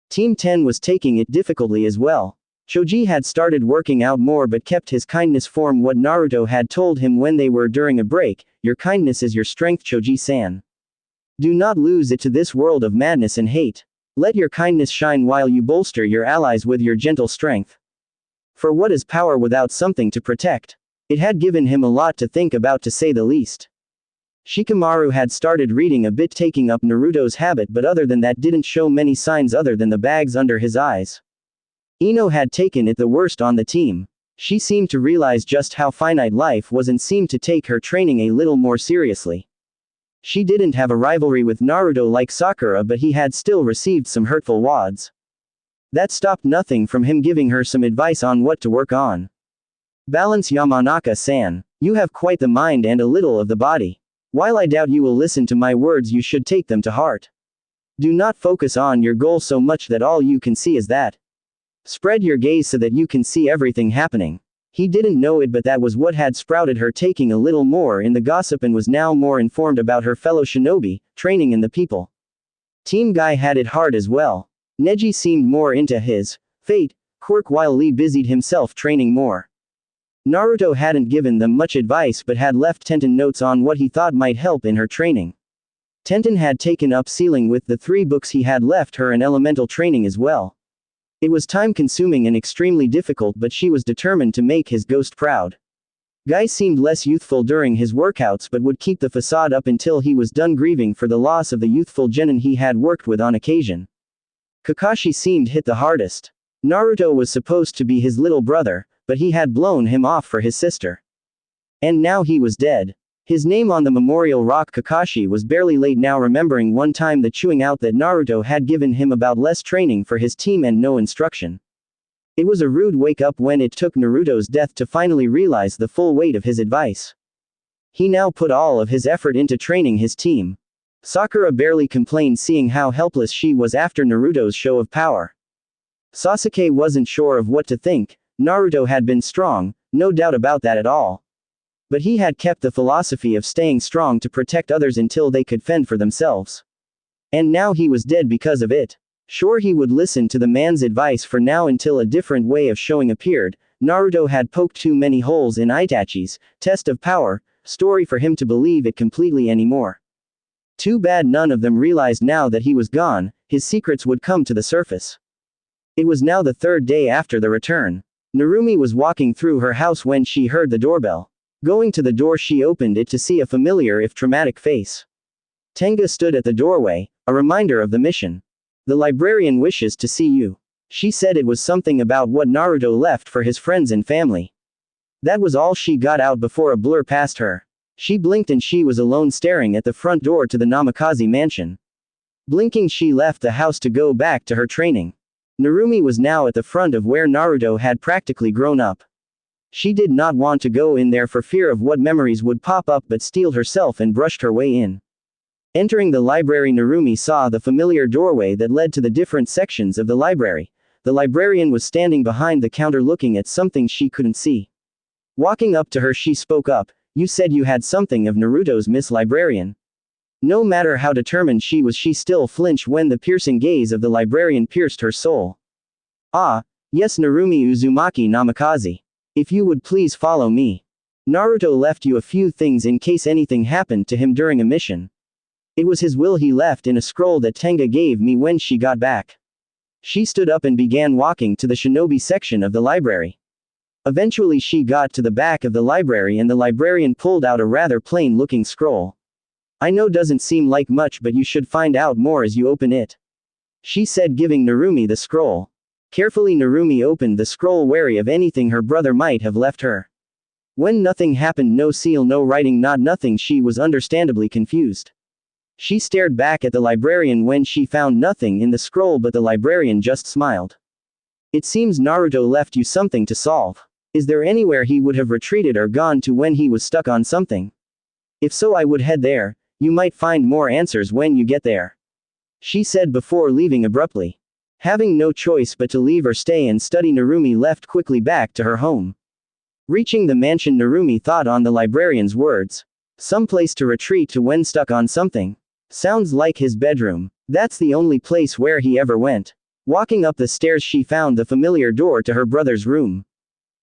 Team 10 was taking it difficultly as well. Choji had started working out more but kept his kindness form, what Naruto had told him when they were during a break: "Your kindness is your strength, Choji-san. Do not lose it to this world of madness and hate. Let your kindness shine while you bolster your allies with your gentle strength." For what is power without something to protect? It had given him a lot to think about, to say the least. Shikamaru had started reading a bit, taking up Naruto's habit, but other than that didn't show many signs other than the bags under his eyes. Ino had taken it the worst on the team. She seemed to realize just how finite life was and seemed to take her training a little more seriously. She didn't have a rivalry with Naruto like Sakura, but he had still received some hurtful wads. That stopped nothing from him giving her some advice on what to work on. Balance, Yamanaka-san. You have quite the mind and a little of the body. While I doubt you will listen to my words, you should take them to heart. Do not focus on your goal so much that all you can see is that. Spread your gaze so that you can see everything happening. He didn't know it, but that was what had sprouted her taking a little more in the gossip and was now more informed about her fellow shinobi, training in the people. Team Guy had it hard as well. Neji seemed more into his fate quirk while Lee busied himself training more. Naruto hadn't given them much advice but had left Tenten notes on what he thought might help in her training. Tenten had taken up sealing with the 3 books he had left her, and elemental training as well. It was time-consuming and extremely difficult, but she was determined to make his ghost proud. Guy seemed less youthful during his workouts but would keep the facade up until he was done grieving for the loss of the youthful genin he had worked with on occasion. Kakashi seemed hit the hardest. Naruto was supposed to be his little brother, but he had blown him off for his sister. And now he was dead. His name on the memorial rock. Kakashi was barely late now, remembering one time the chewing out that Naruto had given him about less training for his team and no instruction. It was a rude wake-up when it took Naruto's death to finally realize the full weight of his advice. He now put all of his effort into training his team. Sakura barely complained, seeing how helpless she was after Naruto's show of power. Sasuke wasn't sure of what to think. Naruto had been strong, no doubt about that at all. But he had kept the philosophy of staying strong to protect others until they could fend for themselves. And now he was dead because of it. Sure, he would listen to the man's advice for now until a different way of showing appeared. Naruto had poked too many holes in Itachi's test of power story for him to believe it completely anymore. Too bad none of them realized now that he was gone, his secrets would come to the surface. It was now the 3rd day after the return. Narumi was walking through her house when she heard the doorbell. Going to the door, she opened it to see a familiar if traumatic face. Tenga stood at the doorway, a reminder of the mission. "The librarian wishes to see you." She said it was something about what Naruto left for his friends and family. That was all she got out before a blur passed her. She blinked and she was alone staring at the front door to the Namikaze mansion. Blinking, she left the house to go back to her training. Narumi was now at the front of where Naruto had practically grown up. She did not want to go in there for fear of what memories would pop up, but steeled herself and brushed her way in. Entering the library, Narumi saw the familiar doorway that led to the different sections of the library. The librarian was standing behind the counter looking at something she couldn't see. Walking up to her, she spoke up. "You said you had something of Naruto's, Miss Librarian." No matter how determined she was, she still flinched when the piercing gaze of the librarian pierced her soul. "Ah, yes, Narumi Uzumaki Namikaze. If you would please follow me. Naruto left you a few things in case anything happened to him during a mission. It was his will he left in a scroll that Tenga gave me when she got back." She stood up and began walking to the shinobi section of the library. Eventually she got to the back of the library and the librarian pulled out a rather plain-looking scroll. "I know doesn't seem like much, but you should find out more as you open it," she said, giving Narumi the scroll. Carefully Narumi opened the scroll, wary of anything her brother might have left her. When nothing happened, no seal, no writing, not nothing, she was understandably confused. She stared back at the librarian when she found nothing in the scroll, but the librarian just smiled. "It seems Naruto left you something to solve. Is there anywhere he would have retreated or gone to when he was stuck on something? If so, I would head there. You might find more answers when you get there," she said before leaving abruptly. Having no choice but to leave or stay and study, Narumi left quickly back to her home. Reaching the mansion, Narumi thought on the librarian's words. Some place to retreat to when stuck on something. Sounds like his bedroom. That's the only place where he ever went. Walking up the stairs, she found the familiar door to her brother's room.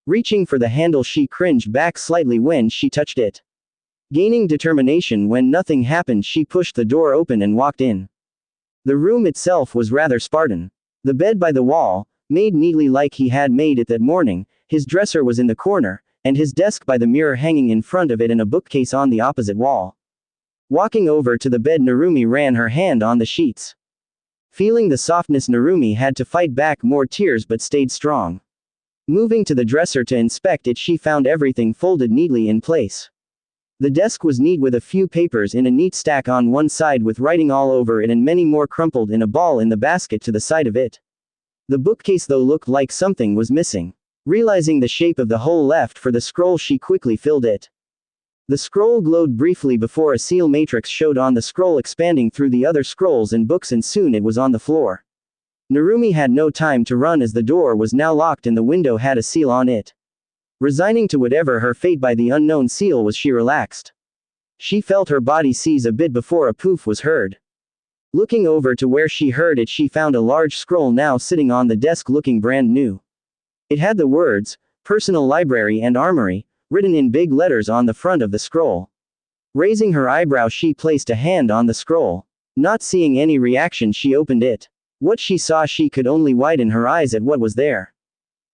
Reaching for the handle, she cringed back slightly when she touched it. Gaining determination when nothing happened, she pushed the door open and walked in. The room itself was rather Spartan. The bed by the wall, made neatly like he had made it that morning, his dresser was in the corner, and his desk by the mirror hanging in front of it, and a bookcase on the opposite wall. Walking over to the bed, Narumi ran her hand on the sheets. Feeling the softness, Narumi had to fight back more tears but stayed strong. Moving to the dresser to inspect it, she found everything folded neatly in place. The desk was neat with a few papers in a neat stack on one side with writing all over it and many more crumpled in a ball in the basket to the side of it. The bookcase though looked like something was missing. Realizing the shape of the hole left for the scroll, she quickly filled it. The scroll glowed briefly before a seal matrix showed on the scroll, expanding through the other scrolls and books, and soon it was on the floor. Narumi had no time to run as the door was now locked and the window had a seal on it. Resigning to whatever her fate by the unknown seal was, she relaxed. She felt her body seize a bit before a poof was heard. Looking over to where she heard it, she found a large scroll now sitting on the desk looking brand new. It had the words, "Personal Library and Armory," written in big letters on the front of the scroll. Raising her eyebrow, she placed a hand on the scroll. Not seeing any reaction, she opened it. What she saw, she could only widen her eyes at what was there.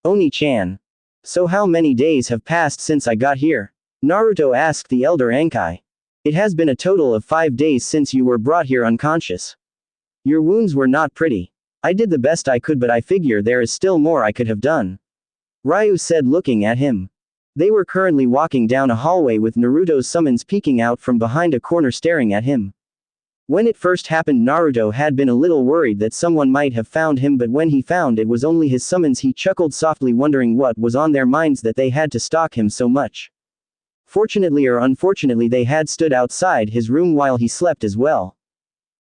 "Oni-chan. So how many days have passed since I got here?" Naruto asked the elder Ankai. "It has been a total of 5 days since you were brought here unconscious. Your wounds were not pretty. I did the best I could, but I figure there is still more I could have done," Ryu said, looking at him. They were currently walking down a hallway with Naruto's summons peeking out from behind a corner staring at him. When it first happened, Naruto had been a little worried that someone might have found him, but when he found it was only his summons, he chuckled softly, wondering what was on their minds that they had to stalk him so much. Fortunately or unfortunately, they had stood outside his room while he slept as well.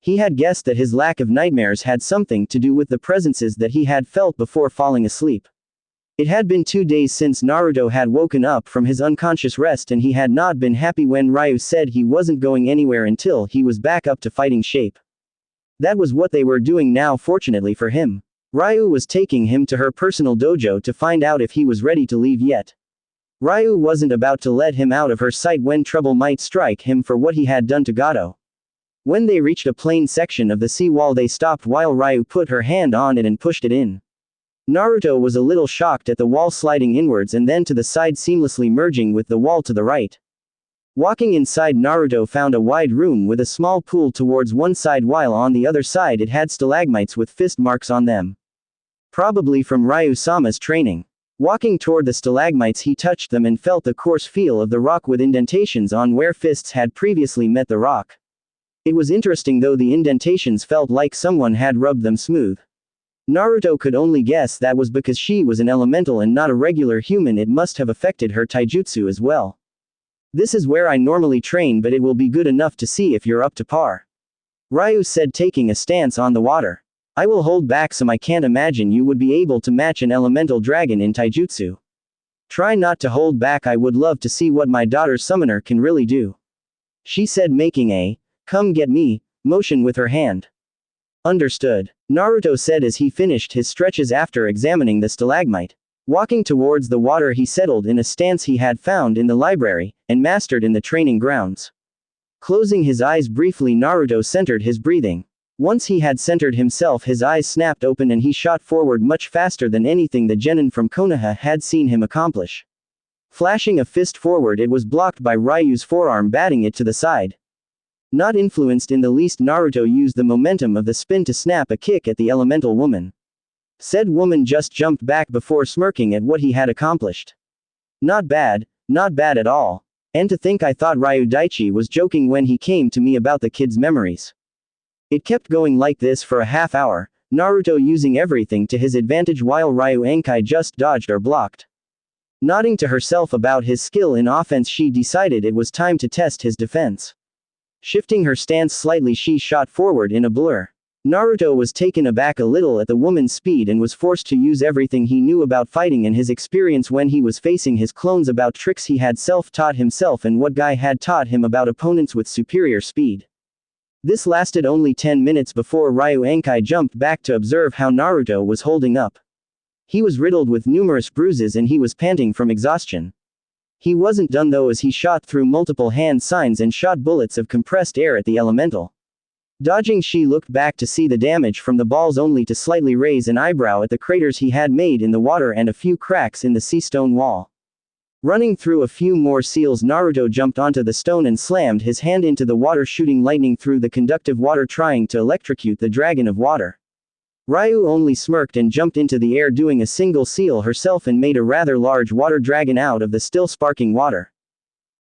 He had guessed that his lack of nightmares had something to do with the presences that he had felt before falling asleep. It had been 2 days since Naruto had woken up from his unconscious rest, and he had not been happy when Ryu said he wasn't going anywhere until he was back up to fighting shape. That was what they were doing now. Fortunately for him, Ryu was taking him to her personal dojo to find out if he was ready to leave yet. Ryu wasn't about to let him out of her sight when trouble might strike him for what he had done to Gato. When they reached a plain section of the sea wall, they stopped while Ryu put her hand on it and pushed it in. Naruto was a little shocked at the wall sliding inwards and then to the side, seamlessly merging with the wall to the right. Walking inside, Naruto found a wide room with a small pool towards one side, while on the other side it had stalagmites with fist marks on them. Probably from Ryu-sama's training. Walking toward the stalagmites, he touched them and felt the coarse feel of the rock with indentations on where fists had previously met the rock. It was interesting though, the indentations felt like someone had rubbed them smooth. Naruto could only guess that was because she was an elemental and not a regular human. It must have affected her taijutsu as well. This is where I normally train, but it will be good enough to see if you're up to par. Ryu said, taking a stance on the water. I will hold back, some I can't imagine you would be able to match an elemental dragon in taijutsu. Try not to hold back, I would love to see what my daughter's summoner can really do. She said, making a, come get me, motion with her hand. Understood, Naruto said as he finished his stretches after examining the stalagmite. Walking towards the water, he settled in a stance he had found in the library, and mastered in the training grounds. Closing his eyes briefly, Naruto centered his breathing. Once he had centered himself, his eyes snapped open and he shot forward much faster than anything the genin from Konoha had seen him accomplish. Flashing a fist forward, it was blocked by Ryu's forearm, batting it to the side. Not influenced in the least, Naruto used the momentum of the spin to snap a kick at the elemental woman. Said woman just jumped back before smirking at what he had accomplished. Not bad at all. And to think I thought Ryu Daichi was joking when he came to me about the kid's memories. It kept going like this for a half hour, Naruto using everything to his advantage while Ryu Enkai just dodged or blocked. Nodding to herself about his skill in offense, she decided it was time to test his defense. Shifting her stance slightly, she shot forward in a blur. Naruto was taken aback a little at the woman's speed and was forced to use everything he knew about fighting and his experience when he was facing his clones about tricks he had self-taught himself and what Guy had taught him about opponents with superior speed. This lasted only 10 minutes before Ryu Enkai jumped back to observe how Naruto was holding up. He was riddled with numerous bruises and he was panting from exhaustion. He wasn't done though, as he shot through multiple hand signs and shot bullets of compressed air at the elemental. Dodging, she looked back to see the damage from the balls, only to slightly raise an eyebrow at the craters he had made in the water and a few cracks in the sea stone wall. Running through a few more seals, Naruto jumped onto the stone and slammed his hand into the water, shooting lightning through the conductive water, trying to electrocute the dragon of water. Ryu only smirked and jumped into the air, doing a single seal herself, and made a rather large water dragon out of the still sparking water.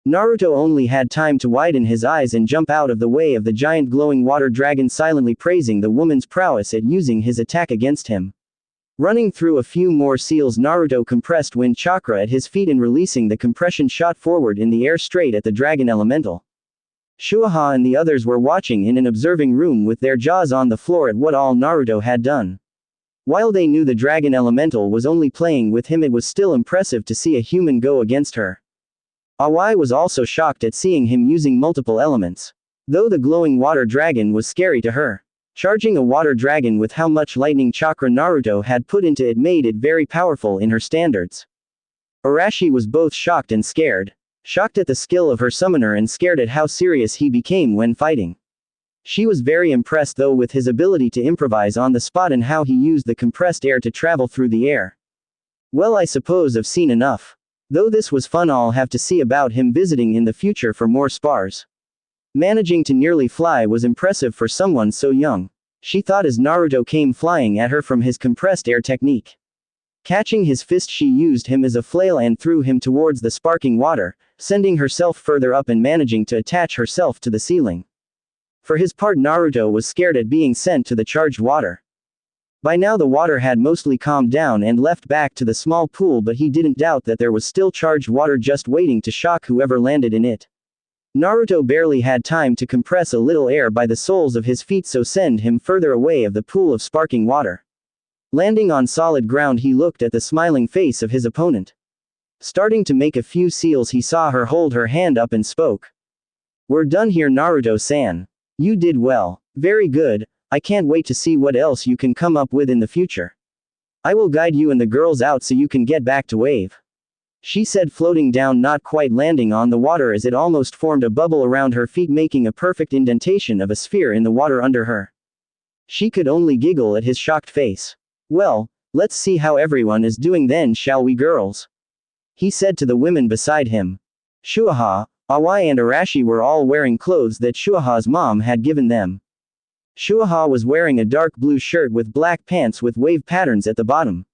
Naruto only had time to widen his eyes and jump out of the way of the giant glowing water dragon, silently praising the woman's prowess at using his attack against him. Running through a few more seals, Naruto compressed wind chakra at his feet and releasing the compression shot forward in the air straight at the dragon elemental. Shuaha and the others were watching in an observing room with their jaws on the floor at what all Naruto had done. While they knew the dragon elemental was only playing with him, it was still impressive to see a human go against her. Awai was also shocked at seeing him using multiple elements. Though the glowing water dragon was scary to her. Charging a water dragon with how much lightning chakra Naruto had put into it made it very powerful in her standards. Arashi was both shocked and scared. Shocked at the skill of her summoner and scared at how serious he became when fighting. She was very impressed though with his ability to improvise on the spot and how he used the compressed air to travel through the air. Well, I suppose I've seen enough. Though this was fun, I'll have to see about him visiting in the future for more spars. Managing to nearly fly was impressive for someone so young, she thought as Naruto came flying at her from his compressed air technique. Catching his fist, she used him as a flail and threw him towards the sparking water, sending herself further up and managing to attach herself to the ceiling. For his part, Naruto was scared at being sent to the charged water. By now the water had mostly calmed down and left back to the small pool, but he didn't doubt that there was still charged water just waiting to shock whoever landed in it. Naruto barely had time to compress a little air by the soles of his feet, so send him further away of the pool of sparking water. Landing on solid ground, he looked at the smiling face of his opponent. Starting to make a few seals, he saw her hold her hand up and spoke. We're done here, Naruto-san. You did well. Very good. I can't wait to see what else you can come up with in the future. I will guide you and the girls out so you can get back to wave. She said, floating down, not quite landing on the water as it almost formed a bubble around her feet, making a perfect indentation of a sphere in the water under her. She could only giggle at his shocked face. Well, let's see how everyone is doing then, shall we, girls? He said to the women beside him. Shuaha, Awai and Arashi were all wearing clothes that Shuaha's mom had given them. Shuaha was wearing a dark blue shirt with black pants with wave patterns at the bottom.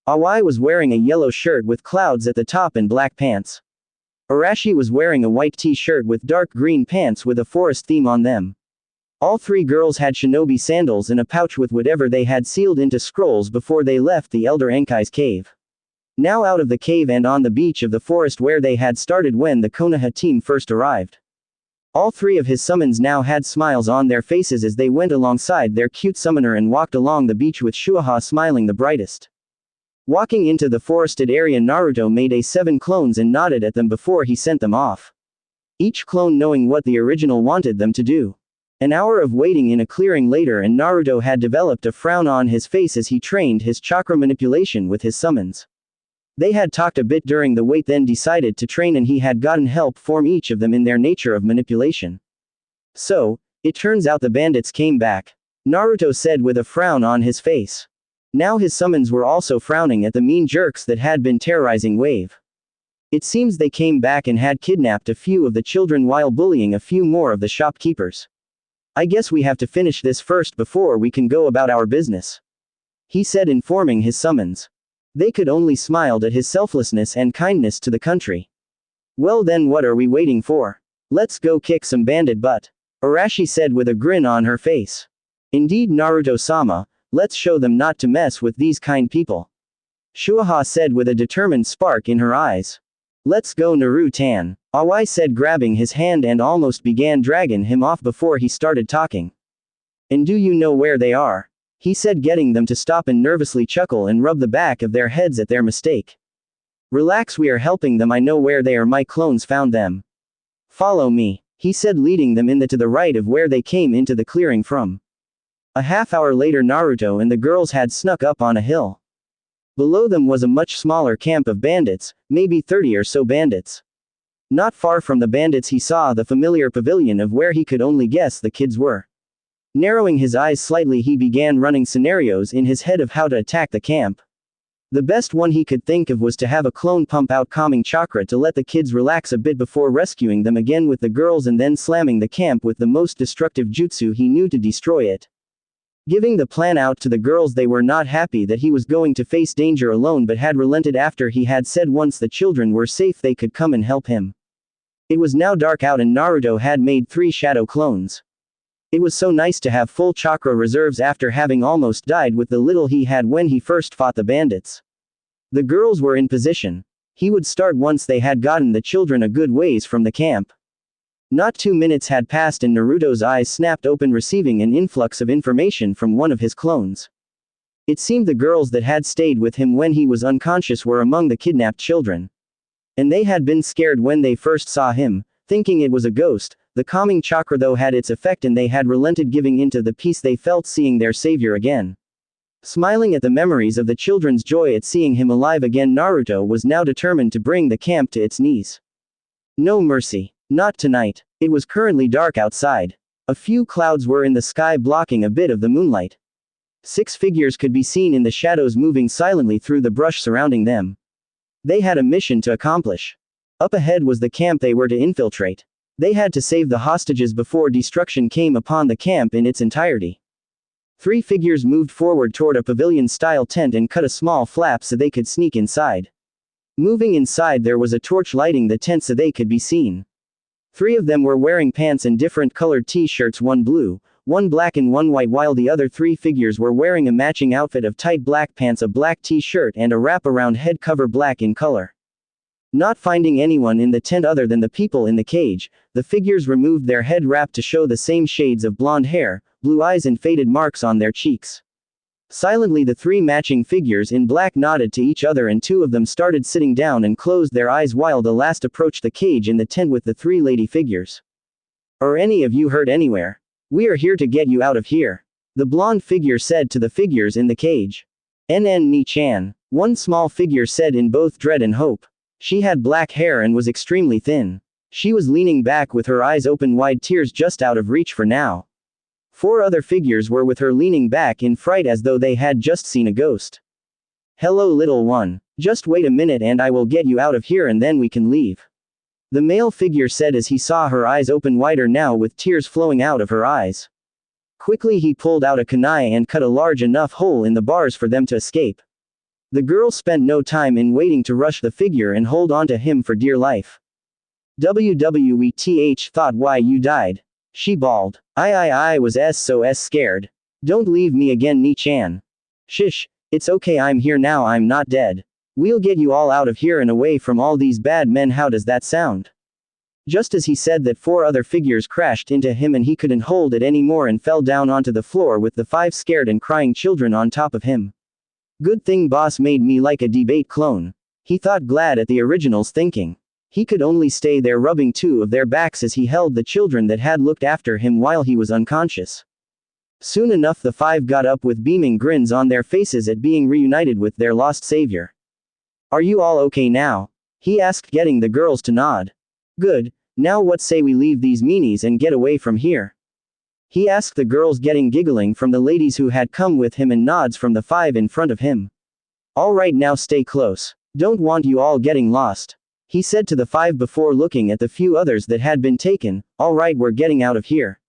Awai was wearing a yellow shirt with clouds at the top and black pants. Arashi was wearing a white t-shirt with dark green pants with a forest theme on them. All three girls had shinobi sandals and a pouch with whatever they had sealed into scrolls before they left the Elder Enkai's cave. Now out of the cave and on the beach of the forest where they had started when the Konoha team first arrived. All three of his summons now had smiles on their faces as they went alongside their cute summoner and walked along the beach with Shuaha smiling the brightest. Walking into the forested area, Naruto made 7 clones and nodded at them before he sent them off. Each clone knowing what the original wanted them to do. An hour of waiting in a clearing later and Naruto had developed a frown on his face as he trained his chakra manipulation with his summons. They had talked a bit during the wait, then decided to train, and he had gotten help from each of them in their nature of manipulation. So, it turns out the bandits came back. Naruto said with a frown on his face. Now his summons were also frowning at the mean jerks that had been terrorizing Wave. It seems they came back and had kidnapped a few of the children while bullying a few more of the shopkeepers. I guess we have to finish this first before we can go about our business, he said, informing his summons. They could only smiled at his selflessness and kindness to the country. Well then, what are we waiting for? Let's go kick some bandit butt, Arashi said with a grin on her face. Indeed, Naruto-sama, let's show them not to mess with these kind people, Shuaha said with a determined spark in her eyes. Let's go, Naru-tan, Awai said, grabbing his hand and almost began dragging him off before he started talking. And do you know where they are? He said, getting them to stop and nervously chuckle and rub the back of their heads at their mistake. Relax, we are helping them, I know where they are, my clones found them. Follow me, he said, leading them to the right of where they came into the clearing from. A half hour later, Naruto and the girls had snuck up on a hill. Below them was a much smaller camp of bandits, maybe 30 or so bandits. Not far from the bandits he saw the familiar pavilion of where he could only guess the kids were. Narrowing his eyes slightly, he began running scenarios in his head of how to attack the camp. The best one he could think of was to have a clone pump out calming chakra to let the kids relax a bit before rescuing them again with the girls, and then slamming the camp with the most destructive jutsu he knew to destroy it. Giving the plan out to the girls, they were not happy that he was going to face danger alone, but had relented after he had said once the children were safe they could come and help him. It was now dark out and Naruto had made 3 shadow clones. It was so nice to have full chakra reserves after having almost died with the little he had when he first fought the bandits. The girls were in position. He would start once they had gotten the children a good ways from the camp. Not 2 minutes had passed and Naruto's eyes snapped open, receiving an influx of information from one of his clones. It seemed the girls that had stayed with him when he was unconscious were among the kidnapped children. And they had been scared when they first saw him, thinking it was a ghost. The calming chakra though had its effect and they had relented, giving into the peace they felt seeing their savior again. Smiling at the memories of the children's joy at seeing him alive again, Naruto was now determined to bring the camp to its knees. No mercy. Not tonight. It was currently dark outside. A few clouds were in the sky blocking a bit of the moonlight. 6 figures could be seen in the shadows moving silently through the brush surrounding them. They had a mission to accomplish. Up ahead was the camp they were to infiltrate. They had to save the hostages before destruction came upon the camp in its entirety. 3 figures moved forward toward a pavilion-style tent and cut a small flap so they could sneak inside. Moving inside, there was a torch lighting the tent so they could be seen. 3 of them were wearing pants and different colored t-shirts, one blue, one black and one white, while the other 3 figures were wearing a matching outfit of tight black pants, a black t-shirt and a wrap-around head cover black in color. Not finding anyone in the tent other than the people in the cage, the figures removed their head wrap to show the same shades of blonde hair, blue eyes and faded marks on their cheeks. Silently the 3 matching figures in black nodded to each other and 2 of them started sitting down and closed their eyes while the last approached the cage in the tent with the 3 lady figures. Are any of you hurt anywhere? We are here to get you out of here, the blonde figure said to the figures in the cage. NN Ni-chan, one small figure said in both dread and hope. She had black hair and was extremely thin. She was leaning back with her eyes open wide, tears just out of reach for now. 4 other figures were with her, leaning back in fright as though they had just seen a ghost. Hello little one. Just wait a minute and I will get you out of here and then we can leave, the male figure said as he saw her eyes open wider now with tears flowing out of her eyes. Quickly he pulled out a kunai and cut a large enough hole in the bars for them to escape. The girl spent no time in waiting to rush the figure and hold on to him for dear life. WWETH thought, why you died? She bawled. I was so scared. Don't leave me again, Ni-chan. Shish, it's okay, I'm here now, I'm not dead. We'll get you all out of here and away from all these bad men, how does that sound? Just as he said that, 4 other figures crashed into him and he couldn't hold it anymore and fell down onto the floor with the 5 scared and crying children on top of him. Good thing boss made me like a debate clone. He thought, glad at the original's thinking. He could only stay there rubbing 2 of their backs as he held the children that had looked after him while he was unconscious. Soon enough the 5 got up with beaming grins on their faces at being reunited with their lost savior. Are you all okay now? He asked, getting the girls to nod. Good, now what say we leave these meanies and get away from here? He asked the girls, getting giggling from the ladies who had come with him and nods from the 5 in front of him. Alright, now stay close. Don't want you all getting lost. He said to the 5 before looking at the few others that had been taken. Alright, we're getting out of here.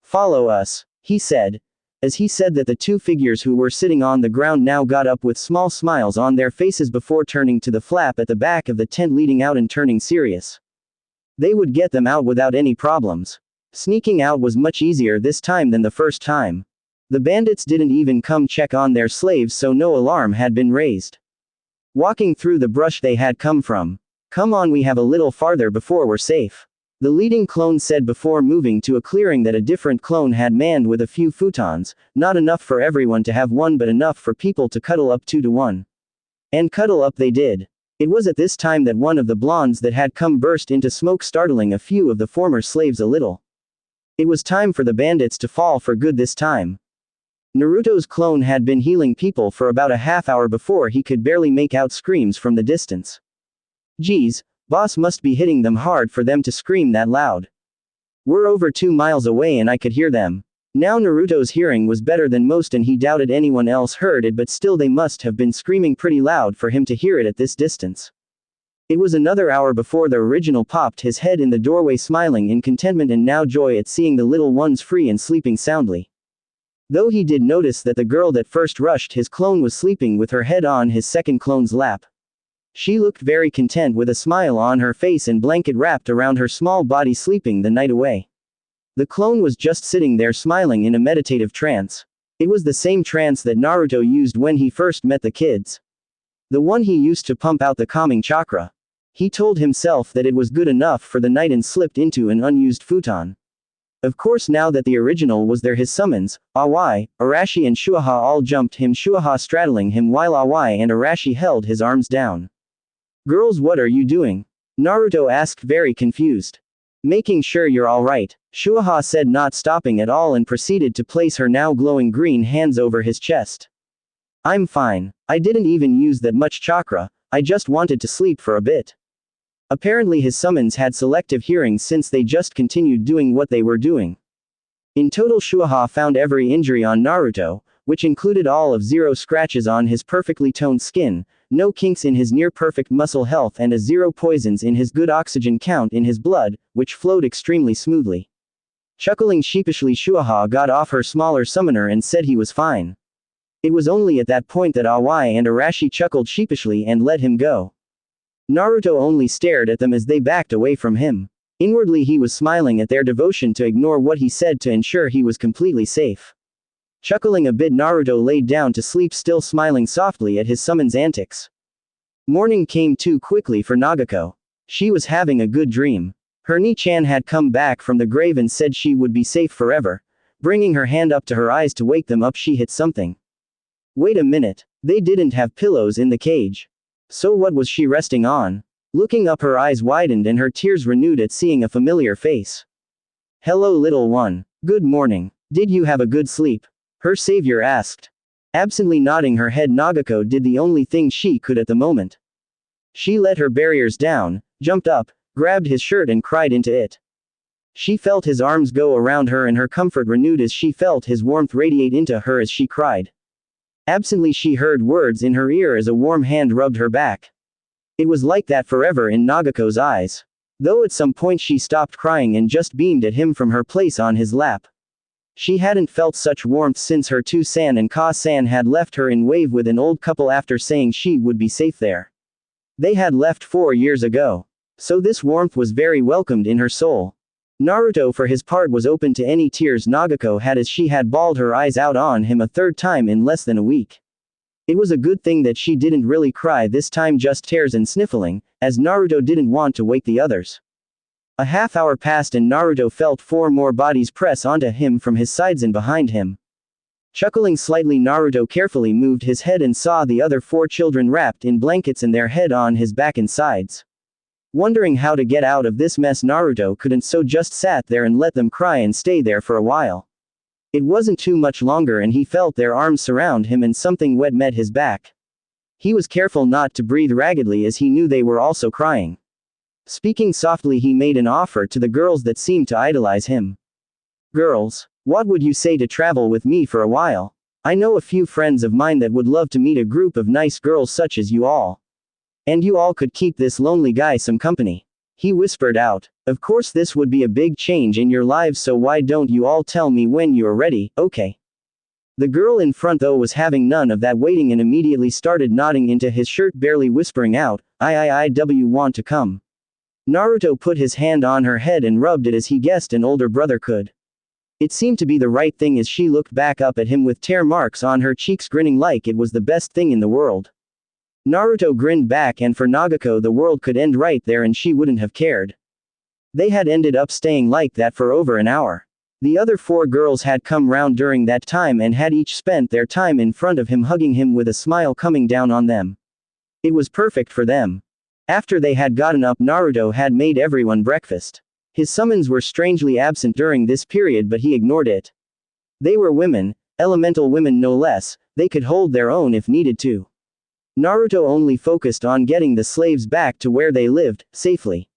Follow us, he said. As he said that, the 2 figures who were sitting on the ground now got up with small smiles on their faces before turning to the flap at the back of the tent leading out and turning serious. They would get them out without any problems. Sneaking out was much easier this time than the first time. The bandits didn't even come check on their slaves, so no alarm had been raised. Walking through the brush they had come from. Come on, we have a little farther before we're safe. The leading clone said before moving to a clearing that a different clone had manned with a few futons, not enough for everyone to have one but enough for people to cuddle up 2 to 1. And cuddle up they did. It was at this time that one of the blondes that had come burst into smoke, startling a few of the former slaves a little. It was time for the bandits to fall for good this time. Naruto's clone had been healing people for about a half hour before he could barely make out screams from the distance. Geez, boss must be hitting them hard for them to scream that loud. We're over 2 miles away and I could hear them. Now Naruto's hearing was better than most and he doubted anyone else heard it, but still they must have been screaming pretty loud for him to hear it at this distance. It was another hour before the original popped his head in the doorway, smiling in contentment and now joy at seeing the little ones free and sleeping soundly. Though he did notice that the girl that first rushed his clone was sleeping with her head on his second clone's lap. She looked very content with a smile on her face and blanket wrapped around her small body, sleeping the night away. The clone was just sitting there smiling in a meditative trance. It was the same trance that Naruto used when he first met the kids. The one he used to pump out the calming chakra. He told himself that it was good enough for the night and slipped into an unused futon. Of course, now that the original was there, his summons, Awai, Arashi and Shuaha all jumped him, Shuaha straddling him while Awai and Arashi held his arms down. Girls, what are you doing? Naruto asked, very confused. Making sure you're alright, Shuaha said, not stopping at all, and proceeded to place her now glowing green hands over his chest. I'm fine. I didn't even use that much chakra, I just wanted to sleep for a bit. Apparently his summons had selective hearing since they just continued doing what they were doing. In total, Shuaha found every injury on Naruto, which included all of 0 scratches on his perfectly toned skin, no kinks in his near-perfect muscle health, and a 0 poisons in his good oxygen count in his blood, which flowed extremely smoothly. Chuckling sheepishly, Shuaha got off her smaller summoner and said he was fine. It was only at that point that Awai and Arashi chuckled sheepishly and let him go. Naruto only stared at them as they backed away from him. Inwardly he was smiling at their devotion to ignore what he said to ensure he was completely safe. Chuckling a bit, Naruto laid down to sleep, still smiling softly at his summon's antics. Morning came too quickly for Nagako. She was having a good dream. Her Ni-chan had come back from the grave and said she would be safe forever. Bringing her hand up to her eyes to wake them up, she hit something. Wait a minute. They didn't have pillows in the cage. So what was she resting on? Looking up, her eyes widened and her tears renewed at seeing a familiar face. Hello, little one. Good morning. Did you have a good sleep? Her savior asked. Absently nodding her head, Nagako did the only thing she could at the moment. She let her barriers down, jumped up, grabbed his shirt and cried into it. She felt his arms go around her and her comfort renewed as she felt his warmth radiate into her as she cried. Absently she heard words in her ear as a warm hand rubbed her back. It was like that forever in Nagako's eyes. Though at some point she stopped crying and just beamed at him from her place on his lap. She hadn't felt such warmth since her 2-san and Ka-san had left her in Wave with an old couple after saying she would be safe there. They had left 4 years ago. So this warmth was very welcomed in her soul. Naruto for his part was open to any tears Nagako had as she had bawled her eyes out on him a third time in less than a week. It was a good thing that she didn't really cry this time, just tears and sniffling, as Naruto didn't want to wake the others. A half hour passed and Naruto felt 4 more bodies press onto him from his sides and behind him. Chuckling slightly, Naruto carefully moved his head and saw the other 4 children wrapped in blankets and their head on his back and sides. Wondering how to get out of this mess, Naruto couldn't, so just sat there and let them cry and stay there for a while. It wasn't too much longer and he felt their arms surround him and something wet met his back. He was careful not to breathe raggedly as he knew they were also crying. Speaking softly, he made an offer to the girls that seemed to idolize him. "Girls, what would you say to travel with me for a while? I know a few friends of mine that would love to meet a group of nice girls such as you all. And you all could keep this lonely guy some company." He whispered out. "Of course this would be a big change in your lives, so why don't you all tell me when you're ready, okay?" The girl in front though was having none of that waiting and immediately started nodding into his shirt, barely whispering out, I want to come." Naruto put his hand on her head and rubbed it as he guessed an older brother could. It seemed to be the right thing as she looked back up at him with tear marks on her cheeks, grinning like it was the best thing in the world. Naruto grinned back, and for Nagako the world could end right there and she wouldn't have cared. They had ended up staying like that for over an hour. The other 4 girls had come round during that time and had each spent their time in front of him, hugging him with a smile coming down on them. It was perfect for them. After they had gotten up, Naruto had made everyone breakfast. His summons were strangely absent during this period, but he ignored it. They were women, elemental women no less, they could hold their own if needed to. Naruto only focused on getting the slaves back to where they lived, safely.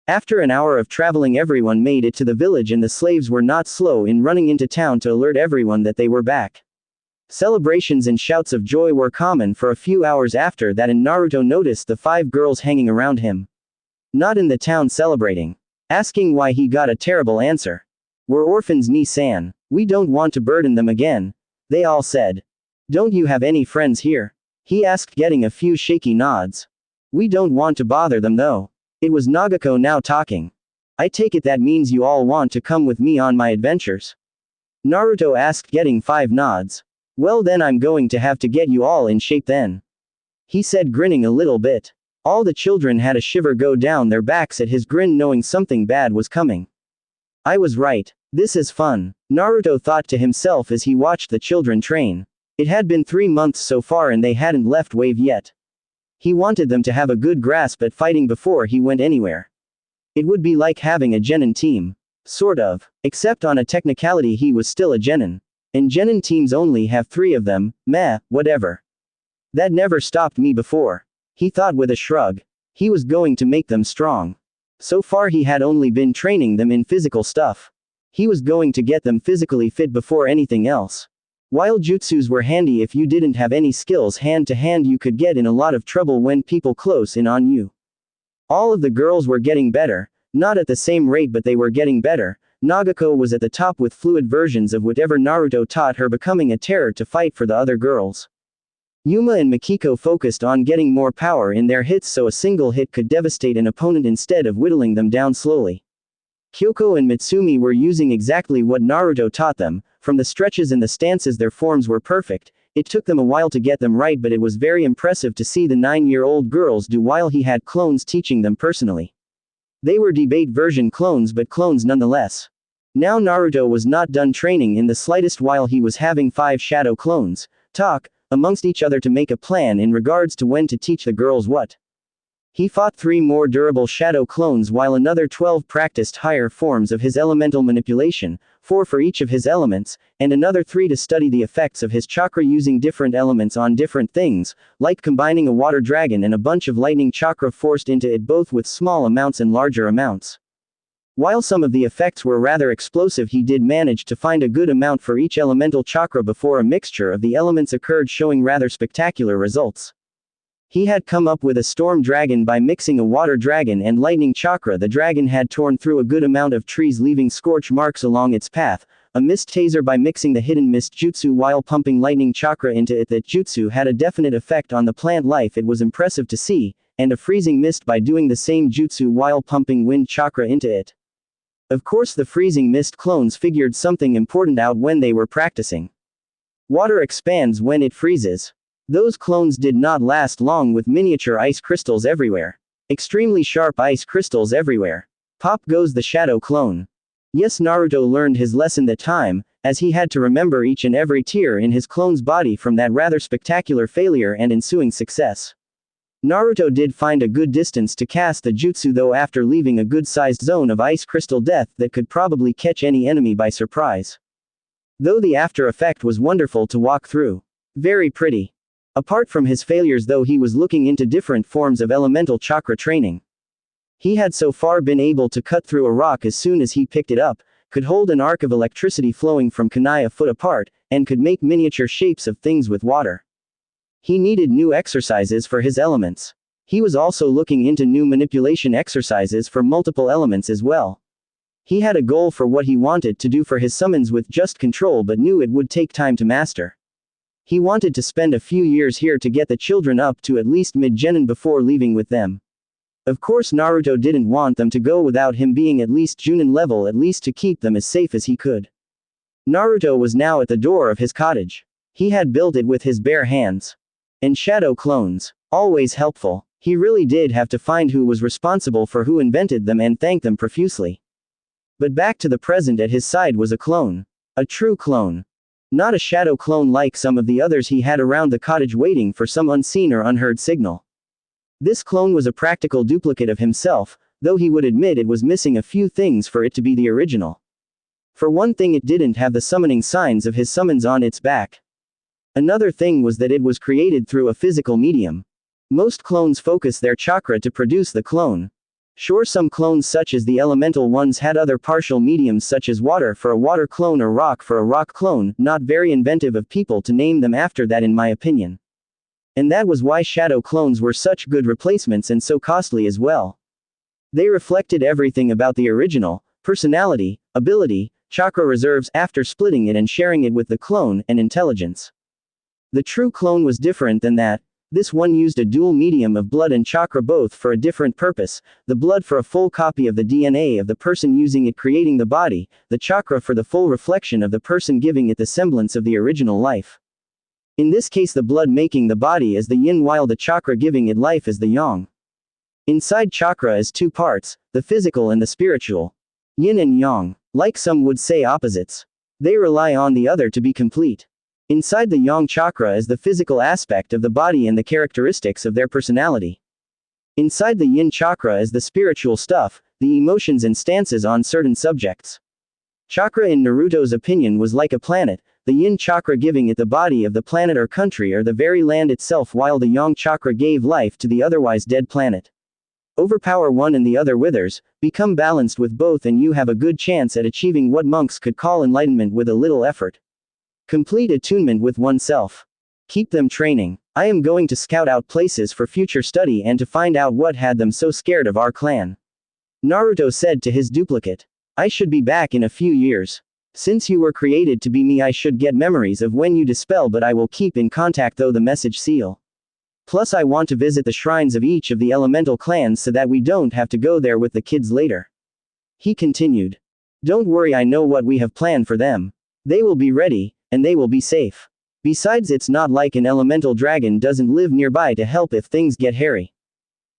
After an hour of traveling, everyone made it to the village and the slaves were not slow in running into town to alert everyone that they were back. Celebrations and shouts of joy were common for a few hours after that, and Naruto noticed the 5 girls hanging around him. Not in the town celebrating. Asking why, he got a terrible answer. "We're orphans, Ni-san. We don't want to burden them again," they all said. "Don't you have any friends here?" he asked, getting a few shaky nods. "We don't want to bother them though." It was Nagako now talking. "I take it that means you all want to come with me on my adventures?" Naruto asked, getting 5 nods. "Well then I'm going to have to get you all in shape then," he said, grinning a little bit. All the children had a shiver go down their backs at his grin, knowing something bad was coming. "I was right. This is fun," Naruto thought to himself as he watched the children train. It had been 3 months so far and they hadn't left wave yet. He wanted them to have a good grasp at fighting before he went anywhere. It would be like having a genin team. Sort of. Except on a technicality he was still a genin. And genin teams only have 3 of them, meh, whatever. That never stopped me before, he thought with a shrug. He was going to make them strong. So far he had only been training them in physical stuff. He was going to get them physically fit before anything else. While jutsus were handy if you didn't have any skills hand to hand, you could get in a lot of trouble when people close in on you. All of the girls were getting better, not at the same rate but they were getting better. Nagako was at the top with fluid versions of whatever Naruto taught her, becoming a terror to fight for the other girls. Yuma and Mikiko focused on getting more power in their hits so a single hit could devastate an opponent instead of whittling them down slowly. Kyoko and Mitsumi were using exactly what Naruto taught them. From the stretches and the stances their forms were perfect. It took them a while to get them right, but it was very impressive to see the 9-year-old girls do while he had clones teaching them personally. They were debate version clones, but clones nonetheless. Now Naruto was not done training in the slightest while he was having 5 shadow clones talk amongst each other to make a plan in regards to when to teach the girls what. He fought 3 more durable shadow clones while another 12 practiced higher forms of his elemental manipulation, 4 for each of his elements, and another 3 to study the effects of his chakra using different elements on different things, like combining a water dragon and a bunch of lightning chakra forced into it, both with small amounts and larger amounts. While some of the effects were rather explosive, he did manage to find a good amount for each elemental chakra before a mixture of the elements occurred, showing rather spectacular results. He had come up with a storm dragon by mixing a water dragon and lightning chakra. The dragon had torn through a good amount of trees, leaving scorch marks along its path. A mist taser by mixing the hidden mist jutsu while pumping lightning chakra into it. That jutsu had a definite effect on the plant life, it was impressive to see, and a freezing mist by doing the same jutsu while pumping wind chakra into it. Of course the freezing mist clones figured something important out when they were practicing. Water expands when it freezes. Those clones did not last long with miniature ice crystals everywhere. Extremely sharp ice crystals everywhere. Pop goes the shadow clone. Yes, Naruto learned his lesson that time, as he had to remember each and every tear in his clone's body from that rather spectacular failure and ensuing success. Naruto did find a good distance to cast the jutsu though after leaving a good-sized zone of ice crystal death that could probably catch any enemy by surprise. Though the after effect was wonderful to walk through. Very pretty. Apart from his failures though he was looking into different forms of elemental chakra training. He had so far been able to cut through a rock as soon as he picked it up, could hold an arc of electricity flowing from kunai a foot apart, and could make miniature shapes of things with water. He needed new exercises for his elements. He was also looking into new manipulation exercises for multiple elements as well. He had a goal for what he wanted to do for his summons with just control but knew it would take time to master. He wanted to spend a few years here to get the children up to at least mid-genin before leaving with them. Of course Naruto didn't want them to go without him being at least Junin level at least to keep them as safe as he could. Naruto was now at the door of his cottage. He had built it with his bare hands. And shadow clones. Always helpful. He really did have to find who was responsible for who invented them and thank them profusely. But back to the present at his side was a clone. A true clone. Not a shadow clone like some of the others he had around the cottage waiting for some unseen or unheard signal. This clone was a practical duplicate of himself, though he would admit it was missing a few things for it to be the original. For one thing, it didn't have the summoning signs of his summons on its back. Another thing was that it was created through a physical medium. Most clones focus their chakra to produce the clone. Sure, some clones such as the elemental ones had other partial mediums such as water for a water clone or rock for a rock clone, not very inventive of people to name them after that in my opinion. And that was why shadow clones were such good replacements and so costly as well. They reflected everything about the original: personality, ability, chakra reserves after splitting it and sharing it with the clone, and intelligence. The true clone was different than that. This one used a dual medium of blood and chakra, both for a different purpose: the blood for a full copy of the DNA of the person using it creating the body, the chakra for the full reflection of the person giving it the semblance of the original life. In this case the blood making the body as the yin while the chakra giving it life as the yang. Inside chakra is two parts, the physical and the spiritual. Yin and yang, like some would say opposites. They rely on the other to be complete. Inside the yang chakra is the physical aspect of the body and the characteristics of their personality. Inside the yin chakra is the spiritual stuff, the emotions and stances on certain subjects. Chakra in Naruto's opinion was like a planet, the yin chakra giving it the body of the planet or country or the very land itself, while the yang chakra gave life to the otherwise dead planet. Overpower one and the other withers, become balanced with both and you have a good chance at achieving what monks could call enlightenment with a little effort. Complete attunement with oneself. Keep them training. I am going to scout out places for future study and to find out what had them so scared of our clan. Naruto said to his duplicate. I should be back in a few years. Since you were created to be me, I should get memories of when you dispel, but I will keep in contact though the message seal. Plus I want to visit the shrines of each of the elemental clans so that we don't have to go there with the kids later. He continued. Don't worry, I know what we have planned for them. They will be ready, and they will be safe. Besides, it's not like an elemental dragon doesn't live nearby to help if things get hairy.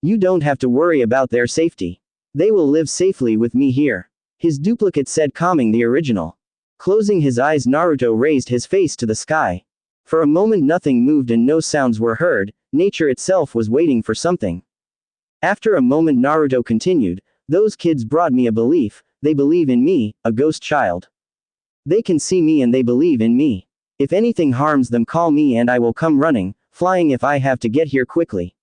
You don't have to worry about their safety. They will live safely with me here. His duplicate said, calming the original. Closing his eyes, Naruto raised his face to the sky. For a moment nothing moved and no sounds were heard. Nature itself was waiting for something. After a moment Naruto continued, those kids brought me a belief. They believe in me, a ghost child. They can see me and they believe in me. If anything harms them, call me and I will come running, flying if I have to get here quickly.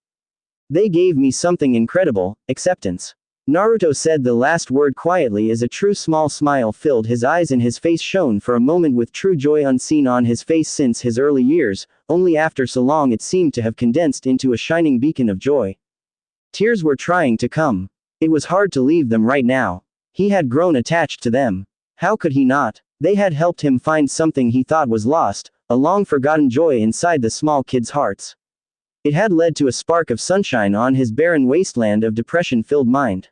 They gave me something incredible: acceptance. Naruto said the last word quietly as a true small smile filled his eyes and his face shone for a moment with true joy unseen on his face since his early years. Only after so long it seemed to have condensed into a shining beacon of joy. Tears were trying to come. It was hard to leave them right now. He had grown attached to them. How could he not? They had helped him find something he thought was lost, a long-forgotten joy inside the small kids' hearts. It had led to a spark of sunshine on his barren wasteland of depression-filled mind.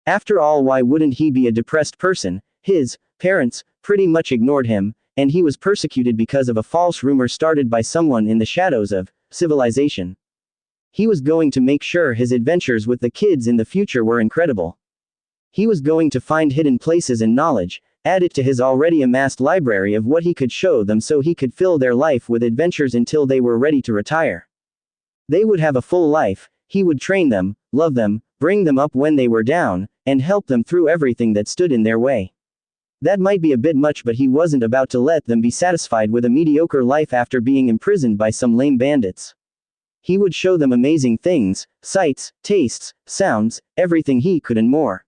After all, why wouldn't he be a depressed person? His parents pretty much ignored him, and he was persecuted because of a false rumor started by someone in the shadows of civilization. He was going to make sure his adventures with the kids in the future were incredible. He was going to find hidden places and knowledge, add it to his already amassed library of what he could show them so he could fill their life with adventures until they were ready to retire. They would have a full life, he would train them, love them, bring them up when they were down, and help them through everything that stood in their way. That might be a bit much, but he wasn't about to let them be satisfied with a mediocre life after being imprisoned by some lame bandits. He would show them amazing things, sights, tastes, sounds, everything he could and more.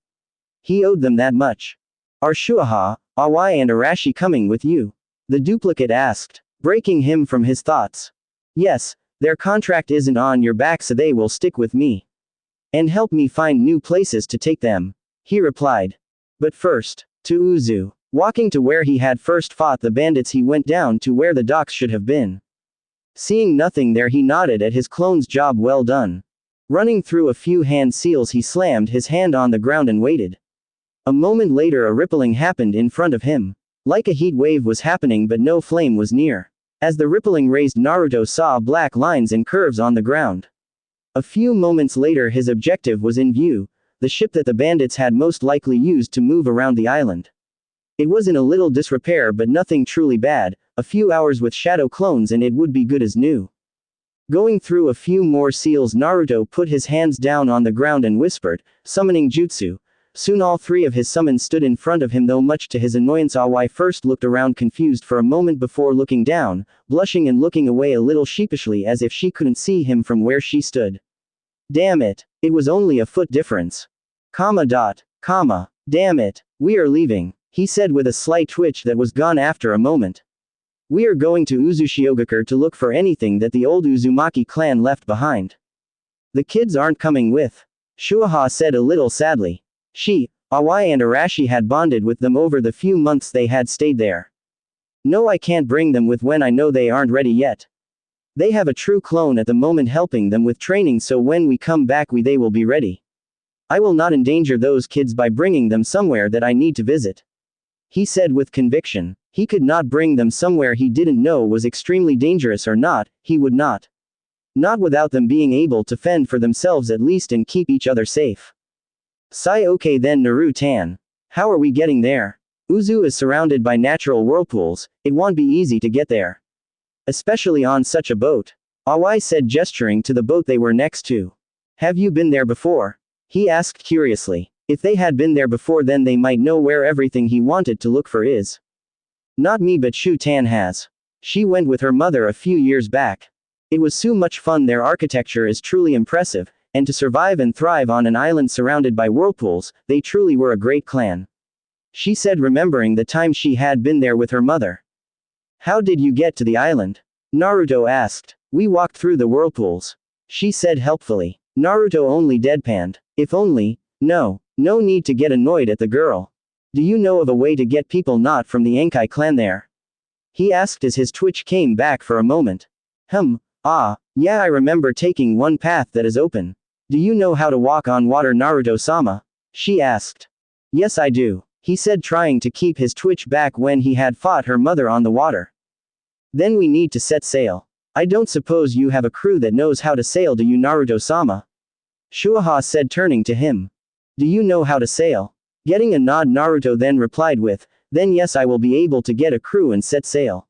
He owed them that much. Are Shuaha, Awai and Arashi coming with you? The duplicate asked, breaking him from his thoughts. Yes, their contract isn't on your back, so they will stick with me. And help me find new places to take them, he replied. But first, to Uzu. Walking to where he had first fought the bandits, he went down to where the docks should have been. Seeing nothing there, he nodded at his clone's job well done. Running through a few hand seals, he slammed his hand on the ground and waited. A moment later, a rippling happened in front of him. Like a heat wave was happening, but no flame was near. As the rippling raised, Naruto saw black lines and curves on the ground. A few moments later, his objective was in view, the ship that the bandits had most likely used to move around the island. It was in a little disrepair, but nothing truly bad. A few hours with shadow clones and it would be good as new. Going through a few more seals, Naruto put his hands down on the ground and whispered, summoning jutsu. Soon all three of his summons stood in front of him, though much to his annoyance Awai first looked around confused for a moment before looking down, blushing and looking away a little sheepishly as if she couldn't see him from where she stood. Damn it. It was only a foot difference. Damn it. We are leaving, he said with a slight twitch that was gone after a moment. We are going to Uzushiogakure to look for anything that the old Uzumaki clan left behind. The kids aren't coming with. Shuaha said a little sadly. She, Awai and Arashi had bonded with them over the few months they had stayed there. No, I can't bring them with when I know they aren't ready yet. They have a true clone at the moment helping them with training, so when we come back they will be ready. I will not endanger those kids by bringing them somewhere that I need to visit. He said with conviction. He could not bring them somewhere he didn't know was extremely dangerous, or not, he would not. Not without them being able to fend for themselves at least and keep each other safe. Sigh. Okay then, Naru-tan. How are we getting there? Uzu is surrounded by natural whirlpools, it won't be easy to get there. Especially on such a boat. Awai said, gesturing to the boat they were next to. Have you been there before? He asked curiously. If they had been there before, then they might know where everything he wanted to look for is. Not me, but Shu-tan has. She went with her mother a few years back. It was so much fun. Their architecture is truly impressive, and to survive and thrive on an island surrounded by whirlpools, they truly were a great clan. She said, remembering the time she had been there with her mother. How did you get to the island? Naruto asked. We walked through the whirlpools. She said helpfully. Naruto only deadpanned. If only. No need to get annoyed at the girl. Do you know of a way to get people not from the Enkai clan there? He asked as his twitch came back for a moment. Yeah, I remember taking one path that is open. Do you know how to walk on water, Naruto-sama? She asked. Yes, I do, he said, trying to keep his twitch back when he had fought her mother on the water. Then we need to set sail. I don't suppose you have a crew that knows how to sail, do you, Naruto-sama? Shuaha said, turning to him. Do you know how to sail? Getting a nod, Naruto then replied with, then yes, I will be able to get a crew and set sail.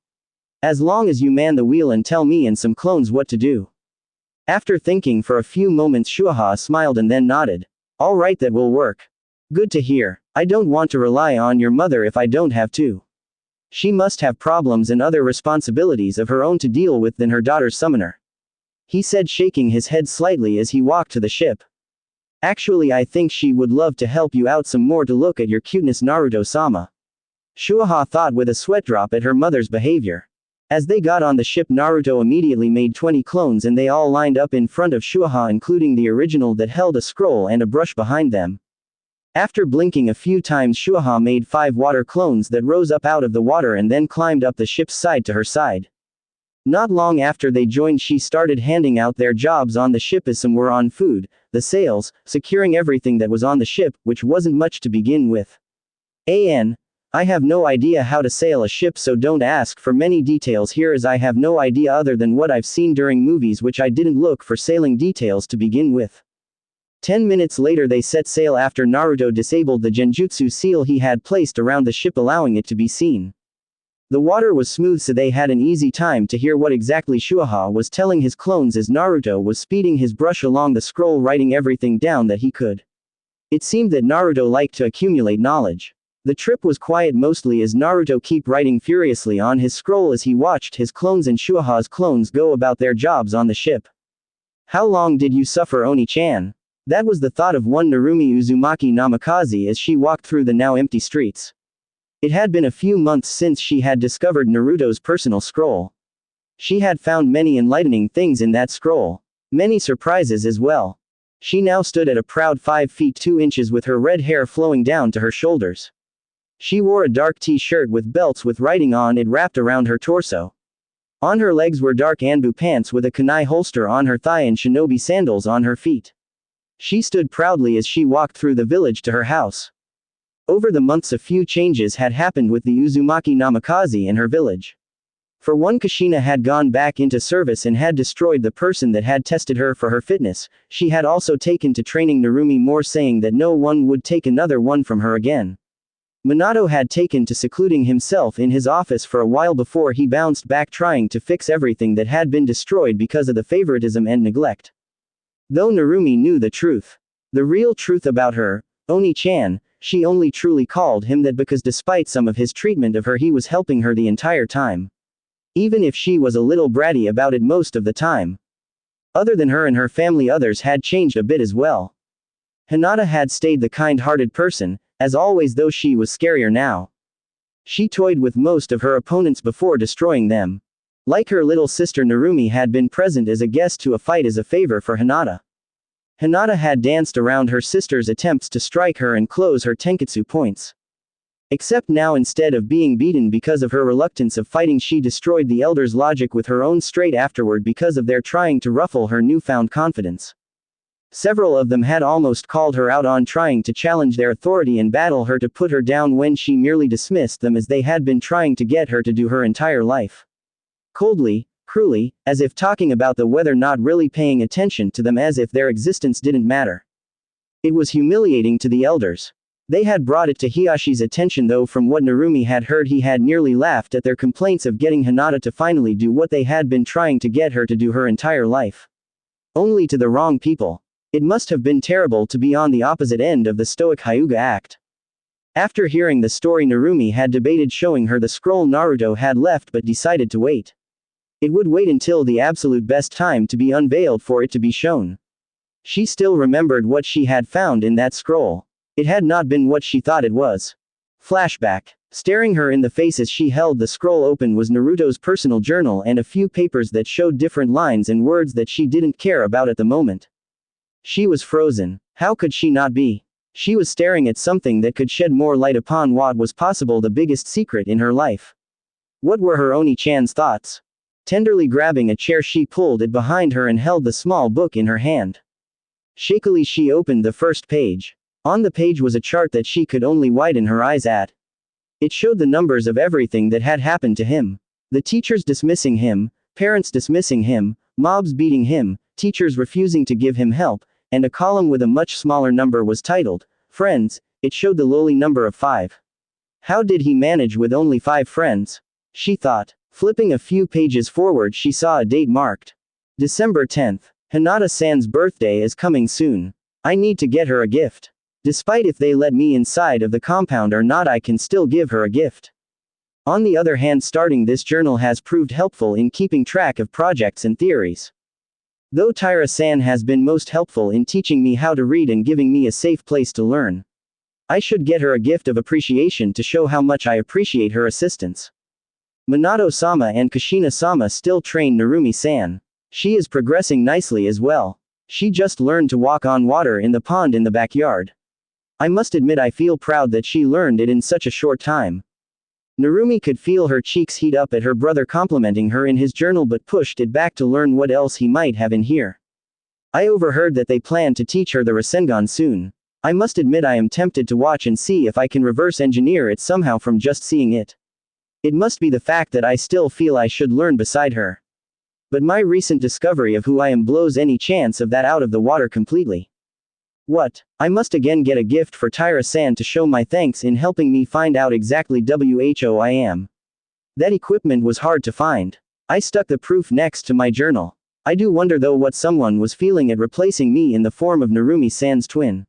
As long as you man the wheel and tell me and some clones what to do. After thinking for a few moments, Shuaha smiled and then nodded. All right, that will work. Good to hear. I don't want to rely on your mother if I don't have to. She must have problems and other responsibilities of her own to deal with than her daughter's summoner. He said, shaking his head slightly as he walked to the ship. Actually, I think she would love to help you out some more to look at your cuteness, Naruto-sama. Shuaha thought with a sweat drop at her mother's behavior. As they got on the ship, Naruto immediately made 20 clones and they all lined up in front of Shuaha, including the original that held a scroll and a brush behind them. After blinking a few times, Shuaha made 5 water clones that rose up out of the water and then climbed up the ship's side to her side. Not long after they joined, she started handing out their jobs on the ship as some were on food, the sails, securing everything that was on the ship, which wasn't much to begin with. I have no idea how to sail a ship, so don't ask for many details here, as I have no idea other than what I've seen during movies, which I didn't look for sailing details to begin with. 10 minutes later they set sail after Naruto disabled the genjutsu seal he had placed around the ship, allowing it to be seen. The water was smooth, so they had an easy time to hear what exactly Shuhei was telling his clones as Naruto was speeding his brush along the scroll, writing everything down that he could. It seemed that Naruto liked to accumulate knowledge. The trip was quiet mostly as Naruto kept writing furiously on his scroll as he watched his clones and Shuhei's clones go about their jobs on the ship. How long did you suffer, Oni-chan? That was the thought of one Narumi Uzumaki Namikaze as she walked through the now empty streets. It had been a few months since she had discovered Naruto's personal scroll. She had found many enlightening things in that scroll. Many surprises as well. She now stood at a proud 5 feet 2 inches with her red hair flowing down to her shoulders. She wore a dark t-shirt with belts with writing on it wrapped around her torso. On her legs were dark anbu pants with a kunai holster on her thigh and shinobi sandals on her feet. She stood proudly as she walked through the village to her house. Over the months a few changes had happened with the Uzumaki Namikaze in her village. For one, Kushina had gone back into service and had destroyed the person that had tested her for her fitness. She had also taken to training Narumi more, saying that no one would take another one from her again. Minato had taken to secluding himself in his office for a while before he bounced back, trying to fix everything that had been destroyed because of the favoritism and neglect. Though Narumi knew the truth, the real truth about her, Oni-chan, she only truly called him that because despite some of his treatment of her he was helping her the entire time. Even if she was a little bratty about it most of the time. Other than her and her family, others had changed a bit as well. Hinata had stayed the kind-hearted person, as always, though she was scarier now. She toyed with most of her opponents before destroying them. Like her little sister, Narumi had been present as a guest to a fight as a favor for Hinata. Hinata had danced around her sister's attempts to strike her and close her tenketsu points. Except now, instead of being beaten because of her reluctance of fighting, she destroyed the elders' logic with her own straight afterward because of their trying to ruffle her newfound confidence. Several of them had almost called her out on trying to challenge their authority and battle her to put her down when she merely dismissed them as they had been trying to get her to do her entire life. Coldly, cruelly, as if talking about the weather, not really paying attention to them, as if their existence didn't matter. It was humiliating to the elders. They had brought it to Hiyashi's attention, though from what Narumi had heard he had nearly laughed at their complaints of getting Hinata to finally do what they had been trying to get her to do her entire life. Only to the wrong people. It must have been terrible to be on the opposite end of the stoic Hyuga act. After hearing the story, Narumi had debated showing her the scroll Naruto had left but decided to wait. It would wait until the absolute best time to be unveiled for it to be shown. She still remembered what she had found in that scroll. It had not been what she thought it was. Flashback. Staring her in the face as she held the scroll open was Naruto's personal journal and a few papers that showed different lines and words that she didn't care about at the moment. She was frozen. How could she not be? She was staring at something that could shed more light upon what was possible the biggest secret in her life. What were her Oni-chan's thoughts? Tenderly grabbing a chair, she pulled it behind her and held the small book in her hand. Shakily she opened the first page. On the page was a chart that she could only widen her eyes at. It showed the numbers of everything that had happened to him. The teachers dismissing him, parents dismissing him, mobs beating him, teachers refusing to give him help, and a column with a much smaller number was titled, Friends. It showed the lowly number of 5. How did he manage with only 5 friends? She thought. Flipping a few pages forward, she saw a date marked December 10th. Hinata-san's birthday is coming soon. I need to get her a gift. Despite if they let me inside of the compound or not, I can still give her a gift. On the other hand, starting this journal has proved helpful in keeping track of projects and theories. Though Taira-san has been most helpful in teaching me how to read and giving me a safe place to learn. I should get her a gift of appreciation to show how much I appreciate her assistance. Minato-sama and Kushina-sama still train Narumi-san. She is progressing nicely as well. She just learned to walk on water in the pond in the backyard. I must admit I feel proud that she learned it in such a short time. Narumi could feel her cheeks heat up at her brother complimenting her in his journal but pushed it back to learn what else he might have in here. I overheard that they plan to teach her the Rasengan soon. I must admit I am tempted to watch and see if I can reverse engineer it somehow from just seeing it. It must be the fact that I still feel I should learn beside her. But my recent discovery of who I am blows any chance of that out of the water completely. What? I must again get a gift for Tyra-san to show my thanks in helping me find out exactly who I am. That equipment was hard to find. I stuck the proof next to my journal. I do wonder though what someone was feeling at replacing me in the form of Narumi-san's twin.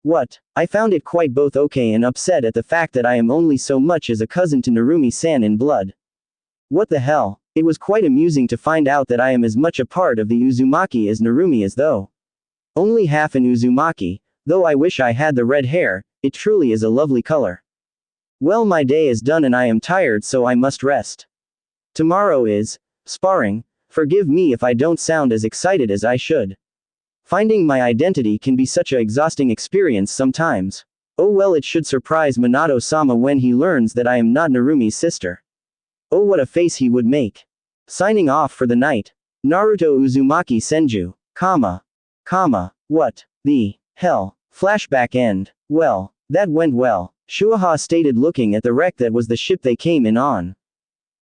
What? I found it quite both okay and upset at the fact that I am only so much as a cousin to Narumi-san in blood. What the hell? It was quite amusing to find out that I am as much a part of the Uzumaki as Narumi is though. Only half an Uzumaki, though I wish I had the red hair, it truly is a lovely color. Well, my day is done and I am tired so I must rest. Tomorrow is sparring. Forgive me if I don't sound as excited as I should. Finding my identity can be such an exhausting experience sometimes. Oh well, it should surprise Minato-sama when he learns that I am not Narumi's sister. Oh, what a face he would make. Signing off for the night. Naruto Uzumaki Senju. What the hell? Flashback end. Well, that went well, Shuaha stated looking at the wreck that was the ship they came in on.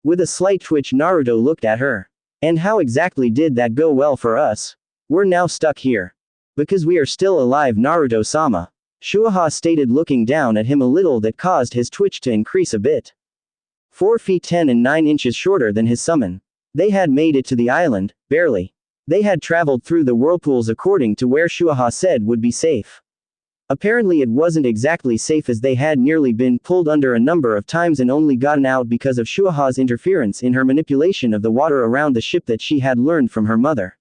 With a slight twitch Naruto looked at her. And how exactly did that go well for us? We're now stuck here. Because we are still alive, Naruto-sama. Shuaha stated looking down at him a little that caused his twitch to increase a bit. 4 feet 10 and 9 inches shorter than his summon. They had made it to the island, barely. They had traveled through the whirlpools according to where Shuaha said would be safe. Apparently it wasn't exactly safe as they had nearly been pulled under a number of times and only gotten out because of Shuaha's interference in her manipulation of the water around the ship that she had learned from her mother.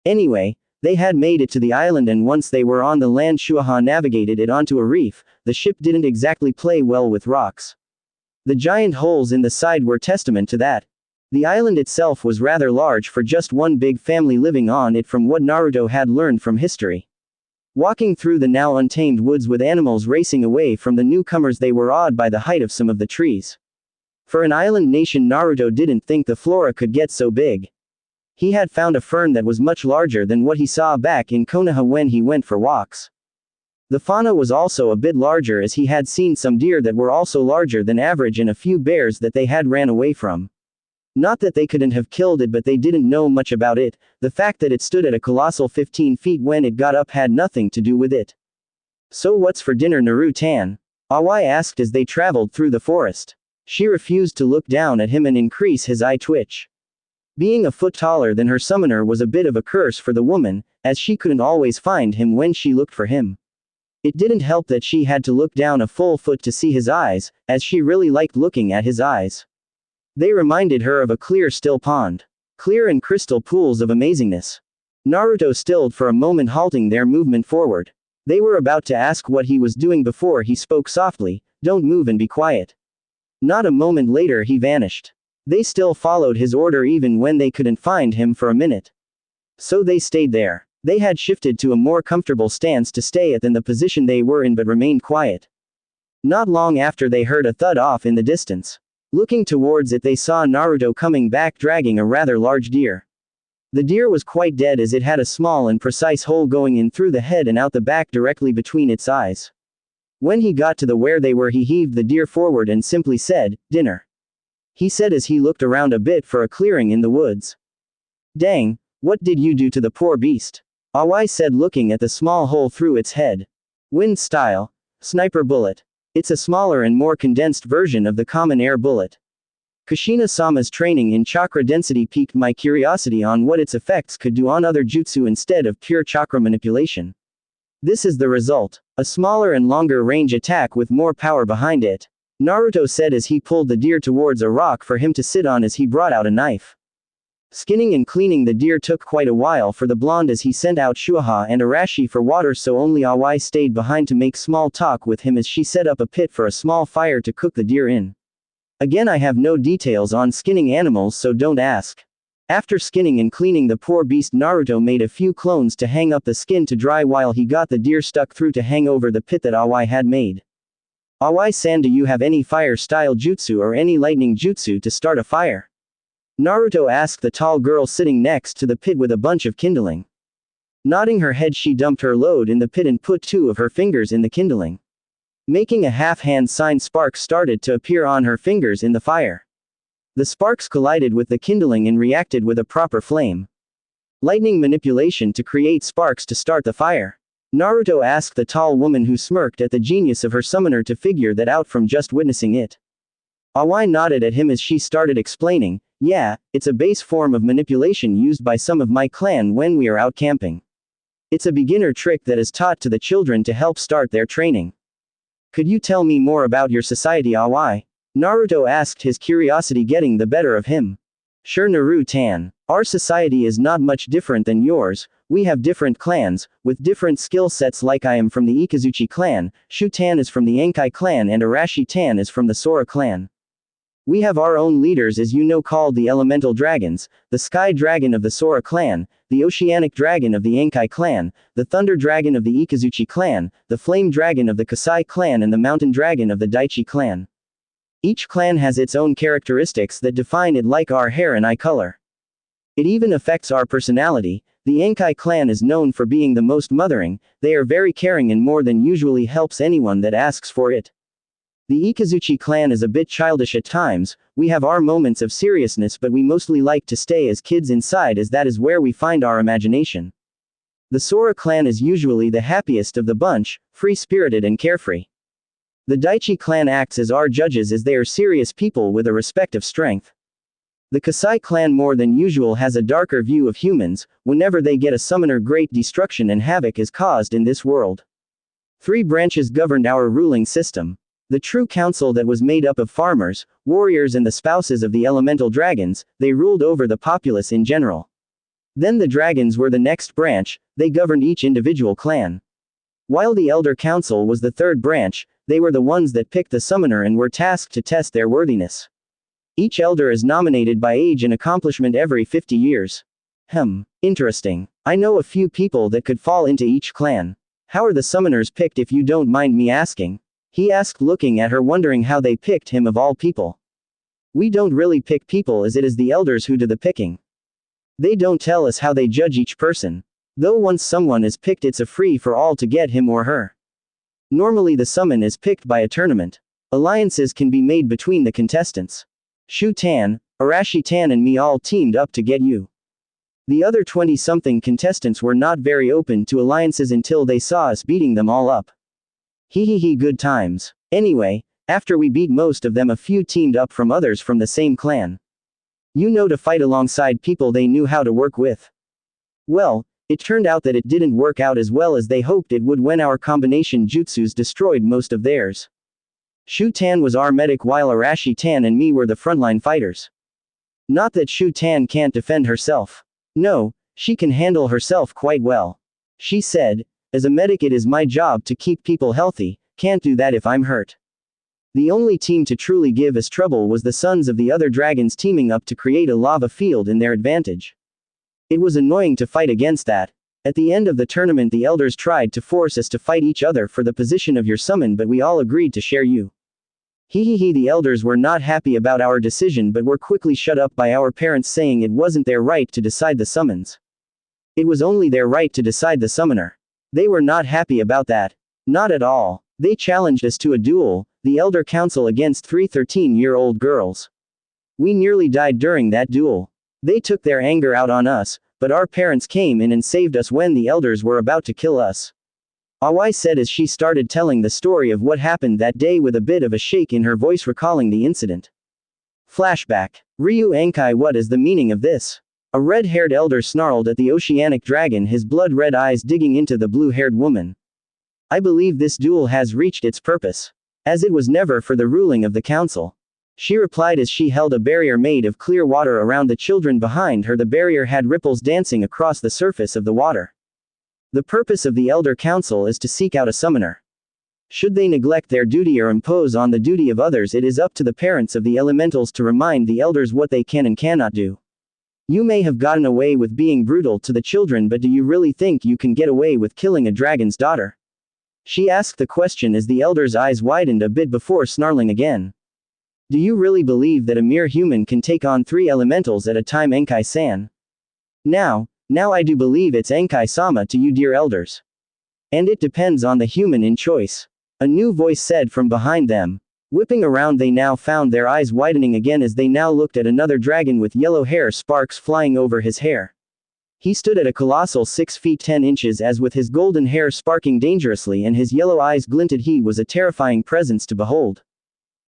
Anyway, they had made it to the island and once they were on the land Shuaha navigated it onto a reef. The ship didn't exactly play well with rocks. The giant holes in the side were testament to that. The island itself was rather large for just one big family living on it from what Naruto had learned from history. Walking through the now untamed woods with animals racing away from the newcomers, they were awed by the height of some of the trees. For an island nation, Naruto didn't think the flora could get so big. He had found a fern that was much larger than what he saw back in Konoha when he went for walks. The fauna was also a bit larger as he had seen some deer that were also larger than average and a few bears that they had ran away from. Not that they couldn't have killed it, but they didn't know much about it. The fact that it stood at a colossal 15 feet when it got up had nothing to do with it. So what's for dinner, Naru-tan? Awai asked as they traveled through the forest. She refused to look down at him and increase his eye twitch. Being a foot taller than her summoner was a bit of a curse for the woman, as she couldn't always find him when she looked for him. It didn't help that she had to look down a full foot to see his eyes, as she really liked looking at his eyes. They reminded her of a clear still pond. Clear and crystal pools of amazingness. Naruto stilled for a moment, halting their movement forward. They were about to ask what he was doing before he spoke softly, "Don't move and be quiet." Not a moment later he vanished. They still followed his order even when they couldn't find him for a minute. So they stayed there. They had shifted to a more comfortable stance to stay at than the position they were in but remained quiet. Not long after they heard a thud off in the distance. Looking towards it, they saw Naruto coming back dragging a rather large deer. The deer was quite dead as it had a small and precise hole going in through the head and out the back directly between its eyes. When he got to where they were, he heaved the deer forward and simply said, "Dinner," he said as he looked around a bit for a clearing in the woods. "Dang, what did you do to the poor beast?" Awai said looking at the small hole through its head. "Wind style. Sniper bullet. It's a smaller and more condensed version of the common air bullet." Kushina-sama's training in chakra density piqued my curiosity on what its effects could do on other jutsu instead of pure chakra manipulation. This is the result. A smaller and longer range attack with more power behind it. Naruto said as he pulled the deer towards a rock for him to sit on as he brought out a knife. Skinning and cleaning the deer took quite a while for the blonde as he sent out Shuaha and Arashi for water, so only Awai stayed behind to make small talk with him as she set up a pit for a small fire to cook the deer in. Again, I have no details on skinning animals, so don't ask. After skinning and cleaning the poor beast, Naruto made a few clones to hang up the skin to dry while he got the deer stuck through to hang over the pit that Awai had made. Awai-san, do you have any fire-style jutsu or any lightning jutsu to start a fire? Naruto asked the tall girl sitting next to the pit with a bunch of kindling. Nodding her head, she dumped her load in the pit and put 2 of her fingers in the kindling. Making a half-hand sign, sparks started to appear on her fingers in the fire. The sparks collided with the kindling and reacted with a proper flame. Lightning manipulation to create sparks to start the fire. Naruto asked the tall woman, who smirked at the genius of her summoner to figure that out from just witnessing it. Awai nodded at him as she started explaining, yeah, it's a base form of manipulation used by some of my clan when we are out camping. It's a beginner trick that is taught to the children to help start their training. Could you tell me more about your society, Awai? Naruto asked, his curiosity getting the better of him. Sure, Naru-tan. Our society is not much different than yours. We have different clans, with different skill sets. Like I am from the Ikazuchi clan, Shu-tan is from the Enkai clan, and Arashi-tan is from the Sora clan. We have our own leaders, as you know, called the Elemental Dragons, the Sky Dragon of the Sora clan, the Oceanic Dragon of the Enkai clan, the Thunder Dragon of the Ikazuchi clan, the Flame Dragon of the Kasai clan, and the Mountain Dragon of the Daichi clan. Each clan has its own characteristics that define it, like our hair and eye color. It even affects our personality. The Enkai clan is known for being the most mothering. They are very caring and more than usually helps anyone that asks for it. The Ikazuchi clan is a bit childish at times. We have our moments of seriousness, but we mostly like to stay as kids inside, as that is where we find our imagination. The Sora clan is usually the happiest of the bunch, free-spirited and carefree. The Daichi clan acts as our judges, as they are serious people with a respect of strength. The Kasai clan more than usual has a darker view of humans. Whenever they get a summoner, great destruction and havoc is caused in this world. 3 branches governed our ruling system. The true council that was made up of farmers, warriors and the spouses of the elemental dragons. They ruled over the populace in general. Then the dragons were the next branch. They governed each individual clan. While the elder council was the 3rd branch, they were the ones that picked the summoner and were tasked to test their worthiness. Each elder is nominated by age and accomplishment every 50 years. Interesting. I know a few people that could fall into each clan. How are the summoners picked, if you don't mind me asking? He asked, looking at her, wondering how they picked him of all people. We don't really pick people, as it is the elders who do the picking. They don't tell us how they judge each person. Though once someone is picked, it's a free for all to get him or her. Normally the summon is picked by a tournament. Alliances can be made between the contestants. Shu-tan, Arashi-tan and me all teamed up to get you. The other 20-something contestants were not very open to alliances until they saw us beating them all up. Hehehe, good times. Anyway, after we beat most of them, a few teamed up from others from the same clan. You know, to fight alongside people they knew how to work with. Well, it turned out that it didn't work out as well as they hoped it would when our combination jutsus destroyed most of theirs. Shu-tan was our medic while Arashi-tan and me were the frontline fighters. Not that Shu-tan can't defend herself. No, she can handle herself quite well. She said, as a medic it is my job to keep people healthy, can't do that if I'm hurt. The only team to truly give us trouble was the sons of the other dragons teaming up to create a lava field in their advantage. It was annoying to fight against that. At the end of the tournament the elders tried to force us to fight each other for the position of your summon, but we all agreed to share you. Hehehe, the elders were not happy about our decision but were quickly shut up by our parents, saying it wasn't their right to decide the summons. It was only their right to decide the summoner. They were not happy about that. Not at all. They challenged us to a duel, the elder council against 3 13-year-old girls. We nearly died during that duel. They took their anger out on us, but our parents came in and saved us when the elders were about to kill us. Awai said as she started telling the story of what happened that day with a bit of a shake in her voice, recalling the incident. Flashback. Ryu Enkai, what is the meaning of this? A red-haired elder snarled at the oceanic dragon, his blood-red eyes digging into the blue-haired woman. I believe this duel has reached its purpose, as it was never for the ruling of the council. She replied as she held a barrier made of clear water around the children behind her. The barrier had ripples dancing across the surface of the water. The purpose of the Elder Council is to seek out a summoner. Should they neglect their duty or impose on the duty of others, it is up to the parents of the elementals to remind the elders what they can and cannot do. You may have gotten away with being brutal to the children, but do you really think you can get away with killing a dragon's daughter? She asked the question as the elder's eyes widened a bit before snarling again. Do you really believe that a mere human can take on 3 elementals at a time, Enkai-san? Now I do believe it's Enkai-sama to you, dear elders. And it depends on the human in choice. A new voice said from behind them. Whipping around, they now found their eyes widening again as they now looked at another dragon with yellow hair, sparks flying over his hair. He stood at a colossal 6 feet 10 inches as with his golden hair sparking dangerously and his yellow eyes glinted, he was a terrifying presence to behold.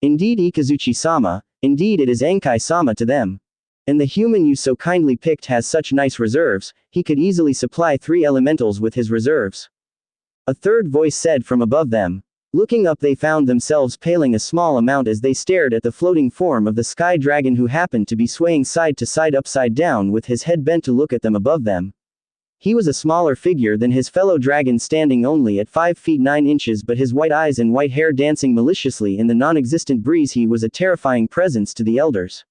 Indeed, Ikazuchi-sama, indeed it is Enkai-sama to them. And the human you so kindly picked has such nice reserves, he could easily supply 3 elementals with his reserves. A third voice said from above them. Looking up, they found themselves paling a small amount as they stared at the floating form of the sky dragon, who happened to be swaying side to side upside down with his head bent to look at them above them. He was a smaller figure than his fellow dragon, standing only at 5 feet 9 inches, but his white eyes and white hair dancing maliciously in the non-existent breeze, he was a terrifying presence to the elders.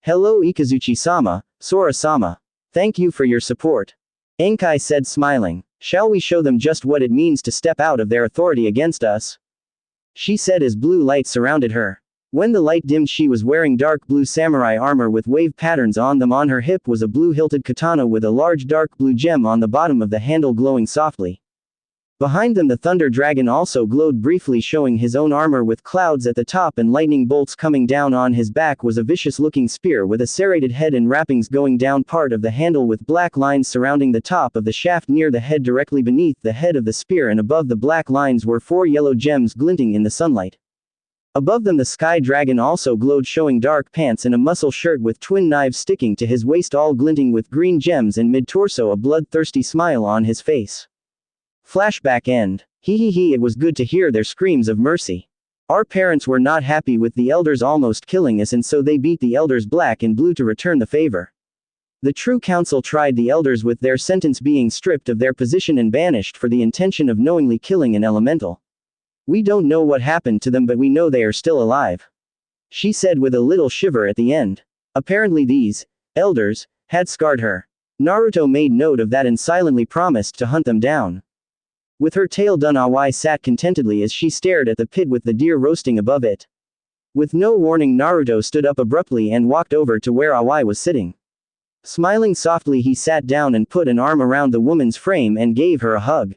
Hello Ikazuchi-sama, Sora-sama. Thank you for your support. Enkai said, smiling. Shall we show them just what it means to step out of their authority against us? She said as blue light surrounded her. When the light dimmed, she was wearing dark blue samurai armor with wave patterns on them. On her hip was a blue-hilted katana with a large dark blue gem on the bottom of the handle glowing softly. Behind them the thunder dragon also glowed briefly, showing his own armor with clouds at the top and lightning bolts coming down. On his back was a vicious-looking spear with a serrated head and wrappings going down part of the handle with black lines surrounding the top of the shaft near the head. Directly beneath the head of the spear and above the black lines were 4 yellow gems glinting in the sunlight. Above them the sky dragon also glowed, showing dark pants and a muscle shirt with twin knives sticking to his waist, all glinting with green gems, and mid-torso a bloodthirsty smile on his face. Flashback end. Hee, it was good to hear their screams of mercy. Our parents were not happy with the elders almost killing us, and so they beat the elders black and blue to return the favor. The true council tried the elders with their sentence being stripped of their position and banished for the intention of knowingly killing an elemental. We don't know what happened to them, but we know they are still alive. She said with a little shiver at the end. Apparently these elders had scarred her. Naruto made note of that and silently promised to hunt them down. With her tail done, Awai sat contentedly as she stared at the pit with the deer roasting above it. With no warning, Naruto stood up abruptly and walked over to where Awai was sitting. Smiling softly, he sat down and put an arm around the woman's frame and gave her a hug.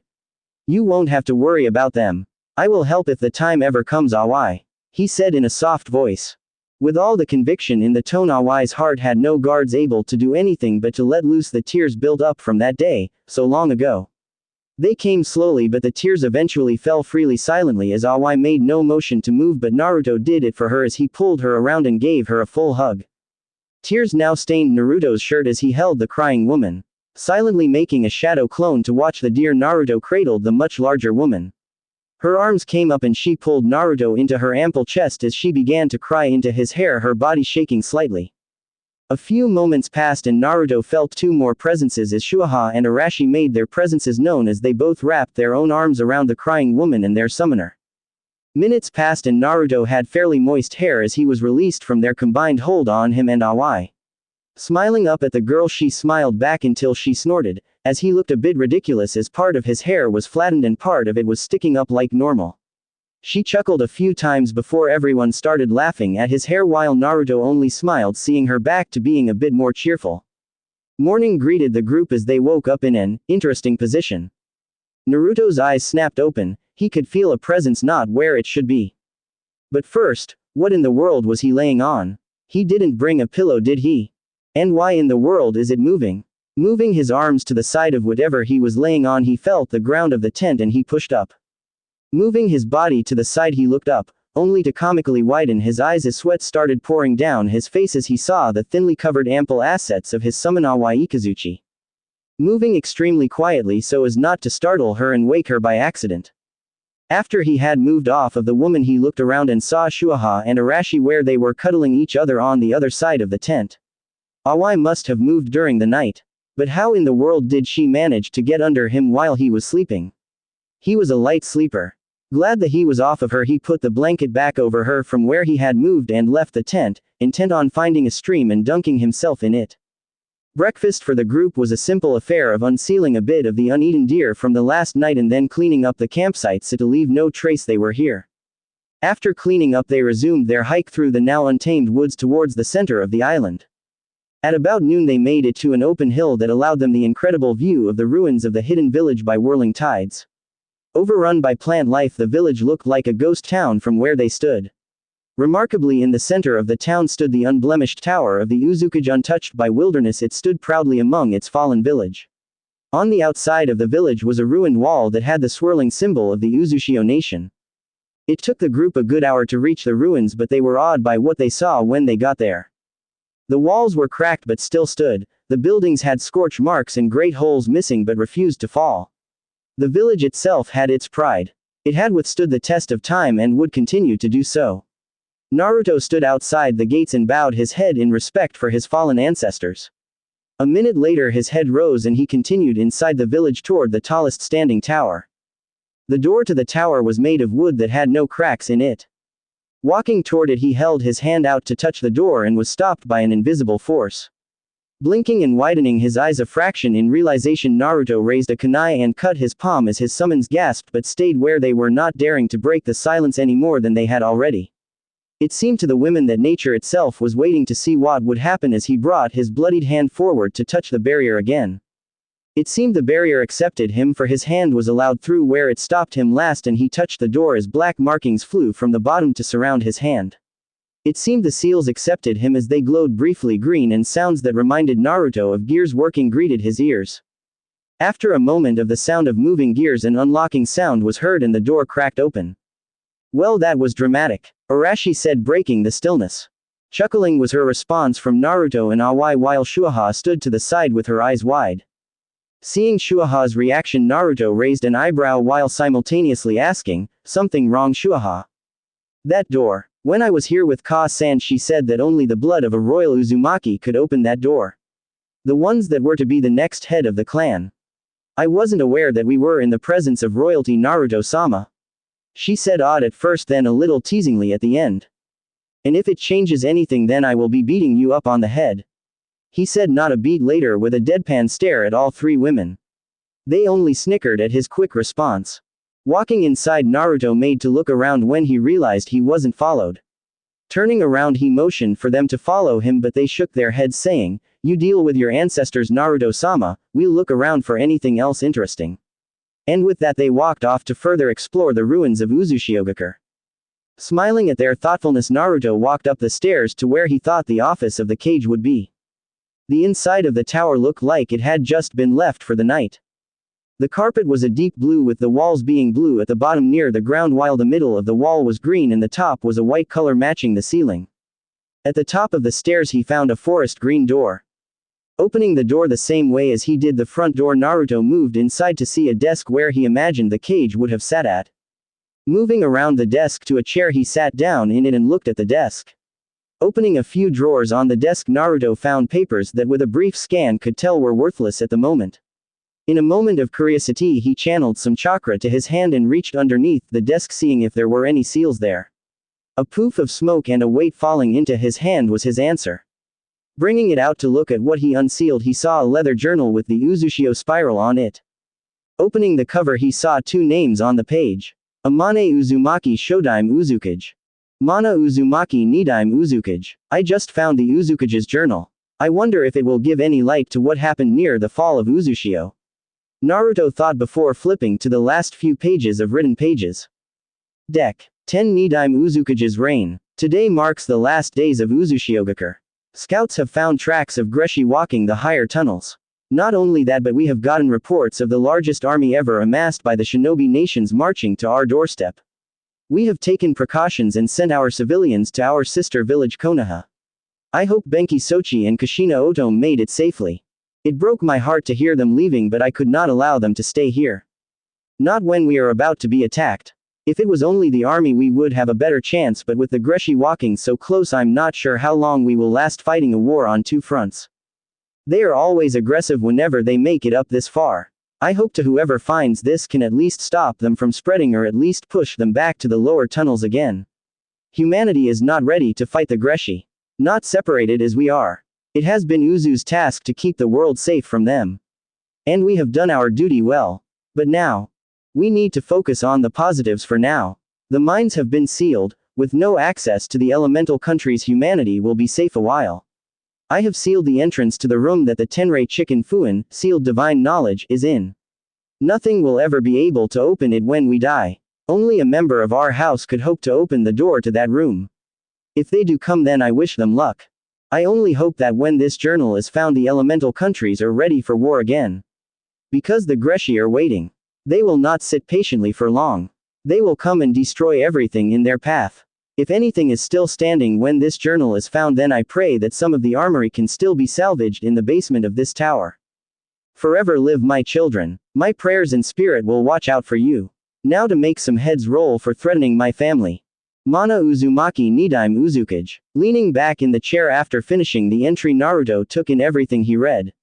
You won't have to worry about them. I will help if the time ever comes, Awai. He said in a soft voice. With all the conviction in the tone, Awai's heart had no guards able to do anything but to let loose the tears built up from that day, so long ago. They came slowly, but the tears eventually fell freely silently as Awai made no motion to move, but Naruto did it for her as he pulled her around and gave her a full hug. Tears now stained Naruto's shirt as he held the crying woman. Silently making a shadow clone to watch the deer, Naruto cradled the much larger woman. Her arms came up and she pulled Naruto into her ample chest as she began to cry into his hair, her body shaking slightly. A few moments passed and Naruto felt 2 more presences as Shuaha and Arashi made their presences known as they both wrapped their own arms around the crying woman and their summoner. Minutes passed and Naruto had fairly moist hair as he was released from their combined hold on him and Awai. Smiling up at the girl, she smiled back until she snorted, as he looked a bit ridiculous as part of his hair was flattened and part of it was sticking up like normal. She chuckled a few times before everyone started laughing at his hair, while Naruto only smiled, seeing her back to being a bit more cheerful. Morning greeted the group as they woke up in an interesting position. Naruto's eyes snapped open, he could feel a presence not where it should be. But first, what in the world was he laying on? He didn't bring a pillow, did he? And why in the world is it moving? Moving his arms to the side of whatever he was laying on, he felt the ground of the tent and he pushed up. Moving his body to the side, he looked up, only to comically widen his eyes as sweat started pouring down his face as he saw the thinly covered ample assets of his summon Awai Ikazuchi. Moving extremely quietly so as not to startle her and wake her by accident. After he had moved off of the woman, he looked around and saw Shuaha and Arashi where they were cuddling each other on the other side of the tent. Awai must have moved during the night. But how in the world did she manage to get under him while he was sleeping? He was a light sleeper. Glad that he was off of her, he put the blanket back over her from where he had moved and left the tent, intent on finding a stream and dunking himself in it. Breakfast for the group was a simple affair of unsealing a bit of the uneaten deer from the last night and then cleaning up the campsite so to leave no trace they were here. After cleaning up, they resumed their hike through the now untamed woods towards the center of the island. At about noon they made it to an open hill that allowed them the incredible view of the ruins of the hidden village by whirling tides. Overrun by plant life, the village looked like a ghost town from where they stood. Remarkably, in the center of the town stood the unblemished tower of the Uzukage. Untouched by wilderness, it stood proudly among its fallen village. On the outside of the village was a ruined wall that had the swirling symbol of the Uzushio nation. It took the group a good hour to reach the ruins, but they were awed by what they saw when they got there. The walls were cracked but still stood, the buildings had scorch marks and great holes missing but refused to fall. The village itself had its pride. It had withstood the test of time and would continue to do so. Naruto stood outside the gates and bowed his head in respect for his fallen ancestors. A minute later his head rose and he continued inside the village toward the tallest standing tower. The door to the tower was made of wood that had no cracks in it. Walking toward it, he held his hand out to touch the door and was stopped by an invisible force. Blinking and widening his eyes a fraction in realization, Naruto raised a kunai and cut his palm as his summons gasped but stayed where they were, not daring to break the silence any more than they had already. It seemed to the women that nature itself was waiting to see what would happen as he brought his bloodied hand forward to touch the barrier again. It seemed the barrier accepted him, for his hand was allowed through where it stopped him last and he touched the door as black markings flew from the bottom to surround his hand. It seemed the seals accepted him as they glowed briefly green, and sounds that reminded Naruto of gears working greeted his ears. After a moment of the sound of moving gears, an unlocking sound was heard and the door cracked open. "Well, that was dramatic," Arashi said, breaking the stillness. Chuckling was her response from Naruto and Awai, while Shuaha stood to the side with her eyes wide. Seeing Shuaha's reaction, Naruto raised an eyebrow while simultaneously asking, "Something wrong, Shuaha?" "That door. When I was here with Ka-san, she said that only the blood of a royal Uzumaki could open that door. The ones that were to be the next head of the clan. I wasn't aware that we were in the presence of royalty, Naruto-sama," she said, odd at first, then a little teasingly at the end. "And if it changes anything, then I will be beating you up on the head," he said not a beat later with a deadpan stare at all three women. They only snickered at his quick response. Walking inside, Naruto made to look around when he realized he wasn't followed. Turning around, he motioned for them to follow him, but they shook their heads saying, "You deal with your ancestors, Naruto-sama, we'll look around for anything else interesting." And with that they walked off to further explore the ruins of Uzushiogakure. Smiling at their thoughtfulness, Naruto walked up the stairs to where he thought the office of the cage would be. The inside of the tower looked like it had just been left for the night. The carpet was a deep blue, with the walls being blue at the bottom near the ground, while the middle of the wall was green and the top was a white color matching the ceiling. At the top of the stairs he found a forest green door. Opening the door the same way as he did the front door, Naruto moved inside to see a desk where he imagined the cage would have sat at. Moving around the desk to a chair, he sat down in it and looked at the desk. Opening a few drawers on the desk, Naruto found papers that with a brief scan could tell were worthless at the moment. In a moment of curiosity, he channeled some chakra to his hand and reached underneath the desk, seeing if there were any seals there. A poof of smoke and a weight falling into his hand was his answer. Bringing it out to look at what he unsealed, he saw a leather journal with the Uzushio spiral on it. Opening the cover, he saw two names on the page. Amane Uzumaki Shodaime Uzukage. Mana Uzumaki Nidaime Uzukage. I just found the Uzukage's journal. I wonder if it will give any light to what happened near the fall of Uzushio. Naruto thought before flipping to the last few pages of written pages. Deck 10. Nidaime Uzukage's reign. Today marks the last days of Uzushiogakure. Scouts have found tracks of Greshi walking the higher tunnels. Not only that, but we have gotten reports of the largest army ever amassed by the shinobi nations marching to our doorstep. We have taken precautions and sent our civilians to our sister village Konoha. I hope Benki Sochi and Kushina Otome made it safely. It broke my heart to hear them leaving, but I could not allow them to stay here. Not when we are about to be attacked. If it was only the army we would have a better chance, but with the Greshi walking so close, I'm not sure how long we will last fighting a war on two fronts. They are always aggressive whenever they make it up this far. I hope to whoever finds this can at least stop them from spreading, or at least push them back to the lower tunnels again. Humanity is not ready to fight the Greshi. Not separated as we are. It has been Uzu's task to keep the world safe from them. And we have done our duty well. But now, we need to focus on the positives for now. The mines have been sealed, with no access to the elemental countries. Humanity will be safe a while. I have sealed the entrance to the room that the Tenrei Chicken Fuin, sealed divine knowledge, is in. Nothing will ever be able to open it when we die. Only a member of our house could hope to open the door to that room. If they do come, then I wish them luck. I only hope that when this journal is found, the elemental countries are ready for war again. Because the Greshi are waiting. They will not sit patiently for long. They will come and destroy everything in their path. If anything is still standing when this journal is found, then I pray that some of the armory can still be salvaged in the basement of this tower. Forever live my children. My prayers and spirit will watch out for you. Now to make some heads roll for threatening my family. Mana Uzumaki Nidaime Uzukage. Leaning back in the chair after finishing the entry, Naruto took in everything he read.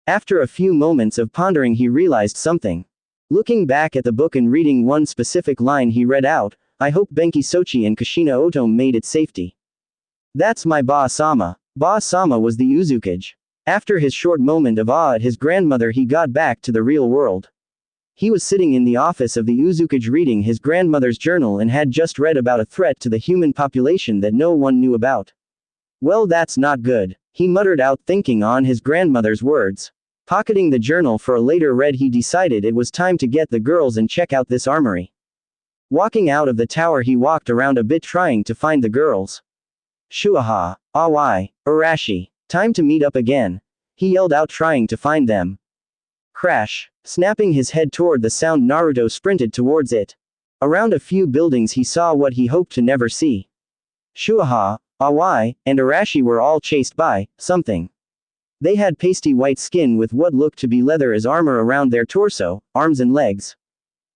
After a few moments of pondering, he realized something. Looking back at the book and reading one specific line, he read out, "I hope Benki Sochi and Kushina Otome made it safety." That's my Ba-sama. Ba-sama was the Uzukage. After his short moment of awe at his grandmother, he got back to the real world. He was sitting in the office of the Uzukage reading his grandmother's journal and had just read about a threat to the human population that no one knew about. Well, that's not good, he muttered out, thinking on his grandmother's words. Pocketing the journal for a later read, he decided it was time to get the girls and check out this armory. Walking out of the tower, he walked around a bit trying to find the girls. Shuaha, Awai, Arashi, time to meet up again, he yelled out, trying to find them. Crash. Snapping his head toward the sound, Naruto sprinted towards it. Around a few buildings he saw what he hoped to never see. Shuaha, Awai, and Arashi were all chased by something. They had pasty white skin with what looked to be leather as armor around their torso, arms and legs.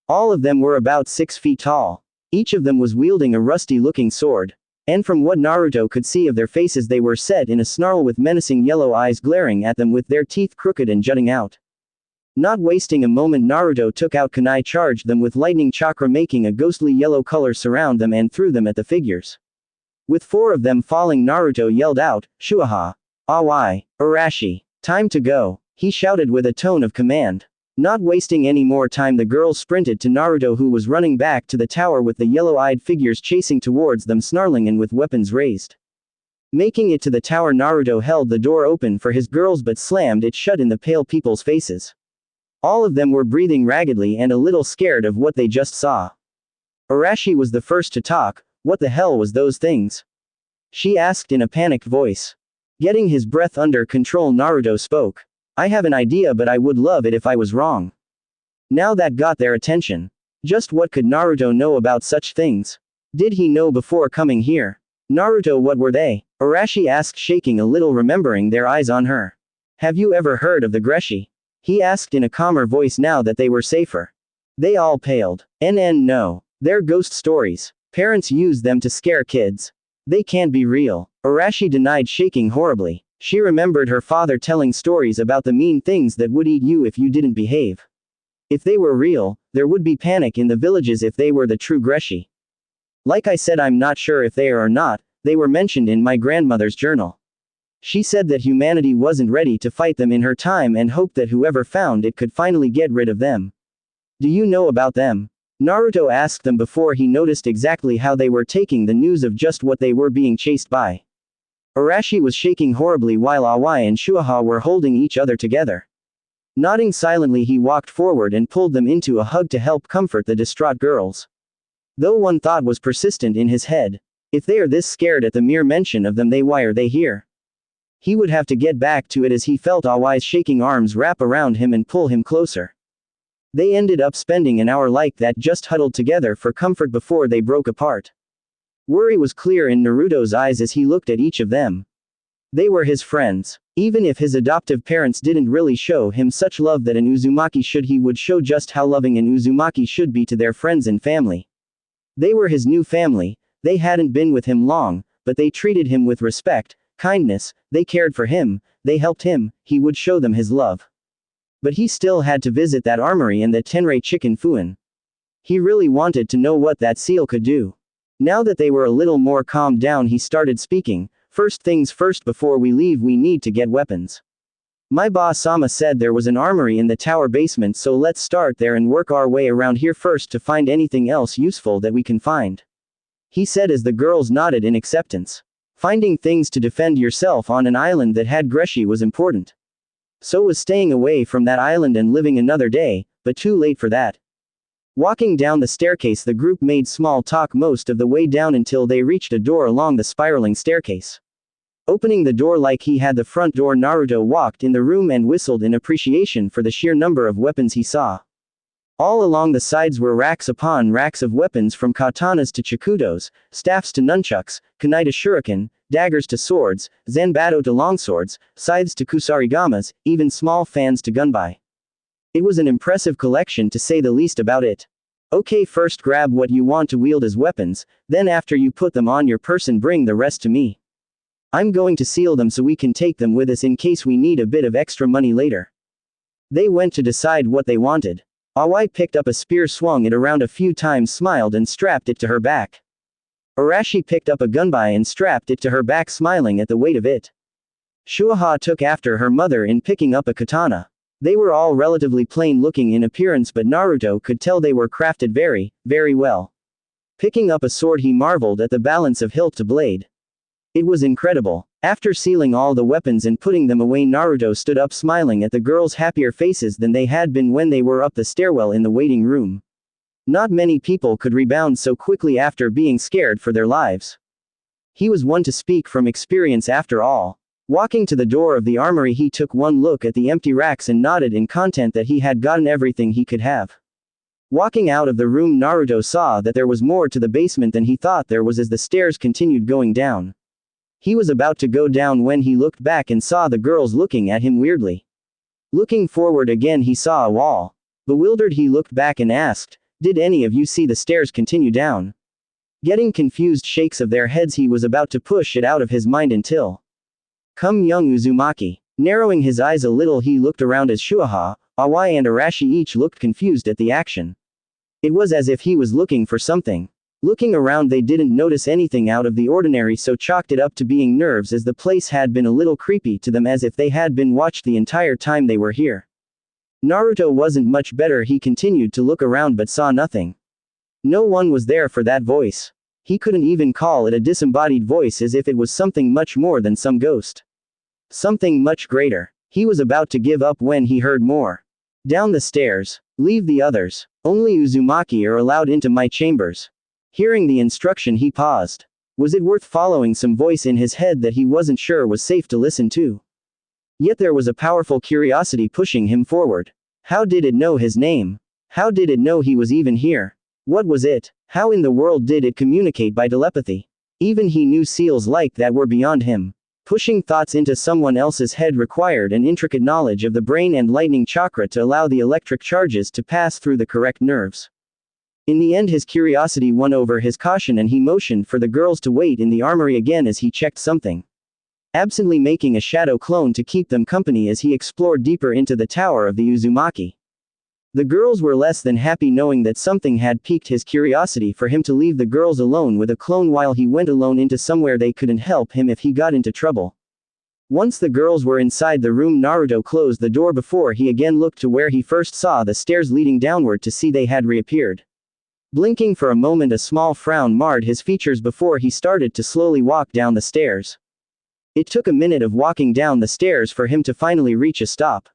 All of them were about 6 feet tall. Each of them was wielding a rusty-looking sword. And from what Naruto could see of their faces, they were set in a snarl with menacing yellow eyes glaring at them with their teeth crooked and jutting out. Not wasting a moment, Naruto took out kunai, charged them with lightning chakra, making a ghostly yellow color surround them, and threw them at the figures. With 4 of them falling, Naruto yelled out, "Shuaha! Awai! Arashi! Time to go!" he shouted with a tone of command. Not wasting any more time, the girls sprinted to Naruto, who was running back to the tower with the yellow-eyed figures chasing towards them, snarling and with weapons raised. Making it to the tower, Naruto held the door open for his girls but slammed it shut in the pale people's faces. All of them were breathing raggedly and a little scared of what they just saw. Arashi was the first to talk. "What the hell was those things?" she asked in a panicked voice. Getting his breath under control, Naruto spoke. "I have an idea, but I would love it if I was wrong." Now that got their attention. Just what could Naruto know about such things? Did he know before coming here? "Naruto, what were they?" Arashi asked, shaking a little, remembering their eyes on her. "Have you ever heard of the Greshi?" he asked in a calmer voice now that they were safer. They all paled. No. They're ghost stories. Parents use them to scare kids. They can't be real." Arashi denied, shaking horribly. She remembered her father telling stories about the mean things that would eat you if you didn't behave. If they were real, there would be panic in the villages if they were the true Greshi. Like I said, I'm not sure if they are or not. They were mentioned in my grandmother's journal. She said that humanity wasn't ready to fight them in her time and hoped that whoever found it could finally get rid of them. "Do you know about them?" Naruto asked them before he noticed exactly how they were taking the news of just what they were being chased by. Arashi was shaking horribly while Awai and Shuaha were holding each other together. Nodding silently, he walked forward and pulled them into a hug to help comfort the distraught girls. Though one thought was persistent in his head. If they are this scared at the mere mention of them, why are they here? He would have to get back to it as he felt Awai's shaking arms wrap around him and pull him closer. They ended up spending an hour like that, just huddled together for comfort before they broke apart. Worry was clear in Naruto's eyes as he looked at each of them. They were his friends. Even if his adoptive parents didn't really show him such love that an Uzumaki should, he would show just how loving an Uzumaki should be to their friends and family. They were his new family. They hadn't been with him long, but they treated him with respect, kindness, they cared for him, they helped him, he would show them his love. But he still had to visit that armory and the Tenrei Chicken Fuin. He really wanted to know what that seal could do. Now that they were a little more calmed down, he started speaking. First things first, before we leave we need to get weapons. My boss Sama said there was an armory in the tower basement, so let's start there and work our way around here first to find anything else useful that we can find. He said as the girls nodded in acceptance. Finding things to defend yourself on an island that had Greshi was important. So was staying away from that island and living another day, but too late for that. Walking down the staircase, the group made small talk most of the way down until they reached a door along the spiraling staircase. Opening the door like he had the front door, Naruto walked in the room and whistled in appreciation for the sheer number of weapons he saw. All along the sides were racks upon racks of weapons, from katanas to chakudos, staffs to nunchucks, kunai to shuriken, daggers to swords, zanbato to longswords, scythes to kusarigamas, even small fans to gunbai. It was an impressive collection to say the least about it. Okay, first grab what you want to wield as weapons, then after you put them on your person bring the rest to me. I'm going to seal them so we can take them with us in case we need a bit of extra money later. They went to decide what they wanted. Awai picked up a spear, swung it around a few times, smiled and strapped it to her back. Arashi picked up a gunbai and strapped it to her back, smiling at the weight of it. Shuaha took after her mother in picking up a katana. They were all relatively plain looking in appearance, but Naruto could tell they were crafted very, very well. Picking up a sword, he marveled at the balance of hilt to blade. It was incredible. After sealing all the weapons and putting them away, Naruto stood up, smiling at the girls' happier faces than they had been when they were up the stairwell in the waiting room. Not many people could rebound so quickly after being scared for their lives. He was one to speak from experience after all. Walking to the door of the armory, he took one look at the empty racks and nodded in content that he had gotten everything he could have. Walking out of the room, Naruto saw that there was more to the basement than he thought there was as the stairs continued going down. He was about to go down when he looked back and saw the girls looking at him weirdly. Looking forward again, he saw a wall. Bewildered, he looked back and asked, "Did any of you see the stairs continue down?" Getting confused shakes of their heads, he was about to push it out of his mind until come young Uzumaki. Narrowing his eyes a little, he looked around as Shuaha, Awai and Arashi each looked confused at the action. It was as if he was looking for something. Looking around, they didn't notice anything out of the ordinary, so chalked it up to being nerves, as the place had been a little creepy to them, as if they had been watched the entire time they were here. Naruto wasn't much better. He continued to look around but saw nothing. No one was there for that voice. He couldn't even call it a disembodied voice, as if it was something much more than some ghost. Something much greater. He was about to give up when he heard more. Down the stairs. Leave the others. Only Uzumaki are allowed into my chambers. Hearing the instruction, he paused. Was it worth following some voice in his head that he wasn't sure was safe to listen to? Yet there was a powerful curiosity pushing him forward. How did it know his name? How did it know he was even here? What was it? How in the world did it communicate by telepathy? Even he knew seals like that were beyond him. Pushing thoughts into someone else's head required an intricate knowledge of the brain and lightning chakra to allow the electric charges to pass through the correct nerves. In the end, his curiosity won over his caution, and he motioned for the girls to wait in the armory again as he checked something. Absently making a shadow clone to keep them company as he explored deeper into the tower of the Uzumaki. The girls were less than happy knowing that something had piqued his curiosity for him to leave the girls alone with a clone while he went alone into somewhere they couldn't help him if he got into trouble. Once the girls were inside the room, Naruto closed the door before he again looked to where he first saw the stairs leading downward to see they had reappeared. Blinking for a moment, a small frown marred his features before he started to slowly walk down the stairs. It took a minute of walking down the stairs for him to finally reach a stop.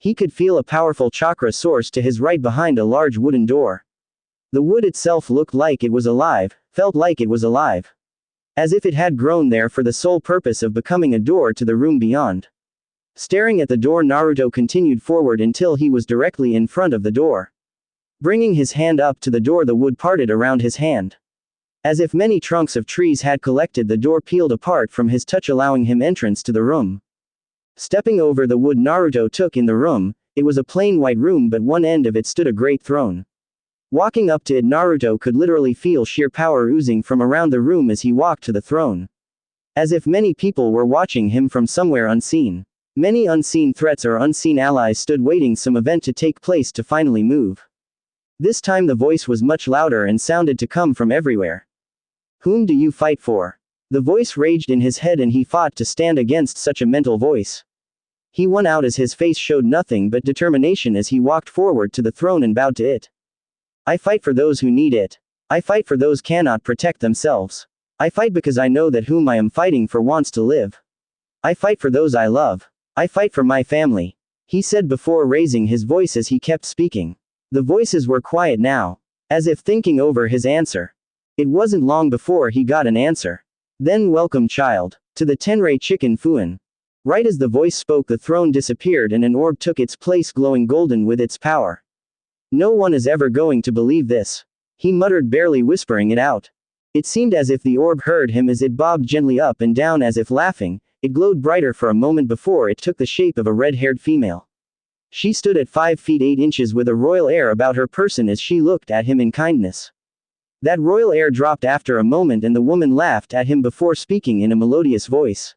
He could feel a powerful chakra source to his right behind a large wooden door. The wood itself looked like it was alive, felt like it was alive. As if it had grown there for the sole purpose of becoming a door to the room beyond. Staring at the door, Naruto continued forward until he was directly in front of the door. Bringing his hand up to the door, the wood parted around his hand. As if many trunks of trees had collected, the door peeled apart from his touch, allowing him entrance to the room. Stepping over the wood, Naruto took in the room. It was a plain white room, but one end of it stood a great throne. Walking up to it, Naruto could literally feel sheer power oozing from around the room as he walked to the throne. As if many people were watching him from somewhere unseen. Many unseen threats or unseen allies stood waiting some event to take place to finally move. This time the voice was much louder and sounded to come from everywhere. Whom do you fight for? The voice raged in his head and he fought to stand against such a mental voice. He won out as his face showed nothing but determination as he walked forward to the throne and bowed to it. I fight for those who need it. I fight for those cannot protect themselves. I fight because I know that whom I am fighting for wants to live. I fight for those I love. I fight for my family. He said before raising his voice as he kept speaking. The voices were quiet now, as if thinking over his answer. It wasn't long before he got an answer. Then welcome child, to the Tenrei chicken fuin. Right as the voice spoke the throne disappeared and an orb took its place glowing golden with its power. No one is ever going to believe this. He muttered barely whispering it out. It seemed as if the orb heard him as it bobbed gently up and down as if laughing. It glowed brighter for a moment before it took the shape of a red-haired female. She stood at 5 feet 8 inches with a royal air about her person as she looked at him in kindness. That royal air dropped after a moment and the woman laughed at him before speaking in a melodious voice.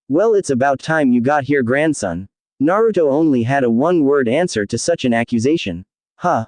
Well, it's about time you got here, grandson. Naruto only had a one-word answer to such an accusation. Huh.